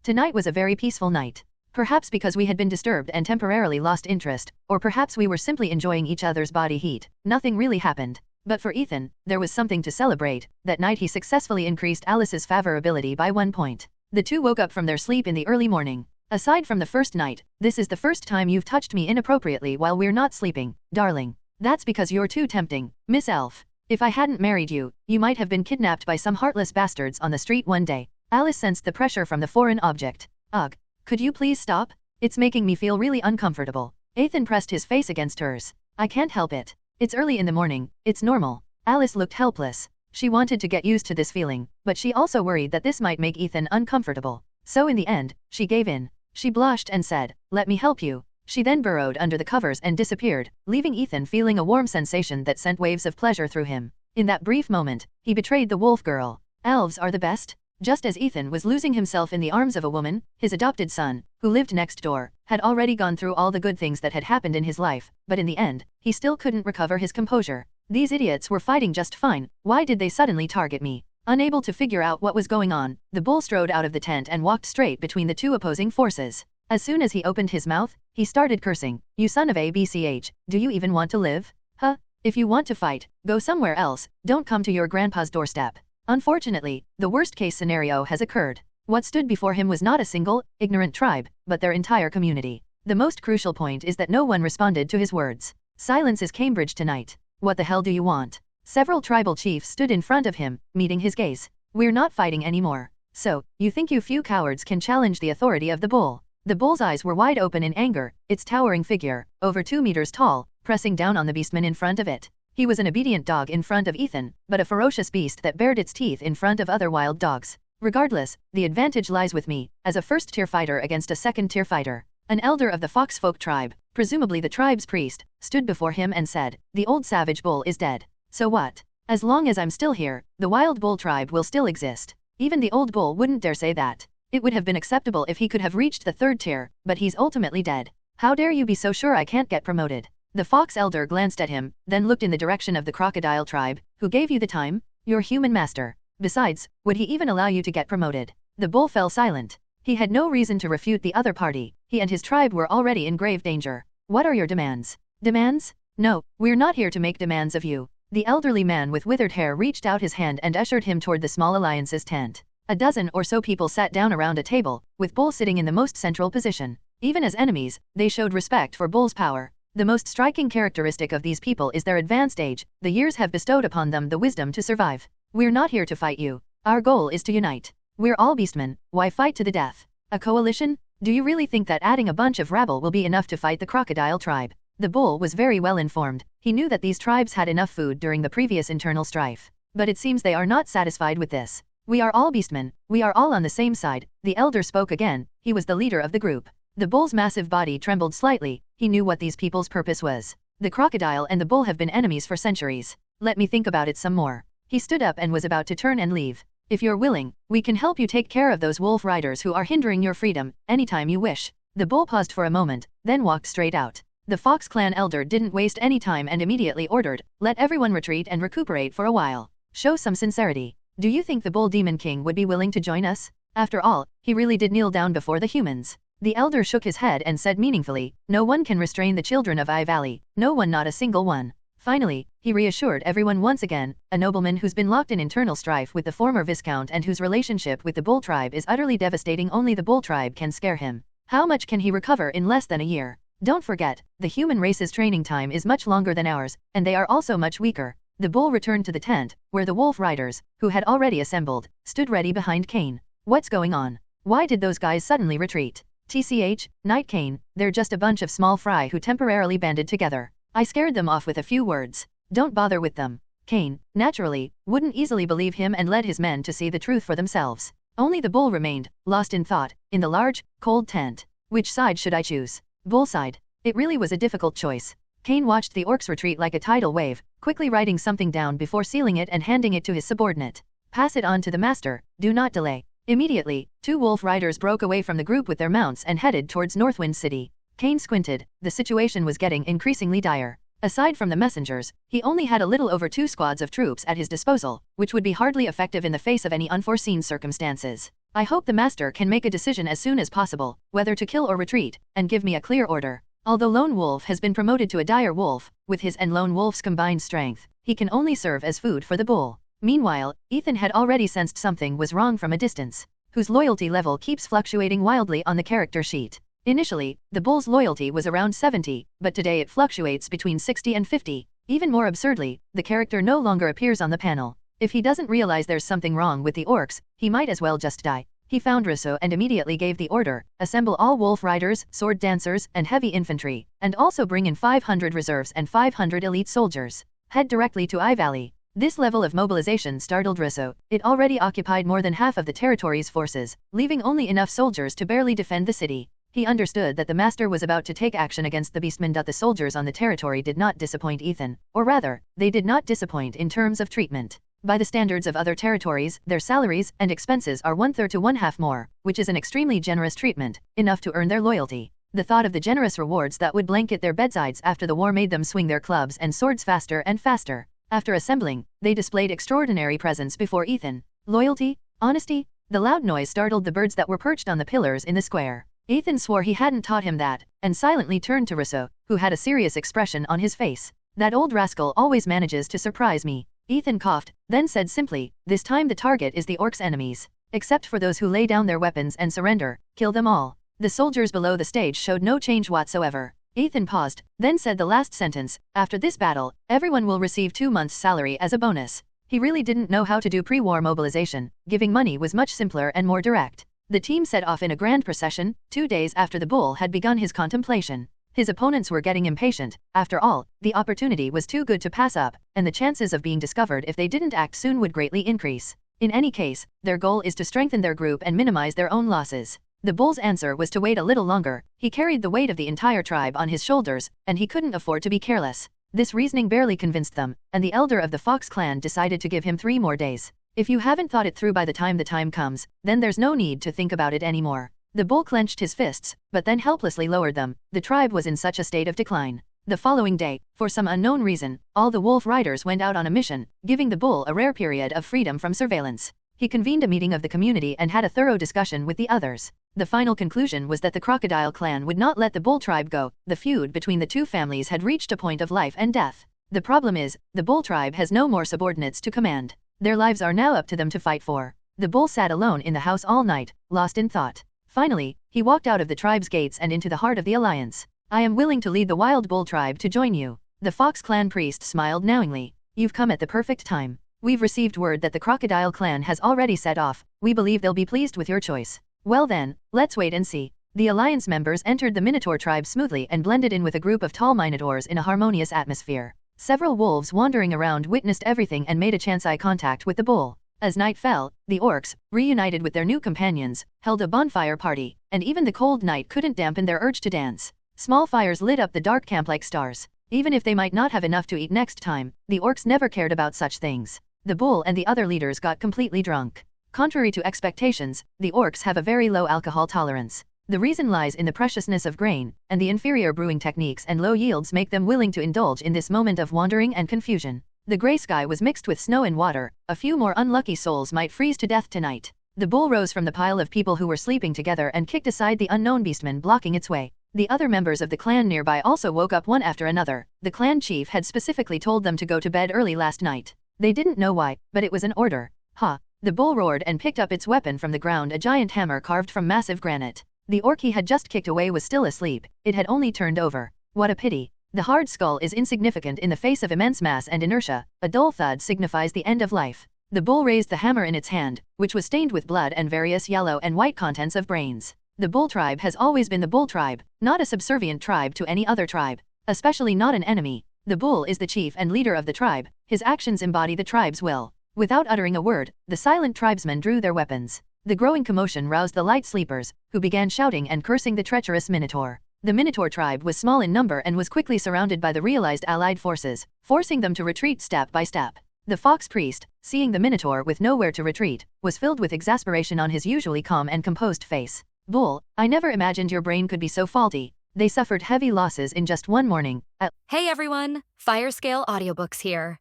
Tonight was a very peaceful night. Perhaps because we had been disturbed and temporarily lost interest, or perhaps we were simply enjoying each other's body heat. Nothing really happened. But for Ethan, there was something to celebrate. That night he successfully increased Alice's favorability by 1 point. The two woke up from their sleep in the early morning. Aside from the first night, this is the first time you've touched me inappropriately while we're not sleeping, darling. That's because you're too tempting, Miss Elf. If I hadn't married you, you might have been kidnapped by some heartless bastards on the street one day. Alice sensed the pressure from the foreign object. Ugh. Could you please stop? It's making me feel really uncomfortable. Ethan pressed his face against hers. I can't help it. It's early in the morning, it's normal. Alice looked helpless. She wanted to get used to this feeling, but she also worried that this might make Ethan uncomfortable. So in the end, she gave in. She blushed and said, "Let me help you." She then burrowed under the covers and disappeared, leaving Ethan feeling a warm sensation that sent waves of pleasure through him. In that brief moment, he betrayed the wolf girl. Elves are the best. Just as Ethan was losing himself in the arms of a woman, his adopted son, who lived next door, had already gone through all the good things that had happened in his life, but in the end, he still couldn't recover his composure. These idiots were fighting just fine, why did they suddenly target me? Unable to figure out what was going on, the bull strode out of the tent and walked straight between the two opposing forces. As soon as he opened his mouth, he started cursing. You son of a BCH, do you even want to live? Huh? If you want to fight, go somewhere else, don't come to your grandpa's doorstep. Unfortunately, the worst-case scenario has occurred. What stood before him was not a single, ignorant tribe, but their entire community. The most crucial point is that no one responded to his words. Silence is Cambridge tonight. What the hell do you want? Several tribal chiefs stood in front of him, meeting his gaze. We're not fighting anymore. So, you think you few cowards can challenge the authority of the bull? The bull's eyes were wide open in anger, its towering figure, over 2 meters tall, pressing down on the beastman in front of it. He was an obedient dog in front of Ethan, but a ferocious beast that bared its teeth in front of other wild dogs. Regardless, the advantage lies with me, as a first-tier fighter against a second-tier fighter. An elder of the Foxfolk tribe, presumably the tribe's priest, stood before him and said, "The old savage bull is dead. So what? As long as I'm still here, the wild bull tribe will still exist." Even the old bull wouldn't dare say that. It would have been acceptable if he could have reached the 3rd tier, but he's ultimately dead. How dare you be so sure I can't get promoted? The fox elder glanced at him, then looked in the direction of the crocodile tribe. Who gave you the time? Your human master. Besides, would he even allow you to get promoted? The bull fell silent. He had no reason to refute the other party. He and his tribe were already in grave danger. What are your demands? Demands? No, we're not here to make demands of you. The elderly man with withered hair reached out his hand and ushered him toward the small alliance's tent. A dozen or so people sat down around a table, with Bull sitting in the most central position. Even as enemies, they showed respect for Bull's power. The most striking characteristic of these people is their advanced age. The years have bestowed upon them the wisdom to survive. We're not here to fight you. Our goal is to unite. We're all beastmen, why fight to the death? A coalition? Do you really think that adding a bunch of rabble will be enough to fight the crocodile tribe? The bull was very well informed. He knew that these tribes had enough food during the previous internal strife. But it seems they are not satisfied with this. We are all beastmen, we are all on the same side. The elder spoke again. He was the leader of the group. The bull's massive body trembled slightly. He knew what these people's purpose was. The crocodile and the bull have been enemies for centuries. Let me think about it some more. He stood up and was about to turn and leave. If you're willing, we can help you take care of those wolf riders who are hindering your freedom, anytime you wish. The bull paused for a moment, then walked straight out. The Fox clan elder didn't waste any time and immediately ordered, "Let everyone retreat and recuperate for a while. Show some sincerity. Do you think the Bull Demon King would be willing to join us?" After all, he really did kneel down before the humans. The elder shook his head and said meaningfully, "No one can restrain the children of Eye Valley, no one, not a single one." Finally, he reassured everyone once again, a nobleman who's been locked in internal strife with the former Viscount and whose relationship with the Bull tribe is utterly devastating. Only the Bull tribe can scare him. How much can he recover in less than a year? Don't forget, the human race's training time is much longer than ours, and they are also much weaker. The bull returned to the tent, where the wolf riders, who had already assembled, stood ready behind Cain. What's going on? Why did those guys suddenly retreat? TCH, Night Cain, they're just a bunch of small fry who temporarily banded together. I scared them off with a few words. Don't bother with them. Cain, naturally, wouldn't easily believe him and led his men to see the truth for themselves. Only the bull remained, lost in thought, in the large, cold tent. Which side should I choose? Bull side. It really was a difficult choice. Cain watched the orcs retreat like a tidal wave, quickly writing something down before sealing it and handing it to his subordinate. Pass it on to the master, do not delay. Immediately, 2 wolf riders broke away from the group with their mounts and headed towards Northwind City. Cain squinted. The situation was getting increasingly dire. Aside from the messengers, he only had a little over 2 squads of troops at his disposal, which would be hardly effective in the face of any unforeseen circumstances. I hope the master can make a decision as soon as possible, whether to kill or retreat, and give me a clear order. Although Lone Wolf has been promoted to a dire wolf, with his and Lone Wolf's combined strength, he can only serve as food for the bull. Meanwhile, Ethan had already sensed something was wrong from a distance, whose loyalty level keeps fluctuating wildly on the character sheet. Initially, the bull's loyalty was around 70, but today it fluctuates between 60 and 50. Even more absurdly, the character no longer appears on the panel. If he doesn't realize there's something wrong with the orcs, he might as well just die. He found Russo and immediately gave the order, assemble all wolf riders, sword dancers, and heavy infantry, and also bring in 500 reserves and 500 elite soldiers. Head directly to Eye Valley. This level of mobilization startled Russo. It already occupied more than half of the territory's forces, leaving only enough soldiers to barely defend the city. He understood that the master was about to take action against the beastmen. The soldiers on the territory did not disappoint Ethan, or rather, they did not disappoint in terms of treatment. By the standards of other territories, their salaries and expenses are 1/3 to 1/2 more, which is an extremely generous treatment, enough to earn their loyalty. The thought of the generous rewards that would blanket their bedsides after the war made them swing their clubs and swords faster and faster. After assembling, they displayed extraordinary presence before Ethan. Loyalty? Honesty? The loud noise startled the birds that were perched on the pillars in the square. Ethan swore he hadn't taught him that, and silently turned to Russo, who had a serious expression on his face. That old rascal always manages to surprise me. Ethan coughed, then said simply, this time the target is the orcs' enemies. Except for those who lay down their weapons and surrender, kill them all. The soldiers below the stage showed no change whatsoever. Ethan paused, then said the last sentence, after this battle, everyone will receive 2 months' salary as a bonus. He really didn't know how to do pre-war mobilization. Giving money was much simpler and more direct. The team set off in a grand procession, 2 days after the bull had begun his contemplation. His opponents were getting impatient. After all, the opportunity was too good to pass up, and the chances of being discovered if they didn't act soon would greatly increase. In any case, their goal is to strengthen their group and minimize their own losses. The bull's answer was to wait a little longer. He carried the weight of the entire tribe on his shoulders, and he couldn't afford to be careless. This reasoning barely convinced them, and the elder of the Fox clan decided to give him 3 more days. If you haven't thought it through by the time comes, then there's no need to think about it anymore. The bull clenched his fists, but then helplessly lowered them. The tribe was in such a state of decline. The following day, for some unknown reason, all the wolf riders went out on a mission, giving the bull a rare period of freedom from surveillance. He convened a meeting of the community and had a thorough discussion with the others. The final conclusion was that the crocodile clan would not let the bull tribe go. The feud between the two families had reached a point of life and death. The problem is, the bull tribe has no more subordinates to command. Their lives are now up to them to fight for. The bull sat alone in the house all night, lost in thought. Finally, he walked out of the tribe's gates and into the heart of the alliance. I am willing to lead the wild bull tribe to join you. The Fox clan priest smiled knowingly. You've come at the perfect time. We've received word that the crocodile clan has already set off. We believe they'll be pleased with your choice. Well then, let's wait and see. The alliance members entered the Minotaur tribe smoothly and blended in with a group of tall Minotaurs in a harmonious atmosphere. Several wolves wandering around witnessed everything and made a chance eye contact with the bull. As night fell, the orcs, reunited with their new companions, held a bonfire party, and even the cold night couldn't dampen their urge to dance. Small fires lit up the dark camp like stars. Even if they might not have enough to eat next time, the orcs never cared about such things. The bull and the other leaders got completely drunk. Contrary to expectations, the orcs have a very low alcohol tolerance. The reason lies in the preciousness of grain, and the inferior brewing techniques and low yields make them willing to indulge in this moment of wandering and confusion. The gray sky was mixed with snow and water. A few more unlucky souls might freeze to death tonight. The bull rose from the pile of people who were sleeping together and kicked aside the unknown beastman blocking its way. The other members of the clan nearby also woke up one after another. The clan chief had specifically told them to go to bed early last night. They didn't know why, but it was an order. Ha! The bull roared and picked up its weapon from the ground, a giant hammer carved from massive granite. The orc he had just kicked away was still asleep. It had only turned over. What a pity. The hard skull is insignificant in the face of immense mass and inertia. A dull thud signifies the end of life. The bull raised the hammer in its hand, which was stained with blood and various yellow and white contents of brains. The bull tribe has always been the bull tribe, not a subservient tribe to any other tribe, especially not an enemy. The bull is the chief and leader of the tribe. His actions embody the tribe's will. Without uttering a word, the silent tribesmen drew their weapons. The growing commotion roused the light sleepers, who began shouting and cursing the treacherous Minotaur. The Minotaur tribe was small in number and was quickly surrounded by the realized allied forces, forcing them to retreat step by step. The fox priest, seeing the Minotaur with nowhere to retreat, was filled with exasperation on his usually calm and composed face. Bull, I never imagined your brain could be so faulty. They suffered heavy losses in just one morning. Hey everyone, Fire Scale Audiobooks here.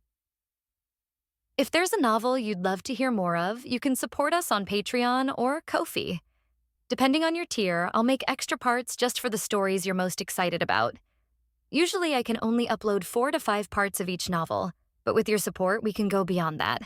If there's a novel you'd love to hear more of, you can support us on Patreon or Ko-fi. Depending on your tier, I'll make extra parts just for the stories you're most excited about. Usually I can only upload 4 to 5 parts of each novel, but with your support, we can go beyond that.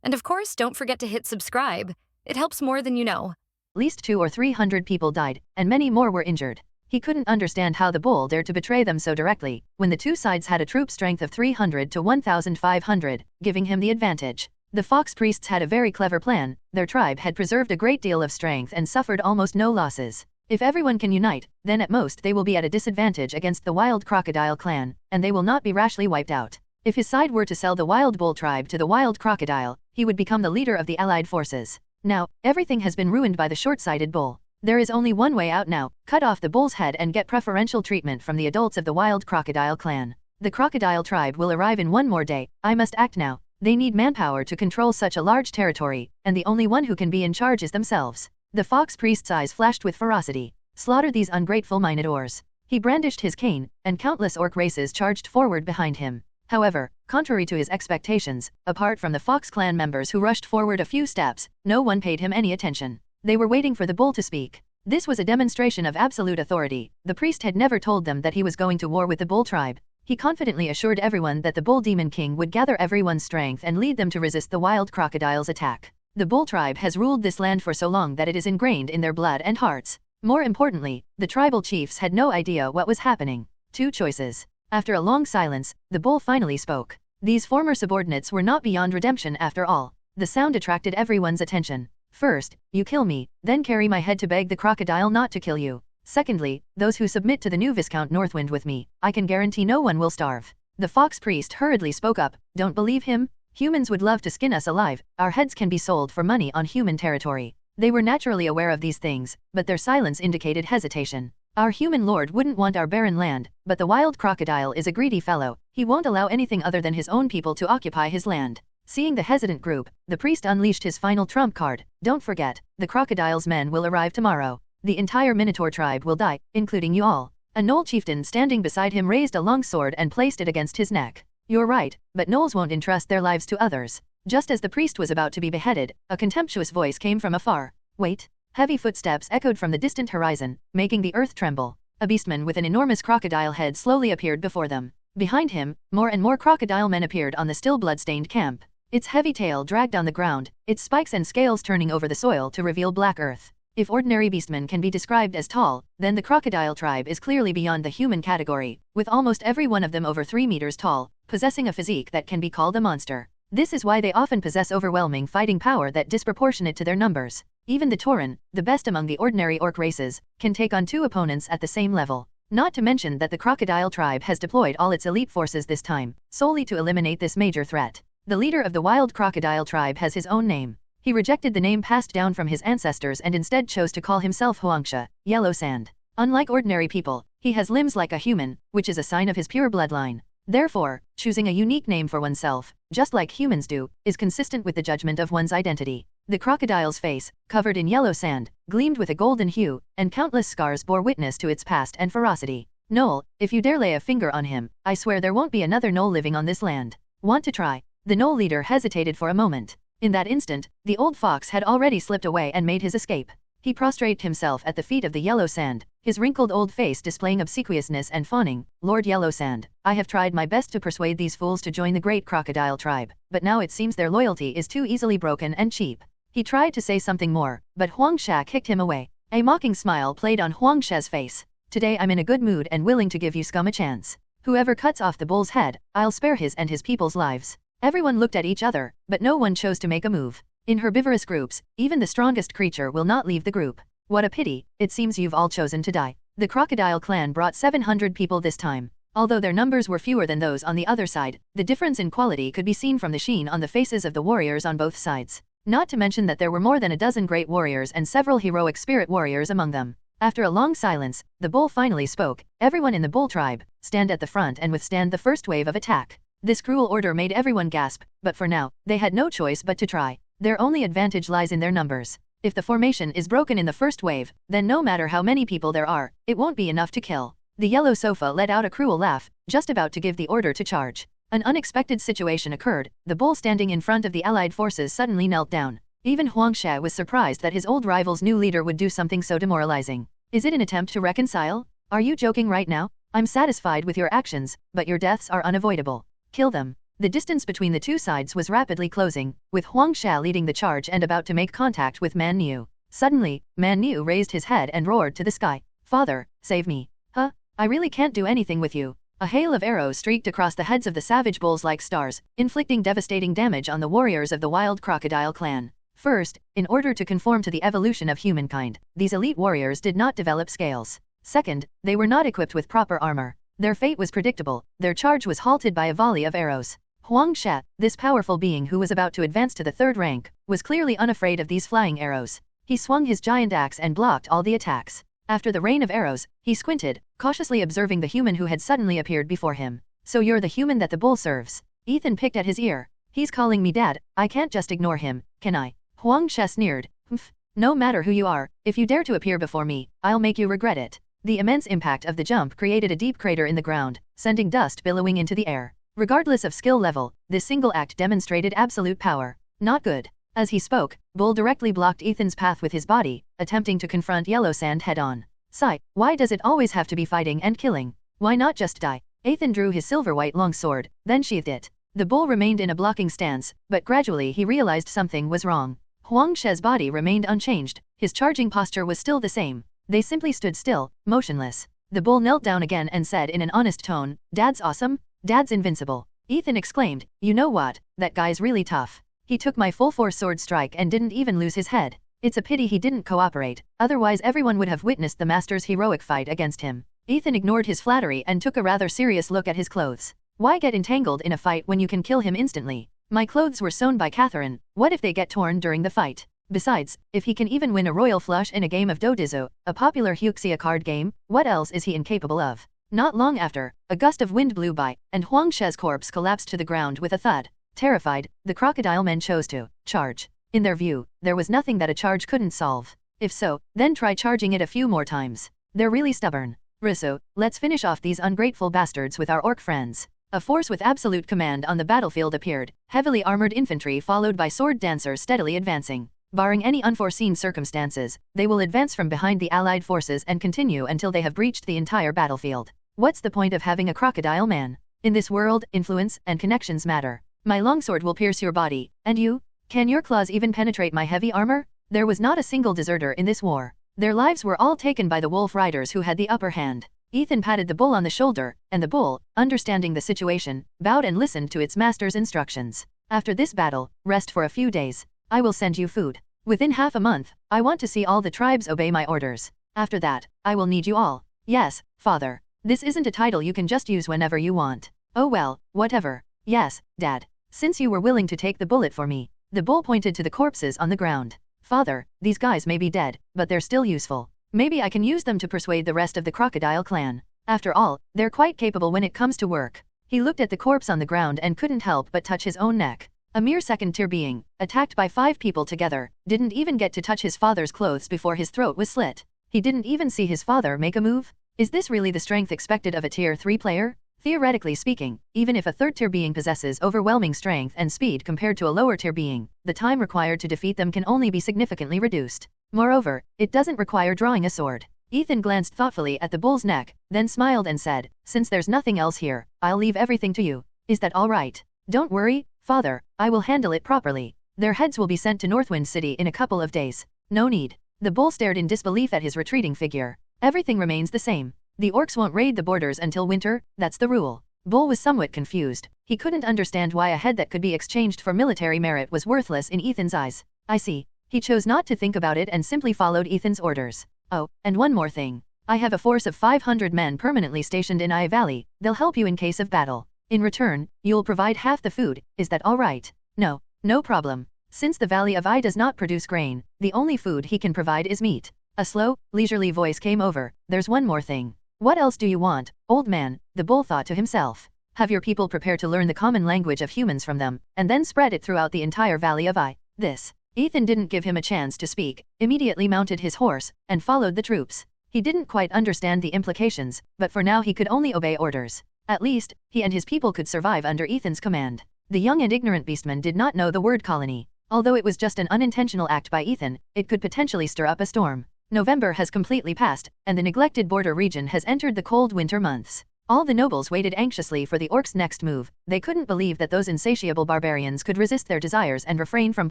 And of course, don't forget to hit subscribe. It helps more than you know. At least 200 or 300 people died, and many more were injured. He couldn't understand how the bull dared to betray them so directly, when the two sides had a troop strength of 300 to 1,500, giving him the advantage. The fox priests had a very clever plan. Their tribe had preserved a great deal of strength and suffered almost no losses. If everyone can unite, then at most they will be at a disadvantage against the wild crocodile clan, and they will not be rashly wiped out. If his side were to sell the wild bull tribe to the wild crocodile, he would become the leader of the allied forces. Now, everything has been ruined by the short-sighted bull. There is only one way out now: cut off the bull's head and get preferential treatment from the adults of the wild crocodile clan. The crocodile tribe will arrive in one more day. I must act now. They need manpower to control such a large territory, and the only one who can be in charge is themselves. The fox priest's eyes flashed with ferocity. Slaughter these ungrateful minotaurs. He brandished his cane, and countless orc races charged forward behind him. However, contrary to his expectations, apart from the Fox clan members who rushed forward a few steps, no one paid him any attention. They were waiting for the bull to speak. This was a demonstration of absolute authority. The priest had never told them that he was going to war with the bull tribe. He confidently assured everyone that the bull demon king would gather everyone's strength and lead them to resist the wild crocodile's attack. The bull tribe has ruled this land for so long that it is ingrained in their blood and hearts. More importantly, the tribal chiefs had no idea what was happening. Two choices. After a long silence, the bull finally spoke. These former subordinates were not beyond redemption after all. The sound attracted everyone's attention. First, you kill me, then carry my head to beg the crocodile not to kill you. Secondly, those who submit to the new Viscount Northwind with me, I can guarantee no one will starve. The fox priest hurriedly spoke up. Don't believe him? Humans would love to skin us alive. Our heads can be sold for money on human territory. They were naturally aware of these things, but their silence indicated hesitation. Our human lord wouldn't want our barren land, but the wild crocodile is a greedy fellow. He won't allow anything other than his own people to occupy his land. Seeing the hesitant group, the priest unleashed his final trump card. Don't forget, the crocodile's men will arrive tomorrow. The entire Minotaur tribe will die, including you all. A Gnoll chieftain standing beside him raised a long sword and placed it against his neck. You're right, but Gnolls won't entrust their lives to others. Just as the priest was about to be beheaded, a contemptuous voice came from afar. Wait. Heavy footsteps echoed from the distant horizon, making the earth tremble. A beastman with an enormous crocodile head slowly appeared before them. Behind him, more and more crocodile men appeared on the still blood-stained camp. Its heavy tail dragged on the ground, its spikes and scales turning over the soil to reveal black earth. If ordinary beastmen can be described as tall, then the crocodile tribe is clearly beyond the human category, with almost every one of them over 3 meters tall, possessing a physique that can be called a monster. This is why they often possess overwhelming fighting power that disproportionate to their numbers. Even the Tauren, the best among the ordinary orc races, can take on 2 opponents at the same level. Not to mention that the crocodile tribe has deployed all its elite forces this time, solely to eliminate this major threat. The leader of the wild crocodile tribe has his own name. He rejected the name passed down from his ancestors and instead chose to call himself Huangsha, Yellow Sand. Unlike ordinary people, he has limbs like a human, which is a sign of his pure bloodline. Therefore, choosing a unique name for oneself, just like humans do, is consistent with the judgment of one's identity. The crocodile's face, covered in yellow sand, gleamed with a golden hue, and countless scars bore witness to its past and ferocity. Gnoll, if you dare lay a finger on him, I swear there won't be another Gnoll living on this land. Want to try? The Gnoll leader hesitated for a moment. In that instant, the old fox had already slipped away and made his escape. He prostrated himself at the feet of the Yellow Sand, his wrinkled old face displaying obsequiousness and fawning. Lord Yellow Sand, I have tried my best to persuade these fools to join the great crocodile tribe, but now it seems their loyalty is too easily broken and cheap. He tried to say something more, but Huangsha kicked him away. A mocking smile played on Huangsha's face. Today I'm in a good mood and willing to give you scum a chance. Whoever cuts off the bull's head, I'll spare his and his people's lives. Everyone looked at each other, but no one chose to make a move. In herbivorous groups, even the strongest creature will not leave the group. What a pity, it seems you've all chosen to die. The crocodile clan brought 700 people this time. Although their numbers were fewer than those on the other side, the difference in quality could be seen from the sheen on the faces of the warriors on both sides. Not to mention that there were more than a dozen great warriors and several heroic spirit warriors among them. After a long silence, the bull finally spoke. Everyone in the bull tribe, stand at the front and withstand the first wave of attack. This cruel order made everyone gasp, but for now, they had no choice but to try. Their only advantage lies in their numbers. If the formation is broken in the first wave, then no matter how many people there are, it won't be enough to kill. The yellow sofa let out a cruel laugh, just about to give the order to charge. An unexpected situation occurred. The bull standing in front of the allied forces suddenly knelt down. Even Huangshe was surprised that his old rival's new leader would do something so demoralizing. Is it an attempt to reconcile? Are you joking right now? I'm satisfied with your actions, but your deaths are unavoidable. Kill them. The distance between the two sides was rapidly closing, with Huangshe leading the charge and about to make contact with Man Niu. Suddenly, Man Niu raised his head and roared to the sky. Father, save me. Huh? I really can't do anything with you. A hail of arrows streaked across the heads of the savage bulls like stars, inflicting devastating damage on the warriors of the wild crocodile clan. First, in order to conform to the evolution of humankind, these elite warriors did not develop scales. Second, they were not equipped with proper armor. Their fate was predictable. Their charge was halted by a volley of arrows. Huangshe, this powerful being who was about to advance to the third rank, was clearly unafraid of these flying arrows. He swung his giant axe and blocked all the attacks. After the rain of arrows, he squinted, cautiously observing the human who had suddenly appeared before him. So you're the human that the bull serves. Ethan picked at his ear. He's calling me dad, I can't just ignore him, can I? Huangshe sneered. Humph. No matter who you are, if you dare to appear before me, I'll make you regret it. The immense impact of the jump created a deep crater in the ground, sending dust billowing into the air. Regardless of skill level, this single act demonstrated absolute power. Not good. As he spoke, Bull directly blocked Ethan's path with his body, attempting to confront Yellow Sand head-on. Sigh, why does it always have to be fighting and killing? Why not just die? Ethan drew his silver-white longsword, then sheathed it. The bull remained in a blocking stance, but gradually he realized something was wrong. Huangshe's body remained unchanged, his charging posture was still the same. They simply stood still, motionless. The bull knelt down again and said in an honest tone, Dad's awesome? Dad's invincible. Ethan exclaimed, you know what, that guy's really tough. He took my full-force sword strike and didn't even lose his head. It's a pity he didn't cooperate, otherwise everyone would have witnessed the master's heroic fight against him. Ethan ignored his flattery and took a rather serious look at his clothes. Why get entangled in a fight when you can kill him instantly? My clothes were sewn by Catherine, what if they get torn during the fight? Besides, if he can even win a royal flush in a game of Dodizo, a popular Huxia card game, what else is he incapable of? Not long after, a gust of wind blew by, and Huangshe's corpse collapsed to the ground with a thud. Terrified, the crocodile men chose to charge. In their view, there was nothing that a charge couldn't solve. If so, then try charging it a few more times. They're really stubborn. Risso, let's finish off these ungrateful bastards with our orc friends. A force with absolute command on the battlefield appeared, heavily armored infantry followed by sword dancers steadily advancing. Barring any unforeseen circumstances, they will advance from behind the allied forces and continue until they have breached the entire battlefield. What's the point of having a crocodile man? In this world, influence and connections matter. My longsword will pierce your body, and you? Can your claws even penetrate my heavy armor? There was not a single deserter in this war. Their lives were all taken by the wolf riders who had the upper hand. Ethan patted the bull on the shoulder, and the bull, understanding the situation, bowed and listened to its master's instructions. After this battle, rest for a few days. I will send you food. Within half a month, I want to see all the tribes obey my orders. After that, I will need you all. Yes, father. This isn't a title you can just use whenever you want. Oh well, whatever. Yes, Dad. Since you were willing to take the bullet for me. The bull pointed to the corpses on the ground. Father, these guys may be dead, but they're still useful. Maybe I can use them to persuade the rest of the crocodile clan. After all, they're quite capable when it comes to work. He looked at the corpse on the ground and couldn't help but touch his own neck. A mere second-tier being, attacked by 5 people together, didn't even get to touch his father's clothes before his throat was slit. He didn't even see his father make a move. Is this really the strength expected of a tier 3 player? Theoretically speaking, even if a third-tier being possesses overwhelming strength and speed compared to a lower-tier being, the time required to defeat them can only be significantly reduced. Moreover, it doesn't require drawing a sword. Ethan glanced thoughtfully at the bull's neck, then smiled and said, since there's nothing else here, I'll leave everything to you. Is that all right? Don't worry, father, I will handle it properly. Their heads will be sent to Northwind City in a couple of days. No need. The bull stared in disbelief at his retreating figure. Everything remains the same. The orcs won't raid the borders until winter, that's the rule. Bull was somewhat confused. He couldn't understand why a head that could be exchanged for military merit was worthless in Ethan's eyes. I see. He chose not to think about it and simply followed Ethan's orders. Oh, and one more thing. I have a force of 500 men permanently stationed in Ai Valley. They'll help you in case of battle. In return, you'll provide half the food. Is that all right? No, no problem. Since the Valley of Ai does not produce grain, the only food he can provide is meat. A slow, leisurely voice came over. There's one more thing. What else do you want, old man? The bull thought to himself. Have your people prepare to learn the common language of humans from them, and then spread it throughout the entire Valley of Ai. This. Ethan didn't give him a chance to speak, immediately mounted his horse, and followed the troops. He didn't quite understand the implications, but for now he could only obey orders. At least, he and his people could survive under Ethan's command. The young and ignorant beastman did not know the word colony. Although it was just an unintentional act by Ethan, it could potentially stir up a storm. November has completely passed, and the neglected border region has entered the cold winter months. All the nobles waited anxiously for the orcs' next move. They couldn't believe that those insatiable barbarians could resist their desires and refrain from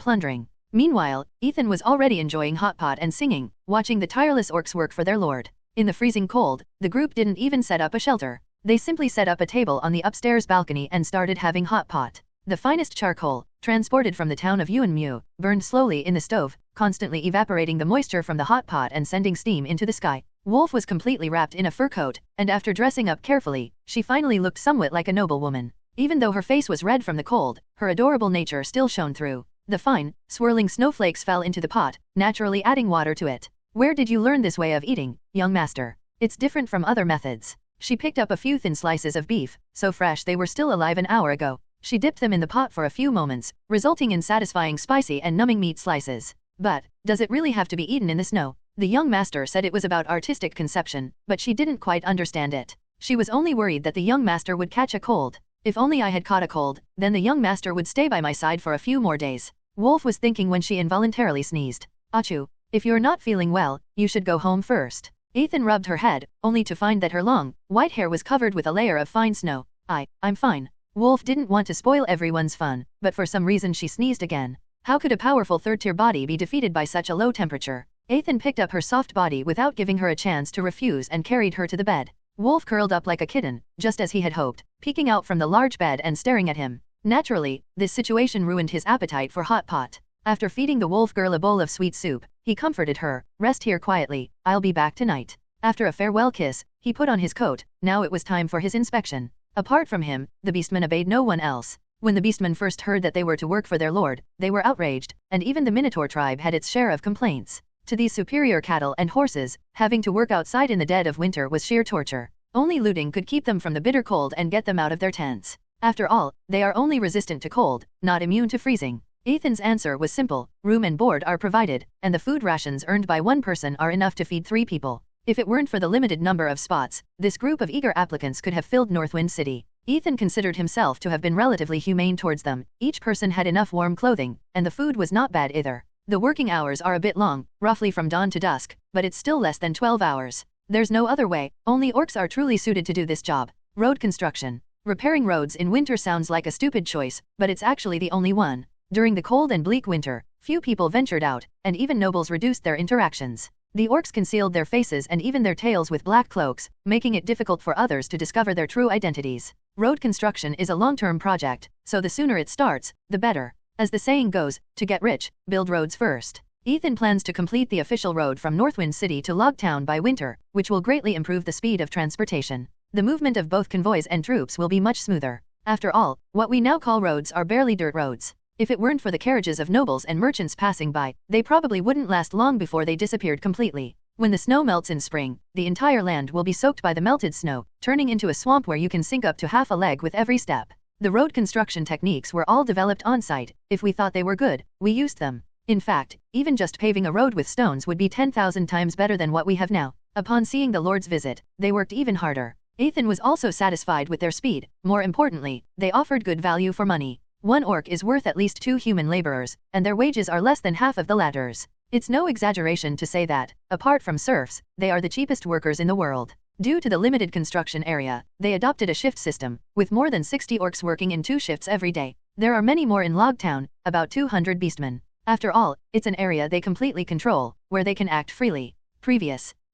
plundering. Meanwhile, Ethan was already enjoying hot pot and singing, watching the tireless orcs work for their lord. In the freezing cold, the group didn't even set up a shelter. They simply set up a table on the upstairs balcony and started having hot pot. The finest charcoal, transported from the town of Yuanmu, burned slowly in the stove, constantly evaporating the moisture from the hot pot and sending steam into the sky. Wolf was completely wrapped in a fur coat, and after dressing up carefully, she finally looked somewhat like a noblewoman. Even though her face was red from the cold, her adorable nature still shone through. The fine, swirling snowflakes fell into the pot, naturally adding water to it. Where did you learn this way of eating, young master? It's different from other methods. She picked up a few thin slices of beef, so fresh they were still alive an hour ago. She dipped them in the pot for a few moments, resulting in satisfying spicy and numbing meat slices. But, does it really have to be eaten in the snow? The young master said it was about artistic conception, but she didn't quite understand it. She was only worried that the young master would catch a cold. If only I had caught a cold, then the young master would stay by my side for a few more days. Wolf was thinking when she involuntarily sneezed. Achoo. If you're not feeling well, you should go home first. Ethan rubbed her head, only to find that her long, white hair was covered with a layer of fine snow. I'm fine. Wolf didn't want to spoil everyone's fun, but for some reason she sneezed again. How could a powerful third-tier body be defeated by such a low temperature? Ethan picked up her soft body without giving her a chance to refuse and carried her to the bed. Wolf curled up like a kitten, just as he had hoped, peeking out from the large bed and staring at him. Naturally, this situation ruined his appetite for hot pot. After feeding the wolf girl a bowl of sweet soup, he comforted her. Rest here quietly, I'll be back tonight. After a farewell kiss, he put on his coat. Now it was time for his inspection. Apart from him, the beastmen obeyed no one else. When the beastmen first heard that they were to work for their lord, they were outraged, and even the Minotaur tribe had its share of complaints. To these superior cattle and horses, having to work outside in the dead of winter was sheer torture. Only looting could keep them from the bitter cold and get them out of their tents. After all, they are only resistant to cold, not immune to freezing. Ethan's answer was simple: room and board are provided, and the food rations earned by one person are enough to feed 3 people. If it weren't for the limited number of spots, this group of eager applicants could have filled Northwind City. Ethan considered himself to have been relatively humane towards them. Each person had enough warm clothing, and the food was not bad either. The working hours are a bit long, roughly from dawn to dusk, but it's still less than 12 hours. There's no other way, only orcs are truly suited to do this job. Road construction. Repairing roads in winter sounds like a stupid choice, but it's actually the only one. During the cold and bleak winter, few people ventured out, and even nobles reduced their interactions. The orcs concealed their faces and even their tails with black cloaks, making it difficult for others to discover their true identities. Road construction is a long-term project, so the sooner it starts, the better. As the saying goes, to get rich, build roads first. Ethan plans to complete the official road from Northwind City to Logtown by winter, which will greatly improve the speed of transportation. The movement of both convoys and troops will be much smoother. After all, what we now call roads are barely dirt roads. If it weren't for the carriages of nobles and merchants passing by, they probably wouldn't last long before they disappeared completely. When the snow melts in spring, the entire land will be soaked by the melted snow, turning into a swamp where you can sink up to half a leg with every step. The road construction techniques were all developed on-site. If we thought they were good, we used them. In fact, even just paving a road with stones would be 10,000 times better than what we have now. Upon seeing the Lord's visit, they worked even harder. Ethan was also satisfied with their speed. More importantly, they offered good value for money. One orc is worth at least 2 human laborers, and their wages are less than half of the latter's. It's no exaggeration to say that, apart from serfs, they are the cheapest workers in the world. Due to the limited construction area, they adopted a shift system, with more than 60 orcs working in 2 shifts every day. There are many more in Logtown, about 200 beastmen. After all, it's an area they completely control, where they can act freely.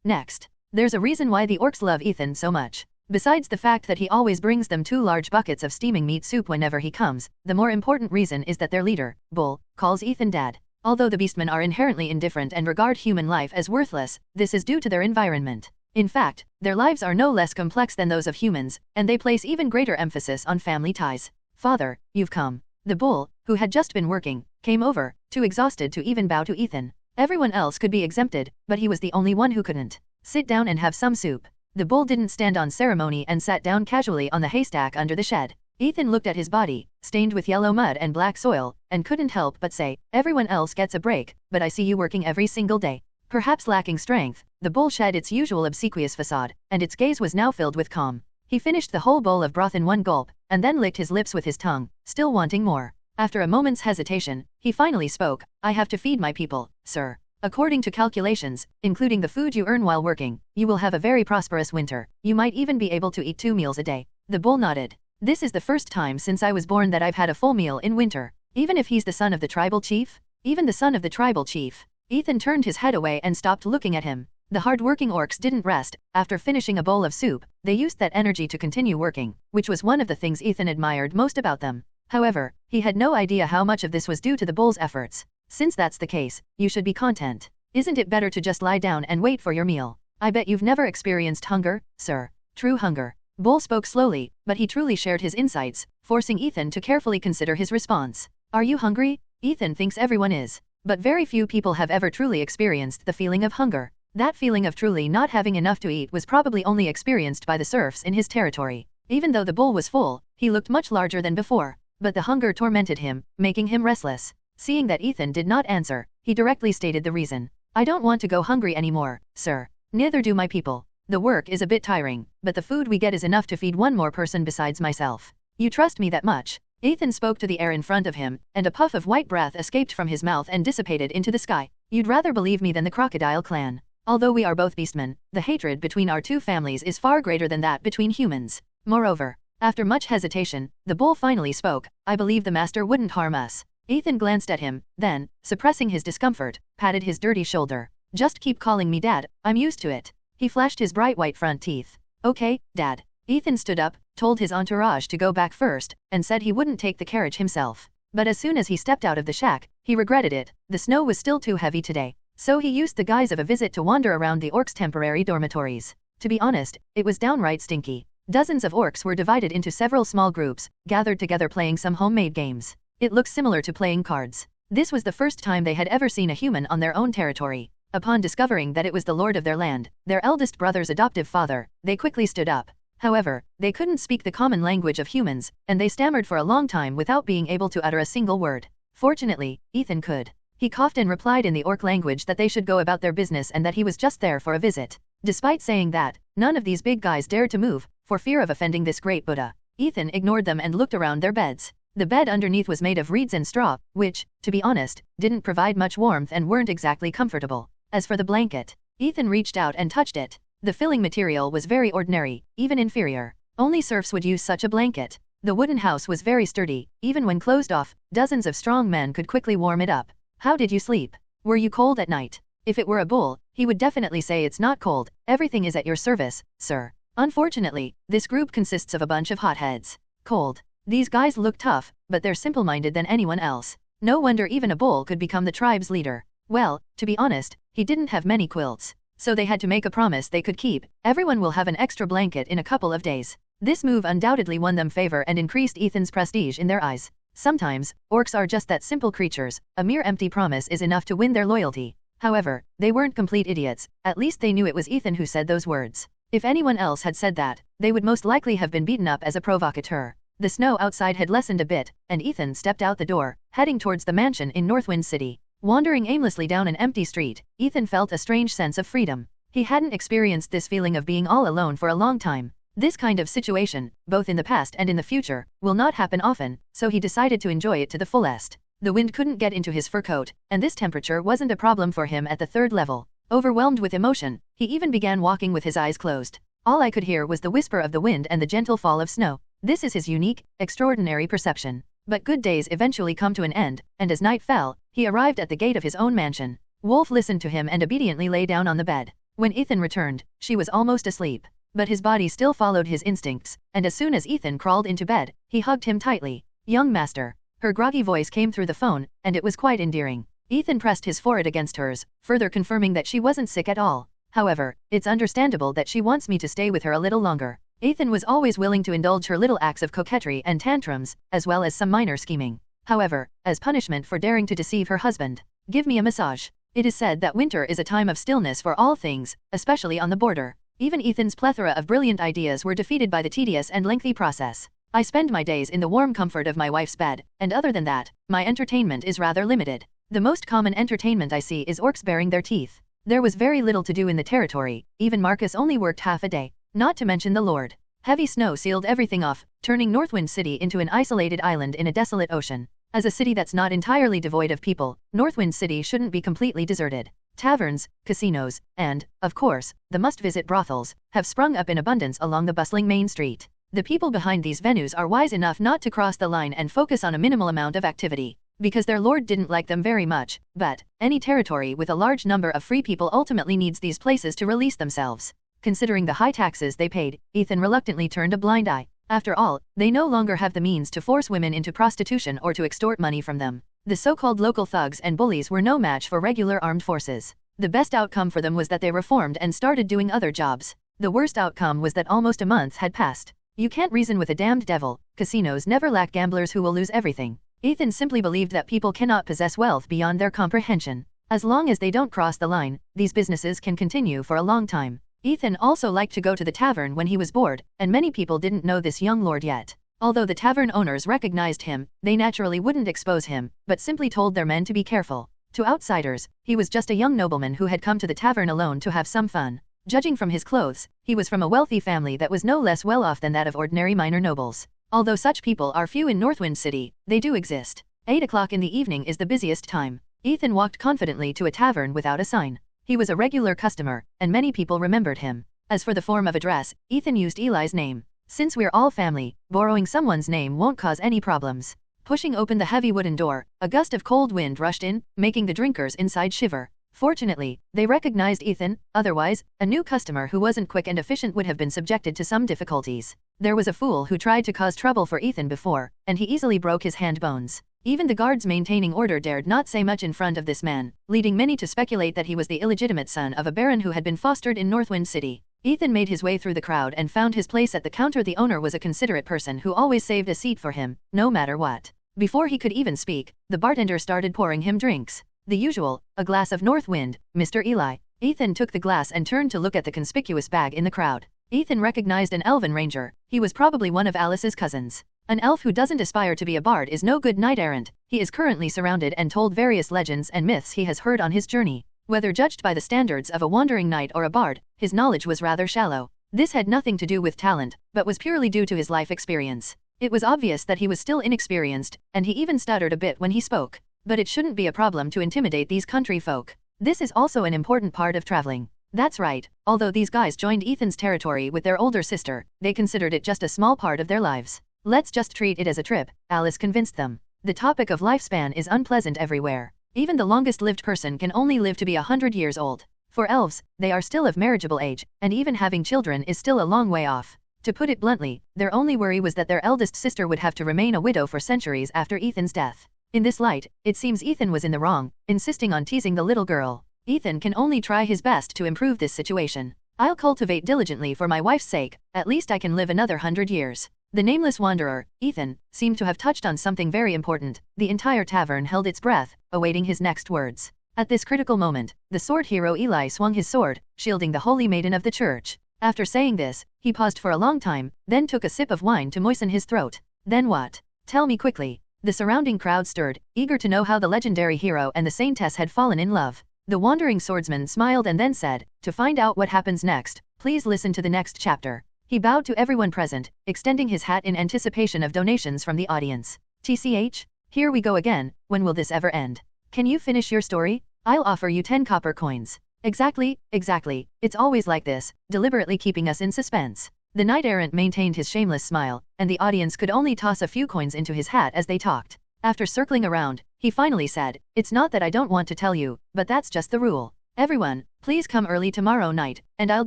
Next. There's a reason why the orcs love Ethan so much. Besides the fact that he always brings them 2 large buckets of steaming meat soup whenever he comes, the more important reason is that their leader, Bull, calls Ethan Dad. Although the beastmen are inherently indifferent and regard human life as worthless, this is due to their environment. In fact, their lives are no less complex than those of humans, and they place even greater emphasis on family ties. Father, you've come. The bull, who had just been working, came over, too exhausted to even bow to Ethan. Everyone else could be exempted, but he was the only one who couldn't. Sit down and have some soup. The bull didn't stand on ceremony and sat down casually on the haystack under the shed. Ethan looked at his body, stained with yellow mud and black soil, and couldn't help but say, everyone else gets a break, but I see you working every single day. Perhaps lacking strength, the bull shed its usual obsequious facade, and its gaze was now filled with calm. He finished the whole bowl of broth in one gulp, and then licked his lips with his tongue, still wanting more. After a moment's hesitation, he finally spoke. I have to feed my people, sir. According to calculations, including the food you earn while working, you will have a very prosperous winter. You might even be able to eat 2 meals a day. The bull nodded. This is the first time since I was born that I've had a full meal in winter. Even if he's the son of the tribal chief? Even the son of the tribal chief. Ethan turned his head away and stopped looking at him. The hard-working orcs didn't rest. After finishing a bowl of soup, they used that energy to continue working, which was one of the things Ethan admired most about them. However, he had no idea how much of this was due to the bull's efforts. Since that's the case, you should be content. Isn't it better to just lie down and wait for your meal? I bet you've never experienced hunger, sir. True hunger. Bull spoke slowly, but he truly shared his insights, forcing Ethan to carefully consider his response. Are you hungry? Ethan thinks everyone is. But very few people have ever truly experienced the feeling of hunger. That feeling of truly not having enough to eat was probably only experienced by the serfs in his territory. Even though the bull was full, he looked much larger than before. But the hunger tormented him, making him restless. Seeing that Ethan did not answer, he directly stated the reason. I don't want to go hungry anymore, sir. Neither do my people. The work is a bit tiring, but the food we get is enough to feed one more person besides myself. You trust me that much? Ethan spoke to the air in front of him, and a puff of white breath escaped from his mouth and dissipated into the sky. You'd rather believe me than the crocodile clan. Although we are both beastmen, the hatred between our two families is far greater than that between humans. Moreover, after much hesitation, the bull finally spoke. I believe the master wouldn't harm us. Ethan glanced at him, then, suppressing his discomfort, patted his dirty shoulder. Just keep calling me Dad, I'm used to it. He flashed his bright white front teeth. Okay, Dad. Ethan stood up, told his entourage to go back first, and said he wouldn't take the carriage himself. But as soon as he stepped out of the shack, he regretted it. The snow was still too heavy today. So he used the guise of a visit to wander around the orcs' temporary dormitories. To be honest, it was downright stinky. Dozens of orcs were divided into several small groups, gathered together playing some homemade games. It looked similar to playing cards. This was the first time they had ever seen a human on their own territory. Upon discovering that it was the lord of their land, their eldest brother's adoptive father, they quickly stood up. However, they couldn't speak the common language of humans, and they stammered for a long time without being able to utter a single word. Fortunately, Ethan could. He coughed and replied in the orc language that they should go about their business and that he was just there for a visit. Despite saying that, none of these big guys dared to move, for fear of offending this great Buddha. Ethan ignored them and looked around their beds. The bed underneath was made of reeds and straw, which, to be honest, didn't provide much warmth and weren't exactly comfortable. As for the blanket, Ethan reached out and touched it. The filling material was very ordinary, even inferior. Only serfs would use such a blanket. The wooden house was very sturdy. Even when closed off, dozens of strong men could quickly warm it up. How did you sleep? Were you cold at night? If it were a bull, he would definitely say it's not cold. Everything is at your service, sir. Unfortunately, this group consists of a bunch of hotheads. Cold. These guys look tough, but they're simple-minded than anyone else. No wonder even a bull could become the tribe's leader. Well, to be honest, he didn't have many quilts. So they had to make a promise they could keep. Everyone will have an extra blanket in a couple of days. This move undoubtedly won them favor and increased Ethan's prestige in their eyes. Sometimes, orcs are just that simple creatures. A mere empty promise is enough to win their loyalty. However, they weren't complete idiots. At least they knew it was Ethan who said those words. If anyone else had said that, they would most likely have been beaten up as a provocateur. The snow outside had lessened a bit, and Ethan stepped out the door, heading towards the mansion in Northwind City. Wandering aimlessly down an empty street, Ethan felt a strange sense of freedom. He hadn't experienced this feeling of being all alone for a long time. This kind of situation, both in the past and in the future, will not happen often, so he decided to enjoy it to the fullest. The wind couldn't get into his fur coat, and this temperature wasn't a problem for him at the 3rd level. Overwhelmed with emotion, he even began walking with his eyes closed. All I could hear was the whisper of the wind and the gentle fall of snow. This is his unique, extraordinary perception. But good days eventually come to an end, and as night fell, he arrived at the gate of his own mansion. Wolf listened to him and obediently lay down on the bed. When Ethan returned, she was almost asleep. But his body still followed his instincts, and as soon as Ethan crawled into bed, he hugged him tightly. Young master. Her groggy voice came through the phone, and it was quite endearing. Ethan pressed his forehead against hers, further confirming that she wasn't sick at all. However, it's understandable that she wants me to stay with her a little longer. Ethan was always willing to indulge her little acts of coquetry and tantrums, as well as some minor scheming. However, as punishment for daring to deceive her husband, give me a massage. It is said that winter is a time of stillness for all things, especially on the border. Even Ethan's plethora of brilliant ideas were defeated by the tedious and lengthy process. I spend my days in the warm comfort of my wife's bed, and other than that, my entertainment is rather limited. The most common entertainment I see is orcs baring their teeth. There was very little to do in the territory, even Marcus only worked half a day. Not to mention the Lord. Heavy snow sealed everything off, turning Northwind City into an isolated island in a desolate ocean. As a city that's not entirely devoid of people, Northwind City shouldn't be completely deserted. Taverns, casinos, and, of course, the must-visit brothels, have sprung up in abundance along the bustling main street. The people behind these venues are wise enough not to cross the line and focus on a minimal amount of activity, because their lord didn't like them very much, but any territory with a large number of free people ultimately needs these places to release themselves. Considering the high taxes they paid, Ethan reluctantly turned a blind eye. After all, they no longer have the means to force women into prostitution or to extort money from them. The so-called local thugs and bullies were no match for regular armed forces. The best outcome for them was that they reformed and started doing other jobs. The worst outcome was that almost a month had passed. You can't reason with a damned devil. Casinos never lack gamblers who will lose everything. Ethan simply believed that people cannot possess wealth beyond their comprehension. As long as they don't cross the line, these businesses can continue for a long time. Ethan also liked to go to the tavern when he was bored, and many people didn't know this young lord yet. Although the tavern owners recognized him, they naturally wouldn't expose him, but simply told their men to be careful. To outsiders, he was just a young nobleman who had come to the tavern alone to have some fun. Judging from his clothes, he was from a wealthy family that was no less well off than that of ordinary minor nobles. Although such people are few in Northwind City, they do exist. 8 o'clock in the evening is the busiest time. Ethan walked confidently to a tavern without a sign. He was a regular customer, and many people remembered him. As for the form of address, Ethan used Eli's name. Since we're all family, borrowing someone's name won't cause any problems. Pushing open the heavy wooden door, a gust of cold wind rushed in, making the drinkers inside shiver. Fortunately, they recognized Ethan, otherwise, a new customer who wasn't quick and efficient would have been subjected to some difficulties. There was a fool who tried to cause trouble for Ethan before, and he easily broke his hand bones. Even the guards maintaining order dared not say much in front of this man, leading many to speculate that he was the illegitimate son of a baron who had been fostered in Northwind City. Ethan made his way through the crowd and found his place at the counter. The owner was a considerate person who always saved a seat for him, no matter what. Before he could even speak, the bartender started pouring him drinks. The usual, a glass of Northwind, Mr. Eli. Ethan took the glass and turned to look at the conspicuous bag in the crowd. Ethan recognized an elven ranger. He was probably one of Alice's cousins. An elf who doesn't aspire to be a bard is no good knight-errant. He is currently surrounded and told various legends and myths he has heard on his journey. Whether judged by the standards of a wandering knight or a bard, his knowledge was rather shallow. This had nothing to do with talent, but was purely due to his life experience. It was obvious that he was still inexperienced, and he even stuttered a bit when he spoke. But it shouldn't be a problem to intimidate these country folk. This is also an important part of traveling. That's right, although these guys joined Ethan's territory with their older sister, they considered it just a small part of their lives. Let's just treat it as a trip, Alice convinced them. The topic of lifespan is unpleasant everywhere. Even the longest-lived person can only live to be 100 years old. For elves, they are still of marriageable age, and even having children is still a long way off. To put it bluntly, their only worry was that their eldest sister would have to remain a widow for centuries after Ethan's death. In this light, it seems Ethan was in the wrong, insisting on teasing the little girl. Ethan can only try his best to improve this situation. I'll cultivate diligently for my wife's sake, at least I can live another 100 years. The nameless wanderer, Ethan, seemed to have touched on something very important. The entire tavern held its breath, awaiting his next words. At this critical moment, the sword hero Eli swung his sword, shielding the holy maiden of the church. After saying this, he paused for a long time, then took a sip of wine to moisten his throat. Then what? Tell me quickly. The surrounding crowd stirred, eager to know how the legendary hero and the saintess had fallen in love. The wandering swordsman smiled and then said, "To find out what happens next, please listen to the next chapter." He bowed to everyone present, extending his hat in anticipation of donations from the audience. TCH? Here we go again, when will this ever end? Can you finish your story? I'll offer you 10 copper coins. Exactly, it's always like this, deliberately keeping us in suspense. The knight-errant maintained his shameless smile, and the audience could only toss a few coins into his hat as they talked. After circling around, he finally said, "It's not that I don't want to tell you, but that's just the rule. Everyone, please come early tomorrow night, and I'll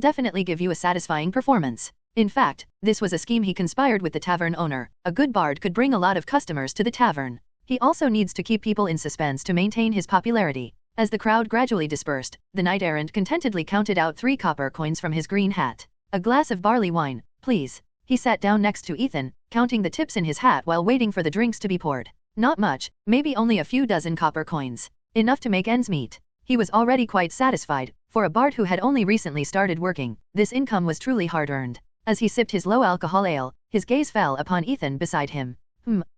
definitely give you a satisfying performance." In fact, this was a scheme he conspired with the tavern owner. A good bard could bring a lot of customers to the tavern. He also needs to keep people in suspense to maintain his popularity. As the crowd gradually dispersed, the knight-errant contentedly counted out 3 copper coins from his green hat. "A glass of barley wine, please." He sat down next to Ethan, counting the tips in his hat while waiting for the drinks to be poured. Not much, maybe only a few dozen copper coins. Enough to make ends meet. He was already quite satisfied. For a bard who had only recently started working, this income was truly hard-earned. As he sipped his low-alcohol ale, his gaze fell upon Ethan beside him.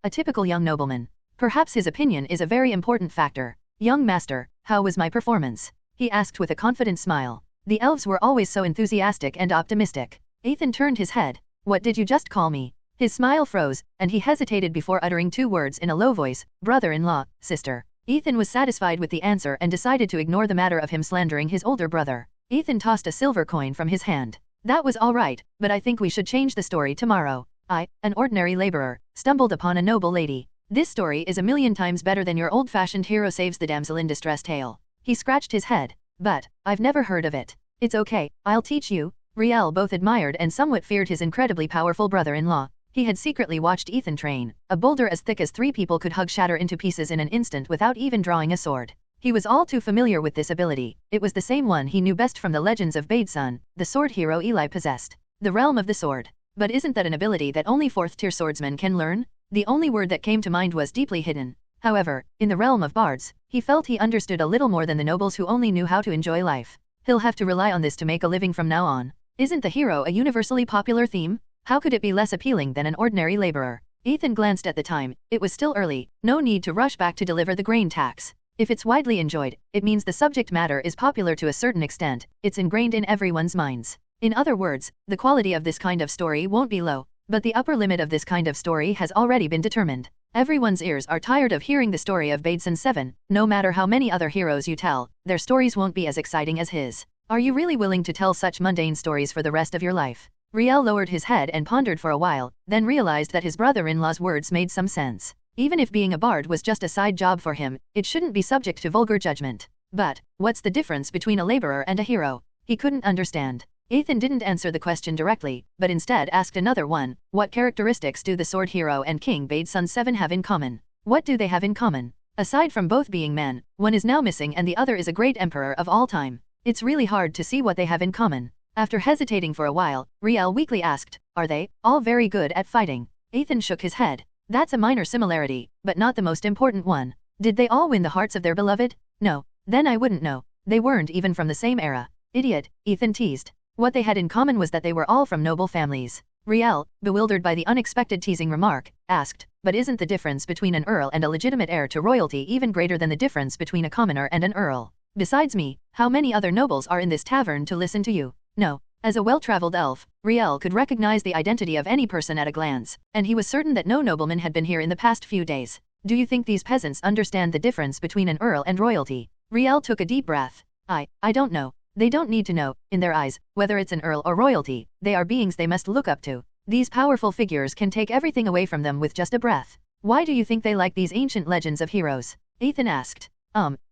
A typical young nobleman. Perhaps his opinion is a very important factor. "Young master, how was my performance?" he asked with a confident smile. The elves were always so enthusiastic and optimistic. Ethan turned his head. What did you just call me? His smile froze, and he hesitated before uttering 2 words in a low voice, brother-in-law, sister. Ethan was satisfied with the answer and decided to ignore the matter of him slandering his older brother. Ethan tossed a silver coin from his hand. That was all right, but I think we should change the story tomorrow. I, an ordinary laborer, stumbled upon a noble lady. This story is a million times better than your old-fashioned hero saves the damsel in distress tale. He scratched his head. But, I've never heard of it. It's okay, I'll teach you. Riel both admired and somewhat feared his incredibly powerful brother-in-law. He had secretly watched Ethan train. A boulder as thick as 3 people could hug shatter into pieces in an instant without even drawing a sword. He was all too familiar with this ability. It was the same one he knew best from the legends of Badesun, the sword hero Eli possessed. The realm of the sword. But isn't that an ability that only 4th-tier swordsmen can learn? The only word that came to mind was deeply hidden. However, in the realm of bards, he felt he understood a little more than the nobles who only knew how to enjoy life. He'll have to rely on this to make a living from now on. Isn't the hero a universally popular theme? How could it be less appealing than an ordinary laborer? Ethan glanced at the time. It was still early, no need to rush back to deliver the grain tax. If it's widely enjoyed, it means the subject matter is popular to a certain extent, it's ingrained in everyone's minds. In other words, the quality of this kind of story won't be low, but the upper limit of this kind of story has already been determined. Everyone's ears are tired of hearing the story of Badesun 7, no matter how many other heroes you tell, their stories won't be as exciting as his. Are you really willing to tell such mundane stories for the rest of your life? Riel lowered his head and pondered for a while, then realized that his brother-in-law's words made some sense. Even if being a bard was just a side job for him, it shouldn't be subject to vulgar judgment. But, what's the difference between a laborer and a hero? He couldn't understand. Ethan didn't answer the question directly, but instead asked another one. What characteristics do the sword hero and King Badesun 7 have in common? What do they have in common? Aside from both being men, one is now missing and the other is a great emperor of all time. It's really hard to see what they have in common. After hesitating for a while, Riel weakly asked, are they all very good at fighting? Ethan shook his head. That's a minor similarity, but not the most important one. Did they all win the hearts of their beloved? No. Then I wouldn't know. They weren't even from the same era. Idiot, Ethan teased. What they had in common was that they were all from noble families. Riel, bewildered by the unexpected teasing remark, asked, but isn't the difference between an earl and a legitimate heir to royalty even greater than the difference between a commoner and an earl? Besides me, how many other nobles are in this tavern to listen to you? No. As a well-traveled elf, Riel could recognize the identity of any person at a glance, and he was certain that no nobleman had been here in the past few days. Do you think these peasants understand the difference between an earl and royalty? Riel took a deep breath. I don't know. They don't need to know. In their eyes, whether it's an earl or royalty, they are beings they must look up to. These powerful figures can take everything away from them with just a breath. Why do you think they like these ancient legends of heroes? Ethan asked.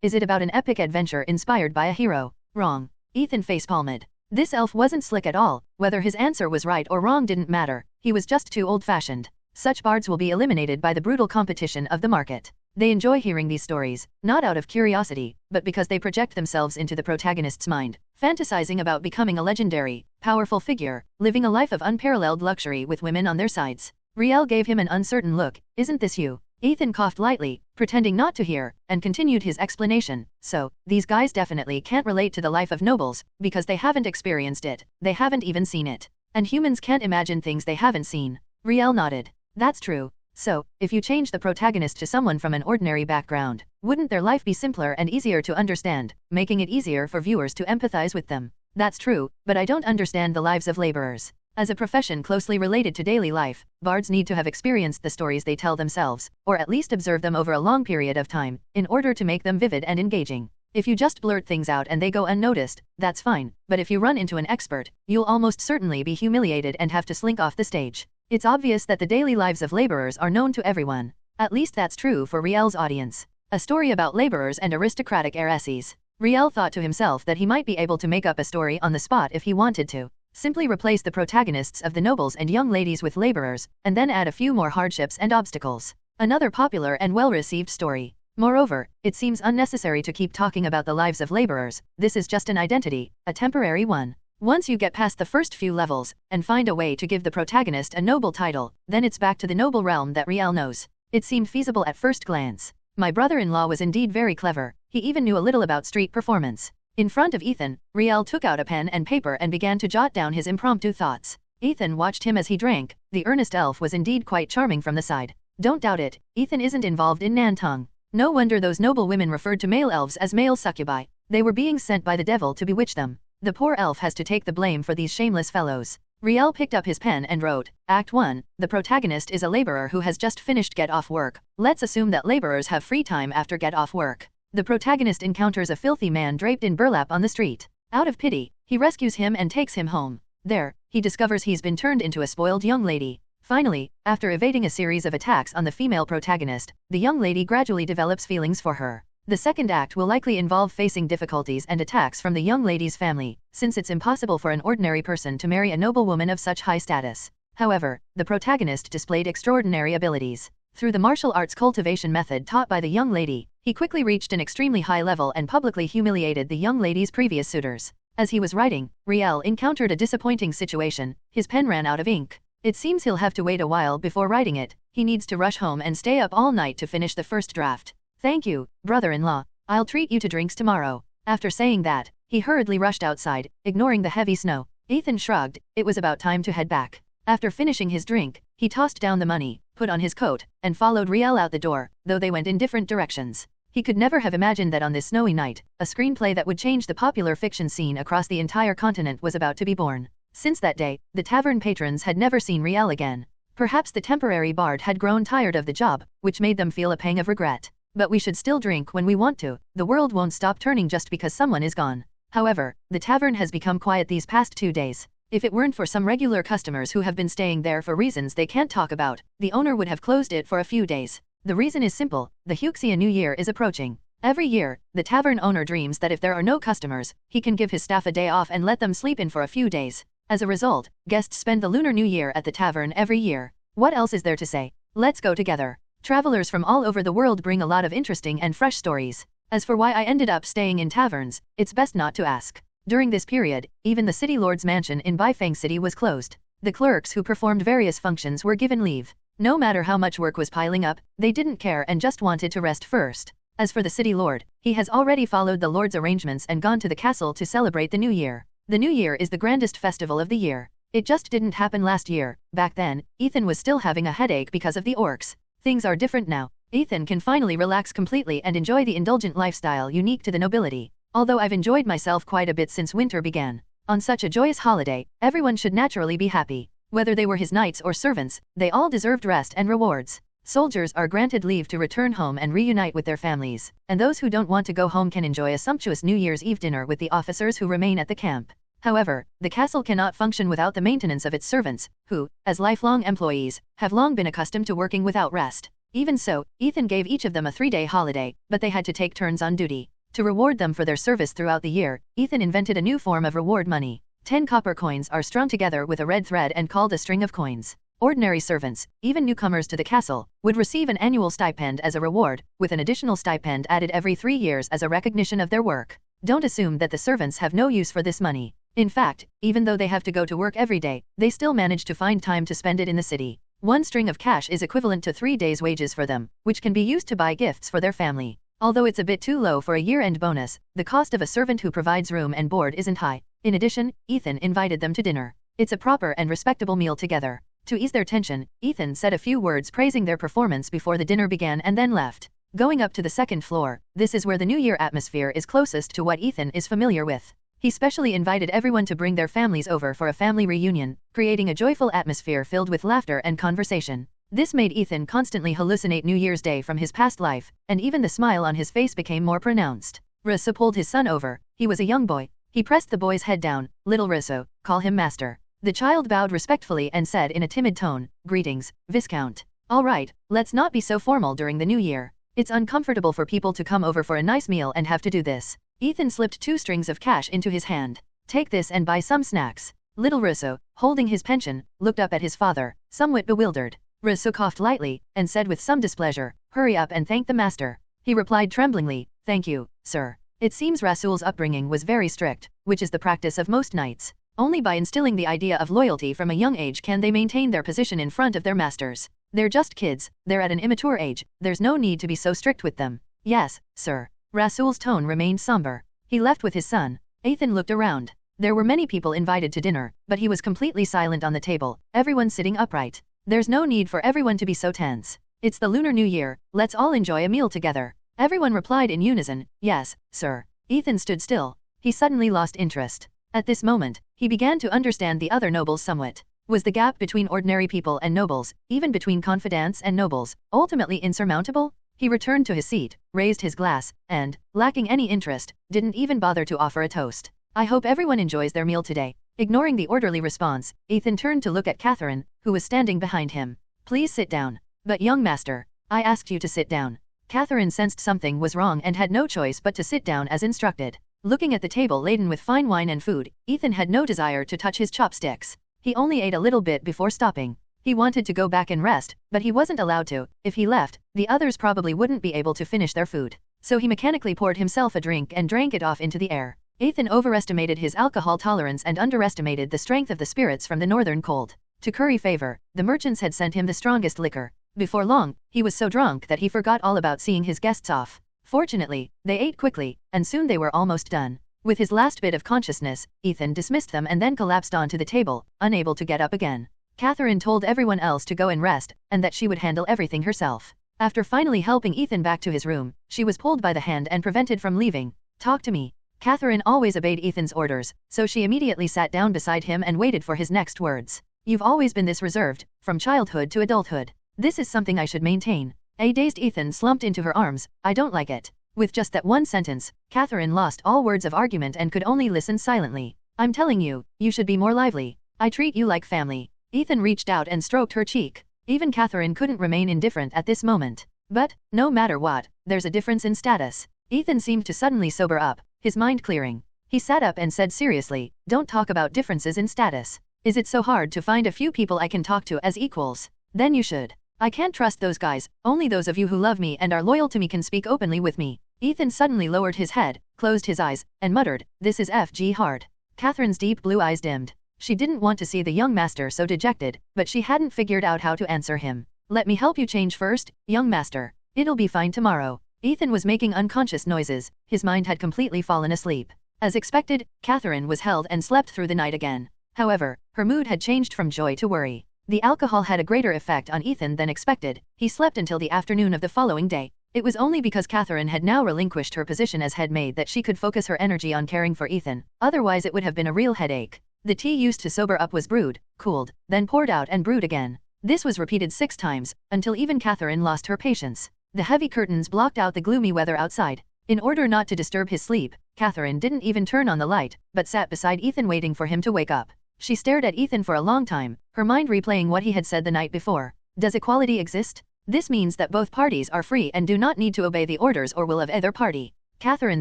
Is it about an epic adventure inspired by a hero? Wrong. Ethan facepalmed. This elf wasn't slick at all. Whether his answer was right or wrong didn't matter. He was just too old-fashioned. Such bards will be eliminated by the brutal competition of the market. They enjoy hearing these stories, not out of curiosity, but because they project themselves into the protagonist's mind, fantasizing about becoming a legendary, powerful figure, living a life of unparalleled luxury with women on their sides. Riel gave him an uncertain look. Isn't this you? Ethan coughed lightly, pretending not to hear, and continued his explanation. So, these guys definitely can't relate to the life of nobles, because they haven't experienced it, they haven't even seen it. And humans can't imagine things they haven't seen. Riel nodded. That's true. So, if you change the protagonist to someone from an ordinary background, wouldn't their life be simpler and easier to understand, making it easier for viewers to empathize with them? That's true, but I don't understand the lives of laborers. As a profession closely related to daily life, bards need to have experienced the stories they tell themselves, or at least observe them over a long period of time, in order to make them vivid and engaging. If you just blurt things out and they go unnoticed, that's fine, but if you run into an expert, you'll almost certainly be humiliated and have to slink off the stage. It's obvious that the daily lives of laborers are known to everyone. At least that's true for Riel's audience. A story about laborers and aristocratic heiresses. Riel thought to himself that he might be able to make up a story on the spot if he wanted to. Simply replace the protagonists of the nobles and young ladies with laborers, and then add a few more hardships and obstacles. Another popular and well-received story. Moreover, it seems unnecessary to keep talking about the lives of laborers. This is just an identity, a temporary one. Once you get past the first few levels, and find a way to give the protagonist a noble title, then it's back to the noble realm that Riel knows. It seemed feasible at first glance. My brother-in-law was indeed very clever. He even knew a little about street performance. In front of Ethan, Riel took out a pen and paper and began to jot down his impromptu thoughts. Ethan watched him as he drank. The earnest elf was indeed quite charming from the side. Don't doubt it, Ethan isn't involved in Nantong. No wonder those noble women referred to male elves as male succubi. They were being sent by the devil to bewitch them. The poor elf has to take the blame for these shameless fellows. Riel picked up his pen and wrote, Act 1, the protagonist is a laborer who has just finished get off work. Let's assume that laborers have free time after get off work. The protagonist encounters a filthy man draped in burlap on the street. Out of pity, he rescues him and takes him home. There, he discovers he's been turned into a spoiled young lady. Finally, after evading a series of attacks on the female protagonist, the young lady gradually develops feelings for her. The second act will likely involve facing difficulties and attacks from the young lady's family, since it's impossible for an ordinary person to marry a noble woman of such high status. However, the protagonist displayed extraordinary abilities. Through the martial arts cultivation method taught by the young lady, he quickly reached an extremely high level and publicly humiliated the young lady's previous suitors. As he was writing, Riel encountered a disappointing situation. His pen ran out of ink. It seems he'll have to wait a while before writing it. He needs to rush home and stay up all night to finish the first draft. Thank you, brother-in-law. I'll treat you to drinks tomorrow. After saying that, he hurriedly rushed outside, ignoring the heavy snow. Ethan shrugged. It was about time to head back. After finishing his drink, he tossed down the money, put on his coat, and followed Riel out the door, though they went in different directions. He could never have imagined that on this snowy night, a screenplay that would change the popular fiction scene across the entire continent was about to be born. Since that day, the tavern patrons had never seen Riel again. Perhaps the temporary bard had grown tired of the job, which made them feel a pang of regret. But we should still drink when we want to. The world won't stop turning just because someone is gone. However, the tavern has become quiet these past 2 days. If it weren't for some regular customers who have been staying there for reasons they can't talk about, the owner would have closed it for a few days. The reason is simple, the Huxia New Year is approaching. Every year, the tavern owner dreams that if there are no customers, he can give his staff a day off and let them sleep in for a few days. As a result, guests spend the Lunar New Year at the tavern every year. What else is there to say? Let's go together. Travelers from all over the world bring a lot of interesting and fresh stories. As for why I ended up staying in taverns, it's best not to ask. During this period, even the city lord's mansion in Baifeng City was closed. The clerks who performed various functions were given leave. No matter how much work was piling up, they didn't care and just wanted to rest first. As for the city lord, he has already followed the lord's arrangements and gone to the castle to celebrate the New Year. The New Year is the grandest festival of the year. It just didn't happen last year. Back then, Ethan was still having a headache because of the orcs. Things are different now. Ethan can finally relax completely and enjoy the indulgent lifestyle unique to the nobility. Although I've enjoyed myself quite a bit since winter began. On such a joyous holiday, everyone should naturally be happy. Whether they were his knights or servants, they all deserved rest and rewards. Soldiers are granted leave to return home and reunite with their families, and those who don't want to go home can enjoy a sumptuous New Year's Eve dinner with the officers who remain at the camp. However, the castle cannot function without the maintenance of its servants, who, as lifelong employees, have long been accustomed to working without rest. Even so, Ethan gave each of them a 3-day holiday, but they had to take turns on duty. To reward them for their service throughout the year, Ethan invented a new form of reward money. 10 copper coins are strung together with a red thread and called a string of coins. Ordinary servants, even newcomers to the castle, would receive an annual stipend as a reward, with an additional stipend added every 3 years as a recognition of their work. Don't assume that the servants have no use for this money. In fact, even though they have to go to work every day, they still manage to find time to spend it in the city. 1 string of cash is equivalent to 3 days' wages for them, which can be used to buy gifts for their family. Although it's a bit too low for a year-end bonus, the cost of a servant who provides room and board isn't high. In addition, Ethan invited them to dinner. It's a proper and respectable meal together. To ease their tension, Ethan said a few words praising their performance before the dinner began and then left. Going up to the 2nd floor, this is where the New Year atmosphere is closest to what Ethan is familiar with. He specially invited everyone to bring their families over for a family reunion, creating a joyful atmosphere filled with laughter and conversation. This made Ethan constantly hallucinate New Year's Day from his past life, and even the smile on his face became more pronounced. Russo pulled his son over. He was a young boy. He pressed the boy's head down. Little Russo, call him master. The child bowed respectfully and said in a timid tone, Greetings, Viscount. All right, let's not be so formal during the New Year. It's uncomfortable for people to come over for a nice meal and have to do this. Ethan slipped 2 strings of cash into his hand. Take this and buy some snacks. Little Russo, holding his pension, looked up at his father, somewhat bewildered. Russo coughed lightly, and said with some displeasure, Hurry up and thank the master. He replied tremblingly, Thank you, sir. It seems Rasul's upbringing was very strict, which is the practice of most knights. Only by instilling the idea of loyalty from a young age can they maintain their position in front of their masters. They're just kids, they're at an immature age, there's no need to be so strict with them. Yes, sir. Rasul's tone remained somber. He left with his son. Ethan looked around. There were many people invited to dinner, but he was completely silent on the table, everyone sitting upright. There's no need for everyone to be so tense. It's the Lunar New Year, let's all enjoy a meal together. Everyone replied in unison, Yes, sir. Ethan stood still. He suddenly lost interest. At this moment, he began to understand the other nobles somewhat. Was the gap between ordinary people and nobles, even between confidants and nobles, ultimately insurmountable? He returned to his seat, raised his glass, and, lacking any interest, didn't even bother to offer a toast. I hope everyone enjoys their meal today. Ignoring the orderly response, Ethan turned to look at Catherine, who was standing behind him. Please sit down. But young master, I asked you to sit down. Catherine sensed something was wrong and had no choice but to sit down as instructed. Looking at the table laden with fine wine and food, Ethan had no desire to touch his chopsticks. He only ate a little bit before stopping. He wanted to go back and rest, but he wasn't allowed to. If he left, the others probably wouldn't be able to finish their food. So he mechanically poured himself a drink and drank it off into the air. Ethan overestimated his alcohol tolerance and underestimated the strength of the spirits from the northern cold. To curry favor, the merchants had sent him the strongest liquor. Before long, he was so drunk that he forgot all about seeing his guests off. Fortunately, they ate quickly, and soon they were almost done. With his last bit of consciousness, Ethan dismissed them and then collapsed onto the table, unable to get up again. Catherine told everyone else to go and rest, and that she would handle everything herself. After finally helping Ethan back to his room, she was pulled by the hand and prevented from leaving. Talk to me. Catherine always obeyed Ethan's orders, so she immediately sat down beside him and waited for his next words. You've always been this reserved, from childhood to adulthood. This is something I should maintain. A dazed Ethan slumped into her arms. I don't like it. With just that one sentence, Catherine lost all words of argument and could only listen silently. I'm telling you, you should be more lively. I treat you like family. Ethan reached out and stroked her cheek. Even Catherine couldn't remain indifferent at this moment. But, no matter what, there's a difference in status. Ethan seemed to suddenly sober up, his mind clearing. He sat up and said seriously, don't talk about differences in status. Is it so hard to find a few people I can talk to as equals? Then you should. I can't trust those guys, only those of you who love me and are loyal to me can speak openly with me. Ethan suddenly lowered his head, closed his eyes, and muttered, this is FG hard. Catherine's deep blue eyes dimmed. She didn't want to see the young master so dejected, but she hadn't figured out how to answer him. Let me help you change first, young master. It'll be fine tomorrow. Ethan was making unconscious noises, his mind had completely fallen asleep. As expected, Catherine was held and slept through the night again. However, her mood had changed from joy to worry. The alcohol had a greater effect on Ethan than expected. He slept until the afternoon of the following day. It was only because Catherine had now relinquished her position as head maid that she could focus her energy on caring for Ethan, otherwise it would have been a real headache. The tea used to sober up was brewed, cooled, then poured out and brewed again. This was repeated 6 times, until even Catherine lost her patience. The heavy curtains blocked out the gloomy weather outside. In order not to disturb his sleep, Catherine didn't even turn on the light, but sat beside Ethan waiting for him to wake up. She stared at Ethan for a long time, her mind replaying what he had said the night before. Does equality exist? This means that both parties are free and do not need to obey the orders or will of either party. Catherine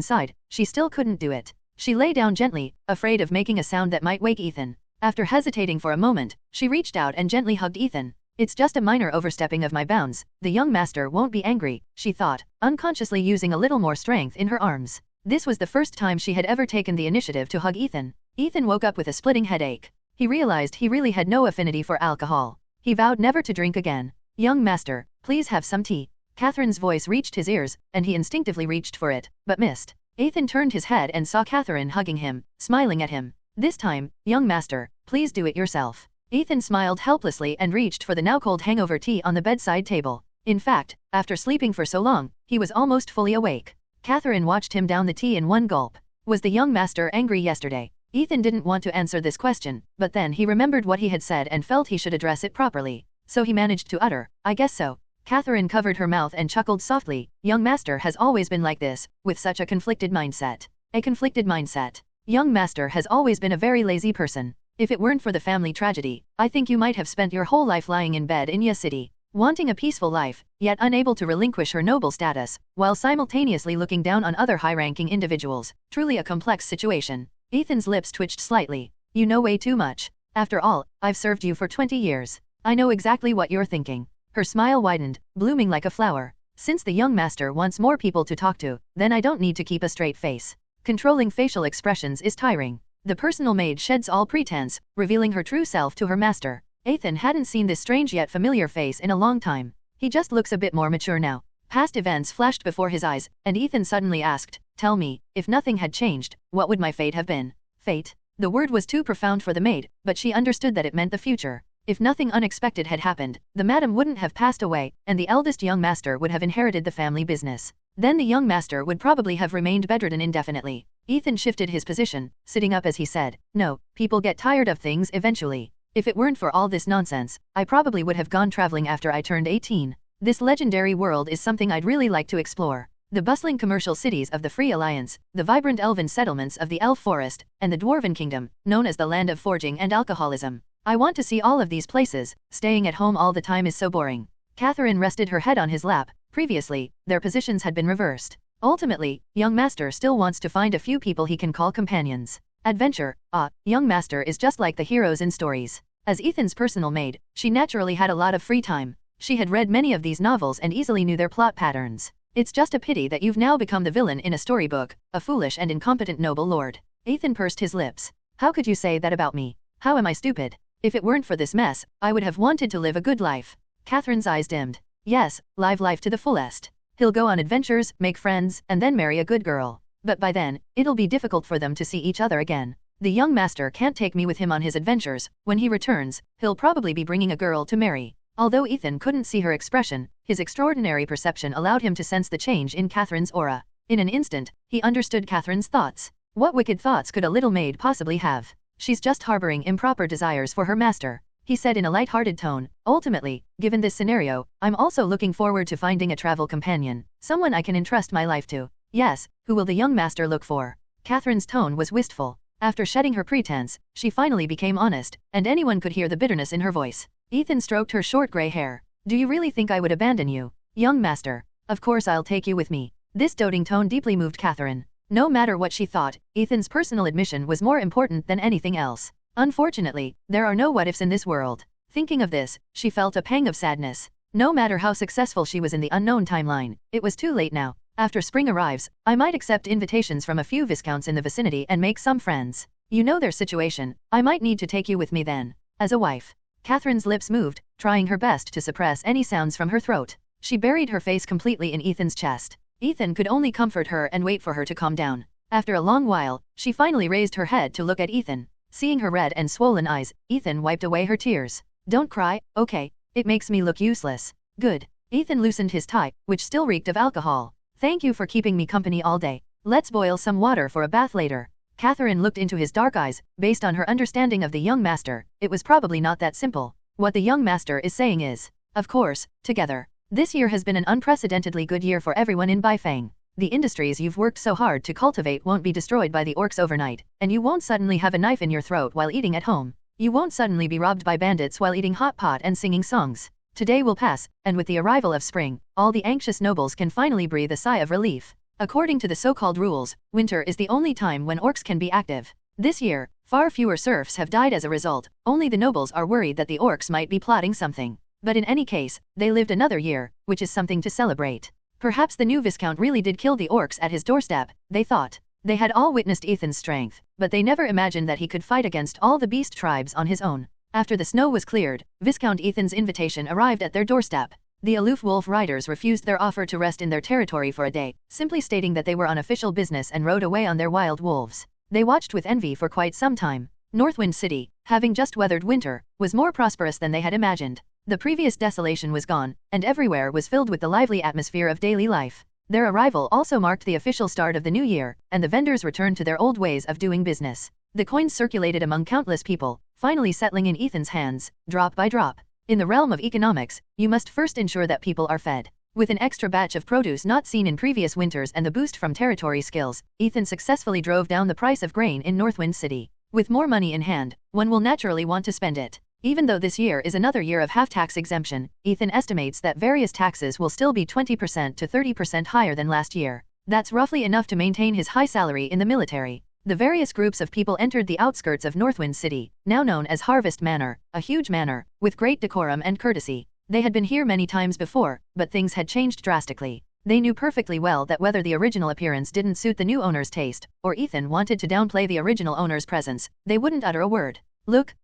sighed, she still couldn't do it. She lay down gently, afraid of making a sound that might wake Ethan. After hesitating for a moment, she reached out and gently hugged Ethan. It's just a minor overstepping of my bounds, the young master won't be angry, she thought, unconsciously using a little more strength in her arms. This was the first time she had ever taken the initiative to hug Ethan. Ethan woke up with a splitting headache. He realized he really had no affinity for alcohol. He vowed never to drink again. Young master, please have some tea. Catherine's voice reached his ears, and he instinctively reached for it, but missed. Ethan turned his head and saw Catherine hugging him, smiling at him. This time, young master, please do it yourself. Ethan smiled helplessly and reached for the now cold hangover tea on the bedside table. In fact, after sleeping for so long, he was almost fully awake. Catherine watched him down the tea in one gulp. Was the young master angry yesterday? Ethan didn't want to answer this question, but then he remembered what he had said and felt he should address it properly. So he managed to utter, I guess so. Catherine covered her mouth and chuckled softly. Young master has always been like this, with such a conflicted mindset. A conflicted mindset. Young master has always been a very lazy person. If it weren't for the family tragedy, I think you might have spent your whole life lying in bed in Ya City, wanting a peaceful life, yet unable to relinquish her noble status, while simultaneously looking down on other high-ranking individuals. Truly a complex situation. Ethan's lips twitched slightly. You know way too much. After all, I've served you for 20 years. I know exactly what you're thinking. Her smile widened, blooming like a flower. Since the young master wants more people to talk to, then I don't need to keep a straight face. Controlling facial expressions is tiring. The personal maid sheds all pretense, revealing her true self to her master. Ethan hadn't seen this strange yet familiar face in a long time. He just looks a bit more mature now. Past events flashed before his eyes, and Ethan suddenly asked, tell me, if nothing had changed, what would my fate have been? Fate? The word was too profound for the maid, but she understood that it meant the future. If nothing unexpected had happened, the madam wouldn't have passed away, and the eldest young master would have inherited the family business. Then the young master would probably have remained bedridden indefinitely. Ethan shifted his position, sitting up as he said, "No, people get tired of things eventually. If it weren't for all this nonsense, I probably would have gone traveling after I turned 18. This legendary world is something I'd really like to explore. The bustling commercial cities of the Free Alliance, the vibrant elven settlements of the Elf Forest, and the Dwarven Kingdom, known as the land of forging and alcoholism. I want to see all of these places. Staying at home all the time is so boring." Catherine rested her head on his lap. Previously, their positions had been reversed. Ultimately, young master still wants to find a few people he can call companions. Adventure, young master is just like the heroes in stories. As Ethan's personal maid, she naturally had a lot of free time. She had read many of these novels and easily knew their plot patterns. "It's just a pity that you've now become the villain in a storybook, a foolish and incompetent noble lord." Ethan pursed his lips. "How could you say that about me? How am I stupid? If it weren't for this mess, I would have wanted to live a good life." Catherine's eyes dimmed. "Yes, live life to the fullest. He'll go on adventures, make friends, and then marry a good girl. But by then, it'll be difficult for them to see each other again. The young master can't take me with him on his adventures. When he returns, he'll probably be bringing a girl to marry." Although Ethan couldn't see her expression, his extraordinary perception allowed him to sense the change in Catherine's aura. In an instant, he understood Catherine's thoughts. What wicked thoughts could a little maid possibly have? She's just harboring improper desires for her master, he said in a light-hearted tone. "Ultimately, given this scenario, I'm also looking forward to finding a travel companion, someone I can entrust my life to." "Yes, who will the young master look for?" Catherine's tone was wistful. After shedding her pretense, she finally became honest, and anyone could hear the bitterness in her voice. Ethan stroked her short gray hair. "Do you really think I would abandon you, young master? Of course I'll take you with me." This doting tone deeply moved Catherine. No matter what she thought, Ethan's personal admission was more important than anything else. Unfortunately, there are no what-ifs in this world. Thinking of this, she felt a pang of sadness. No matter how successful she was in the unknown timeline, it was too late now. After spring arrives, I might accept invitations from a few viscounts in the vicinity and make some friends. You know their situation. I might need to take you with me then. As a wife. Catherine's lips moved, trying her best to suppress any sounds from her throat. She buried her face completely in Ethan's chest. Ethan could only comfort her and wait for her to calm down. After a long while, she finally raised her head to look at Ethan. Seeing her red and swollen eyes, Ethan wiped away her tears. "Don't cry, okay? It makes me look useless." "Good." Ethan loosened his tie, which still reeked of alcohol. "Thank you for keeping me company all day. Let's boil some water for a bath later." Catherine looked into his dark eyes. Based on her understanding of the young master, it was probably not that simple. What the young master is saying is, of course, together. This year has been an unprecedentedly good year for everyone in Baifeng. The industries you've worked so hard to cultivate won't be destroyed by the orcs overnight, and you won't suddenly have a knife in your throat while eating at home. You won't suddenly be robbed by bandits while eating hot pot and singing songs. Today will pass, and with the arrival of spring, all the anxious nobles can finally breathe a sigh of relief. According to the so-called rules, winter is the only time when orcs can be active. This year, far fewer serfs have died as a result. Only the nobles are worried that the orcs might be plotting something. But in any case, they lived another year, which is something to celebrate. Perhaps the new viscount really did kill the orcs at his doorstep, they thought. They had all witnessed Ethan's strength, but they never imagined that he could fight against all the beast tribes on his own. After the snow was cleared, Viscount Ethan's invitation arrived at their doorstep. The aloof wolf riders refused their offer to rest in their territory for a day, simply stating that they were on official business and rode away on their wild wolves. They watched with envy for quite some time. Northwind City, having just weathered winter, was more prosperous than they had imagined. The previous desolation was gone, and everywhere was filled with the lively atmosphere of daily life. Their arrival also marked the official start of the new year, and the vendors returned to their old ways of doing business. The coins circulated among countless people, finally settling in Ethan's hands, drop by drop. In the realm of economics, you must first ensure that people are fed. With an extra batch of produce not seen in previous winters and the boost from territory skills, Ethan successfully drove down the price of grain in Northwind City. With more money in hand, one will naturally want to spend it. Even though this year is another year of half-tax exemption, Ethan estimates that various taxes will still be 20% to 30% higher than last year. That's roughly enough to maintain his high salary in the military. The various groups of people entered the outskirts of Northwind City, now known as Harvest Manor, a huge manor, with great decorum and courtesy. They had been here many times before, but things had changed drastically. They knew perfectly well that whether the original appearance didn't suit the new owner's taste, or Ethan wanted to downplay the original owner's presence, they wouldn't utter a word. Look,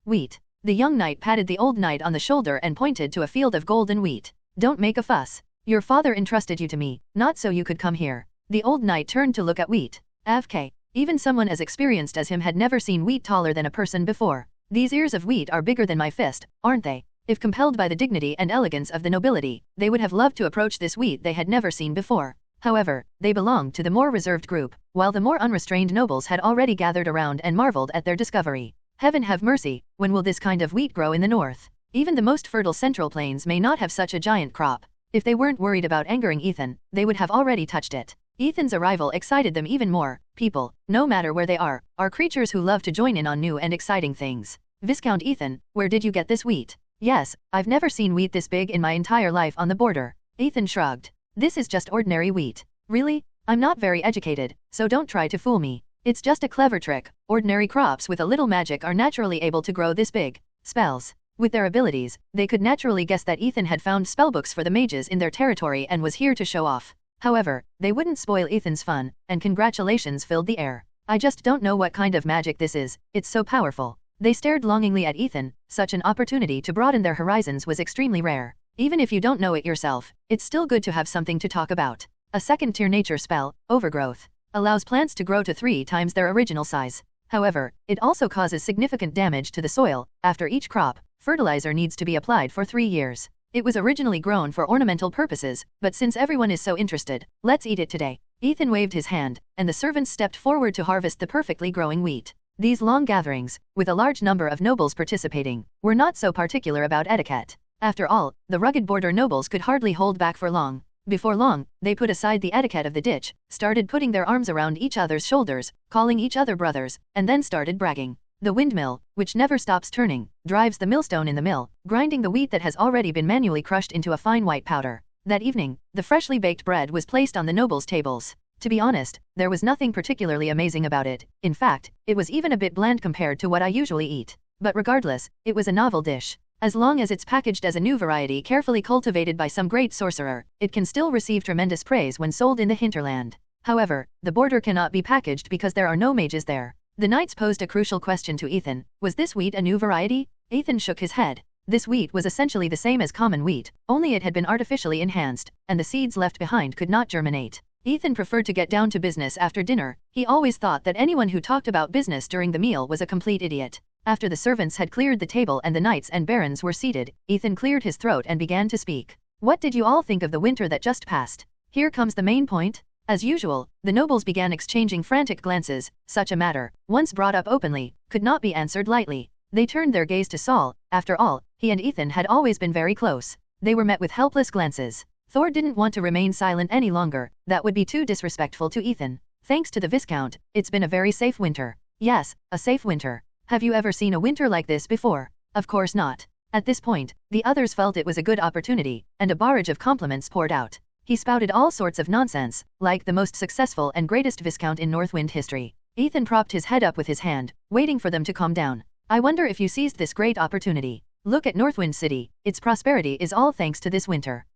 wheat. The young knight patted the old knight on the shoulder and pointed to a field of golden wheat. Don't make a fuss. Your father entrusted you to me, not so you could come here. The old knight turned to look at wheat. AFK. Even someone as experienced as him had never seen wheat taller than a person before. These ears of wheat are bigger than my fist, aren't they? If compelled by the dignity and elegance of the nobility, they would have loved to approach this wheat they had never seen before. However, they belonged to the more reserved group, while the more unrestrained nobles had already gathered around and marveled at their discovery. Heaven have mercy, when will this kind of wheat grow in the north? Even the most fertile central plains may not have such a giant crop. If they weren't worried about angering Ethan, they would have already touched it. Ethan's arrival excited them even more. People, no matter where they are creatures who love to join in on new and exciting things. Viscount Ethan, where did you get this wheat? Yes, I've never seen wheat this big in my entire life on the border. Ethan shrugged. This is just ordinary wheat. Really? I'm not very educated, so don't try to fool me. It's just a clever trick. Ordinary crops with a little magic are naturally able to grow this big. Spells. With their abilities, they could naturally guess that Ethan had found spellbooks for the mages in their territory and was here to show off. However, they wouldn't spoil Ethan's fun, and congratulations filled the air. I just don't know what kind of magic this is, it's so powerful. They stared longingly at Ethan. Such an opportunity to broaden their horizons was extremely rare. Even if you don't know it yourself, it's still good to have something to talk about. A second-tier nature spell, Overgrowth, allows plants to grow to 3 times their original size. However, it also causes significant damage to the soil. After each crop, fertilizer needs to be applied for 3 years. It was originally grown for ornamental purposes, but since everyone is so interested, let's eat it today. Ethan waved his hand, and the servants stepped forward to harvest the perfectly growing wheat. These long gatherings, with a large number of nobles participating, were not so particular about etiquette. After all, the rugged border nobles could hardly hold back for long. Before long, they put aside the etiquette of the ditch, started putting their arms around each other's shoulders, calling each other brothers, and then started bragging. The windmill, which never stops turning, drives the millstone in the mill, grinding the wheat that has already been manually crushed into a fine white powder. That evening, the freshly baked bread was placed on the nobles' tables. To be honest, there was nothing particularly amazing about it. In fact, it was even a bit bland compared to what I usually eat. But regardless, it was a novel dish. As long as it's packaged as a new variety carefully cultivated by some great sorcerer, it can still receive tremendous praise when sold in the hinterland. However, the border cannot be packaged because there are no mages there. The knights posed a crucial question to Ethan. Was this wheat a new variety? Ethan shook his head. This wheat was essentially the same as common wheat, only it had been artificially enhanced, and the seeds left behind could not germinate. Ethan preferred to get down to business after dinner. He always thought that anyone who talked about business during the meal was a complete idiot. After the servants had cleared the table and the knights and barons were seated, Ethan cleared his throat and began to speak. What did you all think of the winter that just passed? Here comes the main point. As usual, the nobles began exchanging frantic glances. Such a matter, once brought up openly, could not be answered lightly. They turned their gaze to Saul. After all, he and Ethan had always been very close. They were met with helpless glances. Thor didn't want to remain silent any longer. That would be too disrespectful to Ethan. Thanks to the Viscount, it's been a very safe winter. Yes, a safe winter. Have you ever seen a winter like this before? Of course not. At this point, the others felt it was a good opportunity, and a barrage of compliments poured out. He spouted all sorts of nonsense, like the most successful and greatest Viscount in Northwind history. Ethan propped his head up with his hand, waiting for them to calm down. I wonder if you seized this great opportunity. Look at Northwind City, its prosperity is all thanks to this winter.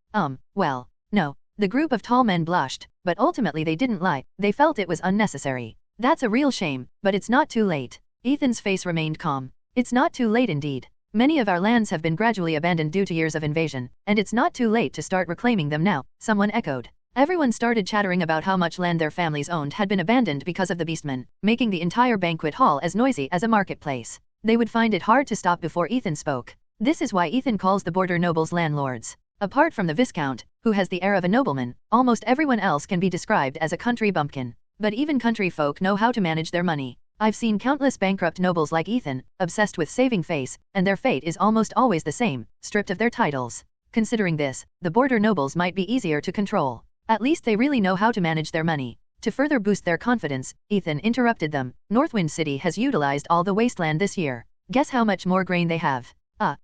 Well, no. The group of tall men blushed, but ultimately they didn't lie. They felt it was unnecessary. That's a real shame, but it's not too late. Ethan's face remained calm. It's not too late indeed. Many of our lands have been gradually abandoned due to years of invasion, and it's not too late to start reclaiming them now, someone echoed. Everyone started chattering about how much land their families owned had been abandoned because of the beastmen, making the entire banquet hall as noisy as a marketplace. They would find it hard to stop before Ethan spoke. This is why Ethan calls the border nobles landlords. Apart from the Viscount, who has the air of a nobleman, almost everyone else can be described as a country bumpkin. But even country folk know how to manage their money. I've seen countless bankrupt nobles like Ethan, obsessed with saving face, and their fate is almost always the same, stripped of their titles. Considering this, the border nobles might be easier to control. At least they really know how to manage their money. To further boost their confidence, Ethan interrupted them. Northwind City has utilized all the wasteland this year. Guess how much more grain they have?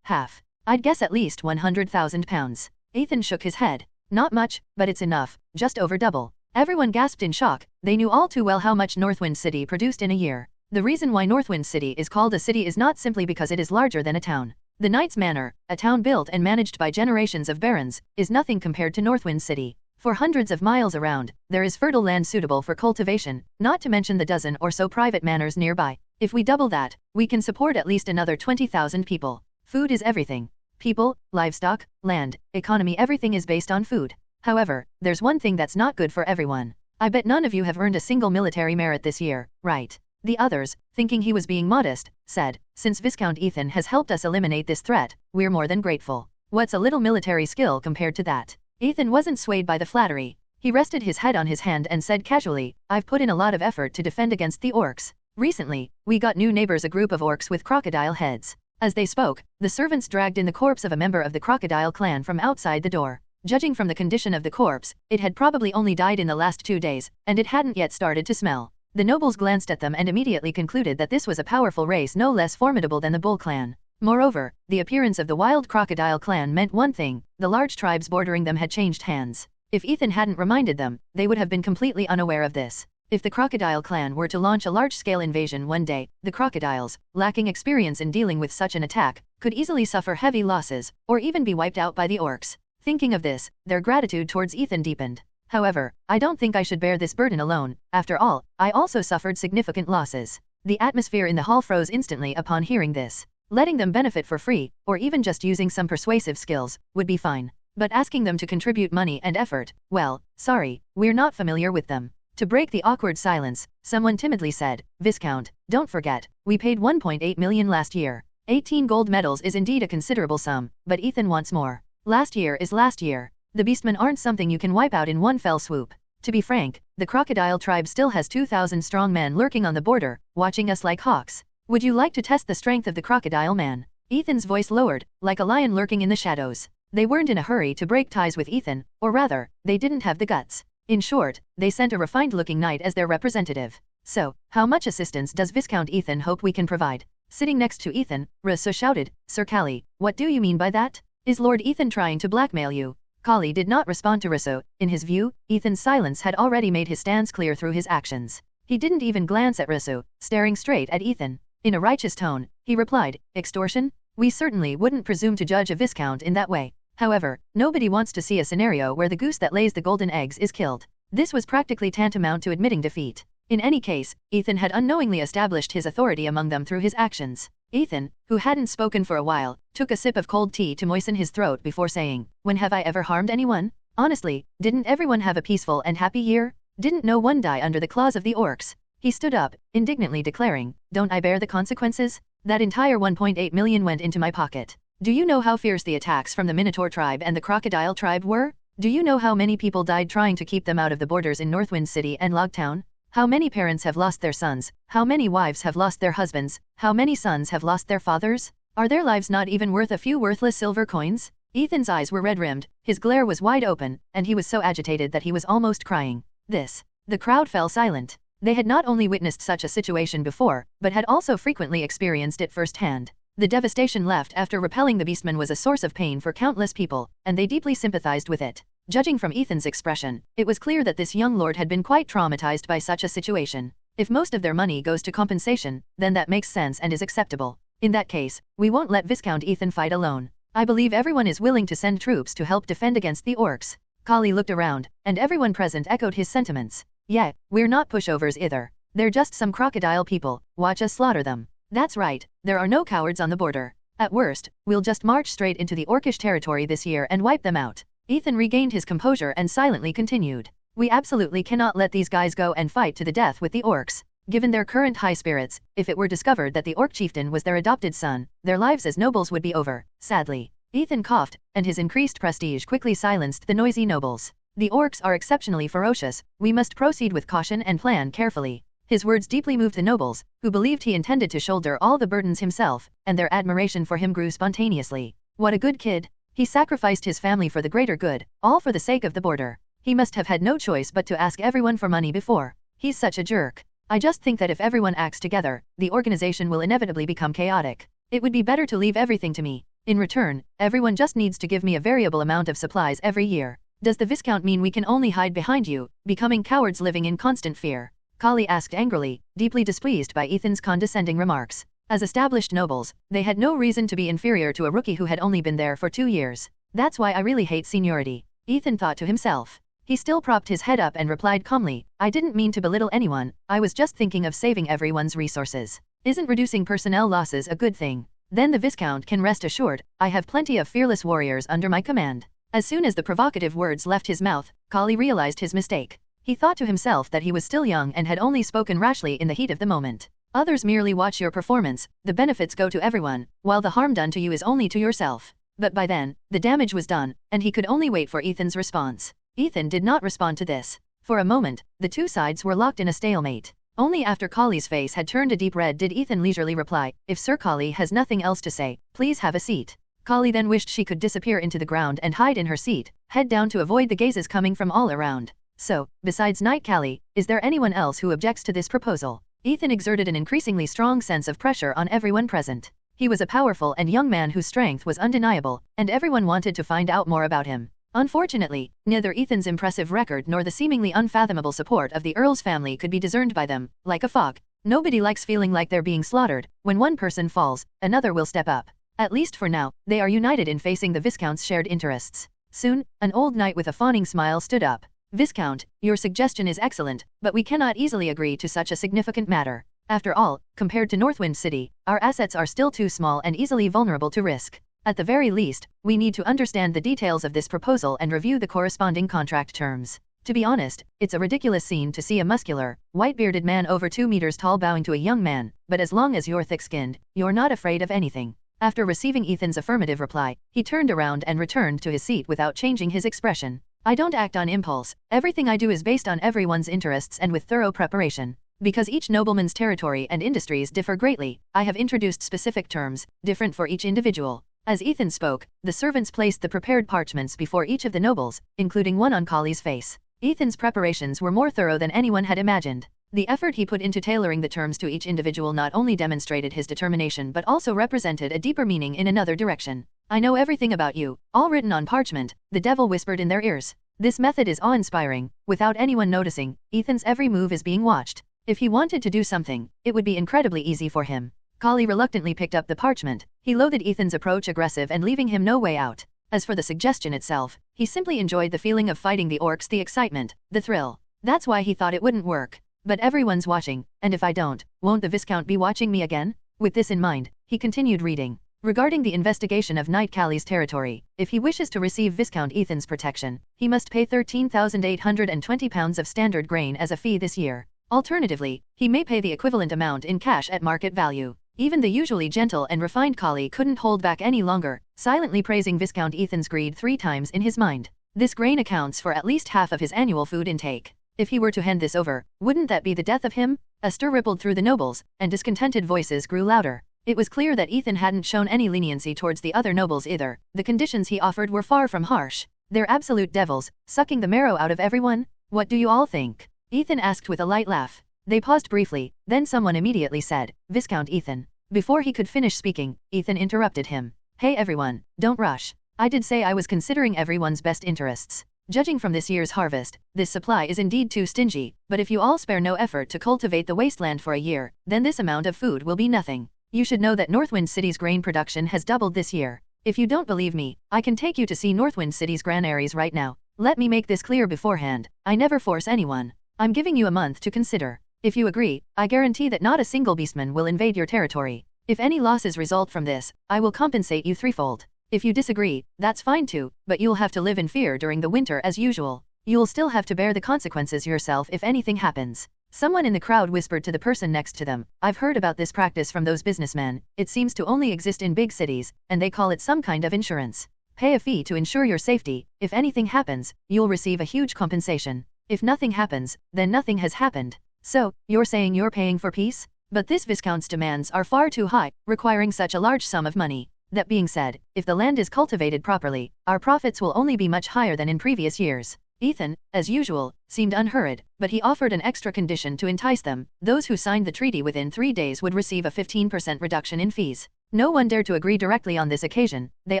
Half. I'd guess at least 100,000 pounds. Ethan shook his head. Not much, but it's enough, just over double. Everyone gasped in shock. They knew all too well how much Northwind City produced in a year. The reason why Northwind City is called a city is not simply because it is larger than a town. The Knight's Manor, a town built and managed by generations of barons, is nothing compared to Northwind City. For hundreds of miles around, there is fertile land suitable for cultivation, not to mention the dozen or so private manors nearby. If we double that, we can support at least another 20,000 people. Food is everything. People, livestock, land, economy, everything is based on food. However, there's one thing that's not good for everyone. I bet none of you have earned a single military merit this year, right? The others, thinking he was being modest, said, since Viscount Ethan has helped us eliminate this threat, we're more than grateful. What's a little military skill compared to that? Ethan wasn't swayed by the flattery. He rested his head on his hand and said casually, I've put in a lot of effort to defend against the orcs. Recently, we got new neighbors, a group of orcs with crocodile heads. As they spoke, the servants dragged in the corpse of a member of the crocodile clan from outside the door. Judging from the condition of the corpse, it had probably only died in the last 2 days, and it hadn't yet started to smell. The nobles glanced at them and immediately concluded that this was a powerful race no less formidable than the bull clan. Moreover, the appearance of the wild crocodile clan meant one thing: the large tribes bordering them had changed hands. If Ethan hadn't reminded them, they would have been completely unaware of this. If the crocodile clan were to launch a large-scale invasion one day, the crocodiles, lacking experience in dealing with such an attack, could easily suffer heavy losses, or even be wiped out by the orcs. Thinking of this, their gratitude towards Ethan deepened. However, I don't think I should bear this burden alone. After all, I also suffered significant losses. The atmosphere in the hall froze instantly upon hearing this. Letting them benefit for free, or even just using some persuasive skills, would be fine. But asking them to contribute money and effort, well, sorry, we're not familiar with them. To break the awkward silence, someone timidly said, Viscount, don't forget, we paid 1.8 million last year. 18 gold medals is indeed a considerable sum, but Ethan wants more. Last year is last year. The beastmen aren't something you can wipe out in one fell swoop. To be frank, the crocodile tribe still has 2,000 strong men lurking on the border, watching us like hawks. Would you like to test the strength of the crocodile man? Ethan's voice lowered, like a lion lurking in the shadows. They weren't in a hurry to break ties with Ethan, or rather, they didn't have the guts. In short, they sent a refined-looking knight as their representative. So, how much assistance does Viscount Ethan hope we can provide? Sitting next to Ethan, Russo shouted, Sir Callie, what do you mean by that? Is Lord Ethan trying to blackmail you? Callie did not respond to Russo. In his view, Ethan's silence had already made his stance clear through his actions. He didn't even glance at Russo, staring straight at Ethan. In a righteous tone, he replied, extortion? We certainly wouldn't presume to judge a viscount in that way. However, nobody wants to see a scenario where the goose that lays the golden eggs is killed. This was practically tantamount to admitting defeat. In any case, Ethan had unknowingly established his authority among them through his actions. Ethan, who hadn't spoken for a while, took a sip of cold tea to moisten his throat before saying, When have I ever harmed anyone? Honestly, didn't everyone have a peaceful and happy year? Didn't no one die under the claws of the orcs? He stood up, indignantly declaring, Don't I bear the consequences? That entire 1.8 million went into my pocket. Do you know how fierce the attacks from the Minotaur tribe and the Crocodile tribe were? Do you know how many people died trying to keep them out of the borders in Northwind City and Logtown? How many parents have lost their sons? How many wives have lost their husbands? How many sons have lost their fathers? Are their lives not even worth a few worthless silver coins? Ethan's eyes were red-rimmed, his glare was wide open, and he was so agitated that he was almost crying. The crowd fell silent. They had not only witnessed such a situation before, but had also frequently experienced it firsthand. The devastation left after repelling the beastmen was a source of pain for countless people, and they deeply sympathized with it. Judging from Ethan's expression, it was clear that this young lord had been quite traumatized by such a situation. If most of their money goes to compensation, then that makes sense and is acceptable. In that case, we won't let Viscount Ethan fight alone. I believe everyone is willing to send troops to help defend against the orcs. Callie looked around, and everyone present echoed his sentiments. Yeah, we're not pushovers either. They're just some crocodile people, watch us slaughter them. That's right, there are no cowards on the border. At worst, we'll just march straight into the orcish territory this year and wipe them out. Ethan regained his composure and silently continued. We absolutely cannot let these guys go and fight to the death with the orcs. Given their current high spirits, if it were discovered that the orc chieftain was their adopted son, their lives as nobles would be over, sadly. Ethan coughed, and his increased prestige quickly silenced the noisy nobles. The orcs are exceptionally ferocious, we must proceed with caution and plan carefully. His words deeply moved the nobles, who believed he intended to shoulder all the burdens himself, and their admiration for him grew spontaneously. What a good kid! He sacrificed his family for the greater good, all for the sake of the border. He must have had no choice but to ask everyone for money before. He's such a jerk. I just think that if everyone acts together, the organization will inevitably become chaotic. It would be better to leave everything to me. In return, everyone just needs to give me a variable amount of supplies every year. Does the Viscount mean we can only hide behind you, becoming cowards living in constant fear? Callie asked angrily, deeply displeased by Ethan's condescending remarks. As established nobles, they had no reason to be inferior to a rookie who had only been there for 2 years. That's why I really hate seniority, Ethan thought to himself. He still propped his head up and replied calmly, I didn't mean to belittle anyone, I was just thinking of saving everyone's resources. Isn't reducing personnel losses a good thing? Then the Viscount can rest assured, I have plenty of fearless warriors under my command. As soon as the provocative words left his mouth, Callie realized his mistake. He thought to himself that he was still young and had only spoken rashly in the heat of the moment. Others merely watch your performance, the benefits go to everyone, while the harm done to you is only to yourself. But by then, the damage was done, and he could only wait for Ethan's response. Ethan did not respond to this. For a moment, the two sides were locked in a stalemate. Only after Kali's face had turned a deep red did Ethan leisurely reply, "If Sir Kali has nothing else to say, please have a seat." Kali then wished she could disappear into the ground and hide in her seat, head down to avoid the gazes coming from all around. "So, besides Knight Kali, is there anyone else who objects to this proposal?" Ethan exerted an increasingly strong sense of pressure on everyone present. He was a powerful and young man whose strength was undeniable, and everyone wanted to find out more about him. Unfortunately, neither Ethan's impressive record nor the seemingly unfathomable support of the Earl's family could be discerned by them, like a fog. Nobody likes feeling like they're being slaughtered. When one person falls, another will step up. At least for now, they are united in facing the Viscount's shared interests. Soon, an old knight with a fawning smile stood up. "Viscount, your suggestion is excellent, but we cannot easily agree to such a significant matter. After all, compared to Northwind City, our assets are still too small and easily vulnerable to risk. At the very least, we need to understand the details of this proposal and review the corresponding contract terms. To be honest, it's a ridiculous scene to see a muscular, white-bearded man over 2 meters tall bowing to a young man, but as long as you're thick-skinned, you're not afraid of anything." After receiving Ethan's affirmative reply, he turned around and returned to his seat without changing his expression. "I don't act on impulse. Everything I do is based on everyone's interests and with thorough preparation. Because each nobleman's territory and industries differ greatly, I have introduced specific terms, different for each individual." As Ethan spoke, the servants placed the prepared parchments before each of the nobles, including one on Kali's face. Ethan's preparations were more thorough than anyone had imagined. The effort he put into tailoring the terms to each individual not only demonstrated his determination but also represented a deeper meaning in another direction. "I know everything about you, all written on parchment," the devil whispered in their ears. This method is awe-inspiring. Without anyone noticing, Ethan's every move is being watched. If he wanted to do something, it would be incredibly easy for him. Kali reluctantly picked up the parchment. He loathed Ethan's approach aggressive and leaving him no way out. As for the suggestion itself, he simply enjoyed the feeling of fighting the orcs, the excitement, the thrill. That's why he thought it wouldn't work. "But everyone's watching, and if I don't, won't the Viscount be watching me again?" With this in mind, he continued reading. "Regarding the investigation of Knight Kali's territory, if he wishes to receive Viscount Ethan's protection, he must pay 13,820 pounds of standard grain as a fee this year. Alternatively, he may pay the equivalent amount in cash at market value." Even the usually gentle and refined Kali couldn't hold back any longer, silently praising Viscount Ethan's greed 3 times in his mind. This grain accounts for at least half of his annual food intake. If he were to hand this over, wouldn't that be the death of him? A stir rippled through the nobles, and discontented voices grew louder. It was clear that Ethan hadn't shown any leniency towards the other nobles either. The conditions he offered were far from harsh. "They're absolute devils, sucking the marrow out of everyone. What do you all think?" Ethan asked with a light laugh. They paused briefly, then someone immediately said, "Viscount Ethan." Before he could finish speaking, Ethan interrupted him. "Hey everyone, don't rush. I did say I was considering everyone's best interests. Judging from this year's harvest, this supply is indeed too stingy, but if you all spare no effort to cultivate the wasteland for a year, then this amount of food will be nothing. You should know that Northwind City's grain production has doubled this year. If you don't believe me, I can take you to see Northwind City's granaries right now. Let me make this clear beforehand, I never force anyone. I'm giving you a month to consider. If you agree, I guarantee that not a single beastman will invade your territory. If any losses result from this, I will compensate you threefold. If you disagree, that's fine too, but you'll have to live in fear during the winter as usual. You'll still have to bear the consequences yourself if anything happens." Someone in the crowd whispered to the person next to them, "I've heard about this practice from those businessmen. It seems to only exist in big cities, and they call it some kind of insurance. Pay a fee to ensure your safety. If anything happens, you'll receive a huge compensation. If nothing happens, then nothing has happened. So, you're saying you're paying for peace? But this Viscount's demands are far too high, requiring such a large sum of money. That being said, if the land is cultivated properly, our profits will only be much higher than in previous years." Ethan, as usual, seemed unhurried, but he offered an extra condition to entice them. Those who signed the treaty within 3 days would receive a 15% reduction in fees. No one dared to agree directly on this occasion. They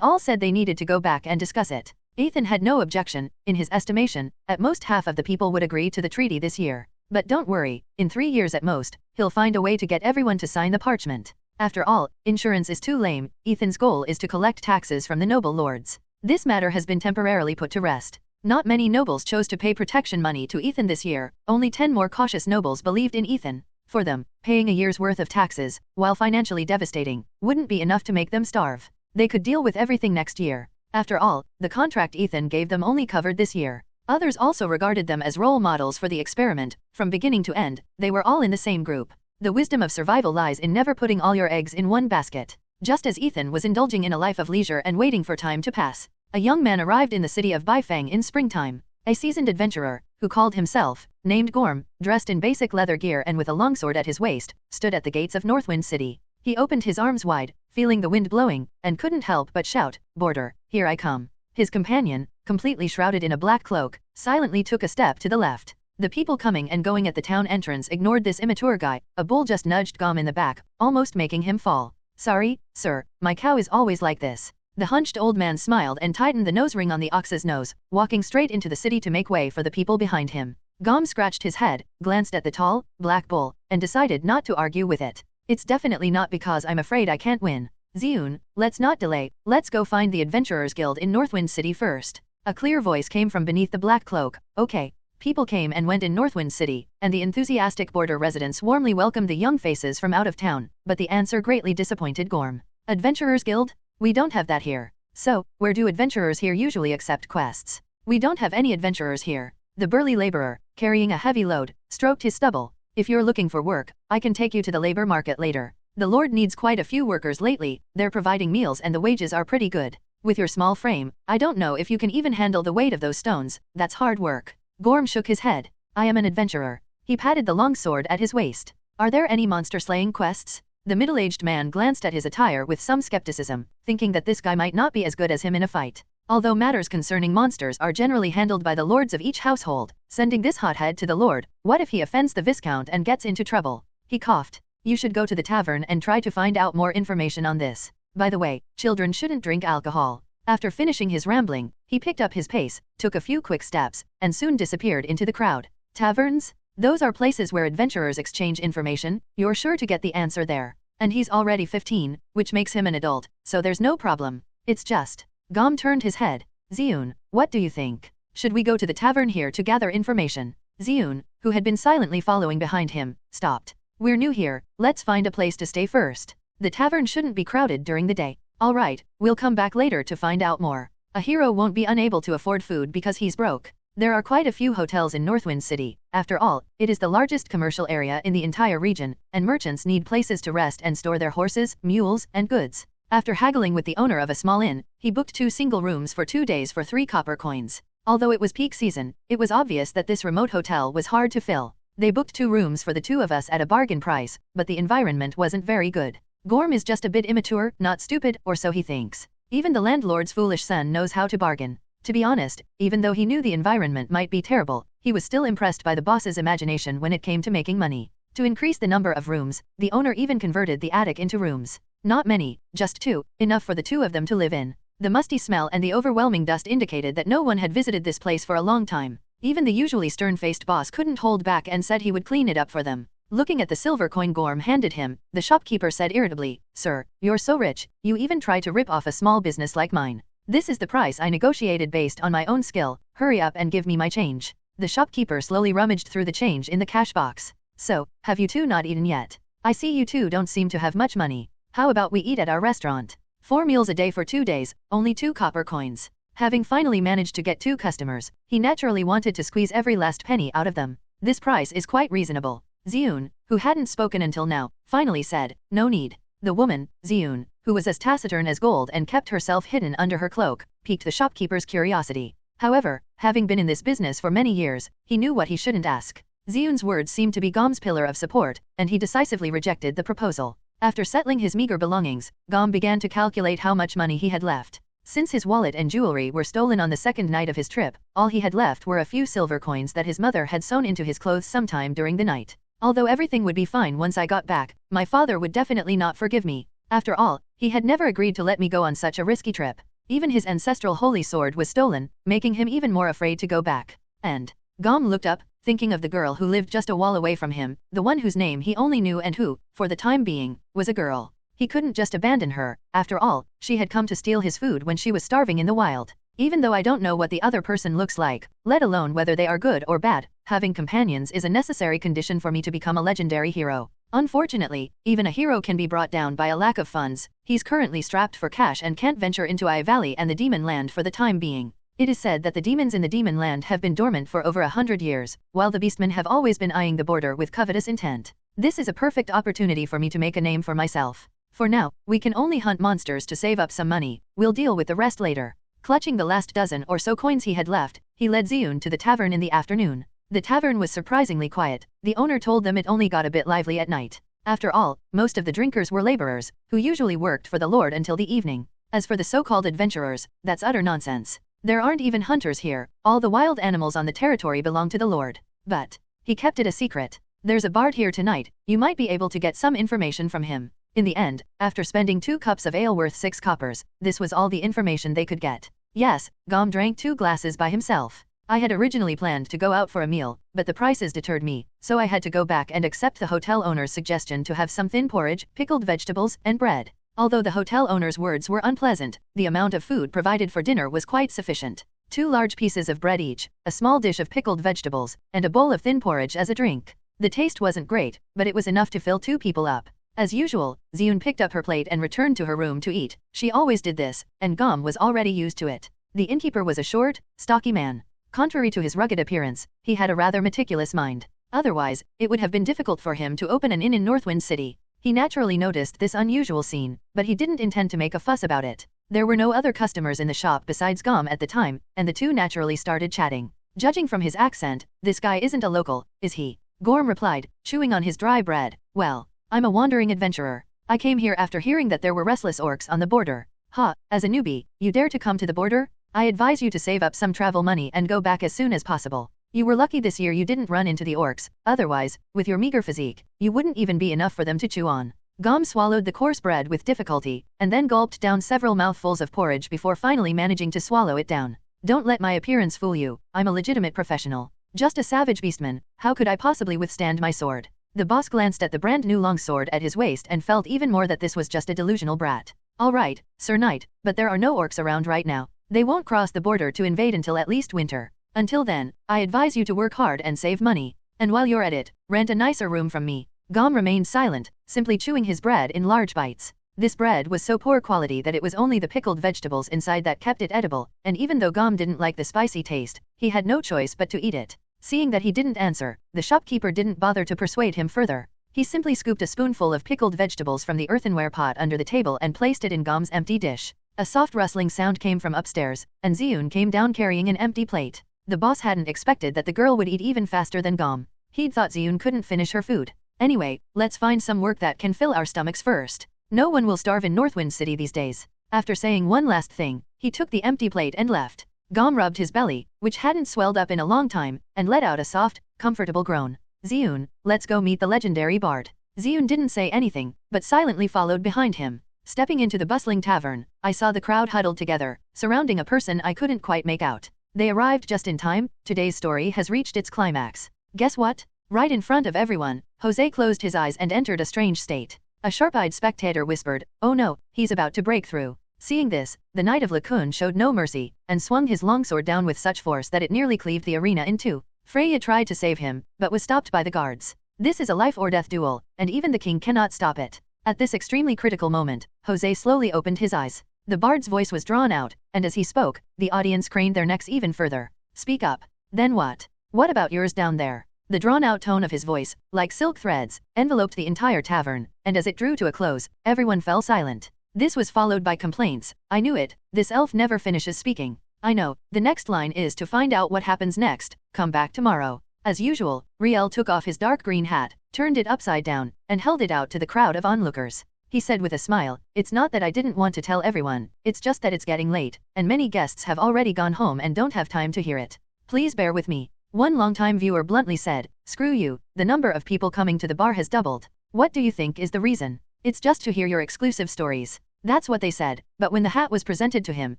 all said they needed to go back and discuss it. Ethan had no objection. In his estimation, at most half of the people would agree to the treaty this year. But don't worry, in 3 years at most, he'll find a way to get everyone to sign the parchment. After all, insurance is too lame. Ethan's goal is to collect taxes from the noble lords. This matter has been temporarily put to rest. Not many nobles chose to pay protection money to Ethan this year. Only 10 more cautious nobles believed in Ethan. For them, paying a year's worth of taxes, while financially devastating, wouldn't be enough to make them starve. They could deal with everything next year. After all, the contract Ethan gave them only covered this year. Others also regarded them as role models for the experiment. From beginning to end, they were all in the same group. The wisdom of survival lies in never putting all your eggs in one basket. Just as Ethan was indulging in a life of leisure and waiting for time to pass, a young man arrived in the city of Baifeng in springtime. A seasoned adventurer, who called himself, named Gorm, dressed in basic leather gear and with a longsword at his waist, stood at the gates of Northwind City. He opened his arms wide, feeling the wind blowing, and couldn't help but shout, "Border, here I come." His companion, completely shrouded in a black cloak, silently took a step to the left. The people coming and going at the town entrance ignored this immature guy. A bull just nudged Gorm in the back, almost making him fall. "Sorry, sir, my cow is always like this." The hunched old man smiled and tightened the nose ring on the ox's nose, walking straight into the city to make way for the people behind him. Gorm scratched his head, glanced at the tall, black bull, and decided not to argue with it. "It's definitely not because I'm afraid I can't win. Ziyun, let's not delay, let's go find the Adventurers Guild in Northwind City first." A clear voice came from beneath the black cloak. "Okay." People came and went in Northwind City, and the enthusiastic border residents warmly welcomed the young faces from out of town, but the answer greatly disappointed Gorm. "Adventurers Guild? We don't have that here." "So, where do adventurers here usually accept quests?" "We don't have any adventurers here." The burly laborer, carrying a heavy load, stroked his stubble. "If you're looking for work, I can take you to the labor market later. The Lord needs quite a few workers lately, they're providing meals and the wages are pretty good. With your small frame, I don't know if you can even handle the weight of those stones, that's hard work." Gorm shook his head. "I am an adventurer." He patted the long sword at his waist. "Are there any monster-slaying quests?" The middle-aged man glanced at his attire with some skepticism, thinking that this guy might not be as good as him in a fight. Although matters concerning monsters are generally handled by the lords of each household, sending this hothead to the lord, what if he offends the viscount and gets into trouble? He coughed. "You should go to the tavern and try to find out more information on this. By the way, children shouldn't drink alcohol." After finishing his rambling, he picked up his pace, took a few quick steps, and soon disappeared into the crowd. Taverns? Those are places where adventurers exchange information, you're sure to get the answer there. And he's already 15, which makes him an adult, so there's no problem. It's just. Gorm turned his head. "Ziyun, what do you think? Should we go to the tavern here to gather information?" Ziyun, who had been silently following behind him, stopped. "We're new here, let's find a place to stay first. The tavern shouldn't be crowded during the day." "All right, we'll come back later to find out more." A hero won't be unable to afford food because he's broke. There are quite a few hotels in Northwind City. After all, it is the largest commercial area in the entire region, and merchants need places to rest and store their horses, mules, and goods. After haggling with the owner of a small inn, he booked 2 single rooms for 2 days for 3 copper coins. Although it was peak season, it was obvious that this remote hotel was hard to fill. "They booked 2 rooms for the 2 of us at a bargain price, but the environment wasn't very good. Gorm is just a bit immature, not stupid, or so he thinks. Even the landlord's foolish son knows how to bargain." To be honest, even though he knew the environment might be terrible, he was still impressed by the boss's imagination when it came to making money. To increase the number of rooms, the owner even converted the attic into rooms. Not many, just 2, enough for the 2 of them to live in. The musty smell and the overwhelming dust indicated that no one had visited this place for a long time. Even the usually stern-faced boss couldn't hold back and said he would clean it up for them. Looking at the silver coin Gorm handed him, the shopkeeper said irritably, "Sir, you're so rich, you even try to rip off a small business like mine. This is the price I negotiated based on my own skill, hurry up and give me my change." The shopkeeper slowly rummaged through the change in the cash box. "So, have you 2 not eaten yet? I see you 2 don't seem to have much money. How about we eat at our restaurant? 4 meals a day for 2 days, only 2 copper coins." Having finally managed to get 2 customers, he naturally wanted to squeeze every last penny out of them. "This price is quite reasonable." Ziyun, who hadn't spoken until now, finally said, "No need." The woman, Ziyun, who was as taciturn as gold and kept herself hidden under her cloak, piqued the shopkeeper's curiosity. However, having been in this business for many years, he knew what he shouldn't ask. Ziyun's words seemed to be Gorm's pillar of support, and he decisively rejected the proposal. After settling his meager belongings, Gorm began to calculate how much money he had left. Since his wallet and jewelry were stolen on the second night of his trip, all he had left were a few silver coins that his mother had sewn into his clothes sometime during the night. "Although everything would be fine once I got back, my father would definitely not forgive me. After all, he had never agreed to let me go on such a risky trip. Even his ancestral holy sword was stolen, making him even more afraid to go back." And Gorm looked up, thinking of the girl who lived just a wall away from him, the one whose name he only knew and who, for the time being, was a girl. He couldn't just abandon her. After all, she had come to steal his food when she was starving in the wild. "Even though I don't know what the other person looks like, let alone whether they are good or bad, having companions is a necessary condition for me to become a legendary hero." Unfortunately, even a hero can be brought down by a lack of funds. He's currently strapped for cash and can't venture into Eye Valley and the Demon Land for the time being. It is said that the demons in the Demon Land have been dormant for over 100 years, while the beastmen have always been eyeing the border with covetous intent. This is a perfect opportunity for me to make a name for myself. For now, we can only hunt monsters to save up some money, we'll deal with the rest later. Clutching the last dozen or so coins he had left, he led Ziyun to the tavern in the afternoon. The tavern was surprisingly quiet. The owner told them it only got a bit lively at night. After all, most of the drinkers were laborers, who usually worked for the Lord until the evening. As for the so-called adventurers, that's utter nonsense. There aren't even hunters here. All the wild animals on the territory belong to the Lord. But he kept it a secret. There's a bard here tonight. You might be able to get some information from him. In the end, after spending 2 cups of ale worth 6 coppers, this was all the information they could get. Yes, Gom drank 2 glasses by himself. I had originally planned to go out for a meal, but the prices deterred me, so I had to go back and accept the hotel owner's suggestion to have some thin porridge, pickled vegetables, and bread. Although the hotel owner's words were unpleasant, the amount of food provided for dinner was quite sufficient. 2 large pieces of bread each, a small dish of pickled vegetables, and a bowl of thin porridge as a drink. The taste wasn't great, but it was enough to fill 2 people up. As usual, Ziyun picked up her plate and returned to her room to eat. She always did this, and Gom was already used to it. The innkeeper was a short, stocky man. Contrary to his rugged appearance, he had a rather meticulous mind. Otherwise, it would have been difficult for him to open an inn in Northwind City. He naturally noticed this unusual scene, but he didn't intend to make a fuss about it. There were no other customers in the shop besides Gom at the time, and the two naturally started chatting. Judging from his accent, this guy isn't a local, is he? Gorm replied, chewing on his dry bread. Well, I'm a wandering adventurer. I came here after hearing that there were restless orcs on the border. Ha, as a newbie, you dare to come to the border? I advise you to save up some travel money and go back as soon as possible. You were lucky this year you didn't run into the orcs, otherwise, with your meager physique, you wouldn't even be enough for them to chew on. Gom swallowed the coarse bread with difficulty, and then gulped down several mouthfuls of porridge before finally managing to swallow it down. Don't let my appearance fool you, I'm a legitimate professional. Just a savage beastman, how could I possibly withstand my sword? The boss glanced at the brand new longsword at his waist and felt even more that this was just a delusional brat. All right, Sir Knight, but there are no orcs around right now. They won't cross the border to invade until at least winter. Until then, I advise you to work hard and save money. And while you're at it, rent a nicer room from me. Gom remained silent, simply chewing his bread in large bites. This bread was so poor quality that it was only the pickled vegetables inside that kept it edible, and even though Gom didn't like the spicy taste, he had no choice but to eat it. Seeing that he didn't answer, the shopkeeper didn't bother to persuade him further. He simply scooped a spoonful of pickled vegetables from the earthenware pot under the table and placed it in Gom's empty dish. A soft rustling sound came from upstairs, and Ziyun came down carrying an empty plate. The boss hadn't expected that the girl would eat even faster than Gom. He'd thought Ziyun couldn't finish her food. Anyway, let's find some work that can fill our stomachs first. No one will starve in Northwind City these days. After saying one last thing, he took the empty plate and left. Gom rubbed his belly, which hadn't swelled up in a long time, and let out a soft, comfortable groan. Ziyun, let's go meet the legendary bard. Ziyun didn't say anything, but silently followed behind him. Stepping into the bustling tavern, I saw the crowd huddled together, surrounding a person I couldn't quite make out. They arrived just in time. Today's story has reached its climax. Guess what? Right in front of everyone, Jose closed his eyes and entered a strange state. A sharp-eyed spectator whispered, "Oh no, he's about to break through." Seeing this, the Knight of Lacun showed no mercy, and swung his longsword down with such force that it nearly cleaved the arena in two. Freya tried to save him, but was stopped by the guards. This is a life-or-death duel, and even the king cannot stop it. At this extremely critical moment, Jose slowly opened his eyes. The bard's voice was drawn out, and as he spoke, the audience craned their necks even further. "Speak up. Then what? What about yours down there?" The drawn-out tone of his voice, like silk threads, enveloped the entire tavern, and as it drew to a close, everyone fell silent. This was followed by complaints. "I knew it, this elf never finishes speaking. I know, the next line is to find out what happens next, come back tomorrow." As usual, Riel took off his dark green hat, turned it upside down, and held it out to the crowd of onlookers. He said with a smile, "It's not that I didn't want to tell everyone, it's just that it's getting late, and many guests have already gone home and don't have time to hear it. Please bear with me." One longtime viewer bluntly said, "Screw you, the number of people coming to the bar has doubled. What do you think is the reason? It's just to hear your exclusive stories." That's what they said, but when the hat was presented to him,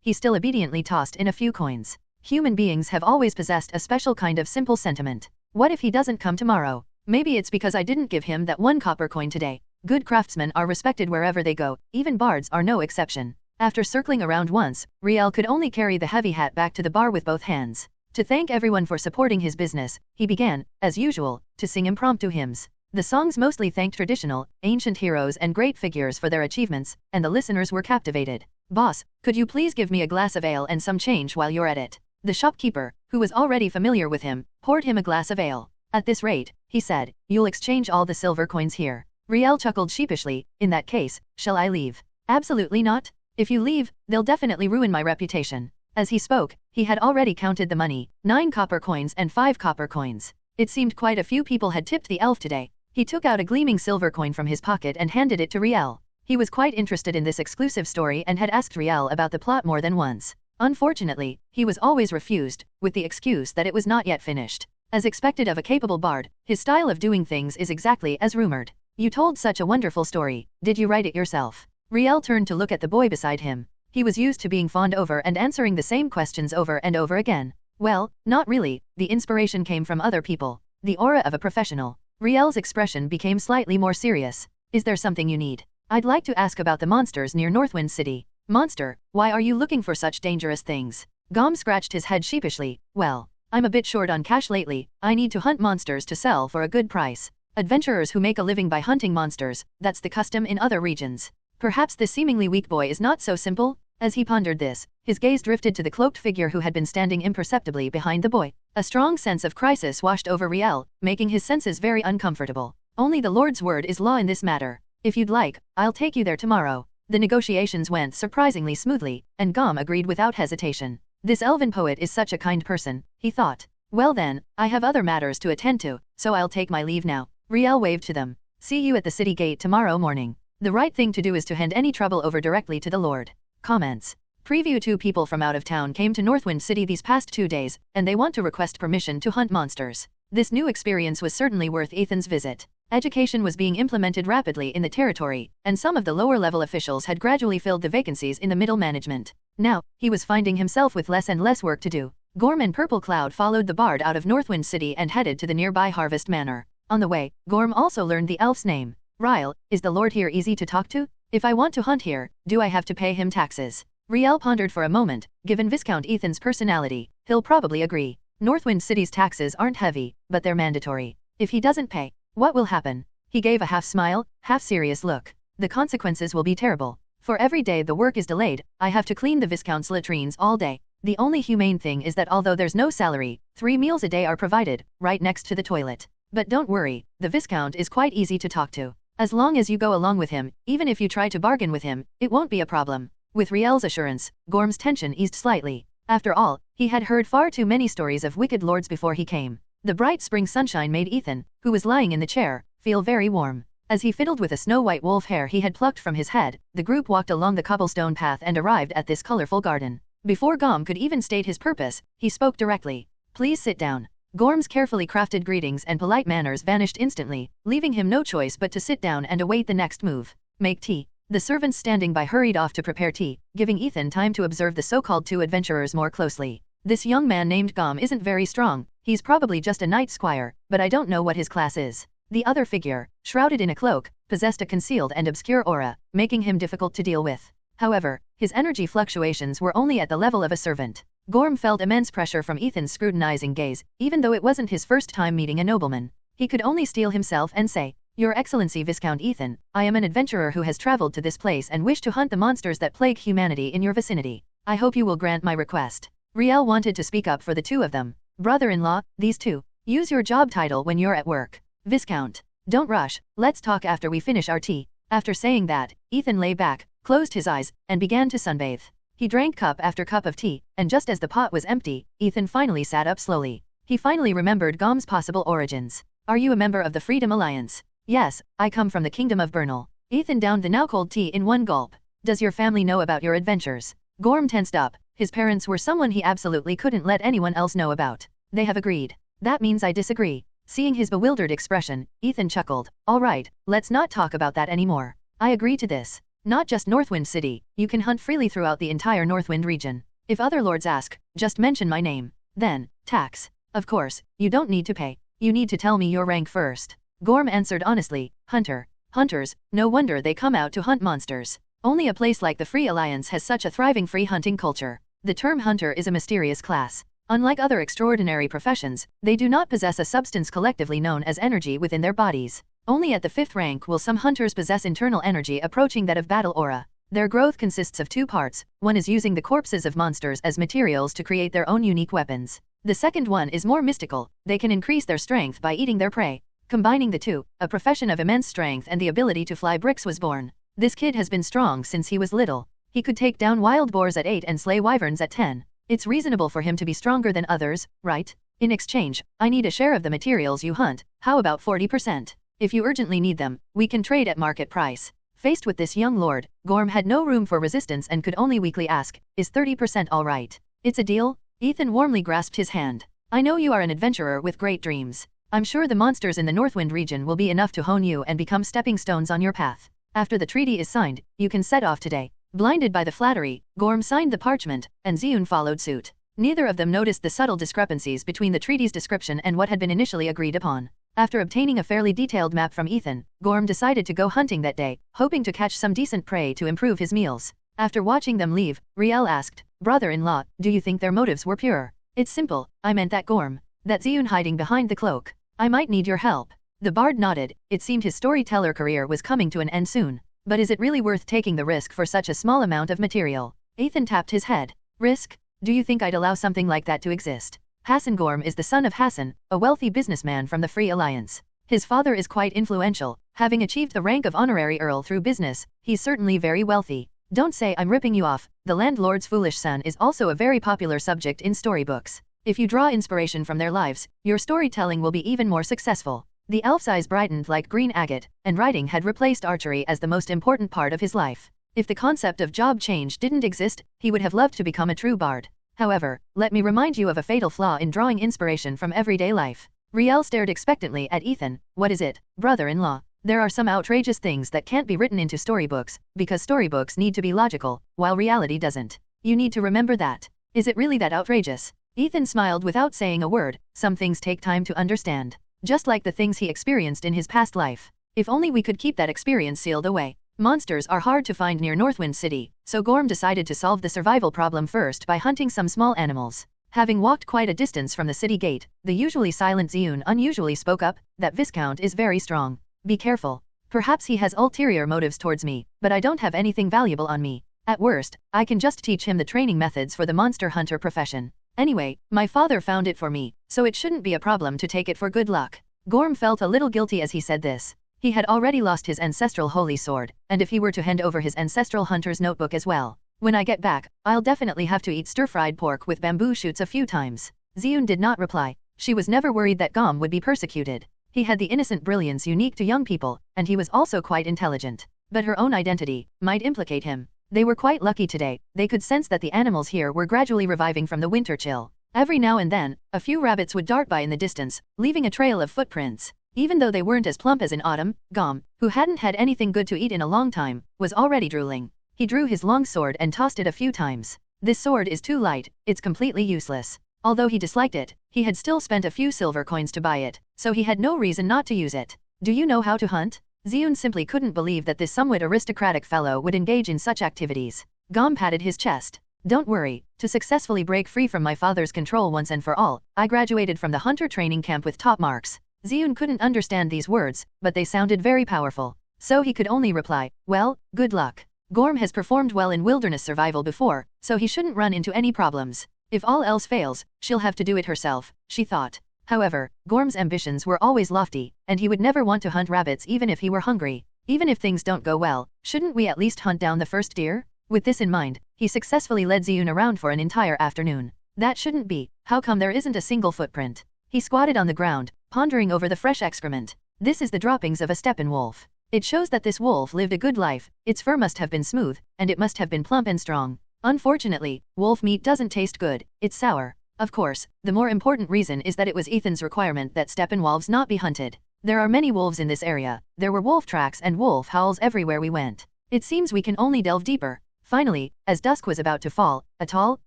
he still obediently tossed in a few coins. Human beings have always possessed a special kind of simple sentiment. What if he doesn't come tomorrow? Maybe it's because I didn't give him that 1 copper coin today. Good craftsmen are respected wherever they go, even bards are no exception. After circling around once, Riel could only carry the heavy hat back to the bar with both hands. To thank everyone for supporting his business, he began, as usual, to sing impromptu hymns. The songs mostly thanked traditional, ancient heroes and great figures for their achievements, and the listeners were captivated. "Boss, could you please give me a glass of ale and some change while you're at it?" The shopkeeper, who was already familiar with him, poured him a glass of ale. "At this rate," he said, "you'll exchange all the silver coins here." Riel chuckled sheepishly, "In that case, shall I leave?" "Absolutely not. If you leave, they'll definitely ruin my reputation." As he spoke, he had already counted the money, 9 copper coins and 5 copper coins. It seemed quite a few people had tipped the elf today. He took out a gleaming silver coin from his pocket and handed it to Riel. He was quite interested in this exclusive story and had asked Riel about the plot more than once. Unfortunately, he was always refused, with the excuse that it was not yet finished. As expected of a capable bard, his style of doing things is exactly as rumored. You told such a wonderful story, did you write it yourself? Riel turned to look at the boy beside him. He was used to being fawned over and answering the same questions over and over again. Well, not really, the inspiration came from other people. The aura of a professional. Riel's expression became slightly more serious. Is there something you need? I'd like to ask about the monsters near Northwind City. Monster, why are you looking for such dangerous things? Gom scratched his head sheepishly. Well, I'm a bit short on cash lately, I need to hunt monsters to sell for a good price. Adventurers who make a living by hunting monsters, that's the custom in other regions. Perhaps this seemingly weak boy is not so simple? As he pondered this, his gaze drifted to the cloaked figure who had been standing imperceptibly behind the boy. A strong sense of crisis washed over Riel, making his senses very uncomfortable. Only the Lord's word is law in this matter. If you'd like, I'll take you there tomorrow. The negotiations went surprisingly smoothly, and Gom agreed without hesitation. This elven poet is such a kind person, he thought. Well then, I have other matters to attend to, so I'll take my leave now. Riel waved to them. See you at the city gate tomorrow morning. The right thing to do is to hand any trouble over directly to the Lord. Comments. Preview: 2 people from out of town came to Northwind City these past 2 days, and they want to request permission to hunt monsters. This new experience was certainly worth Ethan's visit. Education was being implemented rapidly in the territory, and some of the lower-level officials had gradually filled the vacancies in the middle management. Now, he was finding himself with less and less work to do. Gorm and Purple Cloud followed the bard out of Northwind City and headed to the nearby Harvest Manor. On the way, Gorm also learned the elf's name. Riel, is the Lord here easy to talk to? If I want to hunt here, do I have to pay him taxes? Riel pondered for a moment. Given Viscount Ethan's personality, he'll probably agree. Northwind City's taxes aren't heavy, but they're mandatory. If he doesn't pay, what will happen? He gave a half-smile, half-serious look. The consequences will be terrible. For every day the work is delayed, I have to clean the Viscount's latrines all day. The only humane thing is that although there's no salary, 3 meals a day are provided, right next to the toilet. But don't worry, the Viscount is quite easy to talk to. As long as you go along with him, even if you try to bargain with him, it won't be a problem. With Riel's assurance, Gorm's tension eased slightly. After all, he had heard far too many stories of wicked lords before he came. The bright spring sunshine made Ethan, who was lying in the chair, feel very warm. As he fiddled with a snow-white wolf hair he had plucked from his head, the group walked along the cobblestone path and arrived at this colorful garden. Before Gom could even state his purpose, he spoke directly. Please sit down. Gorm's carefully crafted greetings and polite manners vanished instantly, leaving him no choice but to sit down and await the next move. Make tea. The servants standing by hurried off to prepare tea, giving Ethan time to observe the so-called 2 adventurers more closely. This young man named Gom isn't very strong, he's probably just a knight squire, but I don't know what his class is. The other figure, shrouded in a cloak, possessed a concealed and obscure aura, making him difficult to deal with. However, his energy fluctuations were only at the level of a servant. Gorm felt immense pressure from Ethan's scrutinizing gaze, even though it wasn't his first time meeting a nobleman. He could only steel himself and say, Your Excellency Viscount Ethan, I am an adventurer who has traveled to this place and wish to hunt the monsters that plague humanity in your vicinity. I hope you will grant my request. Riel wanted to speak up for the 2 of them. Brother-in-law, these 2. Use your job title when you're at work. Viscount. Don't rush, let's talk after we finish our tea. After saying that, Ethan lay back, closed his eyes, and began to sunbathe. He drank cup after cup of tea, and just as the pot was empty, Ethan finally sat up slowly. He finally remembered Gom's possible origins. Are you a member of the Freedom Alliance? Yes, I come from the Kingdom of Bernal. Ethan downed the now-cold tea in one gulp. Does your family know about your adventures? Gorm tensed up. His parents were someone he absolutely couldn't let anyone else know about. They have agreed. That means I disagree. Seeing his bewildered expression, Ethan chuckled. All right, let's not talk about that anymore. I agree to this. Not just Northwind City, you can hunt freely throughout the entire Northwind region. If other lords ask, just mention my name. Then, tax. Of course, you don't need to pay. You need to tell me your rank first. Gorm answered honestly, Hunter. Hunters, no wonder they come out to hunt monsters. Only a place like the Free Alliance has such a thriving free hunting culture. The term hunter is a mysterious class. Unlike other extraordinary professions, they do not possess a substance collectively known as energy within their bodies. Only at the 5th rank will some hunters possess internal energy approaching that of battle aura. Their growth consists of 2 parts, one is using the corpses of monsters as materials to create their own unique weapons. The second one is more mystical, they can increase their strength by eating their prey. Combining the 2, a profession of immense strength and the ability to fly bricks was born. This kid has been strong since he was little. He could take down wild boars at 8 and slay wyverns at 10. It's reasonable for him to be stronger than others, right? In exchange, I need a share of the materials you hunt. How about 40%? If you urgently need them, we can trade at market price. Faced with this young lord, Gorm had no room for resistance and could only weakly ask, is 30% all right? It's a deal? Ethan warmly grasped his hand. I know you are an adventurer with great dreams. I'm sure the monsters in the Northwind region will be enough to hone you and become stepping stones on your path. After the treaty is signed, you can set off today. Blinded by the flattery, Gorm signed the parchment, and Ziyun followed suit. Neither of them noticed the subtle discrepancies between the treaty's description and what had been initially agreed upon. After obtaining a fairly detailed map from Ethan, Gorm decided to go hunting that day, hoping to catch some decent prey to improve his meals. After watching them leave, Riel asked, "Brother-in-law, do you think their motives were pure?" "It's simple, I meant that Gorm. That Ziyun hiding behind the cloak. I might need your help." The bard nodded. It seemed his storyteller career was coming to an end soon. But is it really worth taking the risk for such a small amount of material? Ethan tapped his head. Risk? Do you think I'd allow something like that to exist? Hassan Gorm is the son of Hassan, a wealthy businessman from the Free Alliance. His father is quite influential, having achieved the rank of honorary earl through business. He's certainly very wealthy. Don't say I'm ripping you off. The landlord's foolish son is also a very popular subject in storybooks. If you draw inspiration from their lives, your storytelling will be even more successful. The elf's eyes brightened like green agate, and writing had replaced archery as the most important part of his life. If the concept of job change didn't exist, he would have loved to become a true bard. However, let me remind you of a fatal flaw in drawing inspiration from everyday life. Riel stared expectantly at Ethan. What is it, brother-in-law? There are some outrageous things that can't be written into storybooks, because storybooks need to be logical, while reality doesn't. You need to remember that. Is it really that outrageous? Ethan smiled without saying a word. Some things take time to understand. Just like the things he experienced in his past life. If only we could keep that experience sealed away. Monsters are hard to find near Northwind City, so Gorm decided to solve the survival problem first by hunting some small animals. Having walked quite a distance from the city gate, the usually silent Ziyun unusually spoke up, "That Viscount is very strong. Be careful. Perhaps he has ulterior motives towards me, but I don't have anything valuable on me. At worst, I can just teach him the training methods for the monster hunter profession. Anyway, my father found it for me, so it shouldn't be a problem to take it for good luck." Gorm felt a little guilty as he said this. He had already lost his ancestral holy sword, and if he were to hand over his ancestral hunter's notebook as well. "When I get back, I'll definitely have to eat stir-fried pork with bamboo shoots a few times." Ziyun did not reply. She was never worried that Gorm would be persecuted. He had the innocent brilliance unique to young people, and he was also quite intelligent. But her own identity might implicate him. They were quite lucky today. They could sense that the animals here were gradually reviving from the winter chill. Every now and then, a few rabbits would dart by in the distance, leaving a trail of footprints. Even though they weren't as plump as in autumn, Gorm, who hadn't had anything good to eat in a long time, was already drooling. He drew his long sword and tossed it a few times. This sword is too light, it's completely useless. Although he disliked it, he had still spent a few silver coins to buy it, so he had no reason not to use it. "Do you know how to hunt?" Ziyun simply couldn't believe that this somewhat aristocratic fellow would engage in such activities. Gorm patted his chest. "Don't worry, to successfully break free from my father's control once and for all, I graduated from the hunter training camp with top marks." Ziyun couldn't understand these words, but they sounded very powerful. So he could only reply, "Well, good luck. Gorm has performed well in wilderness survival before, so he shouldn't run into any problems. If all else fails, she'll have to do it herself," she thought. However, Gorm's ambitions were always lofty, and he would never want to hunt rabbits even if he were hungry. "Even if things don't go well, shouldn't we at least hunt down the first deer?" With this in mind, he successfully led Ziyun around for an entire afternoon. "That shouldn't be. How come there isn't a single footprint?" He squatted on the ground, pondering over the fresh excrement. "This is the droppings of a steppen wolf. It shows that this wolf lived a good life. Its fur must have been smooth, and it must have been plump and strong. Unfortunately, wolf meat doesn't taste good, it's sour." Of course, the more important reason is that it was Ethan's requirement that steppen wolves not be hunted. There are many wolves in this area. There were wolf tracks and wolf howls everywhere we went. It seems we can only delve deeper. Finally, as dusk was about to fall, a tall,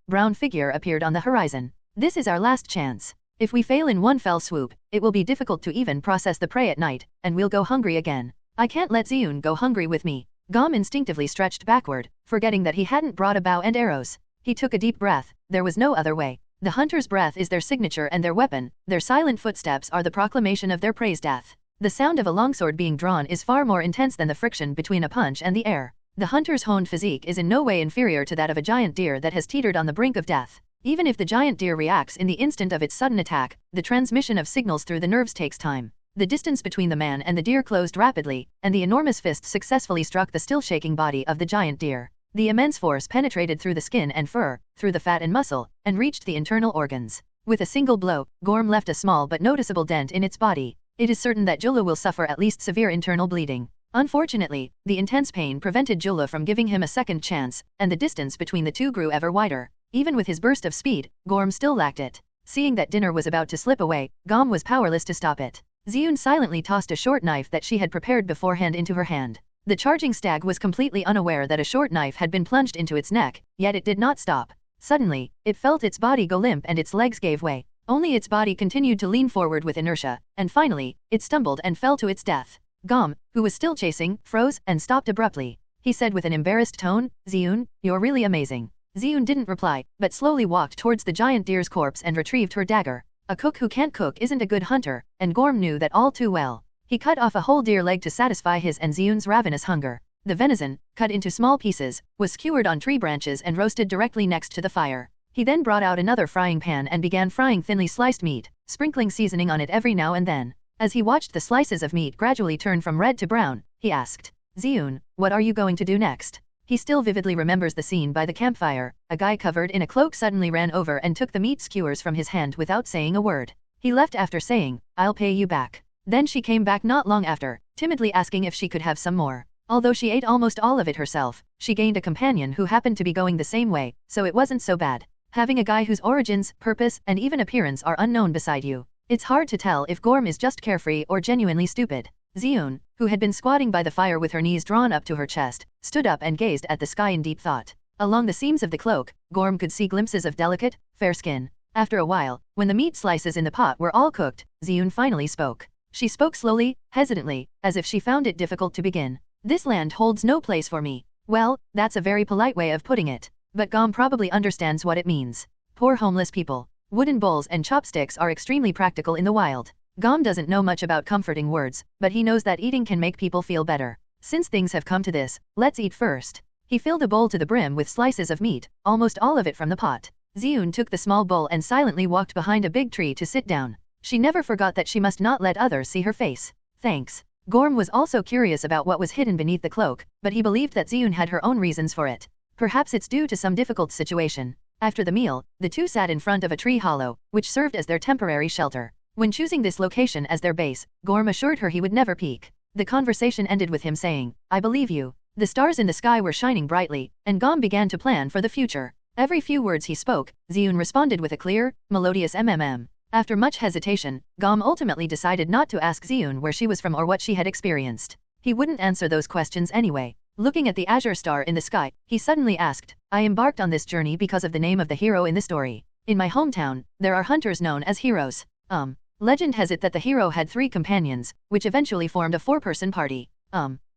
brown figure appeared on the horizon. "This is our last chance. If we fail in one fell swoop, it will be difficult to even process the prey at night, and we'll go hungry again. I can't let Ziyun go hungry with me." Gorm instinctively stretched backward, forgetting that he hadn't brought a bow and arrows. He took a deep breath. There was no other way. The hunter's breath is their signature and their weapon. Their silent footsteps are the proclamation of their prey's death. The sound of a longsword being drawn is far more intense than the friction between a punch and the air. The hunter's honed physique is in no way inferior to that of a giant deer that has teetered on the brink of death. Even if the giant deer reacts in the instant of its sudden attack, the transmission of signals through the nerves takes time. The distance between the man and the deer closed rapidly, and the enormous fist successfully struck the still shaking body of the giant deer. The immense force penetrated through the skin and fur, through the fat and muscle, and reached the internal organs. With a single blow, Gorm left a small but noticeable dent in its body. It is certain that Jula will suffer at least severe internal bleeding. Unfortunately, the intense pain prevented Jula from giving him a second chance, and the distance between the two grew ever wider. Even with his burst of speed, Gorm still lacked it. Seeing that dinner was about to slip away, Gorm was powerless to stop it. Ziyun silently tossed a short knife that she had prepared beforehand into her hand. The charging stag was completely unaware that a short knife had been plunged into its neck, yet it did not stop. Suddenly, it felt its body go limp and its legs gave way. Only its body continued to lean forward with inertia, and finally, it stumbled and fell to its death. Gorm, who was still chasing, froze and stopped abruptly. He said with an embarrassed tone, "Ziyun, you're really amazing." Ziyun didn't reply, but slowly walked towards the giant deer's corpse and retrieved her dagger. A cook who can't cook isn't a good hunter, and Gorm knew that all too well. He cut off a whole deer leg to satisfy his and Ziyun's ravenous hunger. The venison, cut into small pieces, was skewered on tree branches and roasted directly next to the fire. He then brought out another frying pan and began frying thinly sliced meat, sprinkling seasoning on it every now and then. As he watched the slices of meat gradually turn from red to brown, he asked, "Ziyun, what are you going to do next?" He still vividly remembers the scene by the campfire. A guy covered in a cloak suddenly ran over and took the meat skewers from his hand without saying a word. He left after saying, "I'll pay you back." Then she came back not long after, timidly asking if she could have some more. Although she ate almost all of it herself, she gained a companion who happened to be going the same way, so it wasn't so bad. Having a guy whose origins, purpose, and even appearance are unknown beside you. It's hard to tell if Gorm is just carefree or genuinely stupid. Ziyun, who had been squatting by the fire with her knees drawn up to her chest, stood up and gazed at the sky in deep thought. Along the seams of the cloak, Gorm could see glimpses of delicate, fair skin. After a while, when the meat slices in the pot were all cooked, Ziyun finally spoke. She spoke slowly, hesitantly, as if she found it difficult to begin. "This land holds no place for me." Well, that's a very polite way of putting it. But Gorm probably understands what it means. Poor homeless people. Wooden bowls and chopsticks are extremely practical in the wild. Gorm doesn't know much about comforting words, but he knows that eating can make people feel better. Since things have come to this, let's eat first. He filled a bowl to the brim with slices of meat, almost all of it from the pot. Ziyun took the small bowl and silently walked behind a big tree to sit down. She never forgot that she must not let others see her face. Thanks. Gorm was also curious about what was hidden beneath the cloak, but he believed that Ziyun had her own reasons for it. Perhaps it's due to some difficult situation. After the meal, the two sat in front of a tree hollow, which served as their temporary shelter. When choosing this location as their base, Gorm assured her he would never peek. The conversation ended with him saying, "I believe you." The stars in the sky were shining brightly, and Gorm began to plan for the future. Every few words he spoke, Ziyun responded with a clear, melodious mmm. After much hesitation, Gorm ultimately decided not to ask Ziyun where she was from or what she had experienced. He wouldn't answer those questions anyway. Looking at the azure star in the sky, he suddenly asked, "I embarked on this journey because of the name of the hero in the story. In my hometown, there are hunters known as heroes. Legend has it that the hero had 3 companions, which eventually formed a 4-person party.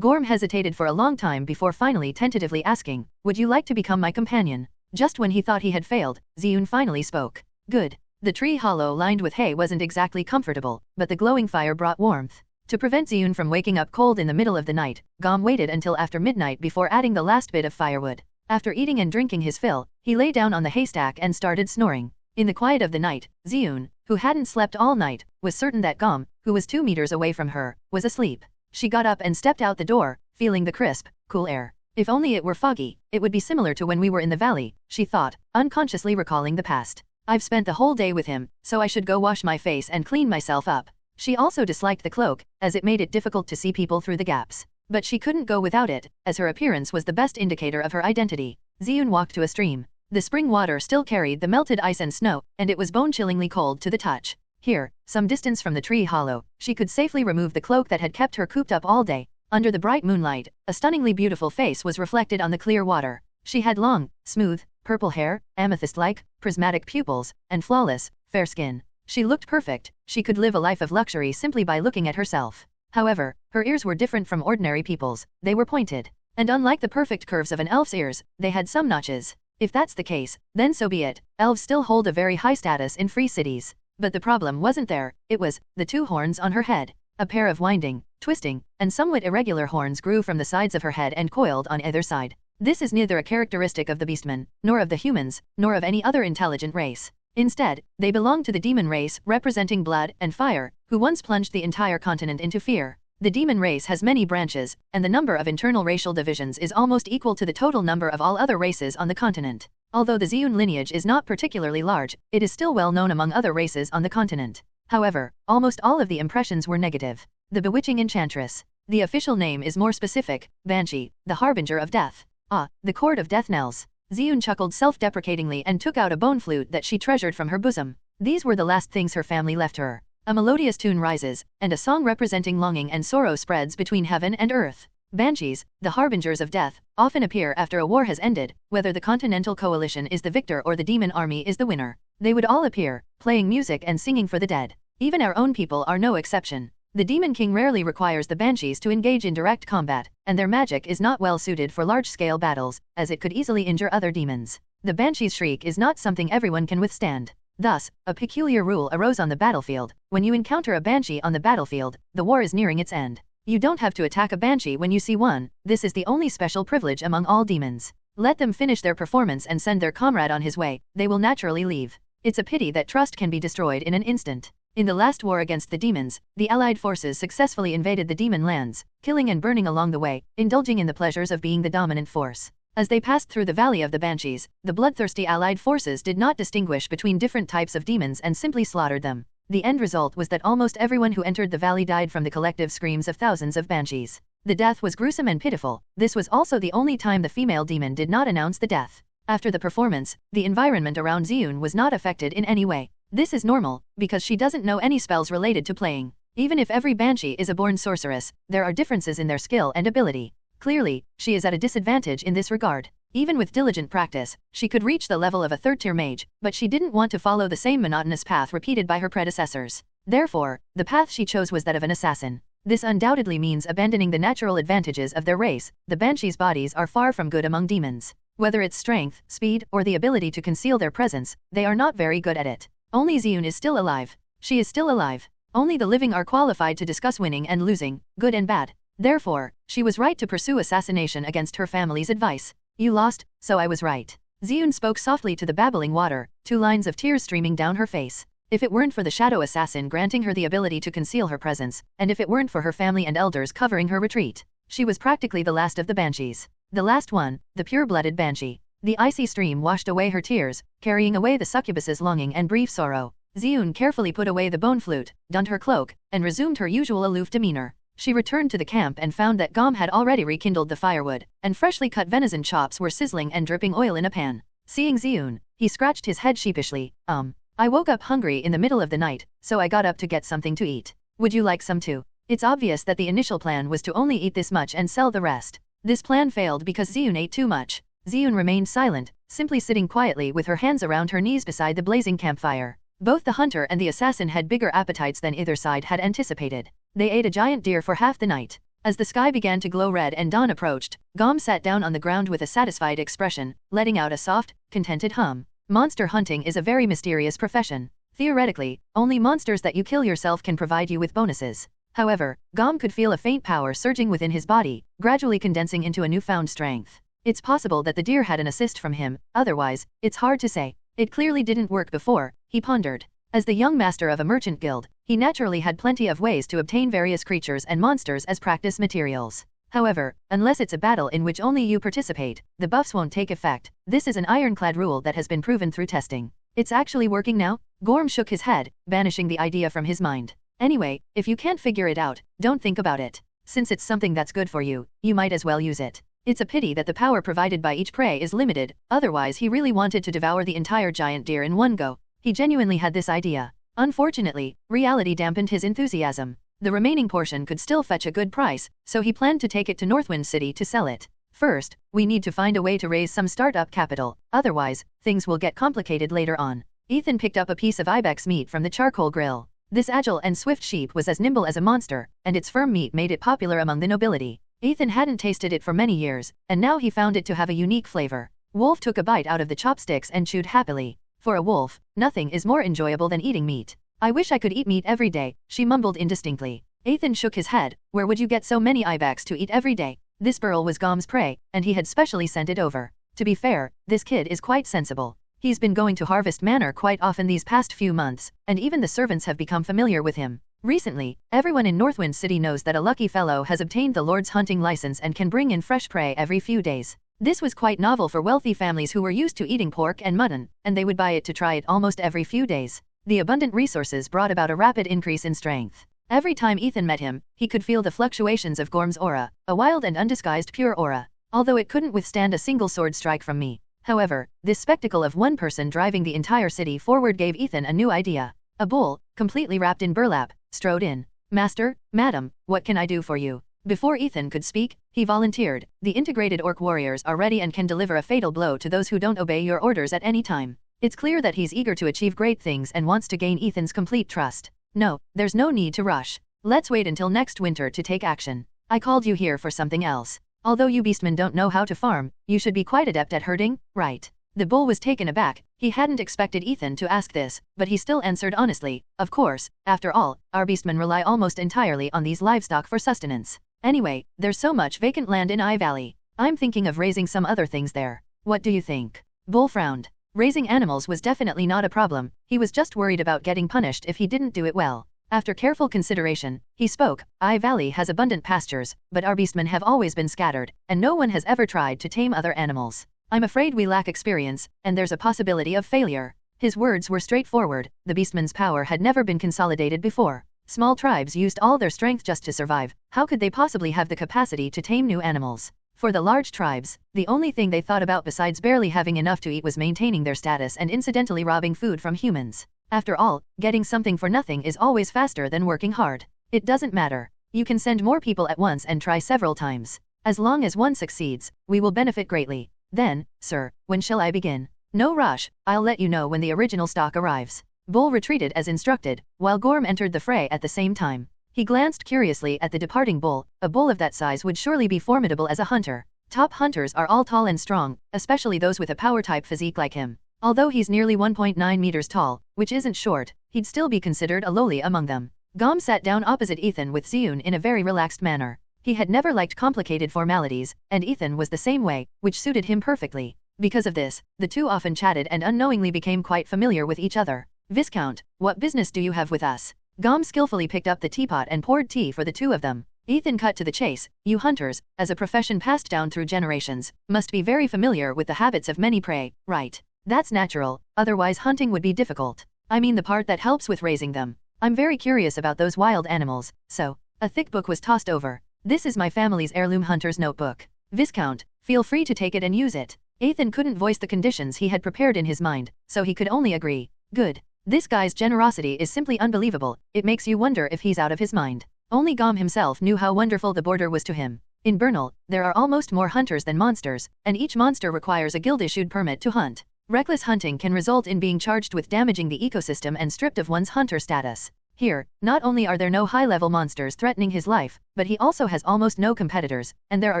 Gorm hesitated for a long time before finally tentatively asking, "Would you like to become my companion?" Just when he thought he had failed, Ziyun finally spoke. "Good." The tree hollow lined with hay wasn't exactly comfortable, but the glowing fire brought warmth. To prevent Ziyun from waking up cold in the middle of the night, Gorm waited until after midnight before adding the last bit of firewood. After eating and drinking his fill, he lay down on the haystack and started snoring. In the quiet of the night, Ziyun, who hadn't slept all night, was certain that Gorm, who was 2 meters away from her, was asleep. She got up and stepped out the door, feeling the crisp, cool air. If only it were foggy, it would be similar to when we were in the valley, she thought, unconsciously recalling the past. I've spent the whole day with him, so I should go wash my face and clean myself up. She also disliked the cloak, as it made it difficult to see people through the gaps. But she couldn't go without it, as her appearance was the best indicator of her identity. Ziyun walked to a stream. The spring water still carried the melted ice and snow, and it was bone-chillingly cold to the touch. Here, some distance from the tree hollow, she could safely remove the cloak that had kept her cooped up all day. Under the bright moonlight, a stunningly beautiful face was reflected on the clear water. She had long, smooth, purple hair, amethyst-like, prismatic pupils, and flawless, fair skin. She looked perfect. She could live a life of luxury simply by looking at herself. However, her ears were different from ordinary people's. They were pointed. And unlike the perfect curves of an elf's ears, they had some notches. If that's the case, then so be it. Elves still hold a very high status in free cities. But the problem wasn't there, it was the 2 horns on her head. A pair of winding, twisting, and somewhat irregular horns grew from the sides of her head and coiled on either side. This is neither a characteristic of the beastmen, nor of the humans, nor of any other intelligent race. Instead, they belong to the demon race representing blood and fire, who once plunged the entire continent into fear. The demon race has many branches, and the number of internal racial divisions is almost equal to the total number of all other races on the continent. Although the Ziyun lineage is not particularly large, it is still well known among other races on the continent. However, almost all of the impressions were negative. The bewitching enchantress. The official name is more specific, Banshee, the harbinger of death. Ah, the chord of death knells. Ziyun chuckled self-deprecatingly and took out a bone flute that she treasured from her bosom. These were the last things her family left her. A melodious tune rises, and a song representing longing and sorrow spreads between heaven and earth. Banshees, the harbingers of death, often appear after a war has ended, whether the Continental Coalition is the victor or the demon army is the winner. They would all appear, playing music and singing for the dead. Even our own people are no exception. The Demon King rarely requires the Banshees to engage in direct combat, and their magic is not well suited for large-scale battles, as it could easily injure other demons. The Banshee's shriek is not something everyone can withstand. Thus, a peculiar rule arose on the battlefield. When you encounter a Banshee on the battlefield, the war is nearing its end. You don't have to attack a Banshee when you see one. This is the only special privilege among all demons. Let them finish their performance and send their comrade on his way. They will naturally leave. It's a pity that trust can be destroyed in an instant. In the last war against the demons, the Allied forces successfully invaded the demon lands, killing and burning along the way, indulging in the pleasures of being the dominant force. As they passed through the Valley of the Banshees, the bloodthirsty Allied forces did not distinguish between different types of demons and simply slaughtered them. The end result was that almost everyone who entered the valley died from the collective screams of thousands of Banshees. The death was gruesome and pitiful. This was also the only time the female demon did not announce the death. After the performance, the environment around Ziyun was not affected in any way. This is normal, because she doesn't know any spells related to playing. Even if every Banshee is a born sorceress, there are differences in their skill and ability. Clearly, she is at a disadvantage in this regard. Even with diligent practice, she could reach the level of a third-tier mage, but she didn't want to follow the same monotonous path repeated by her predecessors. Therefore, the path she chose was that of an assassin. This undoubtedly means abandoning the natural advantages of their race. The Banshees' bodies are far from good among demons. Whether it's strength, speed, or the ability to conceal their presence, they are not very good at it. Only Ziyun is still alive. She is still alive. Only the living are qualified to discuss winning and losing, good and bad. Therefore, she was right to pursue assassination against her family's advice. You lost, so I was right. Ziyun spoke softly to the babbling water, 2 lines of tears streaming down her face. If it weren't for the shadow assassin granting her the ability to conceal her presence, and if it weren't for her family and elders covering her retreat, she was practically the last of the Banshees. The last one, the pure-blooded Banshee. The icy stream washed away her tears, carrying away the succubus's longing and brief sorrow. Ziyun carefully put away the bone flute, donned her cloak, and resumed her usual aloof demeanor. She returned to the camp and found that Gom had already rekindled the firewood, and freshly cut venison chops were sizzling and dripping oil in a pan. Seeing Ziyun, he scratched his head sheepishly. I woke up hungry in the middle of the night, so I got up to get something to eat. Would you like some too? It's obvious that the initial plan was to only eat this much and sell the rest. This plan failed because Ziyun ate too much. Ziyun remained silent, simply sitting quietly with her hands around her knees beside the blazing campfire. Both the hunter and the assassin had bigger appetites than either side had anticipated. They ate a giant deer for half the night. As the sky began to glow red and dawn approached, Gom sat down on the ground with a satisfied expression, letting out a soft, contented hum. Monster hunting is a very mysterious profession. Theoretically, only monsters that you kill yourself can provide you with bonuses. However, Gom could feel a faint power surging within his body, gradually condensing into a newfound strength. It's possible that the deer had an assist from him, otherwise, it's hard to say. It clearly didn't work before, he pondered. As the young master of a merchant guild, he naturally had plenty of ways to obtain various creatures and monsters as practice materials. However, unless it's a battle in which only you participate, the buffs won't take effect. This is an ironclad rule that has been proven through testing. It's actually working now? Gorm shook his head, banishing the idea from his mind. Anyway, if you can't figure it out, don't think about it. Since it's something that's good for you, you might as well use it. It's a pity that the power provided by each prey is limited, otherwise he really wanted to devour the entire giant deer in one go. He genuinely had this idea. Unfortunately, reality dampened his enthusiasm. The remaining portion could still fetch a good price, so he planned to take it to Northwind City to sell it. First, we need to find a way to raise some startup capital, otherwise, things will get complicated later on. Ethan picked up a piece of ibex meat from the charcoal grill. This agile and swift sheep was as nimble as a monster, and its firm meat made it popular among the nobility. Ethan hadn't tasted it for many years, and now he found it to have a unique flavor. Wolf took a bite out of the chopsticks and chewed happily. For a wolf, nothing is more enjoyable than eating meat. I wish I could eat meat every day, she mumbled indistinctly. Ethan shook his head. Where would you get so many ibex to eat every day? This burl was Gom's prey, and he had specially sent it over. To be fair, this kid is quite sensible. He's been going to Harvest Manor quite often these past few months, and even the servants have become familiar with him. Recently, everyone in Northwind City knows that a lucky fellow has obtained the Lord's hunting license and can bring in fresh prey every few days. This was quite novel for wealthy families who were used to eating pork and mutton, and they would buy it to try it almost every few days. The abundant resources brought about a rapid increase in strength. Every time Ethan met him, he could feel the fluctuations of Gorm's aura, a wild and undisguised pure aura. Although it couldn't withstand a single sword strike from me. However, this spectacle of one person driving the entire city forward gave Ethan a new idea. A bull, completely wrapped in burlap, strode in. Master, madam, what can I do for you? Before Ethan could speak, he volunteered. The integrated orc warriors are ready and can deliver a fatal blow to those who don't obey your orders at any time. It's clear that he's eager to achieve great things and wants to gain Ethan's complete trust. No, there's no need to rush. Let's wait until next winter to take action. I called you here for something else. Although you beastmen don't know how to farm, you should be quite adept at herding, right? The bull was taken aback. He hadn't expected Ethan to ask this, but he still answered honestly, of course, after all, our beastmen rely almost entirely on these livestock for sustenance. Anyway, there's so much vacant land in Eye Valley. I'm thinking of raising some other things there. What do you think? Bull frowned. Raising animals was definitely not a problem, he was just worried about getting punished if he didn't do it well. After careful consideration, he spoke. Eye Valley has abundant pastures, but our beastmen have always been scattered, and no one has ever tried to tame other animals. I'm afraid we lack experience, and there's a possibility of failure. His words were straightforward. The beastmen's power had never been consolidated before. Small tribes used all their strength just to survive. How could they possibly have the capacity to tame new animals? For the large tribes, the only thing they thought about besides barely having enough to eat was maintaining their status and incidentally robbing food from humans. After all, getting something for nothing is always faster than working hard. It doesn't matter. You can send more people at once and try several times. As long as one succeeds, we will benefit greatly. Then, sir, when shall I begin? No rush, I'll let you know when the original stock arrives. Bull retreated as instructed, while Gorm entered the fray at the same time. He glanced curiously at the departing bull. A bull of that size would surely be formidable as a hunter. Top hunters are all tall and strong, especially those with a power-type physique like him. Although he's nearly 1.9 meters tall, which isn't short, he'd still be considered a lowly among them. Gorm sat down opposite Ethan with Ziyun in a very relaxed manner. He had never liked complicated formalities, and Ethan was the same way, which suited him perfectly. Because of this, the two often chatted and unknowingly became quite familiar with each other. Viscount, what business do you have with us? Gorm skillfully picked up the teapot and poured tea for the two of them. Ethan cut to the chase. You hunters, as a profession passed down through generations, must be very familiar with the habits of many prey, right? That's natural, otherwise hunting would be difficult. I mean the part that helps with raising them. I'm very curious about those wild animals, so. A thick book was tossed over. This is my family's heirloom hunter's notebook. Viscount, feel free to take it and use it. Ethan couldn't voice the conditions he had prepared in his mind, so he could only agree. Good. This guy's generosity is simply unbelievable. It makes you wonder if he's out of his mind. Only Gorm himself knew how wonderful the border was to him. In Bernal, there are almost more hunters than monsters, and each monster requires a guild-issued permit to hunt. Reckless hunting can result in being charged with damaging the ecosystem and stripped of one's hunter status. Here, not only are there no high-level monsters threatening his life, but he also has almost no competitors, and there are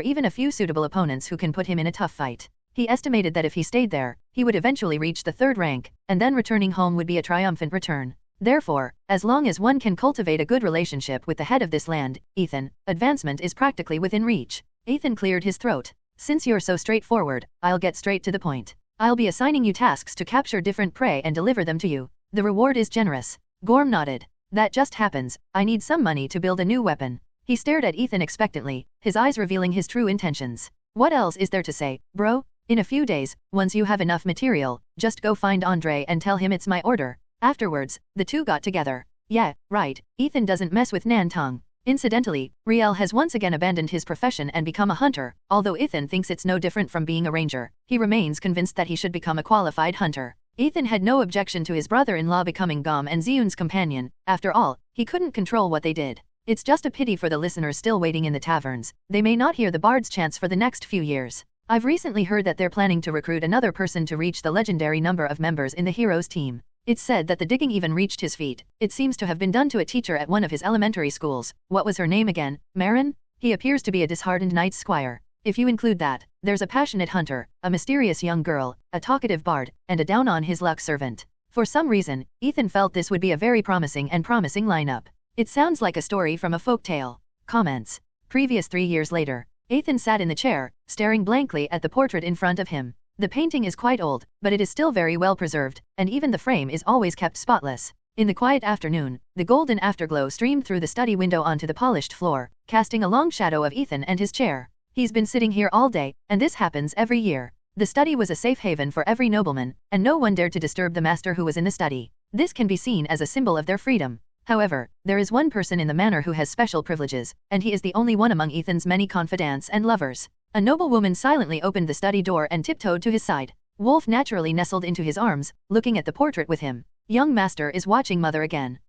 even a few suitable opponents who can put him in a tough fight. He estimated that if he stayed there, he would eventually reach the 3rd rank, and then returning home would be a triumphant return. Therefore, as long as one can cultivate a good relationship with the head of this land, Ethan, advancement is practically within reach. Ethan cleared his throat. Since you're so straightforward, I'll get straight to the point. I'll be assigning you tasks to capture different prey and deliver them to you. The reward is generous. Gorm nodded. That just happens. I need some money to build a new weapon. He stared at Ethan expectantly, his eyes revealing his true intentions. What else is there to say, bro? In a few days, once you have enough material, just go find Andre and tell him it's my order. Afterwards, the two got together. Yeah, right, Ethan doesn't mess with Nantong. Incidentally, Riel has once again abandoned his profession and become a hunter. Although Ethan thinks it's no different from being a ranger, he remains convinced that he should become a qualified hunter. Ethan had no objection to his brother-in-law becoming Gorm and Ziyun's companion. After all, he couldn't control what they did. It's just a pity for the listeners still waiting in the taverns. They may not hear the bard's chants for the next few years. I've recently heard that they're planning to recruit another person to reach the legendary number of members in the heroes team. It's said that the digging even reached his feet. It seems to have been done to a teacher at one of his elementary schools. What was her name again? Marin? He appears to be a disheartened knight's squire. If you include that, there's a passionate hunter, a mysterious young girl, a talkative bard, and a down-on-his-luck servant. For some reason, Ethan felt this would be a very promising lineup. It sounds like a story from a folk tale. Comments. Previous 3 years later, Ethan sat in the chair, staring blankly at the portrait in front of him. The painting is quite old, but it is still very well preserved, and even the frame is always kept spotless. In the quiet afternoon, the golden afterglow streamed through the study window onto the polished floor, casting a long shadow of Ethan and his chair. He's been sitting here all day, and this happens every year. The study was a safe haven for every nobleman, and no one dared to disturb the master who was in the study. This can be seen as a symbol of their freedom. However, there is one person in the manor who has special privileges, and he is the only one among Ethan's many confidants and lovers. A noblewoman silently opened the study door and tiptoed to his side. Wolf naturally nestled into his arms, looking at the portrait with him. Young master is watching mother again.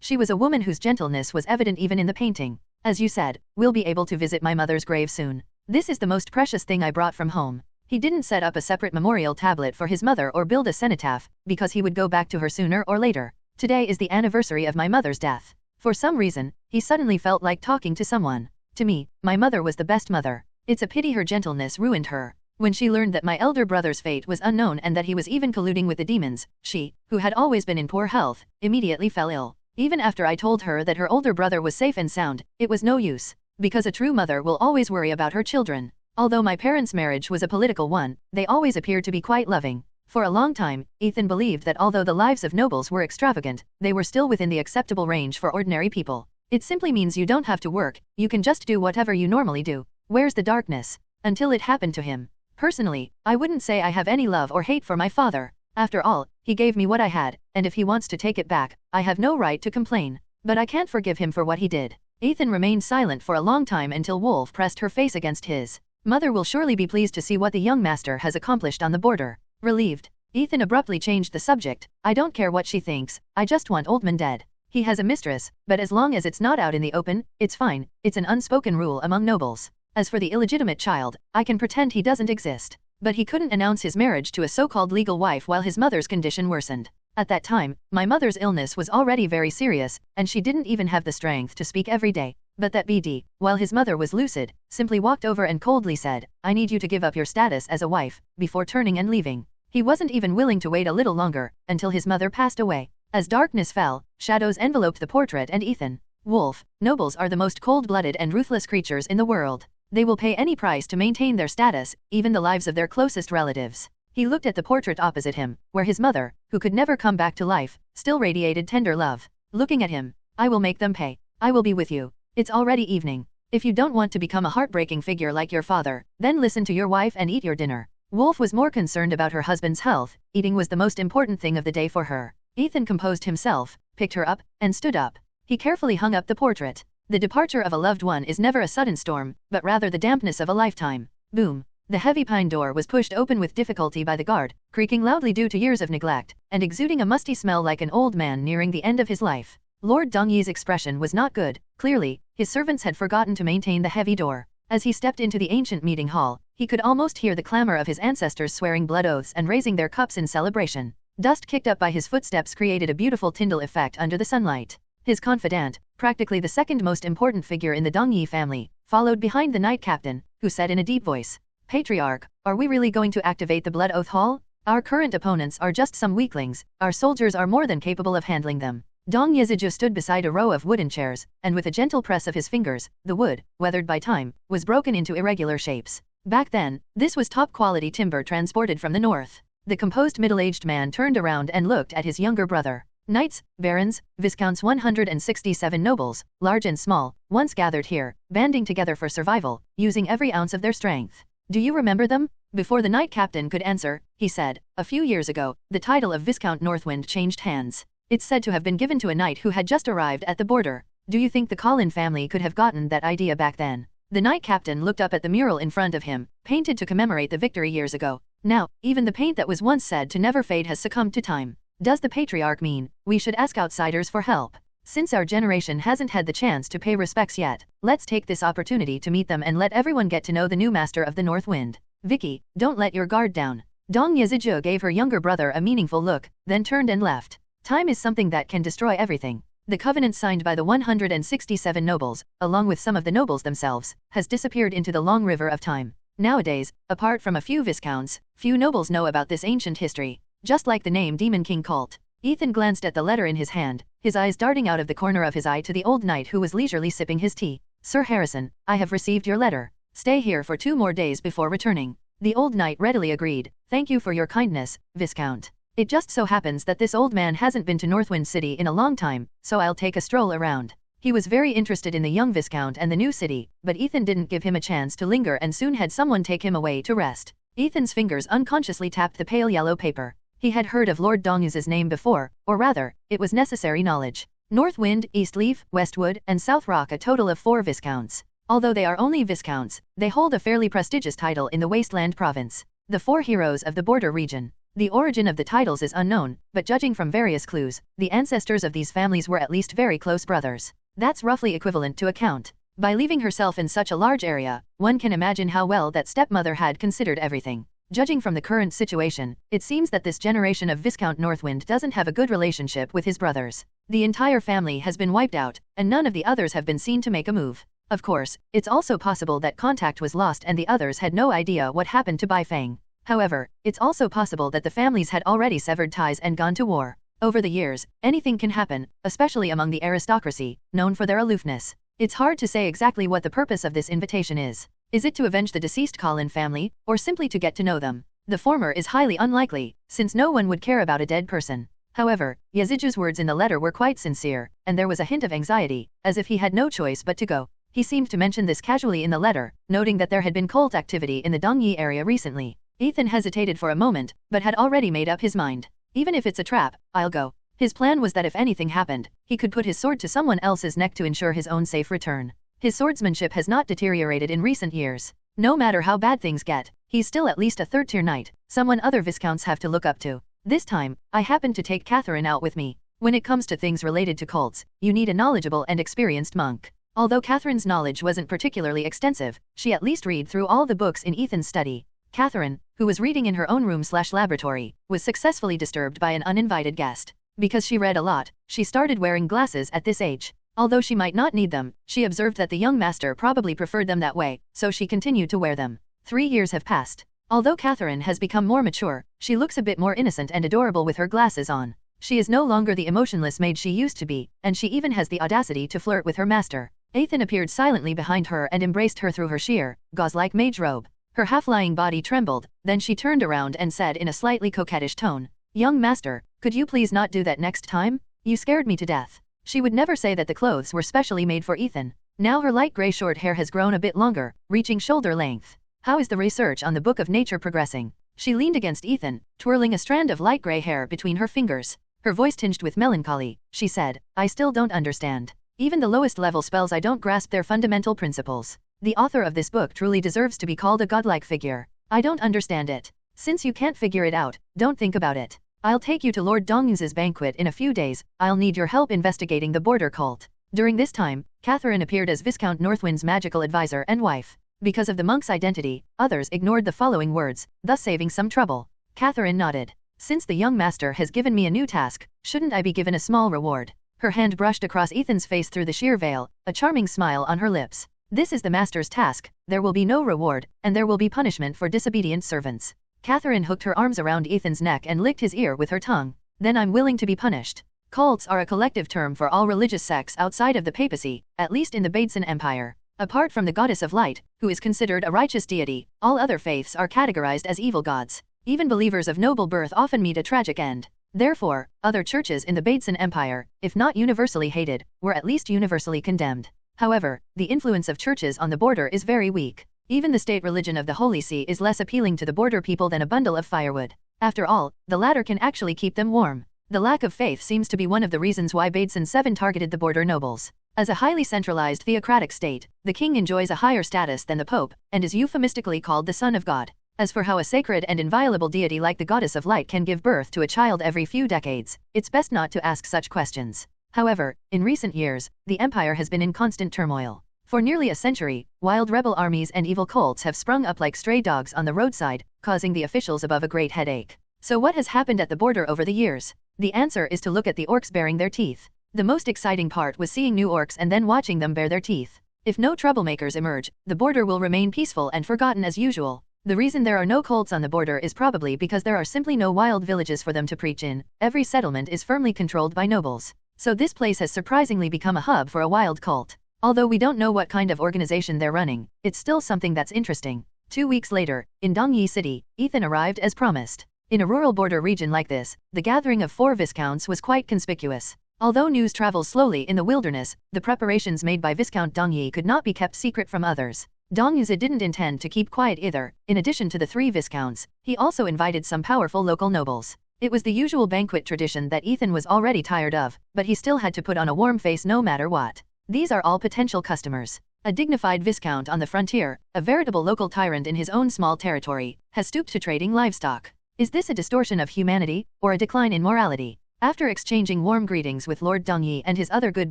She was a woman whose gentleness was evident even in the painting. As you said, we'll be able to visit my mother's grave soon. This is the most precious thing I brought from home. He didn't set up a separate memorial tablet for his mother or build a cenotaph, because he would go back to her sooner or later. Today is the anniversary of my mother's death. For some reason, he suddenly felt like talking to someone. To me, my mother was the best mother. It's a pity her gentleness ruined her. When she learned that my elder brother's fate was unknown and that he was even colluding with the demons, she, who had always been in poor health, immediately fell ill. Even after I told her that her older brother was safe and sound, it was no use. Because a true mother will always worry about her children. Although my parents' marriage was a political one, they always appeared to be quite loving. For a long time, Ethan believed that although the lives of nobles were extravagant, they were still within the acceptable range for ordinary people. It simply means you don't have to work, you can just do whatever you normally do. Where's the darkness? Until it happened to him. Personally, I wouldn't say I have any love or hate for my father. After all, he gave me what I had, and if he wants to take it back, I have no right to complain. But I can't forgive him for what he did. Ethan remained silent for a long time until Wolf pressed her face against his. Mother will surely be pleased to see what the young master has accomplished on the border. Relieved, Ethan abruptly changed the subject. I don't care what she thinks, I just want Oldman dead. He has a mistress, but as long as it's not out in the open, it's fine. It's an unspoken rule among nobles. As for the illegitimate child, I can pretend he doesn't exist. But he couldn't announce his marriage to a so-called legal wife while his mother's condition worsened. At that time, my mother's illness was already very serious, and she didn't even have the strength to speak every day. But that BD, while his mother was lucid, simply walked over and coldly said, I need you to give up your status as a wife, before turning and leaving. He wasn't even willing to wait a little longer, until his mother passed away. As darkness fell, shadows enveloped the portrait and Ethan. Wolf, nobles are the most cold-blooded and ruthless creatures in the world. They will pay any price to maintain their status, even the lives of their closest relatives. He looked at the portrait opposite him, where his mother, who could never come back to life, still radiated tender love. Looking at him, I will make them pay. I will be with you. It's already evening. If you don't want to become a heartbreaking figure like your father, then listen to your wife and eat your dinner. Wolf was more concerned about her husband's health. Eating was the most important thing of the day for her. Ethan composed himself, picked her up, and stood up. He carefully hung up the portrait. The departure of a loved one is never a sudden storm, but rather the dampness of a lifetime. Boom. The heavy pine door was pushed open with difficulty by the guard, creaking loudly due to years of neglect, and exuding a musty smell like an old man nearing the end of his life. Lord Dongyi's expression was not good. Clearly, his servants had forgotten to maintain the heavy door. As he stepped into the ancient meeting hall, he could almost hear the clamor of his ancestors swearing blood oaths and raising their cups in celebration. Dust kicked up by his footsteps created a beautiful Tyndall effect under the sunlight. His confidant, practically the second most important figure in the Dongyi family, followed behind the knight captain, who said in a deep voice, Patriarch, are we really going to activate the Blood Oath Hall? Our current opponents are just some weaklings, our soldiers are more than capable of handling them. Dong Yeziju stood beside a row of wooden chairs, and with a gentle press of his fingers, the wood, weathered by time, was broken into irregular shapes. Back then, this was top-quality timber transported from the north. The composed middle-aged man turned around and looked at his younger brother. Knights, barons, viscounts 167 nobles, large and small, once gathered here, banding together for survival, using every ounce of their strength. Do you remember them? Before the knight captain could answer, he said, a few years ago, the title of Viscount Northwind changed hands. It's said to have been given to a knight who had just arrived at the border. Do you think the Colin family could have gotten that idea back then? The knight captain looked up at the mural in front of him, painted to commemorate the victory years ago. Now, even the paint that was once said to never fade has succumbed to time. Does the patriarch mean we should ask outsiders for help? Since our generation hasn't had the chance to pay respects yet, let's take this opportunity to meet them and let everyone get to know the new master of the North Wind. Vicky, don't let your guard down. Dong Yeziju gave her younger brother a meaningful look, then turned and left. Time is something that can destroy everything. The covenant signed by the 167 nobles, along with some of the nobles themselves, has disappeared into the long river of time. Nowadays, apart from a few viscounts, few nobles know about this ancient history. Just like the name Demon King cult. Ethan glanced at the letter in his hand, his eyes darting out of the corner of his eye to the old knight who was leisurely sipping his tea. Sir Harrison, I have received your letter. Stay here for 2 more days before returning. The old knight readily agreed. Thank you for your kindness, Viscount. It just so happens that this old man hasn't been to Northwind City in a long time, so I'll take a stroll around. He was very interested in the young Viscount and the new city, but Ethan didn't give him a chance to linger and soon had someone take him away to rest. Ethan's fingers unconsciously tapped the pale yellow paper. He had heard of Lord Donguse's name before, or rather, it was necessary knowledge. Northwind, Eastleaf, Westwood, and South Rock, a total of 4 Viscounts. Although they are only Viscounts, they hold a fairly prestigious title in the Wasteland province. The 4 heroes of the border region. The origin of the titles is unknown, but judging from various clues, the ancestors of these families were at least very close brothers. That's roughly equivalent to a count. By leaving herself in such a large area, one can imagine how well that stepmother had considered everything. Judging from the current situation, it seems that this generation of Viscount Northwind doesn't have a good relationship with his brothers. The entire family has been wiped out, and none of the others have been seen to make a move. Of course, it's also possible that contact was lost and the others had no idea what happened to Bai Feng. However, it's also possible that the families had already severed ties and gone to war. Over the years, anything can happen, especially among the aristocracy, known for their aloofness. It's hard to say exactly what the purpose of this invitation is. Is it to avenge the deceased Colin family, or simply to get to know them? The former is highly unlikely, since no one would care about a dead person. However, Yaziju's words in the letter were quite sincere, and there was a hint of anxiety, as if he had no choice but to go. He seemed to mention this casually in the letter, noting that there had been cult activity in the Dongyi area recently. Ethan hesitated for a moment, but had already made up his mind. Even if it's a trap, I'll go. His plan was that if anything happened, he could put his sword to someone else's neck to ensure his own safe return. His swordsmanship has not deteriorated in recent years. No matter how bad things get, he's still at least a third-tier knight, someone other Viscounts have to look up to. This time, I happened to take Catherine out with me. When it comes to things related to cults, you need a knowledgeable and experienced monk. Although Catherine's knowledge wasn't particularly extensive, she at least read through all the books in Ethan's study. Catherine, who was reading in her own room/laboratory, was successfully disturbed by an uninvited guest. Because she read a lot, she started wearing glasses at this age. Although she might not need them, she observed that the young master probably preferred them that way, so she continued to wear them. 3 years have passed. Although Catherine has become more mature, she looks a bit more innocent and adorable with her glasses on. She is no longer the emotionless maid she used to be, and she even has the audacity to flirt with her master. Ethan appeared silently behind her and embraced her through her sheer, gauze-like mage robe. Her half-lying body trembled, then she turned around and said in a slightly coquettish tone, "Young master, could you please not do that next time? You scared me to death." She would never say that the clothes were specially made for Ethan. Now her light gray short hair has grown a bit longer, reaching shoulder length. How is the research on the Book of Nature progressing? She leaned against Ethan, twirling a strand of light gray hair between her fingers. Her voice tinged with melancholy, she said, "I still don't understand. Even the lowest level spells, I don't grasp their fundamental principles. The author of this book truly deserves to be called a godlike figure. I don't understand it. Since you can't figure it out, don't think about it. I'll take you to Lord Donguse's banquet in a few days. I'll need your help investigating the border cult." During this time, Catherine appeared as Viscount Northwind's magical advisor and wife. Because of the monk's identity, others ignored the following words, thus saving some trouble. Catherine nodded. "Since the young master has given me a new task, shouldn't I be given a small reward?" Her hand brushed across Ethan's face through the sheer veil, a charming smile on her lips. "This is the master's task, there will be no reward, and there will be punishment for disobedient servants." Catherine hooked her arms around Ethan's neck and licked his ear with her tongue. "Then I'm willing to be punished." Cults are a collective term for all religious sects outside of the papacy, at least in the Badesan Empire. Apart from the goddess of light, who is considered a righteous deity, all other faiths are categorized as evil gods. Even believers of noble birth often meet a tragic end. Therefore, other churches in the Badesan Empire, if not universally hated, were at least universally condemned. However, the influence of churches on the border is very weak. Even the state religion of the Holy See is less appealing to the border people than a bundle of firewood. After all, the latter can actually keep them warm. The lack of faith seems to be one of the reasons why Badesan 7 targeted the border nobles. As a highly centralized theocratic state, the king enjoys a higher status than the pope, and is euphemistically called the Son of God. As for how a sacred and inviolable deity like the goddess of light can give birth to a child every few decades, it's best not to ask such questions. However, in recent years, the empire has been in constant turmoil. For nearly a century, wild rebel armies and evil cults have sprung up like stray dogs on the roadside, causing the officials above a great headache. So what has happened at the border over the years? The answer is to look at the orcs baring their teeth. The most exciting part was seeing new orcs and then watching them bare their teeth. If no troublemakers emerge, the border will remain peaceful and forgotten as usual. The reason there are no cults on the border is probably because there are simply no wild villages for them to preach in. Every settlement is firmly controlled by nobles. So this place has surprisingly become a hub for a wild cult. Although we don't know what kind of organization they're running, it's still something that's interesting. 2 weeks later, in Dongyi City, Ethan arrived as promised. In a rural border region like this, the gathering of 4 viscounts was quite conspicuous. Although news travels slowly in the wilderness, the preparations made by Viscount Dongyi could not be kept secret from others. Dong Yuzi didn't intend to keep quiet either. In addition to the 3 viscounts, he also invited some powerful local nobles. It was the usual banquet tradition that Ethan was already tired of, but he still had to put on a warm face no matter what. These are all potential customers. A dignified viscount on the frontier, a veritable local tyrant in his own small territory, has stooped to trading livestock. Is this a distortion of humanity, or a decline in morality? After exchanging warm greetings with Lord Dongyi and his other good